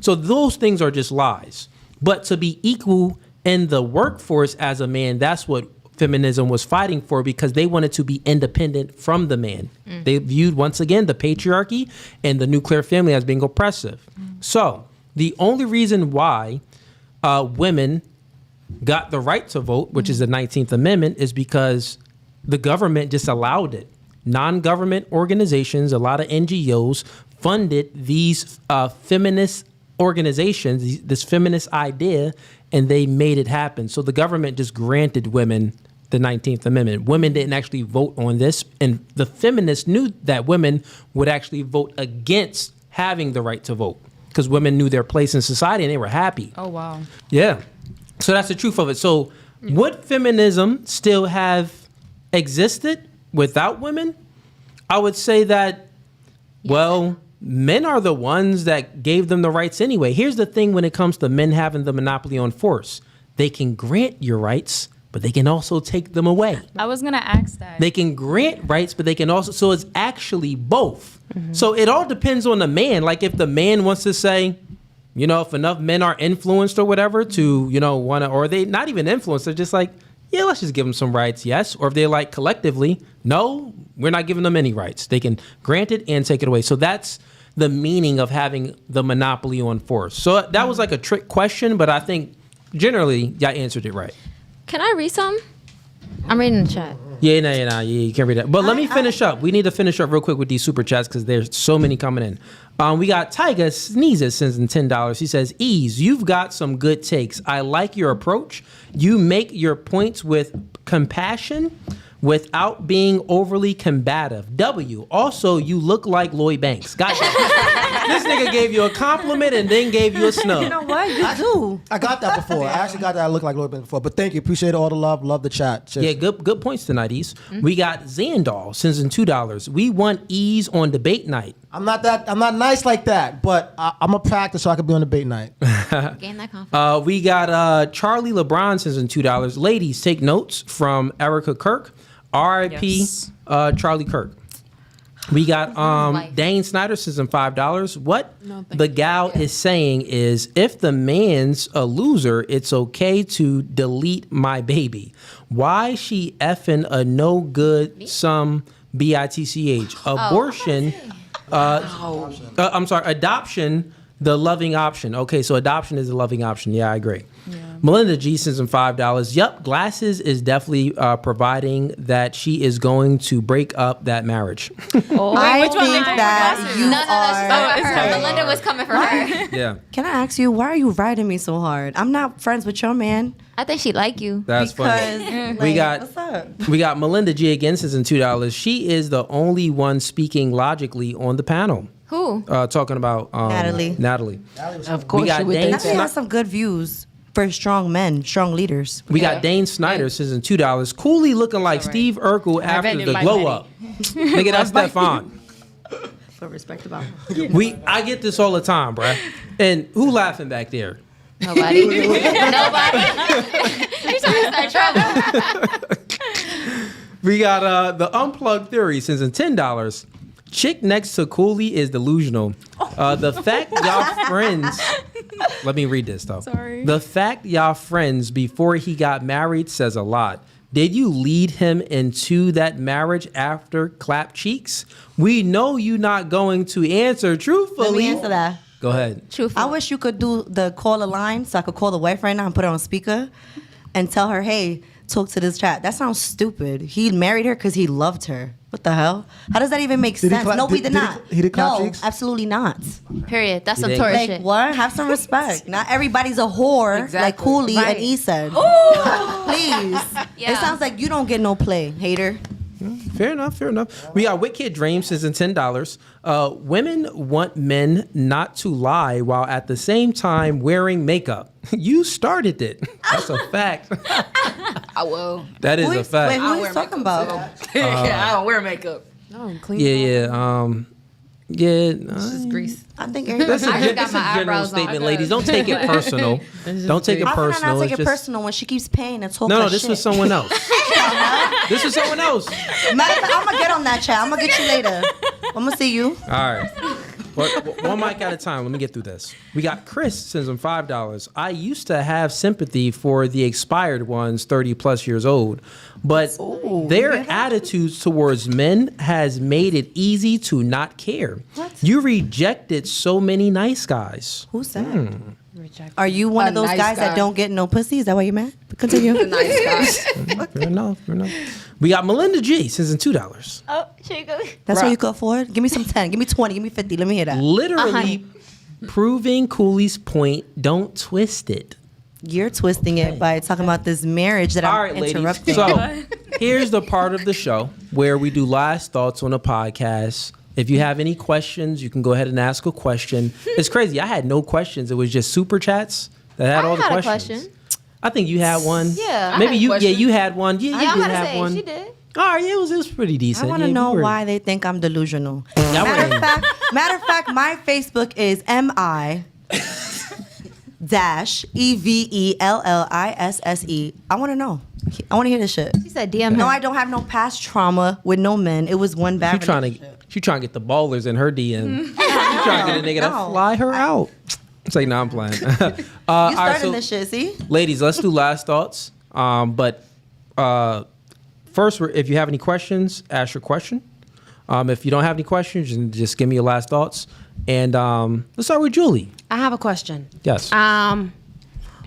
So those things are just lies. But to be equal in the workforce as a man, that's what feminism was fighting for, because they wanted to be independent from the man. They viewed, once again, the patriarchy and the nuclear family as being oppressive. So the only reason why women got the right to vote, which is the 19th Amendment, is because the government just allowed it. Non-government organizations, a lot of NGOs, funded these feminist organizations, this feminist idea, and they made it happen. So the government just granted women the 19th Amendment. Women didn't actually vote on this, and the feminists knew that women would actually vote against having the right to vote because women knew their place in society and they were happy. Oh, wow. Yeah. So that's the truth of it. So would feminism still have existed without women? I would say that, well, men are the ones that gave them the rights anyway. Here's the thing when it comes to men having the monopoly on force. They can grant your rights, but they can also take them away. I was going to ask that. They can grant rights, but they can also, so it's actually both. So it all depends on the man. Like if the man wants to say, you know, if enough men are influenced or whatever to, you know, want to, or they not even influenced, they're just like, yeah, let's just give them some rights, yes. Or if they're like collectively, no, we're not giving them any rights. They can grant it and take it away. So that's the meaning of having the monopoly on force. So that was like a trick question, but I think generally I answered it right. Can I read some? I'm reading the chat. Yeah, you can't read that. But let me finish up. We need to finish up real quick with these super chats because there's so many coming in. We got Tyga Sneezes sends in $10. He says, Ease, you've got some good takes. I like your approach. You make your points with compassion without being overly combative. W, also, you look like Lloyd Banks. Gotcha. This nigga gave you a compliment and then gave you a snub. You know what? You do. I got that before. I actually got that. I look like Lloyd Banks before. But thank you. Appreciate all the love. Love the chat. Cheers. Yeah, good points tonight, Ease. We got Zandal sends in $2. We want Ease on debate night. I'm not nice like that, but I'm a practice so I can be on debate night. Gain that confidence. We got Charlie LeBron sends in $2. Ladies, take notes from Erica Kirk. R.I.P. Yes. Charlie Kirk. We got Dane Snyder sends in $5. What the gal is saying is, if the man's a loser, it's okay to delete my baby. Why she effing a no good some bitch? Abortion. I'm sorry. Adoption, the loving option. Okay, so adoption is the loving option. Yeah, I agree. Melinda G sends in $5. Yup, Glasses is definitely providing that she is going to break up that marriage. I think that you are. Melinda was coming for her. Yeah. Can I ask you, why are you riding me so hard? I'm not friends with your man. I think she like you. That's funny. What's up? We got Melinda G again sends in $2. She is the only one speaking logically on the panel. Who? Talking about Natalie. Of course, We got Dane Natalie has some good views for strong men, strong leaders. We got Dane Snyder says in $2. Cooley looking like Steve Urkel after the glow up. Nigga, that's Stefan. For respect about I get this all the time, bruh. And who laughing back there? Nobody. Nobody. You trying to start trouble? We got the Unplugged Theory sends in $10. Chick next to Cooley is delusional. The fact y'all friends. Let me read this though. Sorry. The fact y'all friends before he got married says a lot. Did you lead him into that marriage after clap cheeks? We know you not going to answer truthfully. Let me answer that. Go ahead. I wish you could do the call a line so I could call the wife right now and put her on speaker and tell her, hey, talk to this chat. That sounds stupid. He married her because he loved her. What the hell? How does that even make sense? No, we did not. He did clap No, cheeks? absolutely not. Period. That's some did. Taurus Like, shit. what? Have some respect. Not everybody's a whore like Cooley and E said. Please. Yeah. It sounds like you don't get no play, hater. Fair enough. We got Wicked Dreams is in $10. Women want men not to lie while at the same time wearing makeup. You started it. That's a fact. I will. That is a Wait, fact. who are you talking about? I don't wear makeup. No, clean. This is grease. I think That's a, I just got that's a my general eyebrows on. statement, ladies. Don't take it personal. Don't take it How can I personal. not take It's it just- personal when she keeps paying and talking? No, this was someone else. This was someone else. Matter of fact, I'm gonna get on that chat. I'm gonna get you later. I'm gonna see you. All right. One mic at a time. Let me get through this. We got Chris sends them $5. I used to have sympathy for the expired ones 30 plus years old, but their attitudes towards men has made it easy to not care. What? You rejected so many nice guys. Who's that? Are you one of those nice guys guy. that don't get no pussy? Is that why you're mad? Continue. Nice guys. Fair enough. We got Melinda G sends in $2. Oh, here you go. That's what you could afford? Give me some 10. Give me 20. Give me 50. Let me hear that. Literally proving Cooley's point. Don't twist it. You're twisting it by talking about this marriage that All I'm right, interrupting. ladies. So here's the part of the show where we do last thoughts on a podcast. If you have any questions, you can go ahead and ask a question. It's crazy. I had no questions. It was just super chats that had all the had a questions. question. I think you had one. Yeah. Maybe I had a you. question. Yeah, you had one. Yeah, Yeah, you I'm did about to have say, one. she did. All right, yeah, it was pretty decent. I want to Yeah, know we were- why they think I'm delusional. That Matter one- of fact, my Facebook is MI dash EVELLISSE. I want to know. I want to hear this shit. She said DM No, her. I don't have no past trauma with no men. It was one bad She trying relationship. to get the ballers in her DM. She trying to get a nigga to No. fly her out. It's like, no, I'm playing. You started this shit, see? Ladies, let's do last thoughts. But first, if you have any questions, ask your question. If you don't have any questions, just give me your last thoughts. And let's start with Julie. I have a question. Yes.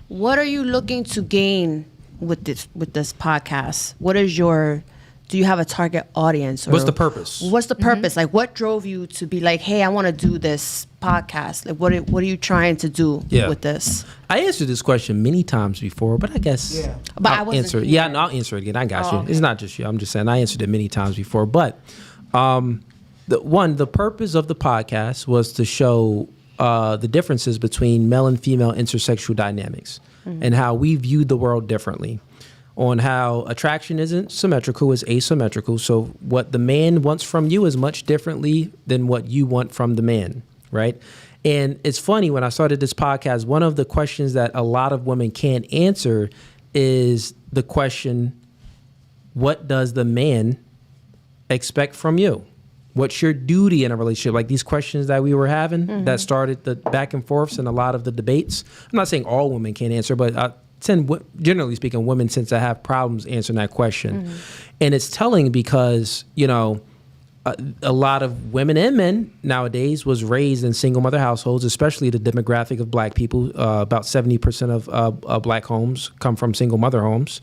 What are you looking to gain with this podcast? What is your, do you have a target audience? Or What's the purpose? What's the purpose? Like, what drove you to be like, hey, I want to do this podcast? Like, what are you trying to do with this? I answered this question many times before, but I guess But I I'll wasn't answer it. here. Yeah, no, I'll answer it again. I got you. okay. It's not just you. I'm just saying I answered it many times before. But the purpose of the podcast was to show the differences between male and female intersexual dynamics and how we view the world differently. On how attraction isn't symmetrical, it's asymmetrical. So what the man wants from you is much differently than what you want from the man, right? And it's funny, when I started this podcast, one of the questions that a lot of women can't answer is the question, what does the man expect from you? What's your duty in a relationship? Like these questions that we were having that started the back and forths and a lot of the debates. I'm not saying all women can't answer, but generally speaking, women tend to have problems answering that question. And it's telling because, you know, a lot of women and men nowadays was raised in single mother households, especially the demographic of black people. About 70% of black homes come from single mother homes.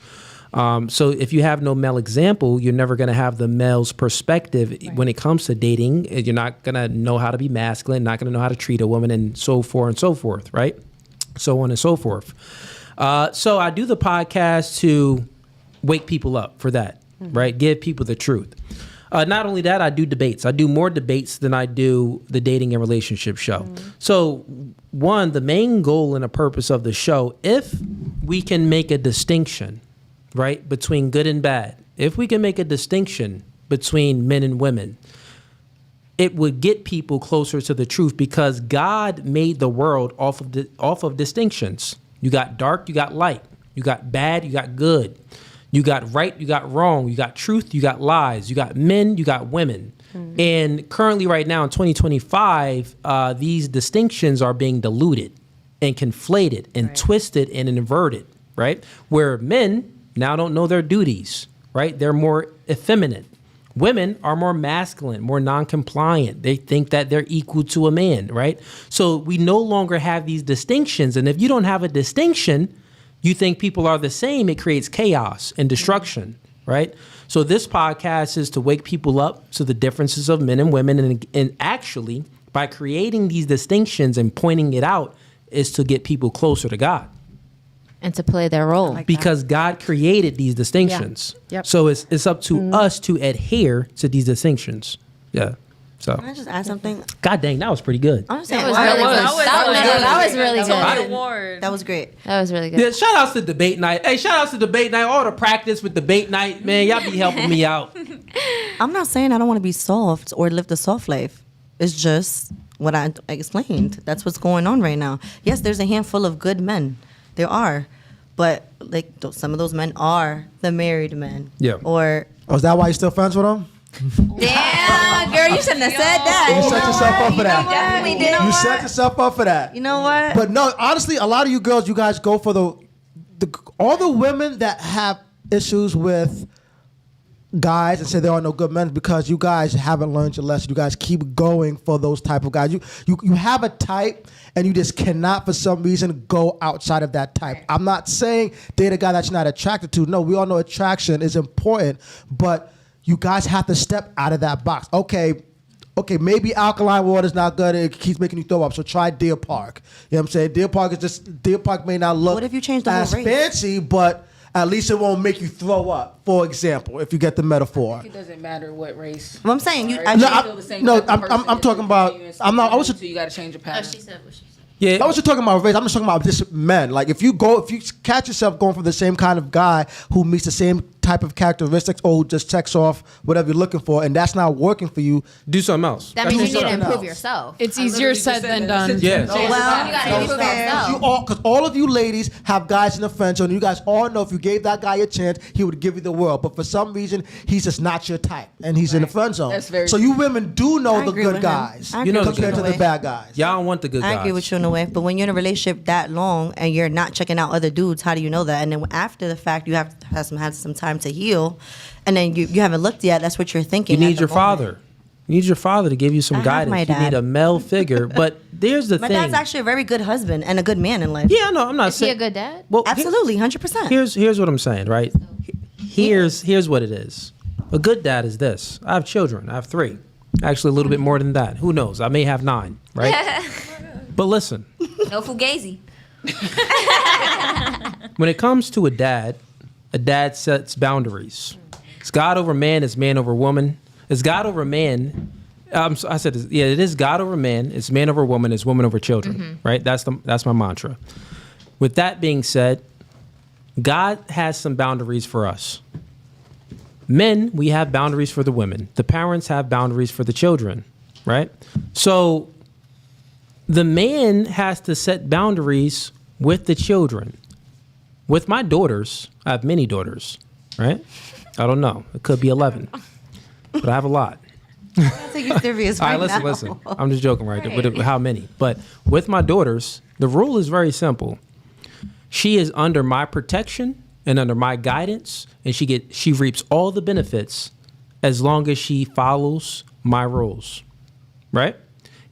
So if you have no male example, you're never going to have the male's perspective when it comes to dating. You're not going to know how to be masculine, not going to know how to treat a woman, and so forth, right? So on and so forth. So I do the podcast to wake people up for that, right? Give people the truth. Not only that, I do debates. I do more debates than I do the dating and relationship show. So one, the main goal and the purpose of the show, if we can make a distinction, right, between good and bad, if we can make a distinction between men and women, it would get people closer to the truth, because God made the world off of distinctions. You got dark, you got light. You got bad, you got good. You got right, you got wrong. You got truth, you got lies. You got men, you got women. And currently right now in 2025, these distinctions are being diluted and conflated and twisted and inverted, right? Where men now don't know their duties, right? They're more effeminate. Women are more masculine, more non-compliant. They think that they're equal to a man, right? So we no longer have these distinctions. And if you don't have a distinction, you think people are the same, it creates chaos and destruction, right? So this podcast is to wake people up to the differences of men and women. And actually, by creating these distinctions and pointing it out, is to get people closer to God. And to play their role. Because God created these distinctions. Yep. So it's up to us to adhere to these distinctions. Yeah. So. Can I just add something? God dang, that was pretty good. I'm just saying, That was really good. That was really good. That was great. That was really good. Yeah, shout outs to debate night. Hey, shout outs to debate night. All the practice with debate night, man. Y'all be helping me out. I'm not saying I don't want to be soft or live the soft life. It's just what I explained. That's what's going on right now. Yes, there's a handful of good men. There are. But like some of those men are the married men. Yeah. Or is that why you're still friends with them? Damn, girl, you shouldn't have said that. You set yourself up for that. Definitely did. You set yourself up for that. You know what? But no, honestly, a lot of you girls, you guys go for all the women that have issues with guys and say there are no good men, because you guys haven't learned your lesson. You guys keep going for those type of guys. You have a type, and you just cannot for some reason go outside of that type. I'm not saying date a guy that you're not attracted to. No, we all know attraction is important, but you guys have to step out of that box. Okay, maybe alkaline water is not good. It keeps making you throw up. So try Deer Park. You know what I'm saying? Deer Park may not look What if you change the whole as race? fancy, but at least it won't make you throw up, for example, if you get the metaphor. It doesn't matter what race. Well, I'm saying you. I'm talking about. I was. So you got to change your pattern. She said what she said. Yeah. I wasn't talking about race. I'm just talking about just men. Like if you catch yourself going for the same kind of guy who meets the same type of characteristics, or who just checks off whatever you're looking for, and that's not working for you, do something else. That means you need to something improve else. yourself. It's easier said than done. Yeah. Well, You gotta improve yourself. because all of you ladies have guys in the friend zone. You guys all know if you gave that guy a chance, he would give you the world. But for some reason, he's just not your type, and he's in the friend zone. That's very so you women do know I the agree good with him. guys, I agree with compared you to in the a way. bad guys. Y'all don't want the good guys. I agree with you in a way, but when you're in a relationship that long and you're not checking out other dudes, how do you know that? And then after the fact, you have to have some time to heal, and then you haven't looked yet. That's what you're thinking. You at need the your moment. father. You need your father to give you some I have guidance. my You dad. need a male figure. But there's the My thing. dad's actually a very good husband and a good man in life. Yeah, no, I'm not Is he saying. a good dad? Well, Absolutely, 100%. Here's what I'm saying, right? Here's what it is. A good dad is this. I have children. I have 3. Actually, a little bit more than that. Who knows? I may have 9, right? But listen, No Fugazee. when it comes to a dad sets boundaries. It's God over man, it's man over woman. It's God over man. I said, yeah, it is God over man. It's man over woman. It's woman over children. Right? That's my mantra. With that being said, God has some boundaries for us. Men, we have boundaries for the women. The parents have boundaries for the children. Right? So the man has to set boundaries with the children. With my daughters, I have many daughters. Right? I don't know. It could be 11, but I have a lot. I take you serious All right right, now. listen. I'm just joking, right? With how many? But with my daughters, the rule is very simple. She is under my protection and under my guidance, and she reaps all the benefits as long as she follows my rules, right?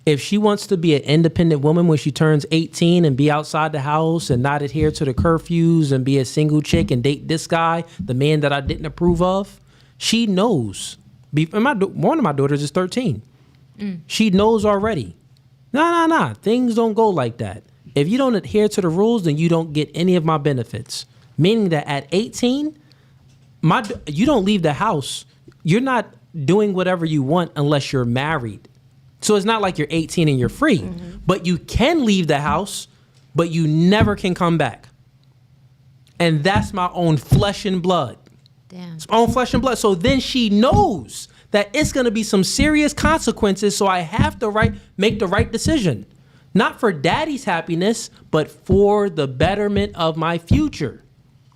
If she wants to be an independent woman when she turns 18 and be outside the house and not adhere to the curfews and be a single chick and date this guy, the man that I didn't approve of, she knows. One of my daughters is 13. She knows already. Nah. Things don't go like that. If you don't adhere to the rules, then you don't get any of my benefits. Meaning that at 18, you don't leave the house. You're not doing whatever you want unless you're married. So it's not like you're 18 and you're free. But you can leave the house, but you never can come back. And that's my own flesh and blood. Damn. It's my own flesh and blood. So then she knows that it's going to be some serious consequences. So I have to make the right decision. Not for daddy's happiness, but for the betterment of my future.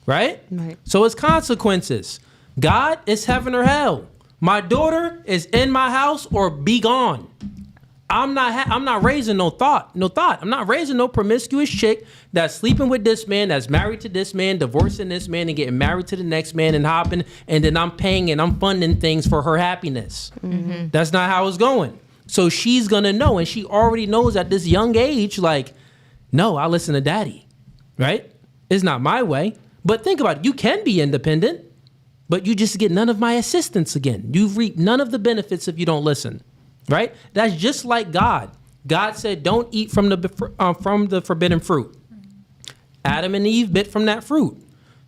Right? So it's consequences. God is heaven or hell. My daughter is in my house or be gone. I'm not raising no thought. I'm not raising no promiscuous chick that's sleeping with this man, that's married to this man, divorcing this man and getting married to the next man and hopping, and then I'm paying and I'm funding things for her happiness. That's not how it's going. So she's gonna know, and she already knows at this young age, like, no, I listen to daddy, right? It's not my way. But think about it. You can be independent, but you just get none of my assistance again. You reap none of the benefits if you don't listen. Right? That's just like God. God said, don't eat from the forbidden fruit. Adam and Eve bit from that fruit.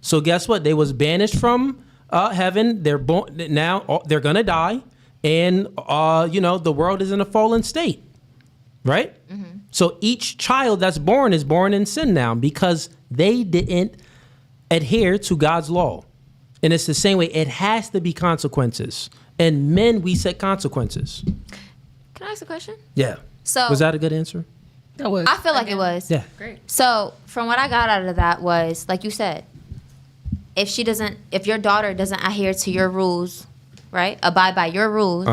So guess what? They was banished from heaven. They're now they're going to die. And, the world is in a fallen state. Right? So each child that's born is born in sin now because they didn't adhere to God's law. And it's the same way. It has to be consequences. And men, we set consequences. Can I ask a question? Yeah. So was that a good answer? That was. I feel like it was. Yeah. Great. So from what I got out of that was, like you said, if your daughter doesn't adhere to your rules, right? Abide by your rules,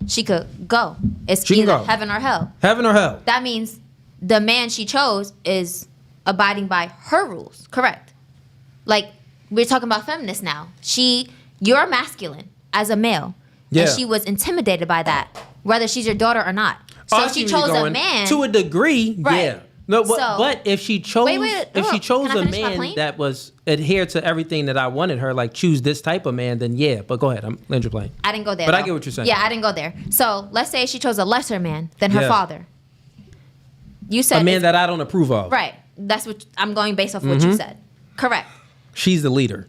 she could go. She can go. Heaven or hell. Heaven or hell. That means the man she chose is abiding by her rules, correct? Like, we're talking about feminists now. You're masculine as a male. Yeah. And she was intimidated by that, whether she's your daughter or not. So she chose a man. To a degree, Right. yeah. No, but if she chose a man that was adhere to everything that I wanted her, like choose this type of man, then yeah. But go ahead, I'm land your plane. I didn't go there. But though. I get what you're saying. Yeah, I didn't go there. So let's say she chose a lesser man than her Yeah. father. You said a man that I don't approve of. right. That's what I'm going based off what you said. Correct. She's the leader.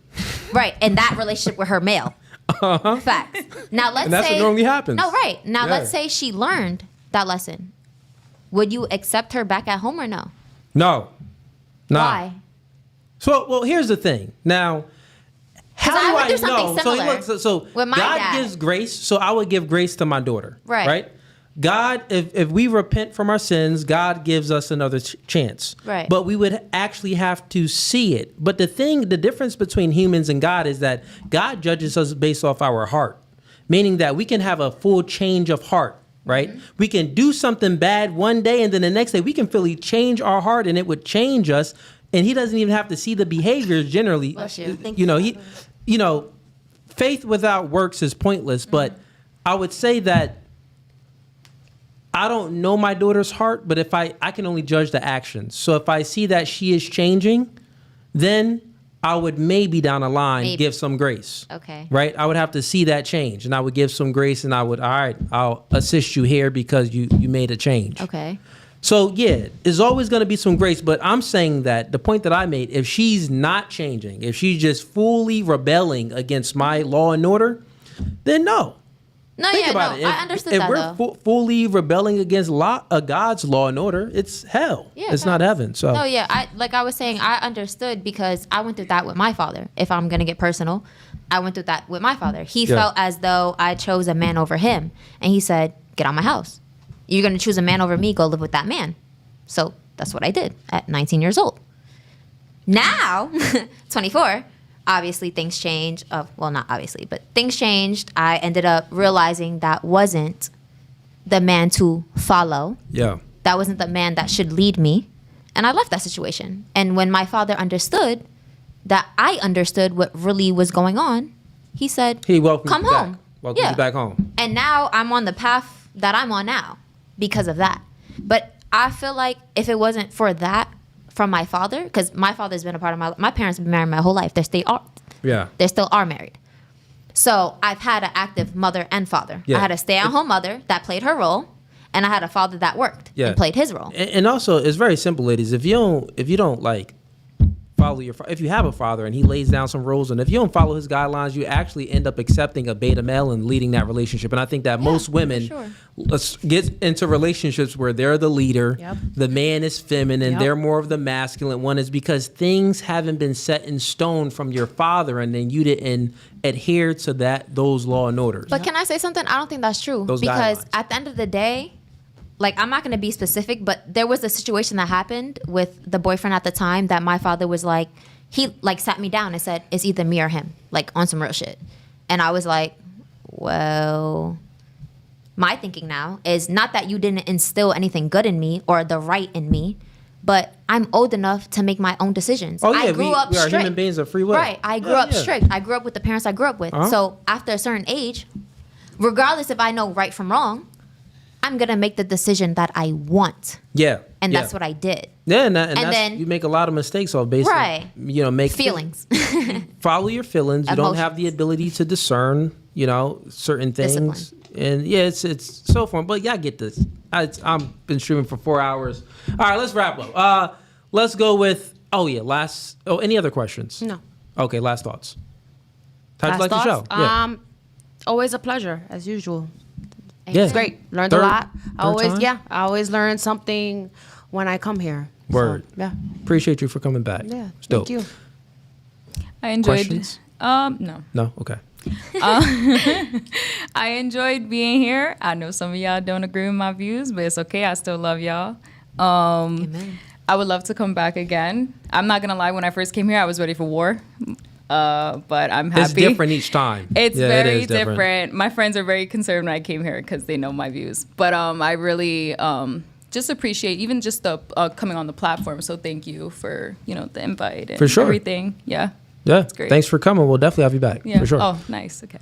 Right, and that relationship with her male. Facts. Now let's And that's say what normally happens. No, right. Now Yeah. let's say she learned that lesson. Would you accept her back at home or no? No. Nah. Why? So, well, here's the thing. Now, how I do would I do something know? similar So with my God dad. gives grace, so I would give grace to my daughter. Right. God, if we repent from our sins, God gives us another chance. Right. But we would actually have to see it. But the difference between humans and God is that God judges us based off our heart, meaning that we can have a full change of heart. Right? We can do something bad one day, and then the next day we can fully change our heart, and it would change us. And he doesn't even have to see the behaviors generally. Bless you. Faith without works is pointless. But I would say that I don't know my daughter's heart, but if I can only judge the actions. So if I see that she is changing, then I would maybe down the line give some grace. Okay. Right? I would have to see that change, and I would give some grace, and I would, all right, I'll assist you here because you made a change. Okay. So yeah, there's always going to be some grace, but I'm saying that the point that I made, if she's not changing, if she's just fully rebelling against my law and order, then no. No, Think yeah, about no, it. I understood if that, we're though. fully rebelling against God's law and order, it's hell. Yeah, it's not heaven. So No, yeah, I was saying, I understood because I went through that with my father. If I'm gonna get personal, I went through that with my father. He felt as though I chose a man over him, and he said, "Get out of my house. You're gonna choose a man over me. Go live with that man." So that's what I did at 19 years old. Now, 24. Obviously, things changed. Well, not obviously, but things changed. I ended up realizing that wasn't the man to follow. yeah. That wasn't the man that should lead me. And I left that situation. And when my father understood that I understood what really was going on, he said, He welcomed come you home. back. Welcome you back home. And now I'm on the path that I'm on now because of that. But I feel like if it wasn't for that from my father, because my father's been a part of my parents have been married my whole life. They still are married. So I've had an active mother and father. Yeah. I had a stay-at-home mother that played her role, and I had a father that worked and played his role. And also, it's very simple, ladies. If you don't like follow if you have a father and he lays down some rules, and if you don't follow his guidelines, you actually end up accepting a beta male and leading that relationship. And I think that most women let's get into relationships where they're the leader, the man is feminine, they're more of the masculine one, is because things haven't been set in stone from your father, and then you didn't adhere to those law and orders. But can I say something? I don't think that's true. Those because guidelines. at the end of the day, like, I'm not going to be specific, but there was a situation that happened with the boyfriend at the time that my father was like, he like sat me down and said, it's either me or him, like on some real shit. And I was like, well, my thinking now is not that you didn't instill anything good in me or the right in me, but I'm old enough to make my own decisions. Oh yeah, I grew up we are strict. human beings of free will. Right. I grew up strict. I grew up with the parents I grew up with. So after a certain age, regardless if I know right from wrong, I'm going to make the decision that I want. Yeah. And that's what I did. Yeah, and that's, then you make a lot of mistakes off based Right. on, make Feelings. follow your feelings. You don't have Emotions. the ability to discern, certain things. Discipline. And yeah, it's so fun. But yeah, I get this. I've been streaming for 4 hours. All right, let's wrap up. Let's go with, any other questions? No. Okay, last thoughts. How'd you like Last the show? thoughts? Always a pleasure, as usual. Yeah. It's great. Learned Third- a lot. I time? always learn something when I come here. Word. So, yeah. Appreciate you for coming back. Yeah. It's dope. Thank you. I enjoyed. Questions? No. No? Okay. I enjoyed being here. I know some of y'all don't agree with my views, but it's okay. I still love y'all. Amen. I would love to come back again. I'm not gonna lie. When I first came here, I was ready for war. But I'm happy. It's different each time. It's Yeah, very it is different. My friends are very concerned when I came here because they know my views. But I really just appreciate even just the coming on the platform. So thank you for the invite and For sure. everything. Yeah. Yeah. It's great. Thanks for coming. We'll definitely have you back. Yeah. For sure. Oh, nice. Okay.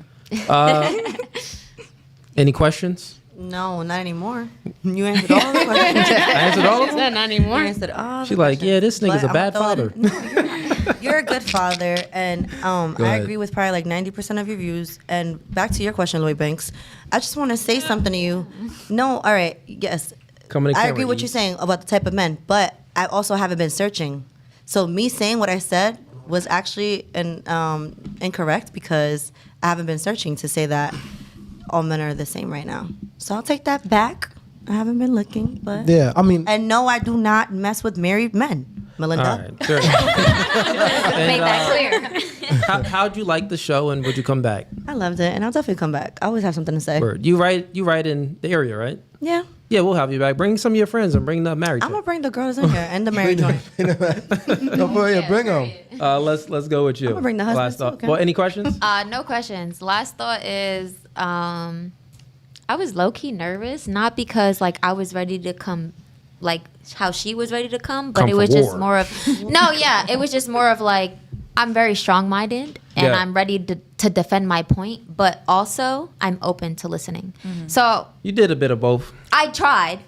Any questions? No, not anymore. You answered all the questions. I answered all of them? Not anymore. You answered all She's the like, yeah, this nigga's But a bad I'ma throw father. it in- No, you're a good father, and I ahead. agree with probably like 90% of your views. And back to your question, Lloyd Banks, I just want to say something to you. No, all right, yes, Coming to I camera, agree with what E. you're saying about the type of men, but I also haven't been searching. So me saying what I said was actually incorrect because I haven't been searching to say that all men are the same right now. So I'll take that back. I haven't been looking, but Yeah, I mean, and no, I do not mess with married men, Melinda. All right. Sure. Make that clear. How'd you like the show, and would you come back? I loved it, and I'll definitely come back. I always have something to say. Word. You write in the area, right? Yeah, Yeah, we'll have you back. Bring some of your friends and bring the married. I'm gonna bring the girls in here and the married joint. no, go ahead, bring them. Let's go with you. I'ma bring the husbands Last too, thought. okay? Well, any questions? No questions. Last thought is, I was low key nervous, not because like I was ready to come, like how she was ready to come, but Come it for was just war. more of, it was just more of like, I'm very strong-minded, and Yeah. I'm ready to defend my point, but also I'm open to listening. So You did a bit of both. I tried.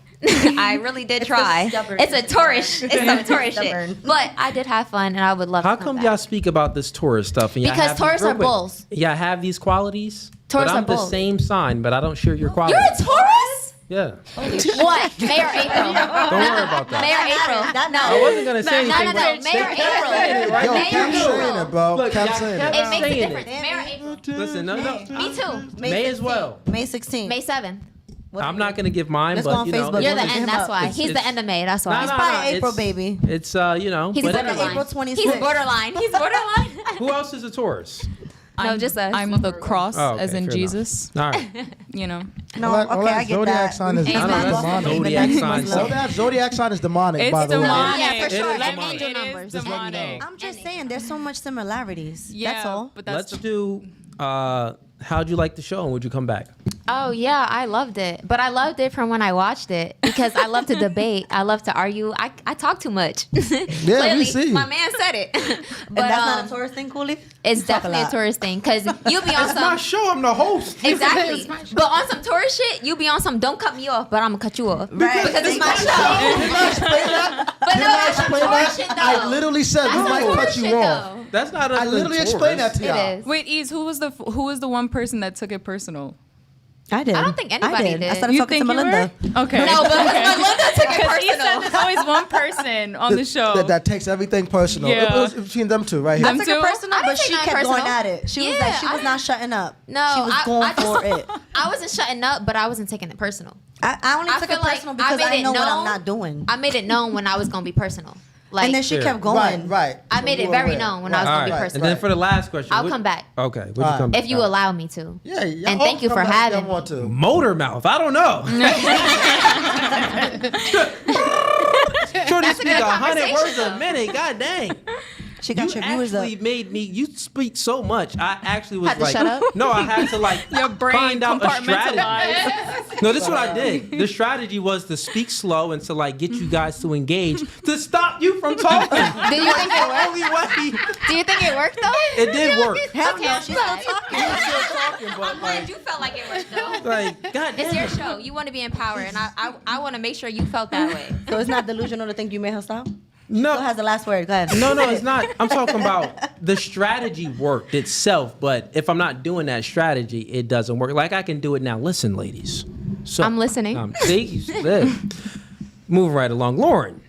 I really did try. It's a tourist. It's some tourist shit. But I did have fun, and I would love How to come come back. y'all speak about this Taurus stuff? And y'all Because have Taurus real are quick, bulls. Y'all have these qualities? Taurus but I'm are the bulls. same sign, but I don't share your qualities. You're a Taurus? Yeah. What? May or April? Don't worry about that. May or April? No. I wasn't going to say anything. No. but May or April? Yo, May keep or saying April? it, bro. Look, Keep y'all saying kept it. It makes a saying difference. May or April? Listen, no. Me too. May as well. May 16th. May 7th. I'm not going to give mine, Let's but go on you know. Facebook. You're the Look end. him That's up. why. He's the end of May. That's why. He's probably April, baby. It's, you know. He's but borderline. April 26th. He's borderline. He's borderline. who else is a Taurus? No, just us. I'm the cross, Oh, okay, as in fair Jesus. enough. All right. You know. No, okay, I get Zodiac that. sign is Amen. demonic. Zodiac sign. Zodiac sign is demonic, It's by the way. demonic. Yeah, for sure. It is And demonic. angel It is numbers. demonic. I'm just saying, there's so much similarities. Yeah, That's all. but that's Let's do, how'd you like the show and would you come back? Oh yeah, I loved it. But I loved it from when I watched it because I love to debate. I love to argue. I talk too much. Yeah, we see. My man said it. But And that's not a Taurus thing, Cooley? it's You talk a definitely a lot. tourist thing because you'll be on It's my some. show. I'm the host. Exactly. But on some tourist shit, you be on some don't cut me off, but I'm gonna cut you off. Right. Because it's my show. Didn't I explain that? But no, Didn't I that's some explain tourist that? shit though. I literally said we That's some might cut tourist you shit, off. though. That's not a I literally explained that to It y'all. is. Wait, Ease, who was the one person that took it personal? I did. I don't think anybody did. I started You talking to think you Melinda. Okay. No, but Melinda took it Because he said personal. there's always one person on the show. That takes everything personal. Yeah. It was between them two right here. Them I took it two? personal, I didn't but take she nothing kept going personal. at it. She was Yeah, like, she was not shutting up. No, she was I going just- for it. I wasn't shutting up, but I wasn't taking it personal. I only I took feel it like personal I because made I it know what I'm known. not doing. I made it known when I was gonna be personal. Like, And then she Sure. kept going. Right. I So made you it were very aware. known when I was All gonna be right. And personal. then for the last question. I'll come back Okay. Would you All right. come back? if you allow me to. Yeah, y'all And all thank you come for back if having y'all want to. Motor mouth. I don't know. Shorty That's a speak good 100 words conversation, a minute. God dang. She got You your viewers up. actually made me. You speak so much. I actually was Had to like, shut up? no, I had to like Your brain find out a strategy. compartmentalized. No, this is what I did. The strategy was to speak slow and to like get you guys to engage to stop you from talking. Did you think it worked? Only way. Do you think it worked though? It did work. Hell Okay, no, I'm she's glad. still talking. I'm still talking, but I'm glad like, you felt like it worked though. like, God It's damn. your show. You want to be empowered, and I want to make sure you felt that way. So it's not delusional to think you made her stop? No, Still has the last word. Go ahead. no, it's not. I'm talking about the strategy worked itself, but if I'm not doing that strategy, it doesn't work. Like I can do it now. Listen, ladies. So I'm listening. Moving right along, Lauren.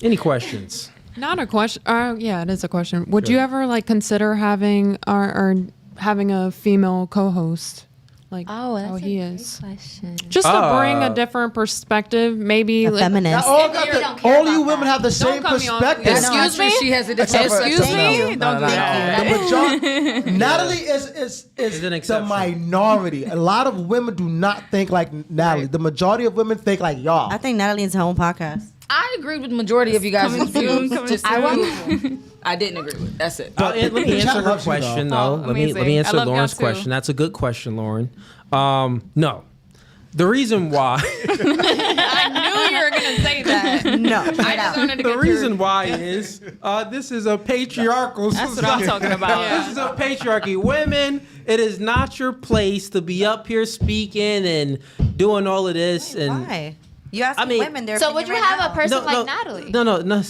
Any questions? Not a question. Yeah, it is a question. Would you ever like consider having or having a female co-host? Like Oh, that's how a he great is. question. Just to bring a different perspective, maybe. A like- feminist. All, If you don't care all you about women that. have the same cut me off. perspective. Excuse me? She has a Except for- Excuse except- me? no, Don't do that. The majority, Natalie is an the exception. minority. A lot of women do not think like Natalie. The majority of women think like y'all. I think Natalie needs her own podcast. I agree with the majority of you guys' Coming soon, views. coming Just soon. I didn't agree with. That's it. Let me the chat answer her loves you, though. question, though. Oh, Let me amazing. answer I love y'all Lauren's too. question. That's a good question, Lauren. No. The reason why I knew you were gonna say that. No. I just wanted to the get reason your, why is this is a patriarchal That's what I'm society. talking about. This is a patriarchy. Women, it is not your place to be up here speaking and doing all of this. And Why? You asking I mean- women their So would you opinion right have a now. person like Natalie? No.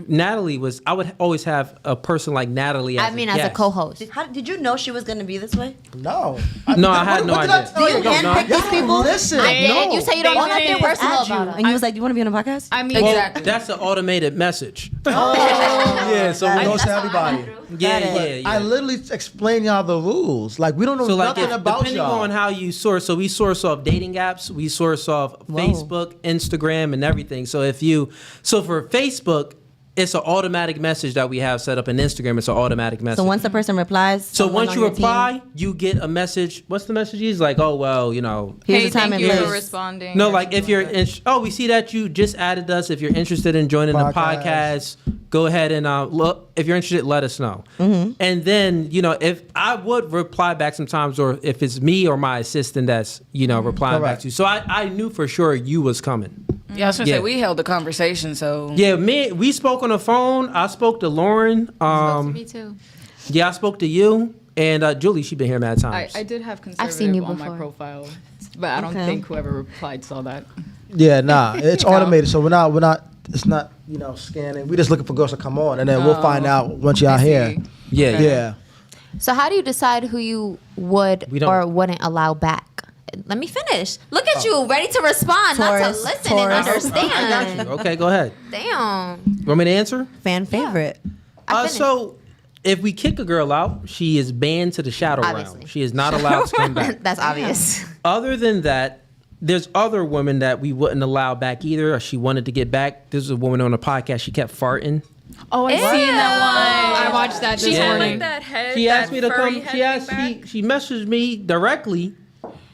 Natalie was. I would always have a person like Natalie. As I mean, as a guest. co-host. Did you know she was going to be this way? No. No, I had no what did I idea. tell Do you handpick these people? Listen. I did. You say you don't They want nothing didn't. personal Add you, about and her. you was like, "Do you want to be on a podcast?" I mean, Well, Exactly. that's an automated message. Oh, Yeah, so it we- goes to everybody. yeah. I literally explain y'all the rules. Like we don't know So like, nothing about depending y'all. on how you source, so we source off dating apps, we source off Facebook, Instagram, and everything. So for Facebook, it's an automatic message that we have set up. In Instagram, it's an automatic message. So once the person replies, So someone once on you your team, reply, you get a message. What's the message? He's like, oh well, here's hey, the time thank and you for place. responding. No, or like if something you're, that. we see that you just added us. If you're interested in joining the podcast, go ahead and look. If you're interested, let us know. Mm-hmm. And then if I would reply back sometimes, or if it's me or my assistant that's replying back Correct. to you. So I knew for sure you was coming. Yeah, I was gonna Yeah. say we held the conversation, so Yeah, we spoke on the phone. I spoke to Lauren. Me too. Yeah, I spoke to you. And Julie, she's been here mad times. I did have conservative seen you on my before. profile, but I don't Okay. think whoever replied saw that. Yeah, nah, it's automated, so we're not. It's not scanning. We're just looking for girls to come on, and then we'll find out once y'all here. Yeah, Okay. Yeah. So how do you decide who you would We don't- or wouldn't allow back? Let me finish. Look at you, ready to respond, not to Taurus, listen Taurus. and understand. I got you. Okay, go ahead. Damn. You want me to answer? Fan favorite. So, if we kick a girl out, she is banned to the shadow Obviously. realm. She is not allowed to come back. That's obvious. Other than that, there's other women that we wouldn't allow back either. Or she wanted to get back. This was a woman on a podcast. She kept farting. Oh, I seen that I watched that this She had morning. like that head. She asked me to furry come. head She asked. thing back. She messaged me directly.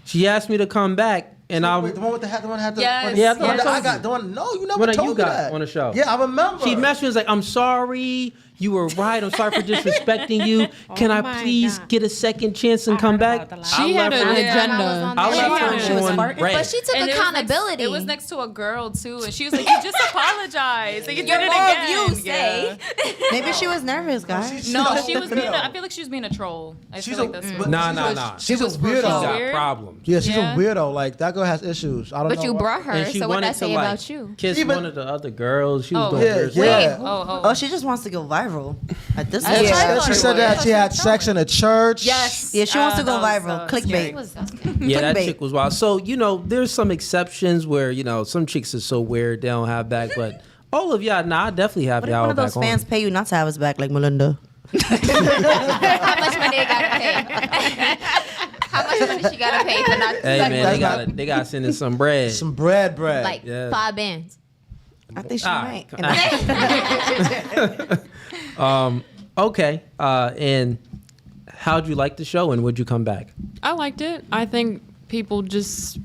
She asked me to come back, and I. Wait, the one with the hat, the one that had the. Yes, Yeah, I thought I I told got you. the one. No, you never When told you me got that on the show. Yeah, I remember. She messaged me, was like, "I'm sorry. You were right. I'm sorry for disrespecting you. Can I please get a second chance and come back?" She had an agenda. I left her She was on farting. red. But she took And accountability. It was next to a girl too, and she was like, "You just apologized. Like, you You're did it more of again." you, say. Maybe she was nervous, guys. No, she was being. I feel like she was being a troll. I She's feel a- like that's but- what. Nah. She's a was for She weirdo. got Weird. problems. Yeah, she's Yeah. a weirdo. Like that girl has issues. I don't know. But you what- brought her, And she so what wanted that to say like about you? kiss Even- one of the other girls. She was Oh. doing Yeah, weird yeah. shit. Oh, she just wants to go viral at this And point. she Yeah. said- she said that she had sex in a church. Yes. Yeah, she wants to go that was, viral. scary. Clickbait. Yeah, that Clickbait. chick was wild. So, there's some exceptions where, some chicks are so weird they don't have back, but all of y'all, I definitely have What if y'all one of back those fans on. pay you not to have us back, like Melinda? How much money they gotta pay? How much money she gotta pay for not Hey, sucking man, they gotta send in some bread. Some bread. like Yeah. 5 bands? I think she All might. right. Okay. And how'd you like the show and would you come back? I liked it. I think people just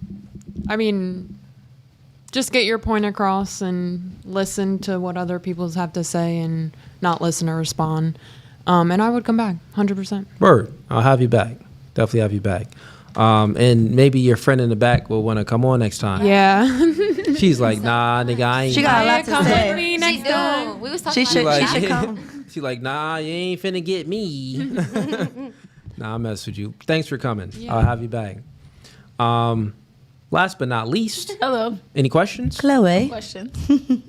get your point across and listen to what other people have to say and not listen or respond. And I would come back, 100%. Word. I'll have you back. Definitely have you back. And maybe your friend in the back will want to come on next time. Yeah. She's like, nah, nigga, I ain't. She got a lot to Come say. with me She next do. time. We was talking She about should. that. She should come. She's like, nah, you ain't finna get me. Nah, I mess with you. Thanks for coming. I'll have you back. Last but not least, hello. any questions? Chloe. Question.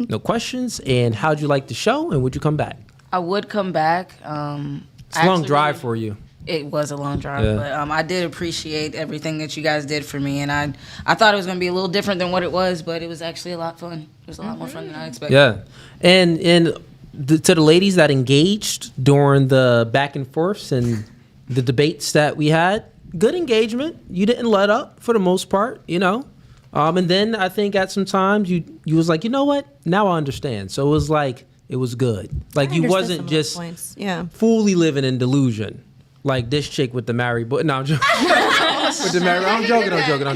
No questions. And how'd you like the show and would you come back? I would come back. It's a long drive for you. It was a long drive, Yeah. but I did appreciate everything that you guys did for me, and I thought it was gonna be a little different than what it was, but it was actually a lot fun. It was a lot more fun than I expected. Yeah. And to the ladies that engaged during the back and forths and the debates that we had, good engagement. You didn't let up for the most part, And then I think at some times you was like, you know what? Now I understand. So it was like, it was good. Like I you understood some wasn't of those just points. Yeah. fully living in delusion. Like this chick with the married boy. No, I'm joking. With the married, I'm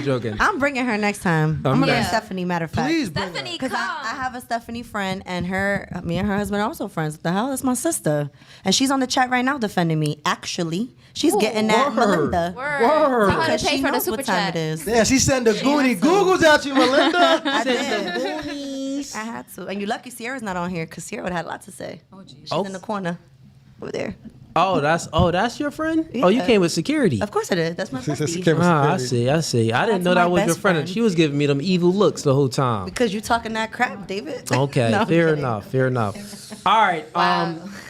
joking. I'm bringing her next time. I'm gonna bring Yeah. Stephanie. Matter of fact, Please bring Stephanie, because come. I have a Stephanie friend, and me and her husband are also friends. What the hell? That's my sister, and she's on the chat right now defending me. Actually, she's getting that Word. Melinda. Word. Word. Tell her Because to pay she for the knows super what time chat. it is. Yeah, she sent the goody googles at you, Melinda. I did. I had to. And you're lucky Sierra's not on here because Sierra would have had a lot to say. Oh, geez. She's in the corner over there. Oh, that's your friend? Oh, you Yeah. came with security. Of course it is. That's my She bestie. came with Ah, I security. see. I didn't That's know that my was your best friend. friend. She was giving me them evil looks the whole time. Because you talking that crap, David. Okay, No, I'm fair kidding. enough. All right,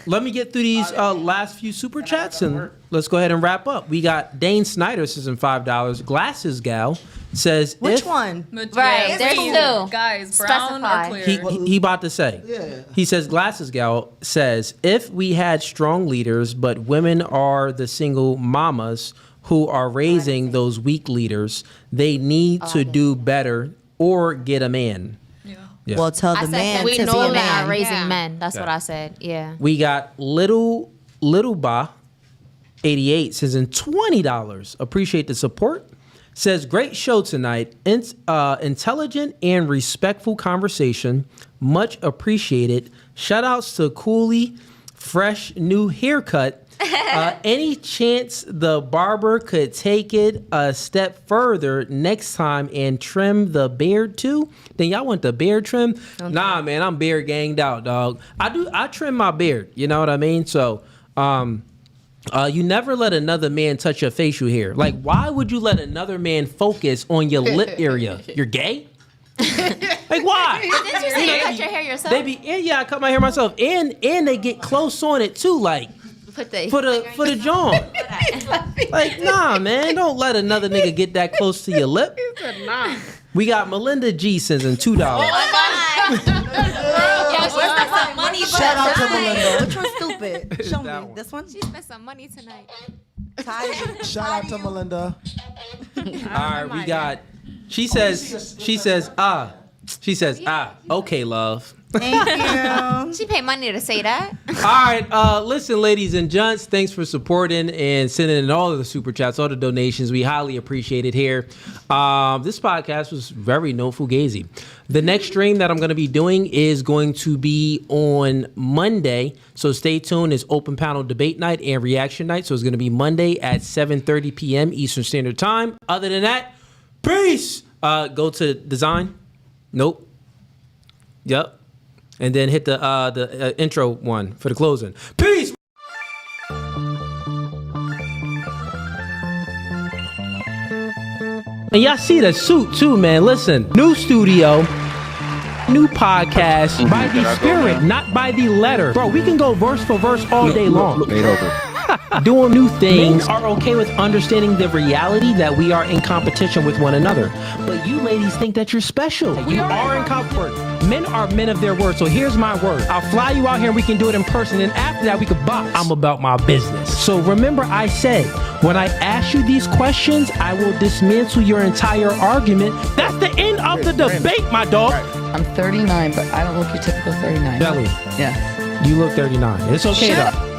let me get through these last few super chats and let's go ahead and wrap up. We got Dane Snyder says in $5. Glasses Gal says Which if one? Right, there's Please, two. guys, brown Specify. or clear? he about to say. Yeah. He says Glasses Gal says if we had strong leaders, but women are the single mamas who are raising those weak leaders, they need to do better or get a man. Yeah. Well, tell I the said man we to be know a men man. are raising Yeah. men. That's what Okay. I said. Yeah. We got Little Ba 88 says in $20. Appreciate the support. Says great show tonight. Intelligent and respectful conversation. Much appreciated. Shout outs to Cooley fresh new haircut. Any chance the barber could take it a step further next time and trim the beard too? Then y'all want the beard trim? Okay. Nah, man, I'm beard ganged out, dog. I trim my beard. You know what I mean? So, you never let another man touch your facial hair. Like, why would you let another man focus on your lip area? You're gay? Like, why? Didn't you say you cut your hair yourself? I cut my hair myself, and they get close on it too, like for the jaw. Like, nah, man, don't let another nigga get that close to your lip. We got Melinda G sending $2. Oh my God. Shout out to Melinda. Which one's stupid? Show me one. This one. She spent some money tonight. Shout out to Melinda. All right, we got. She says, okay, love. Thank you. She paid money to say that. All right, listen, ladies and gents, thanks for supporting and sending in all of the super chats, all the donations. We highly appreciate it here. This podcast was very no Fugazi. The next stream that I'm going to be doing is going to be on Monday, so stay tuned. It's open panel debate night and reaction night, so it's going to be Monday at 7:30 p.m. Eastern Standard Time. Other than that, peace. Go to design. Nope. Yep. And then hit the intro one for the closing. Peace. And y'all see the suit too, man. Listen, new studio, new podcast by the spirit, not by the letter. Bro, we can go verse for verse all day long. Doing new things are okay with understanding the reality that we are in competition with one another. But you ladies think that you're special. You are in comfort. Men are men of their word. So here's my word. I'll fly you out here and we can do it in person. And after that, we could box. I'm about my business. So remember I said, when I ask you these questions, I will dismantle your entire argument. That's the end of the debate, my dog. I'm 39, but I don't look your typical 39. Belly. Yeah. You look 39. It's okay though.